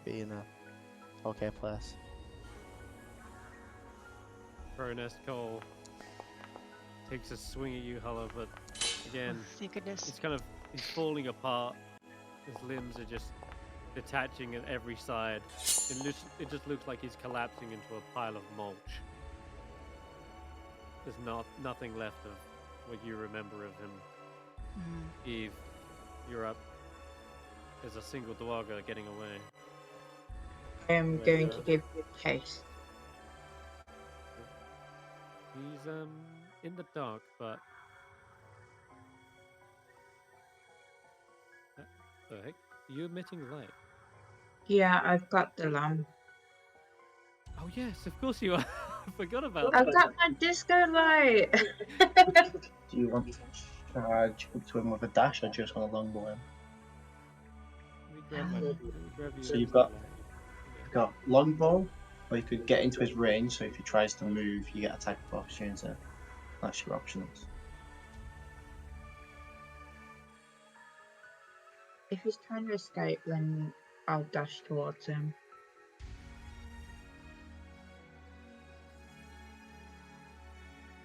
Be in a okay place. Pronest Cole takes a swing at you, Hulla, but again, Thank goodness. he's falling apart. His limbs are just detaching at every side. It just looks like he's collapsing into a pile of mulch. There's nothing left of what you remember of him. Mm. Eve, you're up. There's a single Duergar getting away. I am Where going the- to give you chase. He's in the dark, but the heck? Are you emitting light? Yeah, I've got the lamp. Oh yes, of course you are. I forgot about I've that. got my disco light. Do you want to charge up to him with a dash or just want to longbow him? Let me grab you. So you've got longbow, or you could get into his range, so if he tries to move, you get attack of opportunity. That's your options. If he's trying to escape, then I'll dash towards him.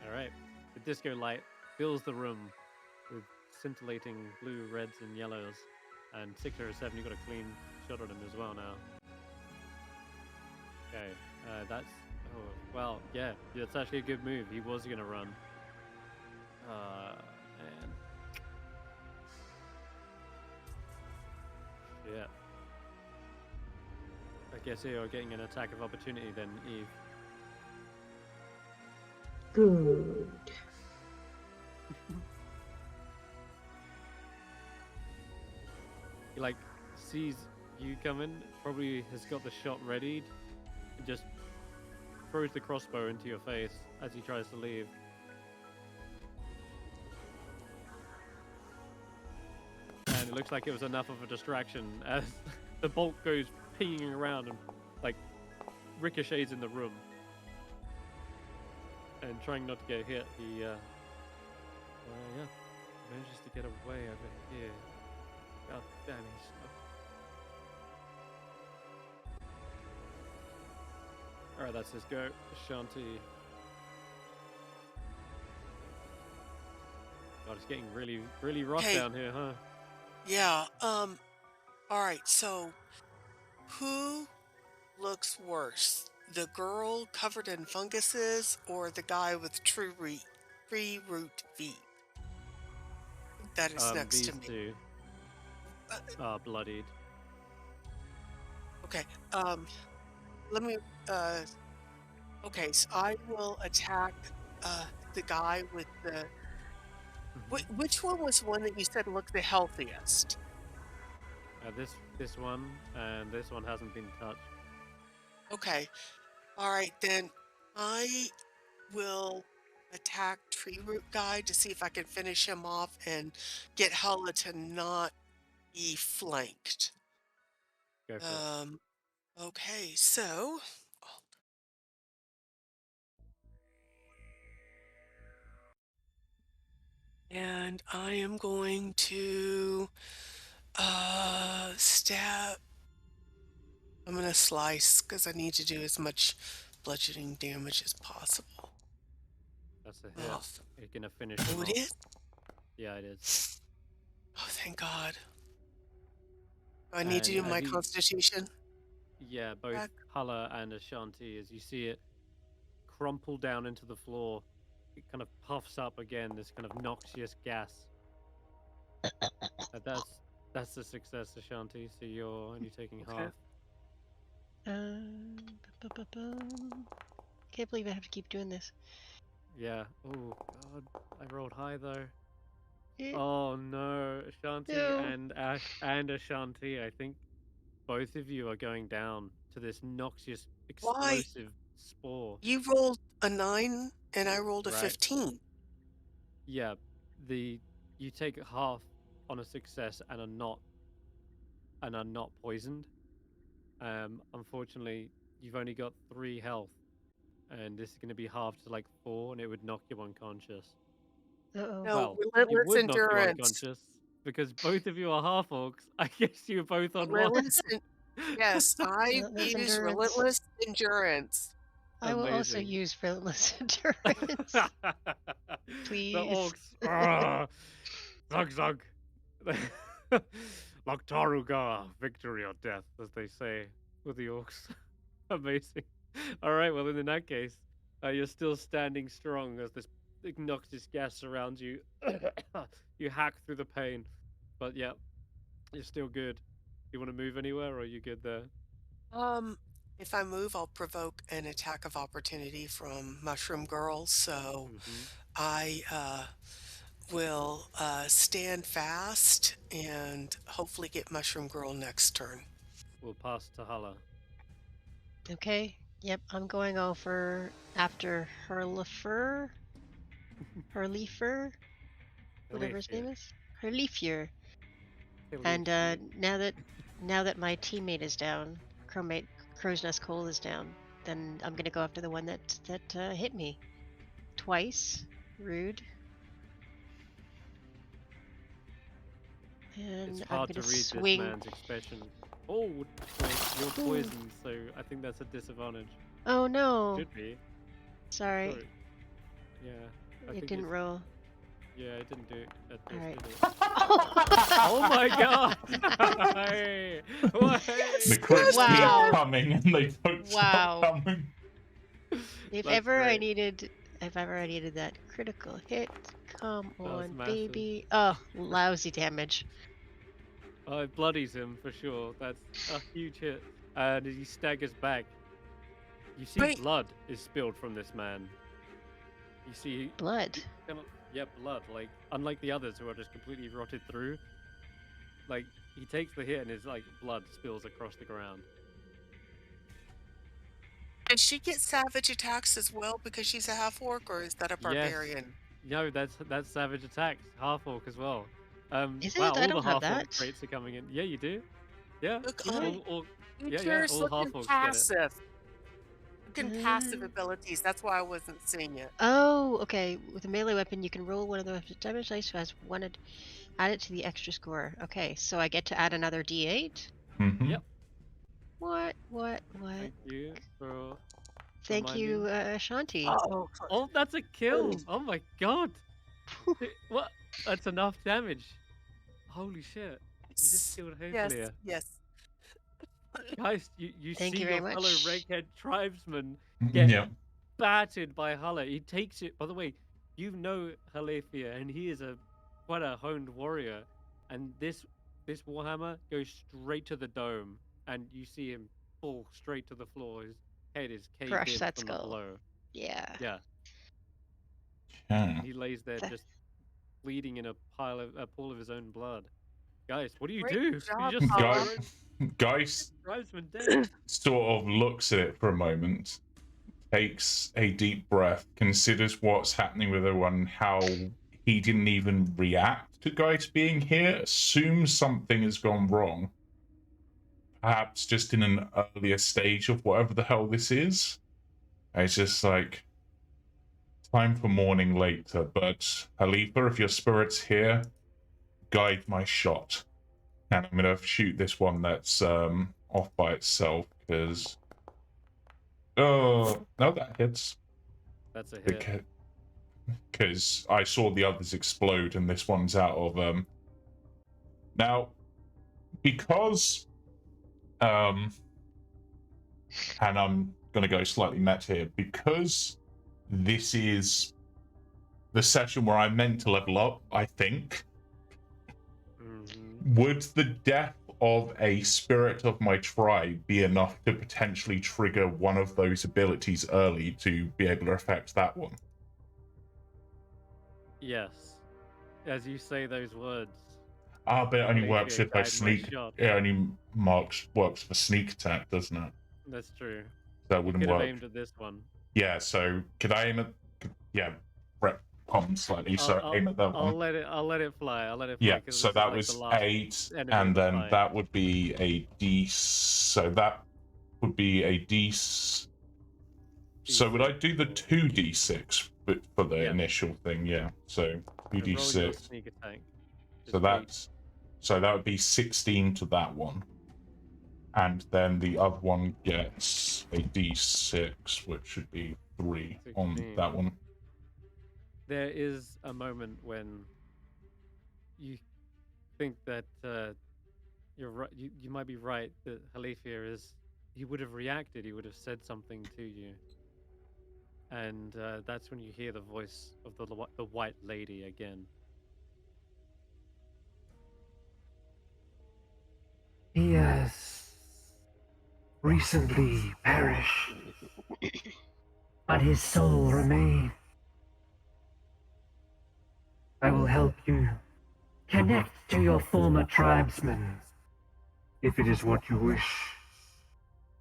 All right. The disco light fills the room with scintillating blue, reds, and yellows. And 6 or 7, you got a clean shot on him as well now. Okay, that's... Oh, well, yeah, that's actually a good move. He was going to run. And... Yeah. I guess you're getting an attack of opportunity then, Eve. Good. He, like, sees you coming, probably has got the shot readied, and just throws the crossbow into your face as he tries to leave. And it looks like it was enough of a distraction as the bolt goes pinging around and, like, ricochets in the room. And trying not to get hit, he, yeah, manages to get away over here. God damn, he's stuck. Alright, that's his go. Ashanti. God, it's getting really, really rough Hey. down here, huh? Yeah. All right. So, who looks worse, the girl covered in funguses or the guy with tree root feet? That is next These to me. two are bloodied. Okay. Let me. Okay. So I will attack the guy with the. Which one was one that you said looked the healthiest? This one and this one hasn't been touched. Okay. All right, then I will attack Tree Root Guy to see if I can finish him off and get Hulla to not be flanked. Go for it. Okay, so and I am going to stab. I'm gonna slice because I need to do as much bludgeoning damage as possible. That's a hit. Oh, You're gonna finish him oh, it off. is? Yeah, it is. Oh, thank God. I need to And do my as he- constitution. Yeah, both Back. Hulla and Ashanti, as you see it crumple down into the floor, it kind of puffs up again, this kind of noxious gas. That's a success, Ashanti, so you're only taking Okay. half. Can't believe I have to keep doing this. Yeah. Oh, God. I rolled high, though. Eh, Oh, no. Ashanti No. and Ash and Ashanti, I think both of you are going down to this noxious, Why? explosive spore. You rolled a 9 and I rolled a Right. 15. Yeah, you take half on a success and are not poisoned. Unfortunately, you've only got 3 health, and this is going to be halved to like 4, and it would knock you unconscious. Uh-oh. No, Well, it relentless would knock you endurance. unconscious because both of you are half orcs. I guess you were both on one. Relentless. Yes, I Relentless use endurance. relentless endurance. I will also Amazing. use relentless endurance. Please. The orcs. Ah, zug zug. Loktaruga, victory or death, as they say with the orcs. Amazing. All right, well, in that case, you're still standing strong as this obnoxious gas surrounds you. You hack through the pain, but yeah, you're still good. You want to move anywhere, or are you good there? If I move, I'll provoke an attack of opportunity from Mushroom Girl, so I will stand fast and hopefully get Mushroom Girl next turn. We'll pass to Hulla. Okay. Yep, I'm going over after Hurlifer. Whatever his name is. Hurlifer. And now that my teammate is down, Crow's Nest Cole is down, then I'm gonna go after the one that hit me twice. Rude. And It's hard I'm to gonna read swing. this man's expression. Oh, wait, you're poisoned, so I think that's a disadvantage. Oh no! Should be. Sorry. Sorry. Yeah. I It think didn't it's- roll. Yeah, it didn't do it at first, Alright. did it? Oh my god! Hey! The crits Wow. keep coming and they don't Wow. stop coming. If That's ever I great. needed that critical hit, come was on, massive. baby. Oh, lousy damage. Oh, it bloodies him for sure. That's a huge hit. And as he staggers back, you see Wait. blood is spilled from this man. You see Blood. yeah, blood. Like, unlike the others who are just completely rotted through, like, he takes the hit and his, like, blood spills across the ground. Does she get savage attacks as well because she's a half-orc, or is that a barbarian? No, that's savage attacks. Half-orc as well. Is wow, it? I all don't the have half-orc that. traits are coming in. Yeah, you do. Yeah. Look, all yeah, Feature's all looking half-orcs get it. passive. Looking passive abilities. That's why I wasn't seeing it. Oh, okay. With a melee weapon, you can roll one of the weapon's damage dice, so has one add it to the extra score. Okay, so I get to add another D8. Mm-hmm. Yep. What? Thank you for Thank you, Ashanti. Oh, that's a kill! Oh my god! What? That's enough damage. Holy shit! You just killed Havelia. Yes. Guys, you Thank see you your very fellow much. Redhead tribesman get Yeah. battered by Hulla. He takes it. By the way, you know Halefia, and he is quite a honed warrior. And this warhammer goes straight to the dome, and you see him fall straight to the floor. His head is caved Crush in that from the skull. blow. Yeah. Yeah, Yeah. he lays there just bleeding in a pool of his own blood. Guys, what do you Great do? job, You just Hulla. Guys tribesman dead. sort of looks at it for a moment, takes a deep breath, considers what's happening with everyone, how he didn't even react to Geist being here, assumes something has gone wrong. Perhaps just in an earlier stage of whatever the hell this is. It's just like, time for mourning later, but Halifa, if your spirit's here, guide my shot. And I'm going to shoot this one that's off by itself, because... Oh, no, that hits. That's a hit. Because I saw the others explode, and this one's out of... Now, because... and I'm going to go slightly meta here, because this is the session where I'm meant to level up, I think, would the death of a spirit of my tribe be enough to potentially trigger one of those abilities early to be able to affect that one? Yes. As you say those words. Ah, but it only Halefia, works if I guide my sneak. shot. It only works for sneak attack, doesn't it? That's true. That You wouldn't could have work. aimed at this one. Yeah, so could I aim at... Yeah, on slightly, so aim at that I'll one. let it fly. I'll let it fly. Yeah, 'cause so this is that like was the last 8, enemy and in the then fight. that would be a D. So that would be a D. So would I do the 2d6 for the initial thing? Yeah. So So roll your 2d6. sneak attack. So that's that would be 16 to that one, and then the other one gets a d6, which should be 3 on 16. that one. There is a moment when you think that you're right. You might be right that Halefia he would have reacted. He would have said something to you, and that's when you hear the voice of the white lady again. He has recently perished, but his soul remains. I will help you connect to your former tribesmen, if it is what you wish.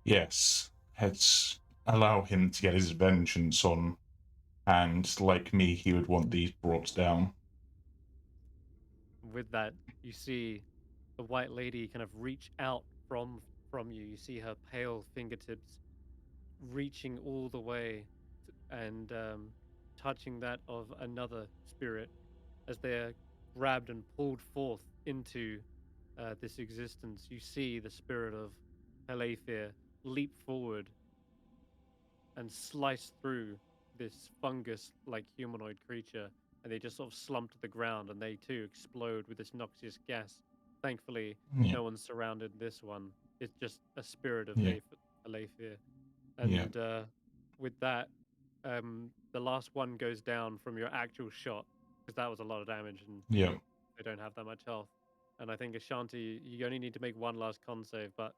Yes, let's allow him to get his vengeance on, and like me, he would want these brought down. With that, you see the white lady kind of reach out from you. You see her pale fingertips reaching all the way and touching that of another spirit as they're grabbed and pulled forth into this existence. You see the spirit of Halefia leap forward and slice through this fungus-like humanoid creature, and they just sort of slump to the ground, and they too explode with this noxious gas. Thankfully, no one's surrounded this one. It's just a spirit of Halefia. And with that, the last one goes down from your actual shot, because that was a lot of damage, and they don't have that much health. And I think Ashanti, you only need to make one last con save, but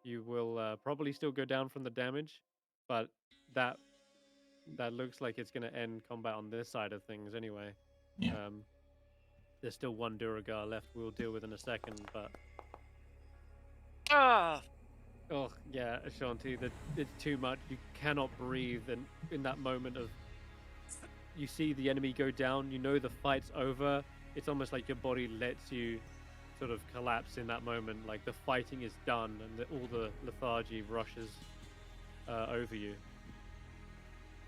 you will probably still go down from the damage, but that looks like it's going to end combat on this side of things anyway. There's still one Duergar left we'll deal with in a second, but... Oh, yeah, Ashanti, it's too much. You cannot breathe, and in that moment of... You see the enemy go down, you know the fight's over. It's almost like your body lets you sort of collapse in that moment, like the fighting is done, and all the lethargy rushes over you.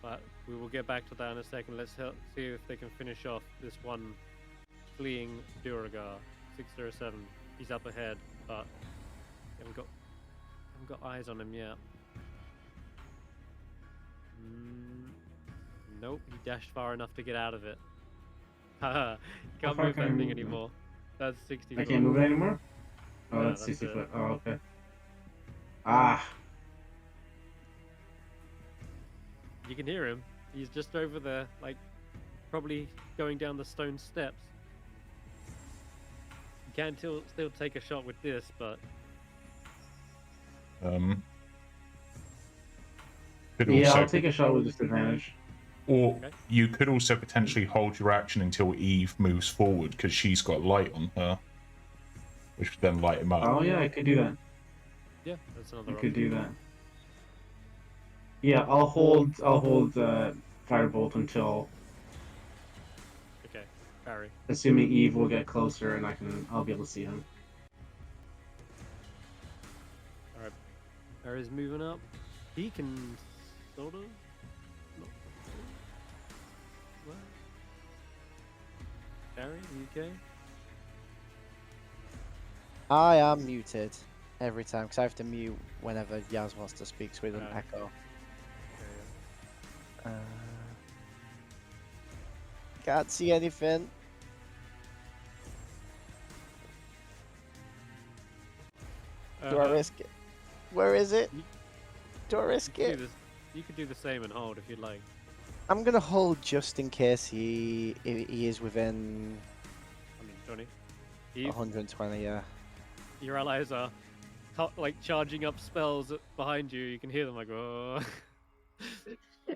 But we will get back to that in a second. Let's see if they can finish off this one fleeing Duergar. 607. He's up ahead, but haven't got eyes on him yet. Nope, he dashed far enough to get out of it. Haha, you can't move that thing anymore. That's 60 foot. I can't move it anymore? Oh, No, that's 60 it. foot. Oh, okay. Ah. You can hear him. He's just over there, like, probably going down the stone steps. You can still take a shot with this, but... Yeah, I'll take a shot with disadvantage. Or you could also potentially hold your action until Eve moves forward, because she's got light on her, which would then light him up. Oh yeah, I could do that. Yeah, that's another I option. could do that. Yeah, I'll hold Firebolt until... Okay, parry. Assuming Eve will get closer and I'll be able to see him. Alright. Parry's moving up. He can sort of... What? Parry, UK? I am muted every time because I have to mute whenever Yaz wants to speak so it doesn't echo. Can't see anything. Do I risk it? Where is it? Do I risk it? You could do the same and hold if you'd like. I'm gonna hold just in case he is within 120. 120, yeah. Your allies are like charging up spells behind you. You can hear them like, oh.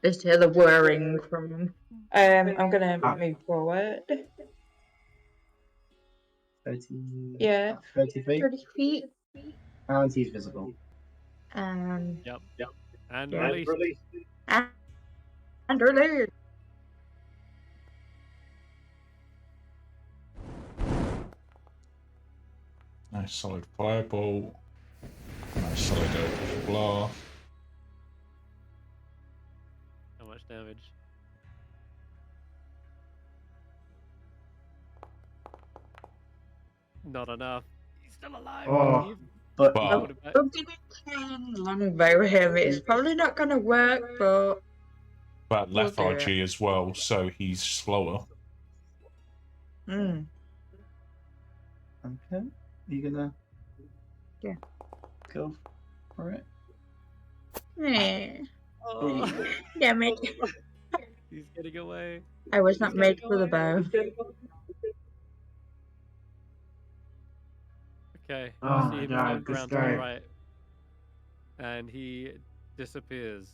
Just hear the whirring from. I'm gonna move forward. 30. Yeah. 30 feet. 30 feet. And he's visible. Yep. And release. And release. Nice solid firebolt. Nice solid eldritch blast. How much damage? Not enough. He's still alive. Oh. Steve. But But What about- I'm gonna try and longbow him. It's probably not gonna work, but we'll do it. lethargy as well, so he's slower. Mm. okay, are you gonna Yeah. go for it? Oh, Damn it. he's getting away. I was He's not getting made for the away. bow. Okay, Oh you my see him God, turn this around to the guy. right, and he disappears.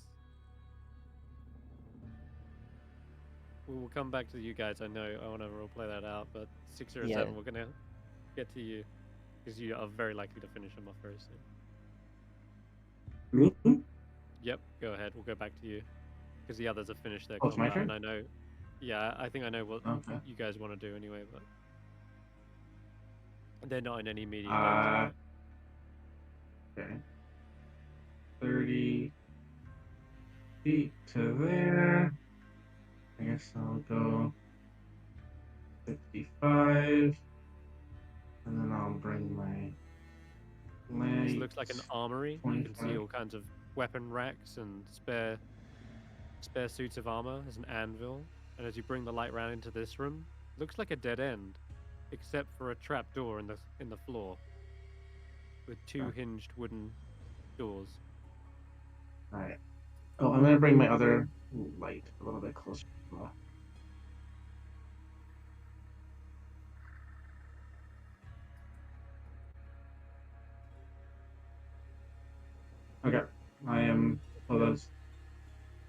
We will come back to you guys. I know I want to roleplay that out, but 6 or Yeah. 7, we're gonna get to you because you are very likely to finish him off very soon. Me? Yep, go ahead. We'll go back to you because the others have finished their Oh, it's my combat, and turn? I know. Yeah, I think I know what Okay. you guys want to do anyway, but they're not in any immediate Uh, danger. Okay. 30 feet to there. I guess I'll go 55. And then I'll bring my This looks like an armory. You can see 25. all kinds of weapon racks and spare suits of armor. There's an anvil, and as you bring the light round into this room, looks like a dead end, except for a trap door in the floor with 2 Okay. hinged wooden doors. Alright. Oh, I'm gonna bring my other light a little bit closer. Okay. I am. Oh,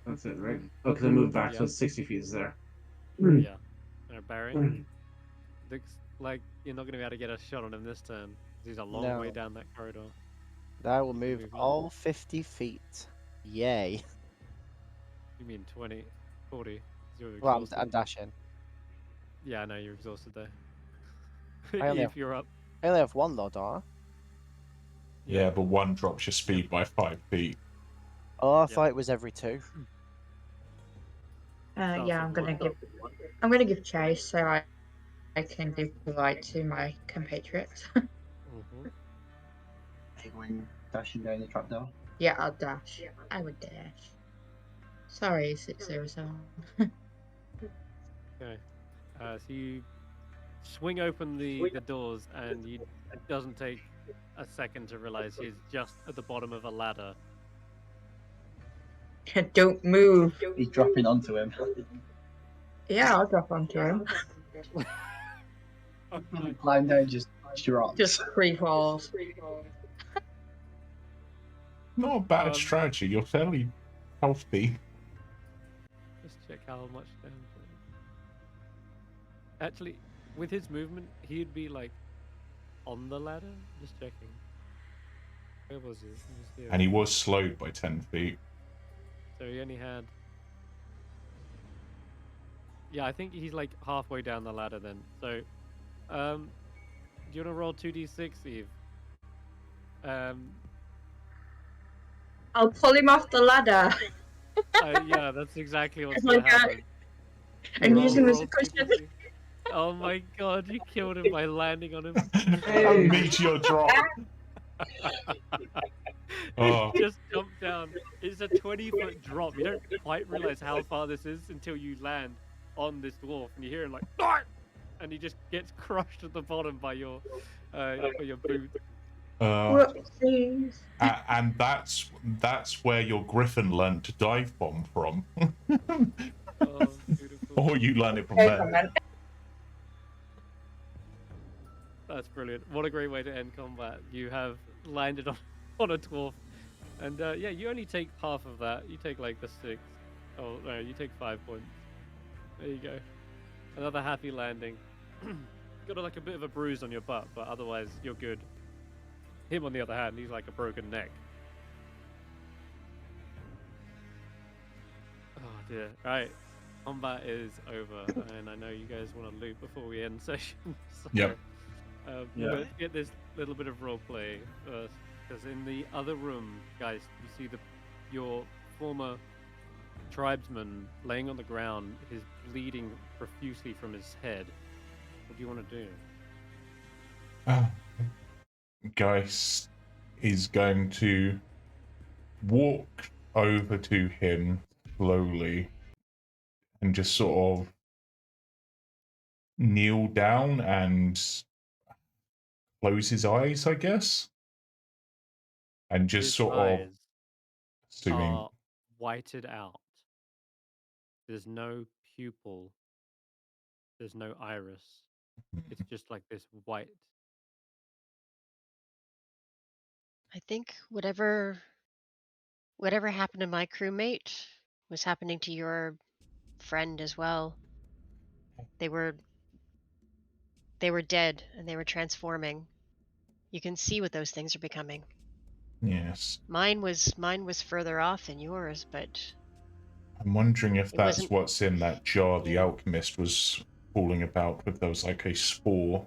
that's it, right? Oh, because I moved back, so Yeah. it's 60 feet is there. Yeah. Barry, looks like you're not going to be able to get a shot on him this turn. 'Cause he's a long way No. down that corridor. That will move Movement. all 50 feet. Yay. You mean 20, 40? You're Well, exhausted. I'm dashing. Yeah, I know you're exhausted though. I only If have- you're up. I only have one though, don't I? Yeah, but 1 drops your speed by 5 feet. Oh, I Yep. thought it was every 2. Sounds Yeah, like I'm gonna give chase so I can give light to my compatriots. Mm-hmm. Are you going dashing down the trapdoor? Yeah, I'll dash. I would dash. Sorry, 607. Okay. So you swing open the doors, and it doesn't take a second to realize he's just at the bottom of a ladder. Don't move. He's dropping onto him. Yeah, I'll drop onto him. Climb down, just drops. Just free falls. Not a bad Um, strategy. You're fairly healthy. Just check how much damage. Actually, with his movement, he'd be like on the ladder. Just checking. Where was he? He was here. And he was slowed by 10 feet. So he only had. Yeah, I think he's like halfway down the ladder then. So, do you want to roll 2d6, Eve? I'll pull him off the ladder Yeah, that's exactly what's Oh my gonna God. happen. and Roll- use him as roll a cushion. 2d6. Oh my god, you killed him by landing on him. A meteor drop. Oh. Just jump down. It's a 20-foot drop. You don't quite realize how far this is until you land on this dwarf, and you hear him like, "Ah!" and he just gets crushed at the bottom by your boot. Whoopsies. And that's where your griffin learned to dive bomb from. Oh, beautiful. Or you learn it from No there. comment. That's brilliant. What a great way to end combat. You have landed on a dwarf. And yeah, you only take half of that. You take like the 6. Oh, no, you take 5 points. There you go. Another happy landing. Got like a bit of a bruise on your butt, but otherwise you're good. Him, on the other hand, he's like a broken neck. Oh dear. Right. Combat is over, and I know you guys want to loot before we end session. So, Yep. Yeah. Let's little bit of roleplay first, because in the other room, guys, you see your former tribesman laying on the ground, he's bleeding profusely from his head. What do you want to do? Geist is going to walk over to him slowly and just sort of kneel down and close his eyes, I guess, and just His sort of eyes assuming are whited out. There's no pupil. There's no iris. It's just like this white. I think whatever happened to my crewmate was happening to your friend as well. They were dead and they were transforming. You can see what those things are becoming. yes. Mine was further off than yours, but I'm wondering if It that's wasn't- what's in that jar the Yeah. alchemist was fooling about with. There was like a spore.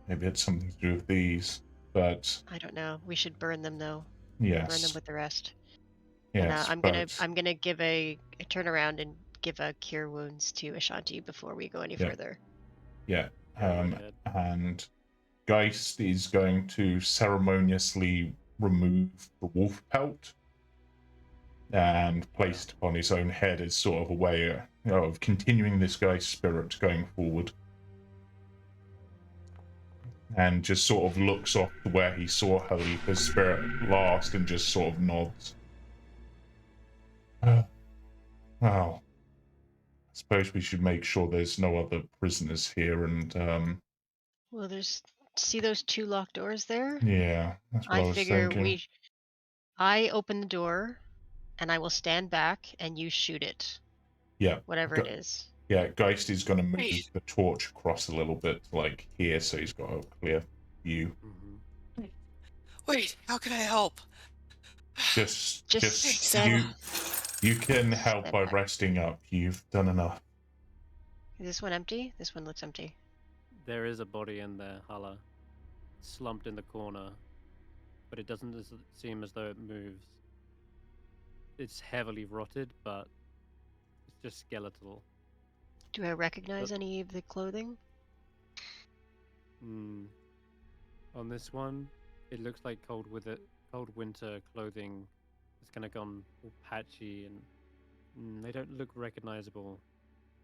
Maybe it's something to do with these, but I don't know. We should burn them though. Burn them yes, with the rest. yes. And I'm gonna give a turn around and give a cure wounds to Ashanti before we go any Yeah. further. Yeah. Yeah, go ahead. And Geist is going to ceremoniously remove the wolf pelt and place it upon his own head as sort of a way of continuing this guy's spirit going forward. And just sort of looks off to where he saw Halifa's spirit last and just sort of nods. Well, I suppose we should make sure there's no other prisoners here, and Well, see those 2 locked doors there? yeah, that's what I I was figure thinking. I open the door and I will stand back and you shoot it. Yeah. Whatever it is. Yeah, Geist is going to move Wait. the torch across a little bit, like here, so he's got a clear view. Mm-hmm. Wait, how can I help? Just stand. you can help Stand by back. resting up. You've done enough. Is this one empty? This one looks empty. There is a body in there, Hulla, slumped in the corner, but it doesn't seem as though it moves. It's heavily rotted, but it's just skeletal. Do I recognize any of the clothing? On this one, it looks like cold winter clothing. It's kind of gone all patchy, and they don't look recognizable.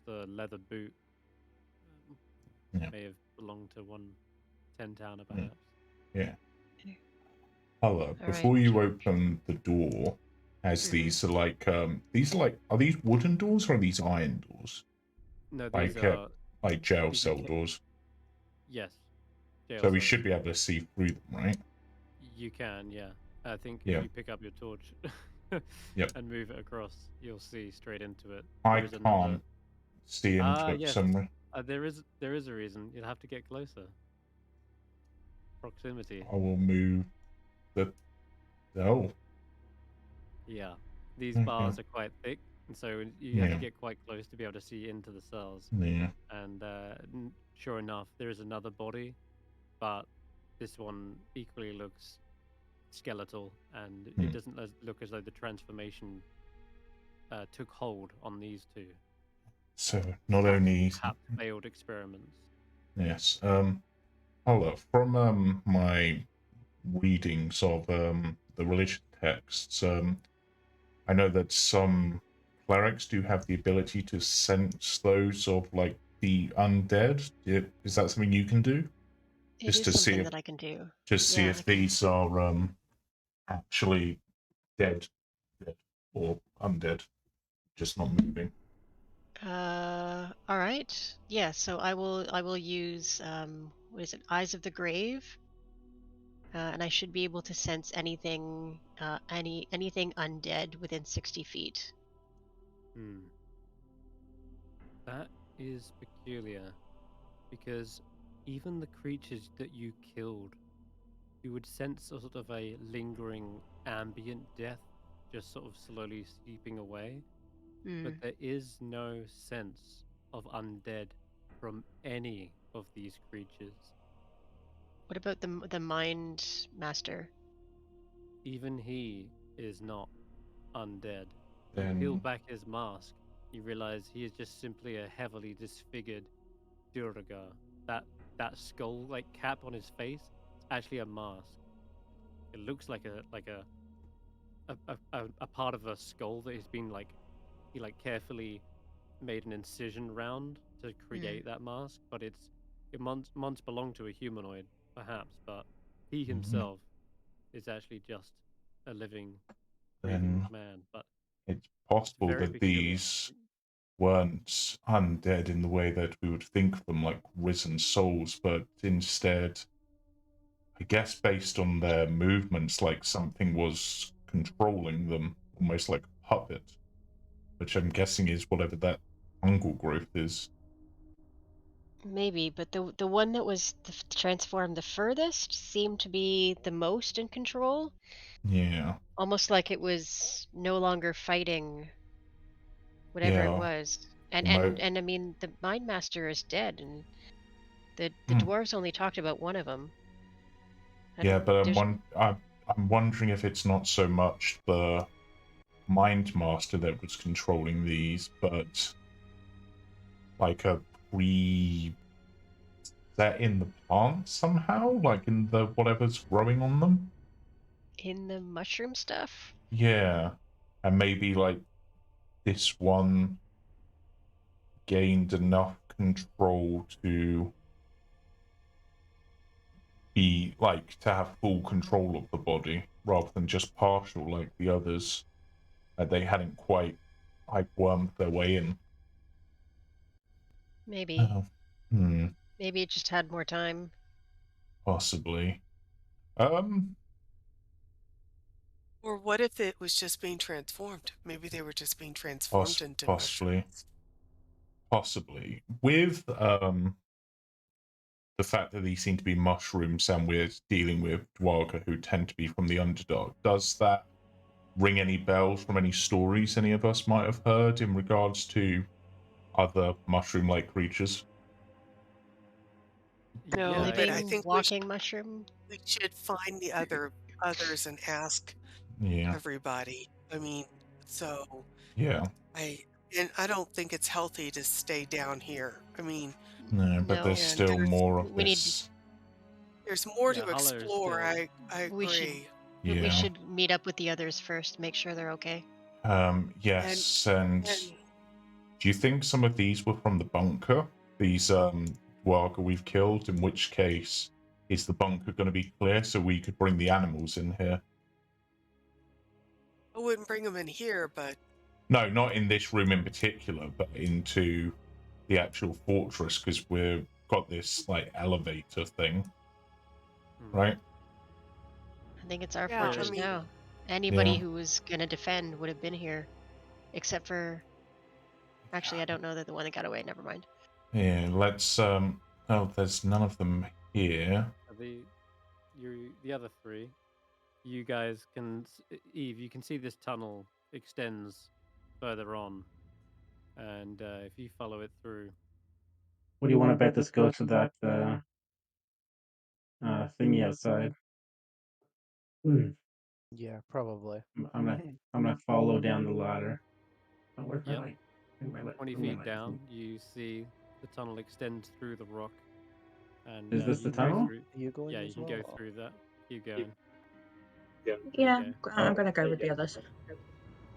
The leather boot may have belonged to one 10-towner, perhaps. Yeah. Hello. All Before right. you open the door, as these are like are these wooden doors or are these iron doors? No, these are like jail these cell are- doors. yes. So we cells. should be able to see through them, right? You can, yeah. I think Yeah. if you pick up your torch Yep. and move it across, you'll see straight into it. I There is another- can't see into it yes. somewhere. There is a reason. You'll have to get closer. Proximity. I will move the. Oh, Yeah. These Okay. bars are quite thick, and so you have Yeah. to get quite close to be able to see into the cells. yeah. And sure enough, there is another body, but this one equally looks skeletal, and it doesn't look as though the transformation took hold on these two. So not only Perhaps failed experiments. yes. Hello. From my readings of the religious texts, I know that some clerics do have the ability to sense those of like the undead. Is that something you can do? It Just is to see something if- that I can do. Just see Yeah, if these are actually dead or undead, just not moving. All right. Yeah. So I will use what is it? Eyes of the Grave. And I should be able to sense anything undead within 60 feet. That is peculiar, because even the creatures that you killed, you would sense a sort of a lingering ambient death, just sort of slowly seeping away. But there is no sense of undead from any of these creatures. What about the mind master? Even he is not undead. You Then peel back his mask, you realize he is just simply a heavily disfigured Duergar. That skull-like cap on his face is actually a mask. It looks like a part of a skull that has been he carefully made an incision round to create that mask, but it once belonged to a humanoid, perhaps, but he himself is actually just a living, breathing then man. But it's it's possible very that peculiar. these weren't undead in the way that we would think of them, like risen souls, but instead, I guess based on their movements, like something was controlling them, almost like a puppet, which I'm guessing is whatever that fungal growth is. Maybe, but the one that was transformed the furthest seemed to be the most in control. Yeah. Almost like it was no longer fighting whatever it was. And I mean, the Mind Master is dead, and the dwarves only talked about one of them. Yeah, but I'm wondering if it's not so much the Mind Master that was controlling these, but like a set in the plant somehow, like in the whatever's growing on them. In the mushroom stuff? Yeah, and maybe like this one gained enough control to be like to have full control of the body rather than just partial like the others. They hadn't quite like wormed their way in. Maybe. Hmm. Maybe it just had more time. Possibly. Or what if it was just being transformed? Maybe they were just being transformed into mushrooms. Possibly. With the fact that these seem to be mushrooms and we're dealing with Duergar who tend to be from the Underdark, does that ring any bells from any stories any of us might have heard in regards to other mushroom-like creatures? No, Yeah, but I think walking mushroom. we should find the others and ask everybody. I mean, so yeah. I don't think it's healthy to stay down here. I mean, no, but there's still more of this. There's more to explore. I agree. We should meet up with the others first, make sure they're okay. Yes, and do you think some of these were from the bunker? These Duergar we've killed, in which case is the bunker going to be clear so we could bring the animals in here? I wouldn't bring them in here, but... No, not in this room in particular, but into the actual fortress, because we've got this, like, elevator thing. Right? I think it's our fortress now. Anybody who was going to defend would have been here. Except for... Actually, I don't know that the one that got away. Never mind. Yeah, let's... Oh, there's none of them here. The other three, you guys can... Eve, you can see this tunnel extends further on. And if you follow it through... What do you want to bet this goes to that thingy outside? Yeah, probably. I'm gonna follow down the ladder. Oh, where's my Yep. light? 20 feet down, you see the tunnel extends through the rock. And is this the tunnel? You going? Yeah, you can go through that. Keep going. Yeah, I'm gonna go with the others.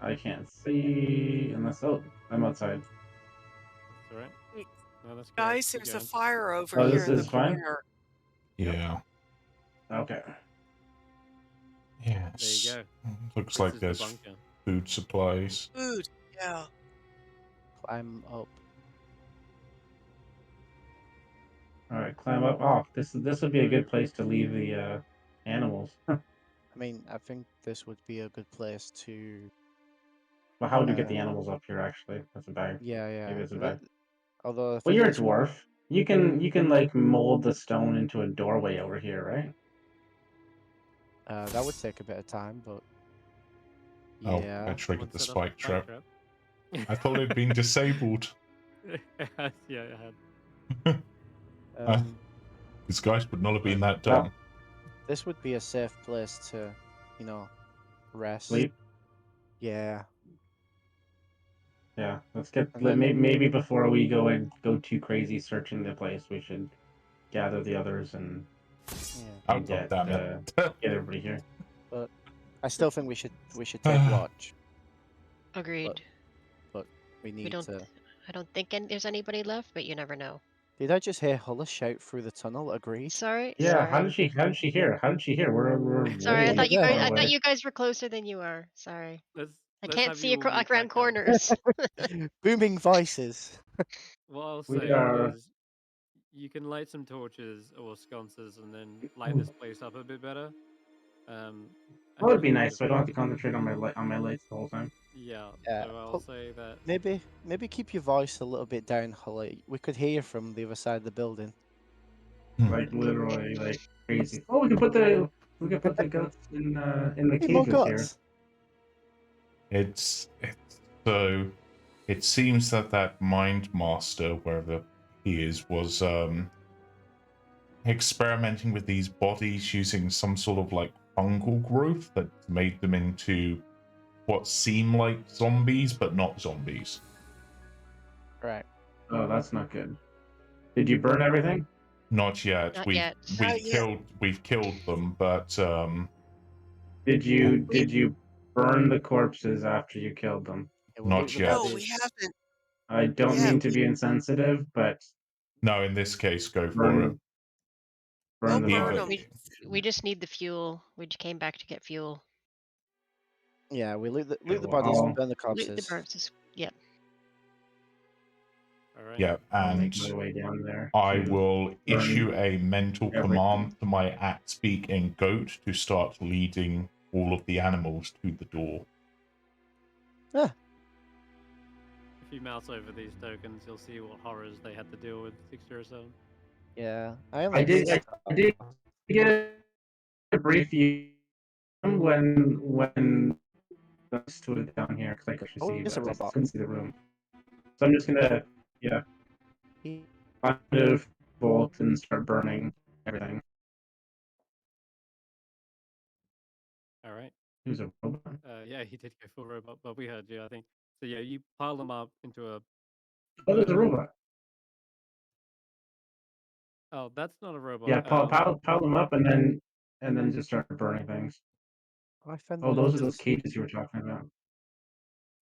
I can't see unless I'm outside. That's all right. No, that's Guys, there's a fire over here this in the is fine? corner. Yeah. Okay. Yes. There you go. Looks like there's food supplies. Food, yeah. Climb up. All right, climb up. Oh, this would be a good place to leave the animals. I mean, I think this would be a good place to. Well, how would you get the animals up here? Actually, that's a bag. Yeah. Maybe it's a bag. Although, well, you're a dwarf. You can like mold the stone into a doorway over here, right? That would take a bit of time, but yeah. Oh, I triggered the spike trap. I thought it'd been disabled. Yeah, it had. These guys would not have been that Well, dumb. This would be a safe place to, rest. Sleep. Yeah. Yeah, let's get And then- maybe before we go too crazy searching the place, we should gather the others and Yeah. Oh, get God damn it. get everybody here. But I still think we should take watch. Agreed. But we need don't. to. I don't think there's anybody left, but you never know. Did I just hear Hulla shout through the tunnel? Agreed. Sorry. Yeah, Sorry. how did she hear? We're Sorry, way I thought you far guys. I away. thought you guys were closer than you are. Sorry. I can't have see you all around walk back up. corners. Booming voices. What I'll We say are- is you can light some torches or sconces and then light this place up a bit better. That would be nice, so I don't have to concentrate on my lights the whole time. Yeah, Yeah, so I'll say that. Maybe keep your voice a little bit down, Hulla. We could hear you from the other side of the building. Like literally, like crazy. Oh, we can put the goats in the Hey, more cages here. gods. It's so it seems that mind master, wherever he is, was experimenting with these bodies using some sort of like fungal growth that made them into what seem like zombies but not zombies. Right. Oh, that's not good. Did you burn everything? Not yet. Not we've yet. we've Not yet. killed them, but Did you burn the corpses after you killed them? Yeah, we'll Not loot the yet. No, bodies. we haven't. I don't Yeah, mean to be insensitive, but no, in this case, go for it. burn We'll the burn bodies. 'em. We just need the fuel. We just came back to get fuel. Yeah, we loot the Okay, bodies, well, burn the Loot corpses. the corpses. Yep. All right. Yeah, I'll and make my way down there. I to will burn issue a mental everything. command to my at-speak and goat to start leading all of the animals to the door. If you mouse over these tokens, you'll see what horrors they had to deal with 6 years ago. Yeah, I did get a brief view when I stood down here because I could Oh, see, it's a but I robot. couldn't see the room. So I'm just gonna kind of bolt and start burning everything. All right. Who's a robot? Yeah, he did go full robot, but we heard you, I think. So yeah, you pile them up into a. Oh, there's a robot. Oh, that's not a robot. Yeah, pile them up and then just start burning things. I found Oh, those are This those is- cages you were talking about.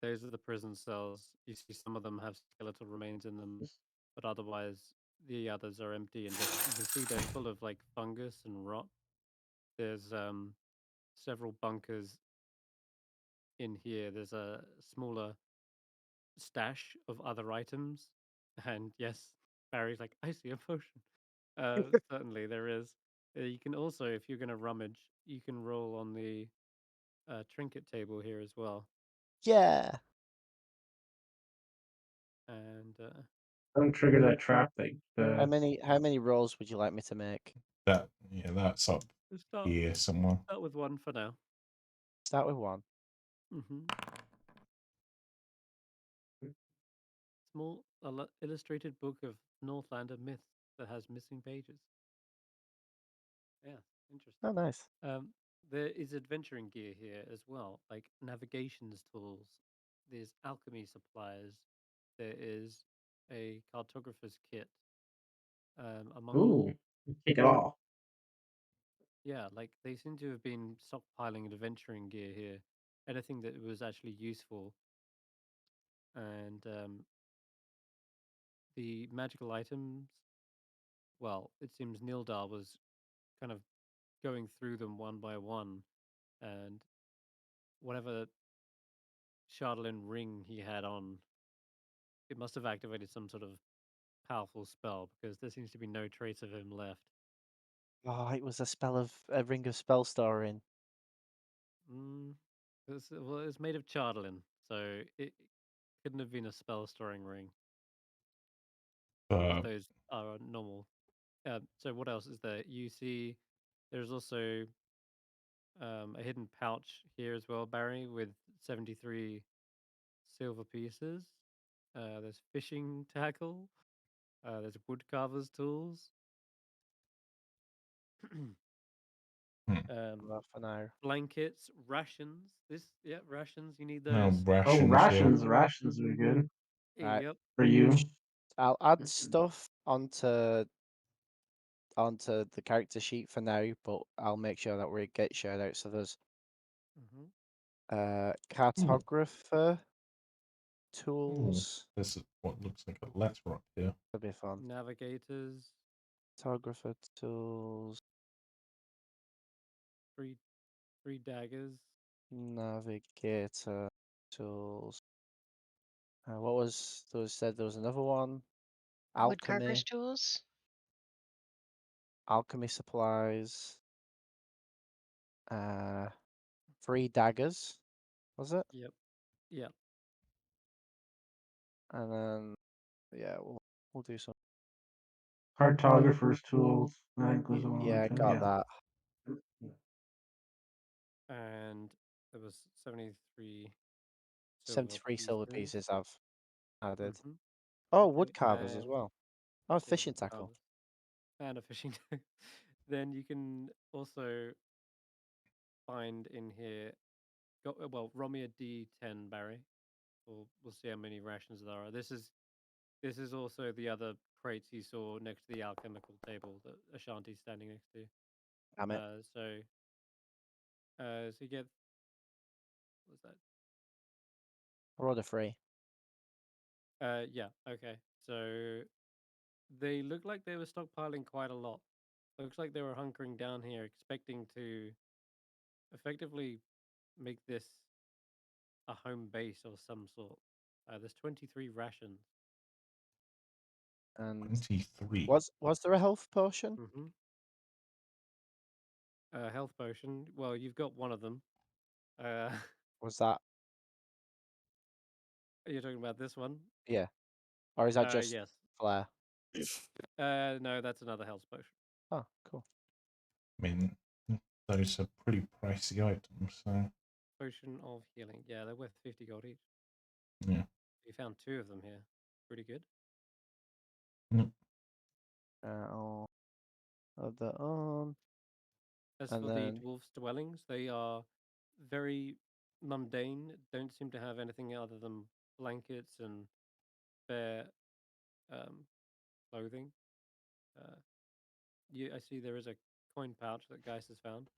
Those are the prison cells. You see, some of them have skeletal remains in them, but otherwise, the others are empty, and just, you can see they're full of like fungus and rot. There's several bunkers in here. There's a smaller stash of other items, and yes, Barry's like, I see a potion. Certainly there is. You can also, if you're going to rummage, you can roll on the trinket table here as well. Yeah. And Don't trigger that trap thing. How many rolls would you like me to make? That's up start, here somewhere. start with one for now. Start with one. Small illustrated book of Northlander myths that has missing pages. Yeah, interesting. Oh, nice. There is adventuring gear here as well, like navigations tools. There's alchemy supplies. There is a cartographer's kit. Among Ooh, take it all. yeah, like they seem to have been stockpiling adventuring gear here. Anything that was actually useful. And the magical items, well, it seems Nildar was kind of going through them one by one, and whatever Chardalyn ring he had on, it must have activated some sort of powerful spell because there seems to be no trace of him left. Oh, it was a ring of spell storing. It's made of Chardalyn, so it couldn't have been a spell storing ring. Those are normal. So what else is there? You see, there's also a hidden pouch here as well, Barry, with 73 silver pieces. There's fishing tackle. There's woodcarver's tools. Well, for now. Blankets, rations. Rations. You need No those. Oh, rations. rations would be good Right. Yep. for you. I'll add stuff onto the character sheet for now, but I'll make sure that we get shared out. So there's cartographer tools. This is what looks like a letter up here. That'll be fun. Navigators. Cartographer tools. Three daggers. Navigator tools. What was there said? There was another one. Woodcarver's tools. Alchemy supplies. 3 daggers. Was it? Yep. And then yeah, we'll do some. Cartographer's tools. That goes along Yeah, with it. got that. And there was 73 73 silver pieces I've added. Mhm. Oh, Okay, wood carvers as well. Oh, fishing tackle. carvers. And a fishing tackle. Then you can also find in here. Roll me a D10, Barry. We'll see how many rations there are. This is also the other crates you saw next to the alchemical table that Ashanti's standing next to. Damn it. So you get, what's that? I rolled a 3. Yeah, okay. So they look like they were stockpiling quite a lot. Looks like they were hunkering down here, expecting to effectively make this a home base of some sort. There's 23 rations. And 23. was there a health potion? Health potion. Well, you've got one of them. Was that? You're talking about this one? Yeah. Or is that just yes. flare? No, that's another health potion. Oh, cool. I mean, those are pretty pricey items, so. Potion of healing. Yeah, they're worth 50 gold each. Yeah. You found 2 of them here. Pretty good. I'll add that on. As for the dwarves' dwellings, they are very mundane. Don't seem to have anything other than blankets and bare clothing. I see there is a coin pouch that Geist has found.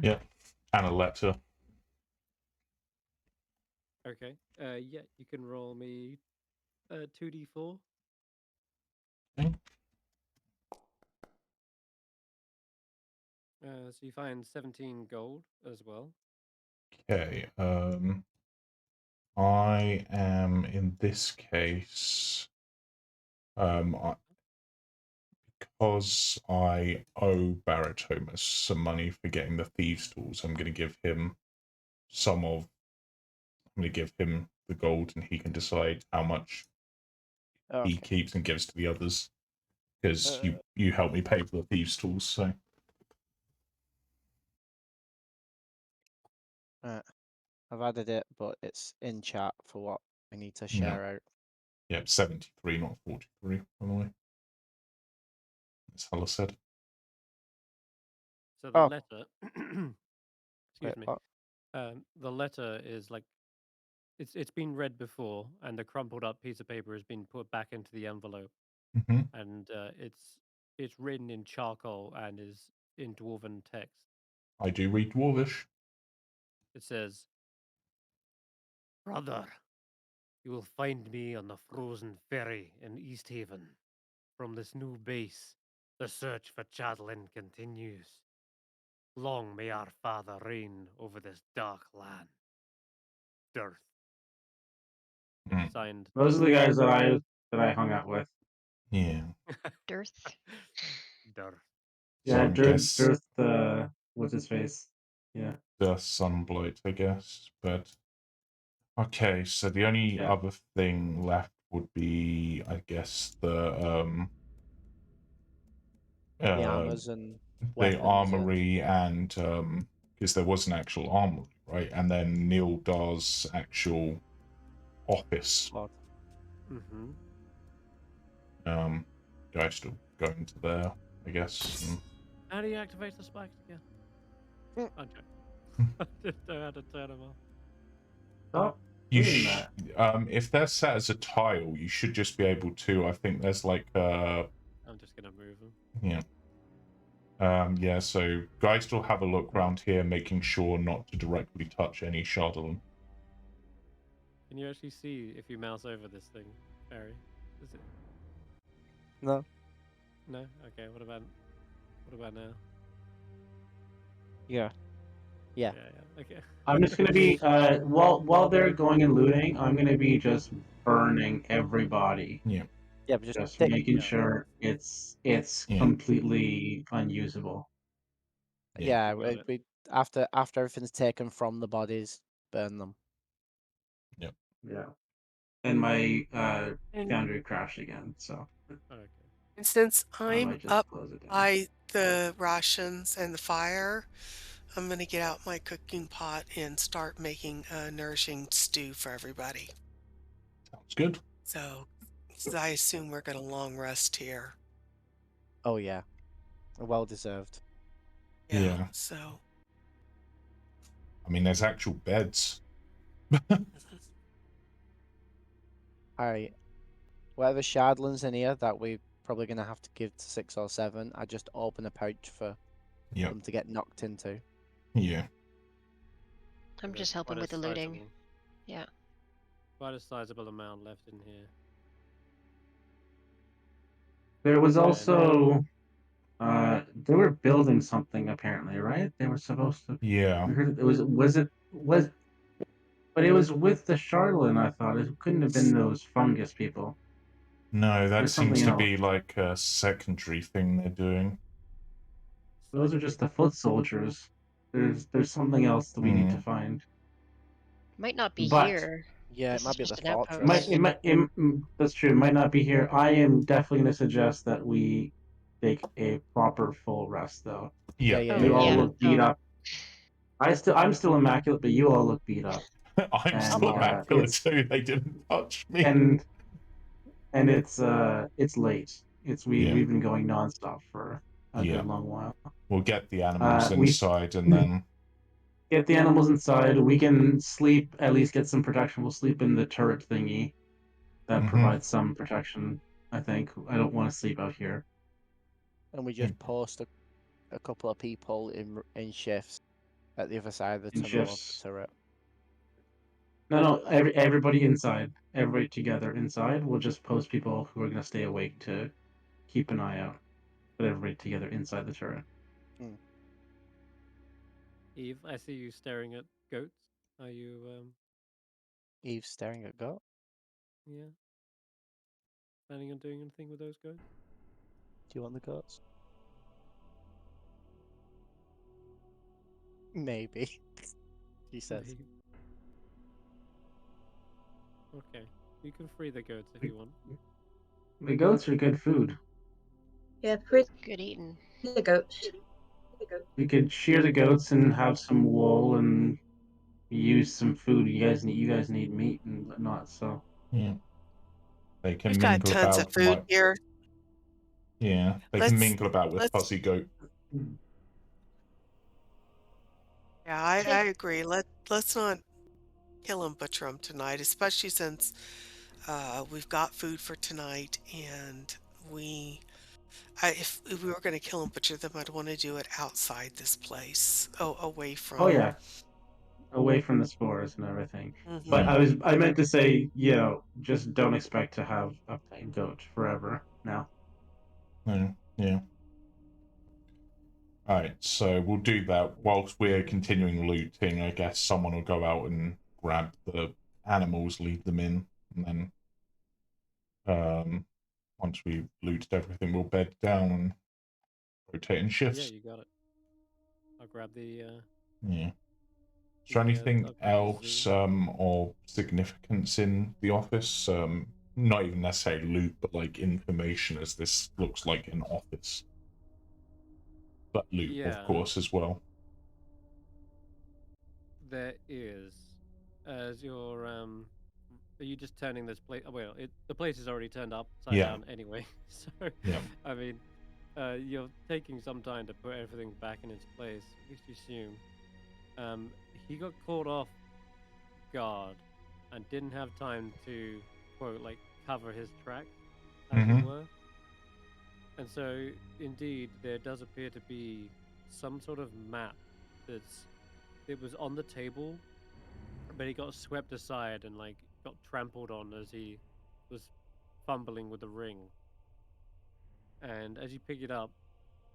Yeah, and a letter. Okay. Yeah, you can roll me 2d4. Okay. So you find 17 gold as well. Okay. I am in this case. Because I owe Barritomus some money for getting the thieves' tools, I'm going to give him I'm going to give him the gold, and he can decide how much he keeps and gives to the others. Because you helped me pay for the thieves' tools, so. I've added it, but it's in chat for what we need to share out. Yeah, 73, not 43, by the way. As Hulla said. So the letter, excuse me, What? the letter is like, it's been read before, and the crumpled up piece of paper has been put back into the envelope, and it's written in charcoal and is in dwarven text. I do read Dwarvish. It says, "Brother, you will find me on the frozen ferry in East Haven. From this new base, the search for Chatelain continues. Long may our father reign over this dark land. Dearth." It's signed. Those are the guys that I hung out with. Yeah. Dearth. Dearth. Yeah, So Dearth, what's his face? Yeah. The Sunblight, I guess. But okay, so the only other thing left would be, I guess, the armors and the armory and because there was an actual armory, right? And then Neil Dar's actual office. Do I still go into there, I guess? How do you activate the spikes again? Mm. I'm joking. I didn't know how to turn them off. Stop You doing that. if they're set as a tile, you should just be able to. I think there's like I'm just gonna move them. yeah. Yeah, so guys still have a look around here, making sure not to directly touch any Shardolin. Can you actually see if you mouse over this thing, Barry? Is it? No. No. Okay. What about now? Yeah. Yeah. Yeah. Okay. I'm just gonna be while they're going and looting, I'm gonna be just burning everybody. Yeah. Yeah, but Just take, making Yeah. sure it's Yeah. completely unusable. yeah, Got it. we after everything's taken from the bodies, burn them. Yeah. And my And, foundry crashed again, so Okay. and since I I'm might just up close it down. by the rations and the fire, I'm going to get out my cooking pot and start making a nourishing stew for everybody. Sounds good. So I assume we're going to long rest here. Oh yeah, well deserved. Yeah. So I mean, there's actual beds. Alright, whatever shardlings in here that we're probably gonna have to give to 6 or 7, I just open a pouch for Yep. them to get knocked into. Yeah. I'm There's just helping quite with a the looting. sizable- Yeah. Quite a sizable amount left in here. There was And- also they were building something apparently, right? They were supposed to. Yeah. We heard it was, but it was with the Charlatan. I thought it couldn't have been those fungus people. No, that There's seems something to be like a secondary thing they're doing. Those are just the foot soldiers. There's something else that we need to find. Might not be But- here. Yeah, This it might is be at the just an fortress. outpost. That's true. It might not be here. I am definitely going to suggest that we take a proper full rest, though. Yeah. You all Yeah. look beat up. I'm still immaculate, but you all look beat up. I'm And, still immaculate it's- too. They didn't touch me. And it's late. Yeah. We've been going nonstop for a Yeah. good long while. We'll get the animals we- inside and then Get the animals inside. We can sleep. At least get some protection. We'll sleep in the turret thingy. That Mhm. provides some protection. I think. I don't want to sleep out here. And we just post a couple of people in shifts at the other side of the In tunnel of the shifts. turret. No. Everybody inside. Everybody together inside. We'll just post people who are going to stay awake to keep an eye out. But everybody together inside the turret. Eve, I see you staring at goats. Are you Eve staring at goat. yeah, planning on doing anything with those goats? Do you want the goats? Maybe. He says. Maybe. Okay, you can free the goats if you want. The goats are good food. Yeah, free Good eating. the goats. We could shear the goats and have some wool and use some food. You guys need meat and whatnot. So yeah. They can we've got mingle tons about of food here. Yeah. They Let's- can mingle about with let's- Fuzzy Goat. Yeah, I agree. Let's not kill and butcher them tonight, especially since we've got food for tonight, and if we were going to kill and butcher them, I'd want to do it outside this place, away from. oh yeah, away from the spores and everything. Mhm. But I meant to say, just don't expect to have a plain goat forever now. Yeah. Alright, so we'll do that. Whilst we're continuing looting, I guess someone will go out and grab the animals, lead them in, and then once we've looted everything, we'll bed down and rotate in Yeah, shifts. you got it. I'll grab the Yeah. Is there Yeah, anything I'll grab the else zoo. of significance in the office? Not even necessarily loot, but like information, as this looks like an office. But loot, Yeah. of course, as well. there is. As you're are you just turning this place? Well, the place is already turned upside Yeah. down anyway. So Yeah. I mean, you're taking some time to put everything back in its place. At least you assume. He got caught off guard and didn't have time to quote like cover his tracks, as it were. And so, indeed, there does appear to be some sort of map it was on the table, but he got swept aside and like got trampled on as he was fumbling with the ring. And as you pick it up,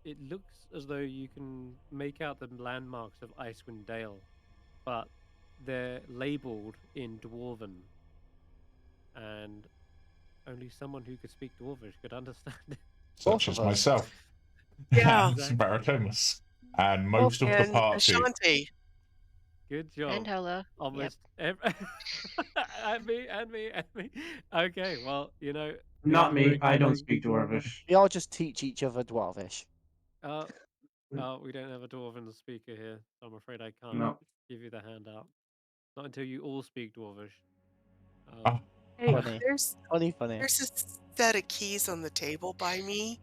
it looks as though you can make out the landmarks of Icewindale, but they're labeled in Dwarven, and only someone who could speak Dwarvish could understand it. Such as myself. Yeah. And Barritomus. And most of the And party. Ashanti. Good job. And Hulla. Almost and me. Okay, well, you know. Not me. I don't speak Dwarvish. We all just teach each other Dwarvish. We don't have a Dwarven speaker here, so I'm afraid I can't give you the handout. Not until you all speak Dwarvish. Hey, Funny. there's Funny. a set of keys on the table by me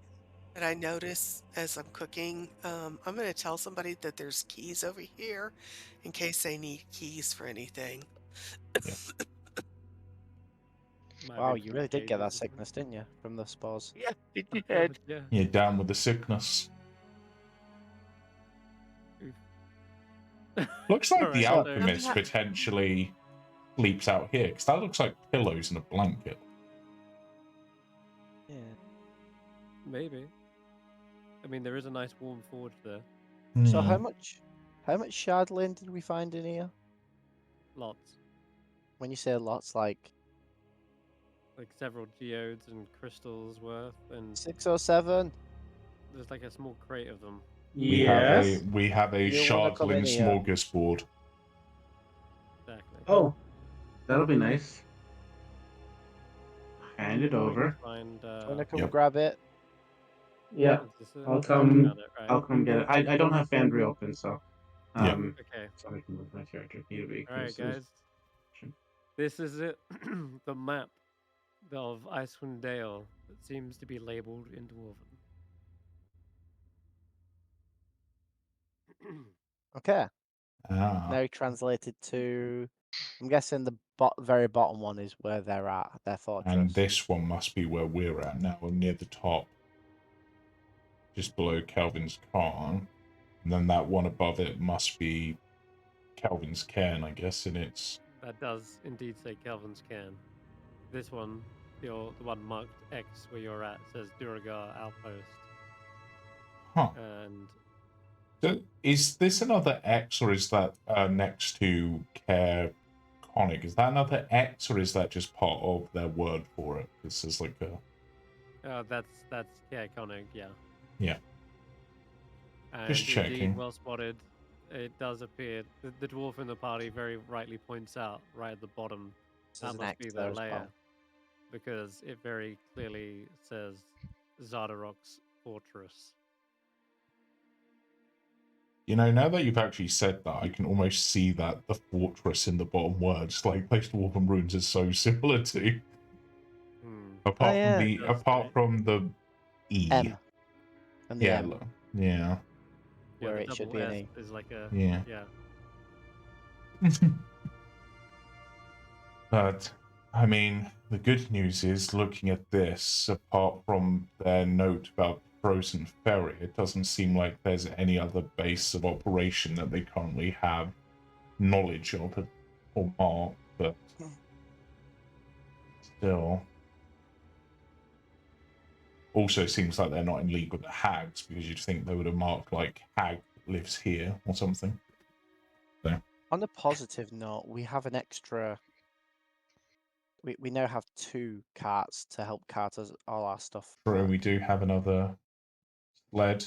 that I notice as I'm cooking. I'm going to tell somebody that there's keys over here in case they need keys for anything. Yeah. Wow, you really did get that sickness, didn't you? From the spores. Yeah, you did. Yeah. You're down with the sickness. Looks like the alchemist potentially sleeps out here, because that looks like pillows and a blanket. Yeah. Maybe. I mean, there is a nice warm forge there. So how much shardlin did we find in here? Lots. When you say lots, like several geodes and crystals worth, and 6 or 7. there's like a small crate of them. Yes. We have a You wanna come in shardling here? smorgasbord. Exactly. Oh, that'll be nice. Hand it over. Find, wanna come grab it? Yeah, I'll come. I'll come get it. I don't have Foundry open, so Okay. So I can move my character. Alright, guys. This is it. The map of Icewindale that seems to be labeled in Dwarven. Okay. Now translated to. I'm guessing the very bottom one is where they're at. Their fortress. And this one must be where we're at now, near the top. Just below Calvin's Cairn. And then that one above it must be Calvin's Cairn, I guess, and it's... That does indeed say Calvin's Cairn. This one, the one marked X where you're at, says Duergar Outpost. Huh. And... So is this another X, or is that next to Care Conic? Is that another X, or is that just part of their word for it? This is like a... that's Care Conic, yeah. Yeah. And just checking. Indeed, well spotted. It does appear. The dwarf in the party very rightly points out right at the bottom. That must be their lair. Because it very clearly says Zardarok's Fortress. You know, now that you've actually said that, I can almost see that the fortress in the bottom words, like those dwarven runes, is so similar to. Apart from the E. M. And the M. Yeah. Where it should be an E. Is like a yeah. But I mean, the good news is, looking at this, apart from their note about Frozen Ferry, it doesn't seem like there's any other base of operation that they currently have knowledge of or mark, but still. Also seems like they're not in league with the hags, because you'd think they would have marked like hag lives here or something. So. On a positive note, we have an extra. We now have 2 carts to help cart us all our stuff. True, we do have another sled.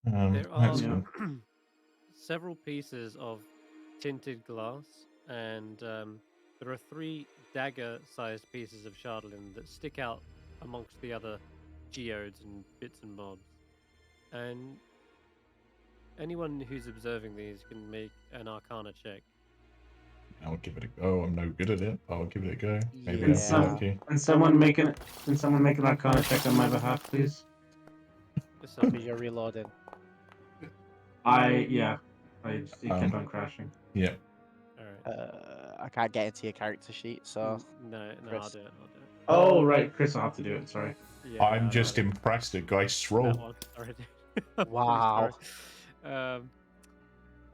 There are several pieces of tinted glass, and there are 3 dagger-sized pieces of shardlin that stick out amongst the other geodes and bits and bobs. And anyone who's observing these can make an Arcana check. I'll give it a go. I'm no good at it. I'll give it a go. Maybe Can someone make an Arcana check on my behalf, please? So, Because you're reloading. I just it kept Um, on crashing. Yeah. all right. I can't get into your character sheet, so No, I'll Chris. do it. I'll do it. Oh right, Chris will have to do it. Sorry. Yeah, I'm I've just got it. impressed at Geist's That roll. one. Sorry, dude. I'm really Wow. sorry.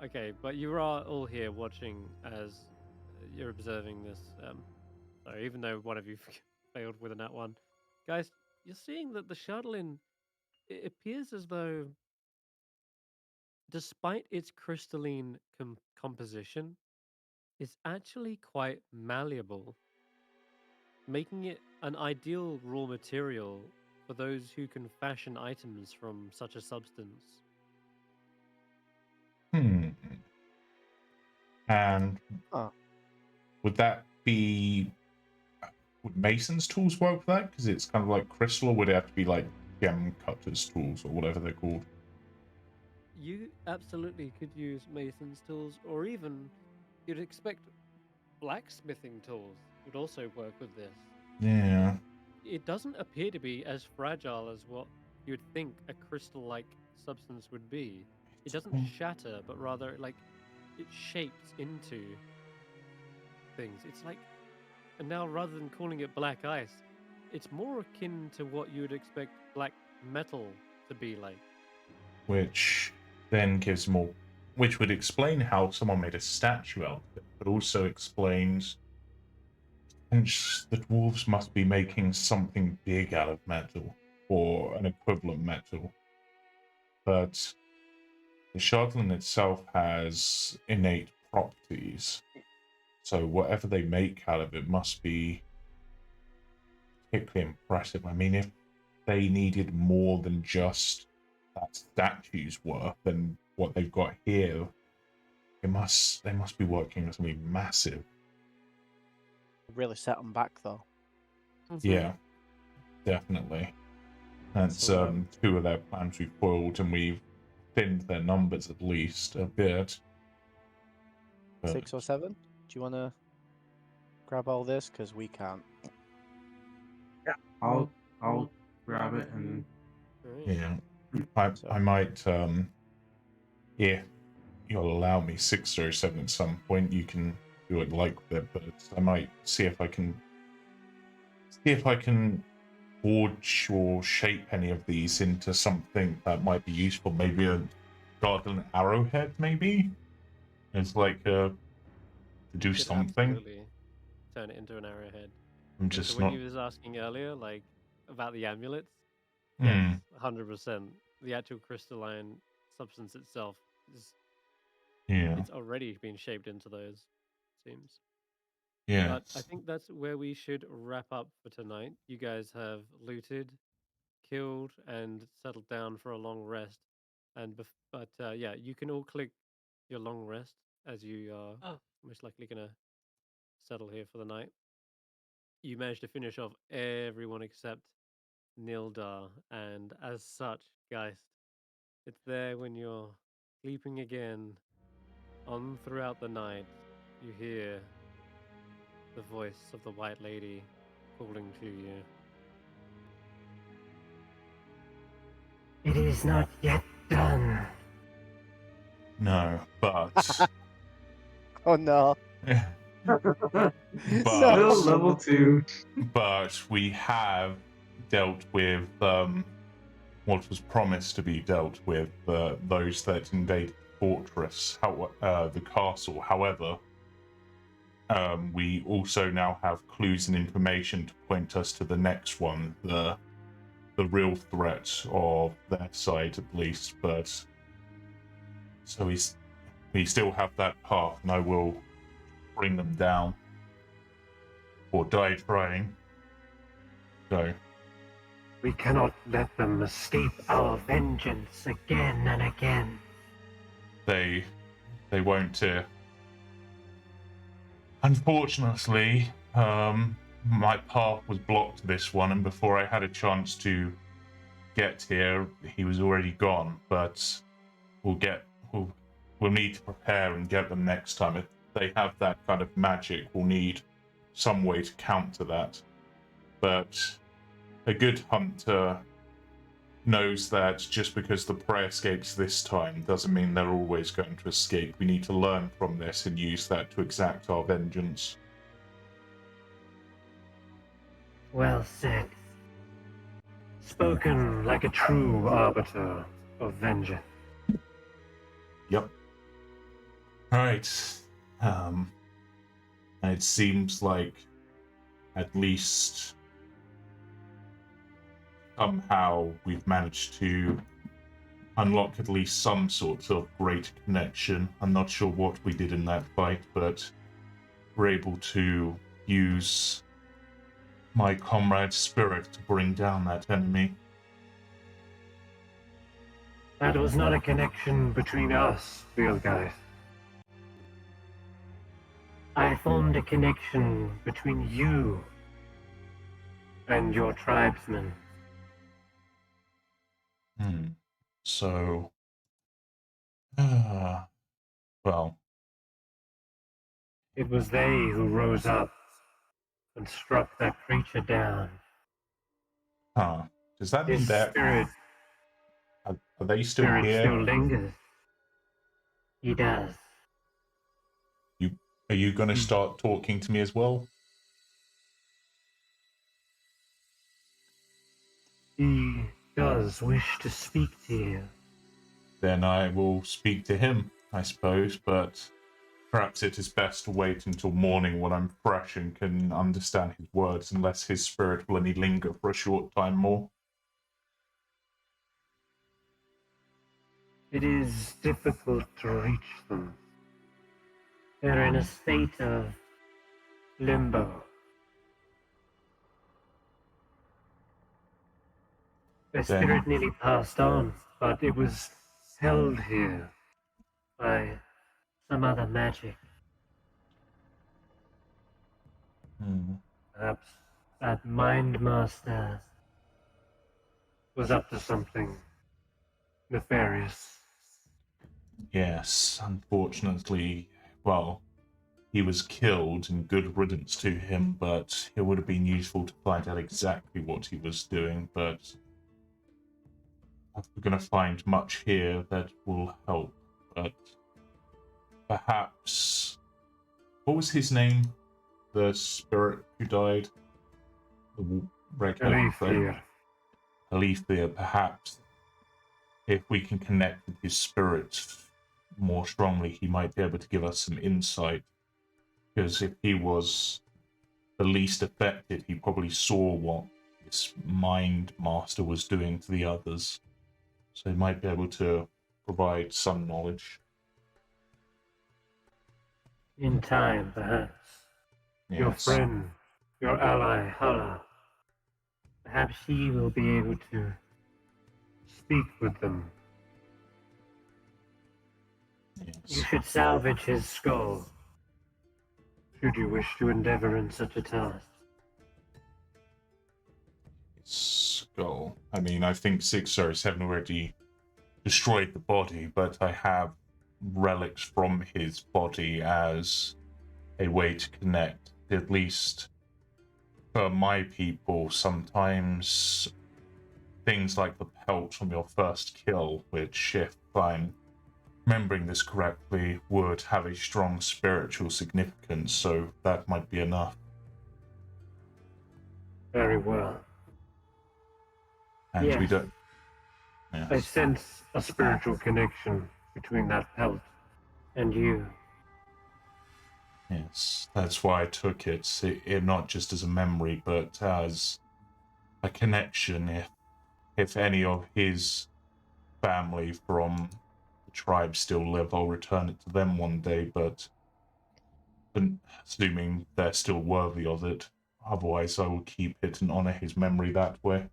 Okay, but you are all here watching as you're observing this. Sorry, even though one of you failed with a nat one, guys, you're seeing that the shuttle it appears as though, despite its crystalline composition, it's actually quite malleable, making it an ideal raw material for those who can fashion items from such a substance. And Oh. would that be... Would Mason's tools work for that? Because it's kind of like crystal, or would it have to be like gem cutter's tools, or whatever they're called? You absolutely could use mason's tools, or even you'd expect blacksmithing tools would also work with this. Yeah. It doesn't appear to be as fragile as what you'd think a crystal-like substance would be. It doesn't shatter, but rather like it shapes into things. It's like, and now rather than calling it black ice, it's more akin to what you would expect black metal to be like. Which then gives more... Which would explain how someone made a statue out of it, but also explains... Hence, the dwarves must be making something big out of metal, or an equivalent metal. But the shardland itself has innate properties, so whatever they make out of it must be particularly impressive. I mean, if they needed more than just that statue's worth than what they've got here, they must be working on something massive. Really set them back, though. Yeah, definitely. That's So, two of their plans we've foiled, and we've thinned their numbers at least a bit. But 6 or 7? Do you want to grab all this? Because we can't. Yeah, I'll grab it and yeah, I might if you'll allow me 6 or 7 at some point, you can do it like that, but I might see if I can forge or shape any of these into something that might be useful. Maybe a garden arrowhead, maybe? It's like to do You could something. absolutely turn it into an arrowhead. I'm So just when not... you was asking earlier, like about the amulets, Hmm. yes, 100%. The actual crystalline substance itself is Yeah. it's already been shaped into those, seems. Yeah. But I think that's where we should wrap up for tonight. You guys have looted, killed, and settled down for a long rest. And yeah, you can all click your long rest as you are most likely gonna settle here for the night. You managed to finish off everyone except Nildar, and as such, Geist, it's there when you're sleeping again. On throughout the night, you hear the voice of the White Lady calling to you. It is not yet done. No, but Oh no. but still level 2. But we have dealt with what was promised to be dealt with, those that invaded the fortress, the castle. However, we also now have clues and information to point us to the next one, the real threat of their side at least. But so we still have that path, and I will bring them down or die trying. So We cannot let them escape our vengeance again and again. they won't. Unfortunately, my path was blocked to this one, and before I had a chance to get here, he was already gone. But we'll need to prepare and get them next time. If they have that kind of magic, we'll need some way to counter that. But a good hunter knows that just because the prey escapes this time doesn't mean they're always going to escape. We need to learn from this and use that to exact our vengeance. Well said. Spoken like a true arbiter of vengeance. Yep. Right. It seems like at least somehow we've managed to unlock at least some sort of great connection. I'm not sure what we did in that fight, but we're able to use my comrade's spirit to bring down that enemy. That was not a connection between us, Wealgeist. I formed a connection between you and your tribesmen. So, well, It was they who rose up and struck that creature down. does that mean His that spirit, are they still spirit here? still lingers. He does. Are you going to start talking to me as well? He does wish to speak to you. Then I will speak to him, I suppose, but perhaps it is best to wait until morning when I'm fresh and can understand his words, unless his spirit will only linger for a short time more. It is difficult to reach them. They're in a state of limbo. Their spirit nearly passed on, but it was held here by some other magic. Perhaps that Mind Master was up to something nefarious. Yes, unfortunately, well, he was killed and good riddance to him, but it would have been useful to find out exactly what he was doing, but we're going to find much here that will help, but perhaps... What was his name? The spirit who died? The Alethea. Perhaps if we can connect with his spirit more strongly, he might be able to give us some insight. Because if he was the least affected, he probably saw what this Mind Master was doing to the others. So he might be able to provide some knowledge. In time, perhaps. Yes. Your friend, your ally, Hulla. Perhaps she will be able to speak with them. Yes. You should salvage his skull, should you wish to endeavor in such a task. Skull. I mean, I think 6 or 7 already destroyed the body, but I have relics from his body as a way to connect. At least for my people, sometimes things like the pelt from your first kill, which, if I'm remembering this correctly, would have a strong spiritual significance, so that might be enough. Very well. And yes. we don't... I Yes. sense a spiritual connection between that pelt and you. Yes, that's why I took it, not just as a memory, but as a connection. If any of his family from the tribe still live, I'll return it to them one day, but assuming they're still worthy of it, otherwise I will keep it and honor his memory that way.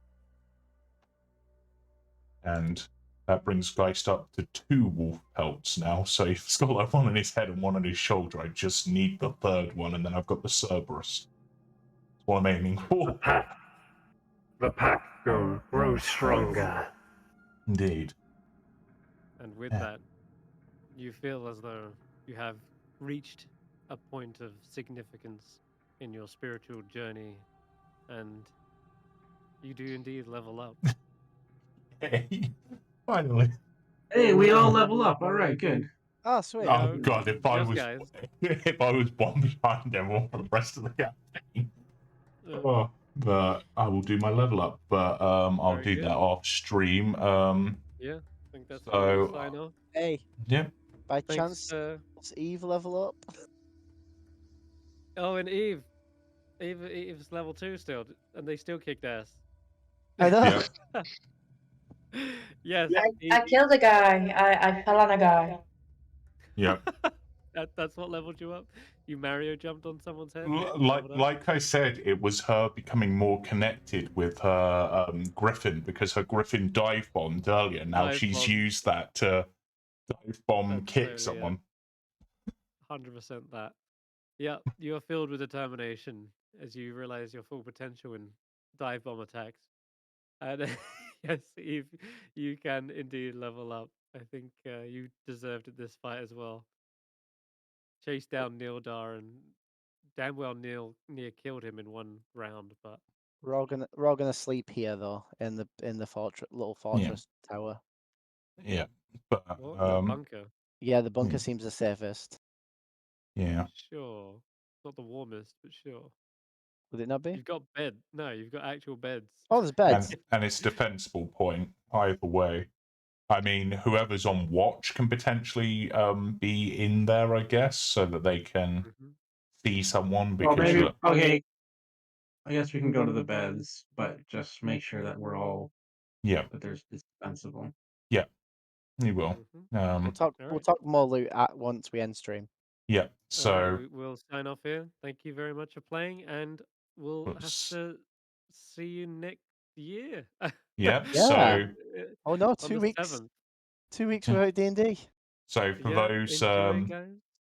And that brings Geist up to 2 wolf pelts now, so he's got like one on his head and one on his shoulder. I just need the 3rd one, and then I've got the Cerberus. That's what I'm aiming for. The pack grows stronger. Indeed. And with that, you feel as though you have reached a point of significance in your spiritual journey, and you do indeed level up. Yay! Finally. Hey, we all level up. All right, good. Oh, sweet. Oh god, if I just was guys. if I was one behind everyone for the rest of the campaign. Oh, but I will do my level up. But I'll Very do good. that off stream. Yeah, I think that's So, where we'll sign off. Hey, yeah. by Thanks. chance, does Eve level up? Oh, and Eve's level 2 still, and they still kicked ass. I know. Yeah. Yes. I killed a guy. I fell on a guy. Yep. That's what leveled you up. You Mario jumped on someone's head. Like I said, it was her becoming more connected with her griffin, because her griffin dive bombed earlier. Now Dive she's bomb. used that to dive bomb That's kick totally, someone. 100% that. Yeah, you are filled with determination as you realize your full potential in dive bomb attacks. And yes, Eve, you can indeed level up. I think you deserved it this fight as well. Chase down Nildar, and damn well near killed him in one round, but We're all gonna sleep here though, in the little fortress tower. Yeah, but the bunker. Yeah, the bunker seems the safest. Yeah. Sure, not the warmest, but sure. Would it not be? You've got bed. No, you've got actual beds. Oh, there's beds. And it's defensible point either way. I mean, whoever's on watch can potentially be in there, I guess, so that they can see someone. Because Well, maybe, okay. I guess we can go to the beds, but just make sure that we're all. Yeah. That there's dispensable. Yeah, you will. We'll talk more loot at once we end stream. Yeah. So we'll sign off here. Thank you very much for playing, and we'll have to see you next year. Yeah. Yeah. So. Oh no, on 2 the weeks. 7th. 2 weeks without D&D. So for Yeah, those enjoy, guys.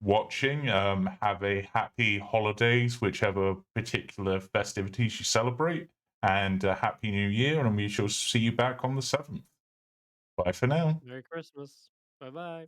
watching, have a happy holidays, whichever particular festivities you celebrate, and a happy new year, and we shall see you back on the 7th. Bye for now. Merry Christmas. Bye-bye.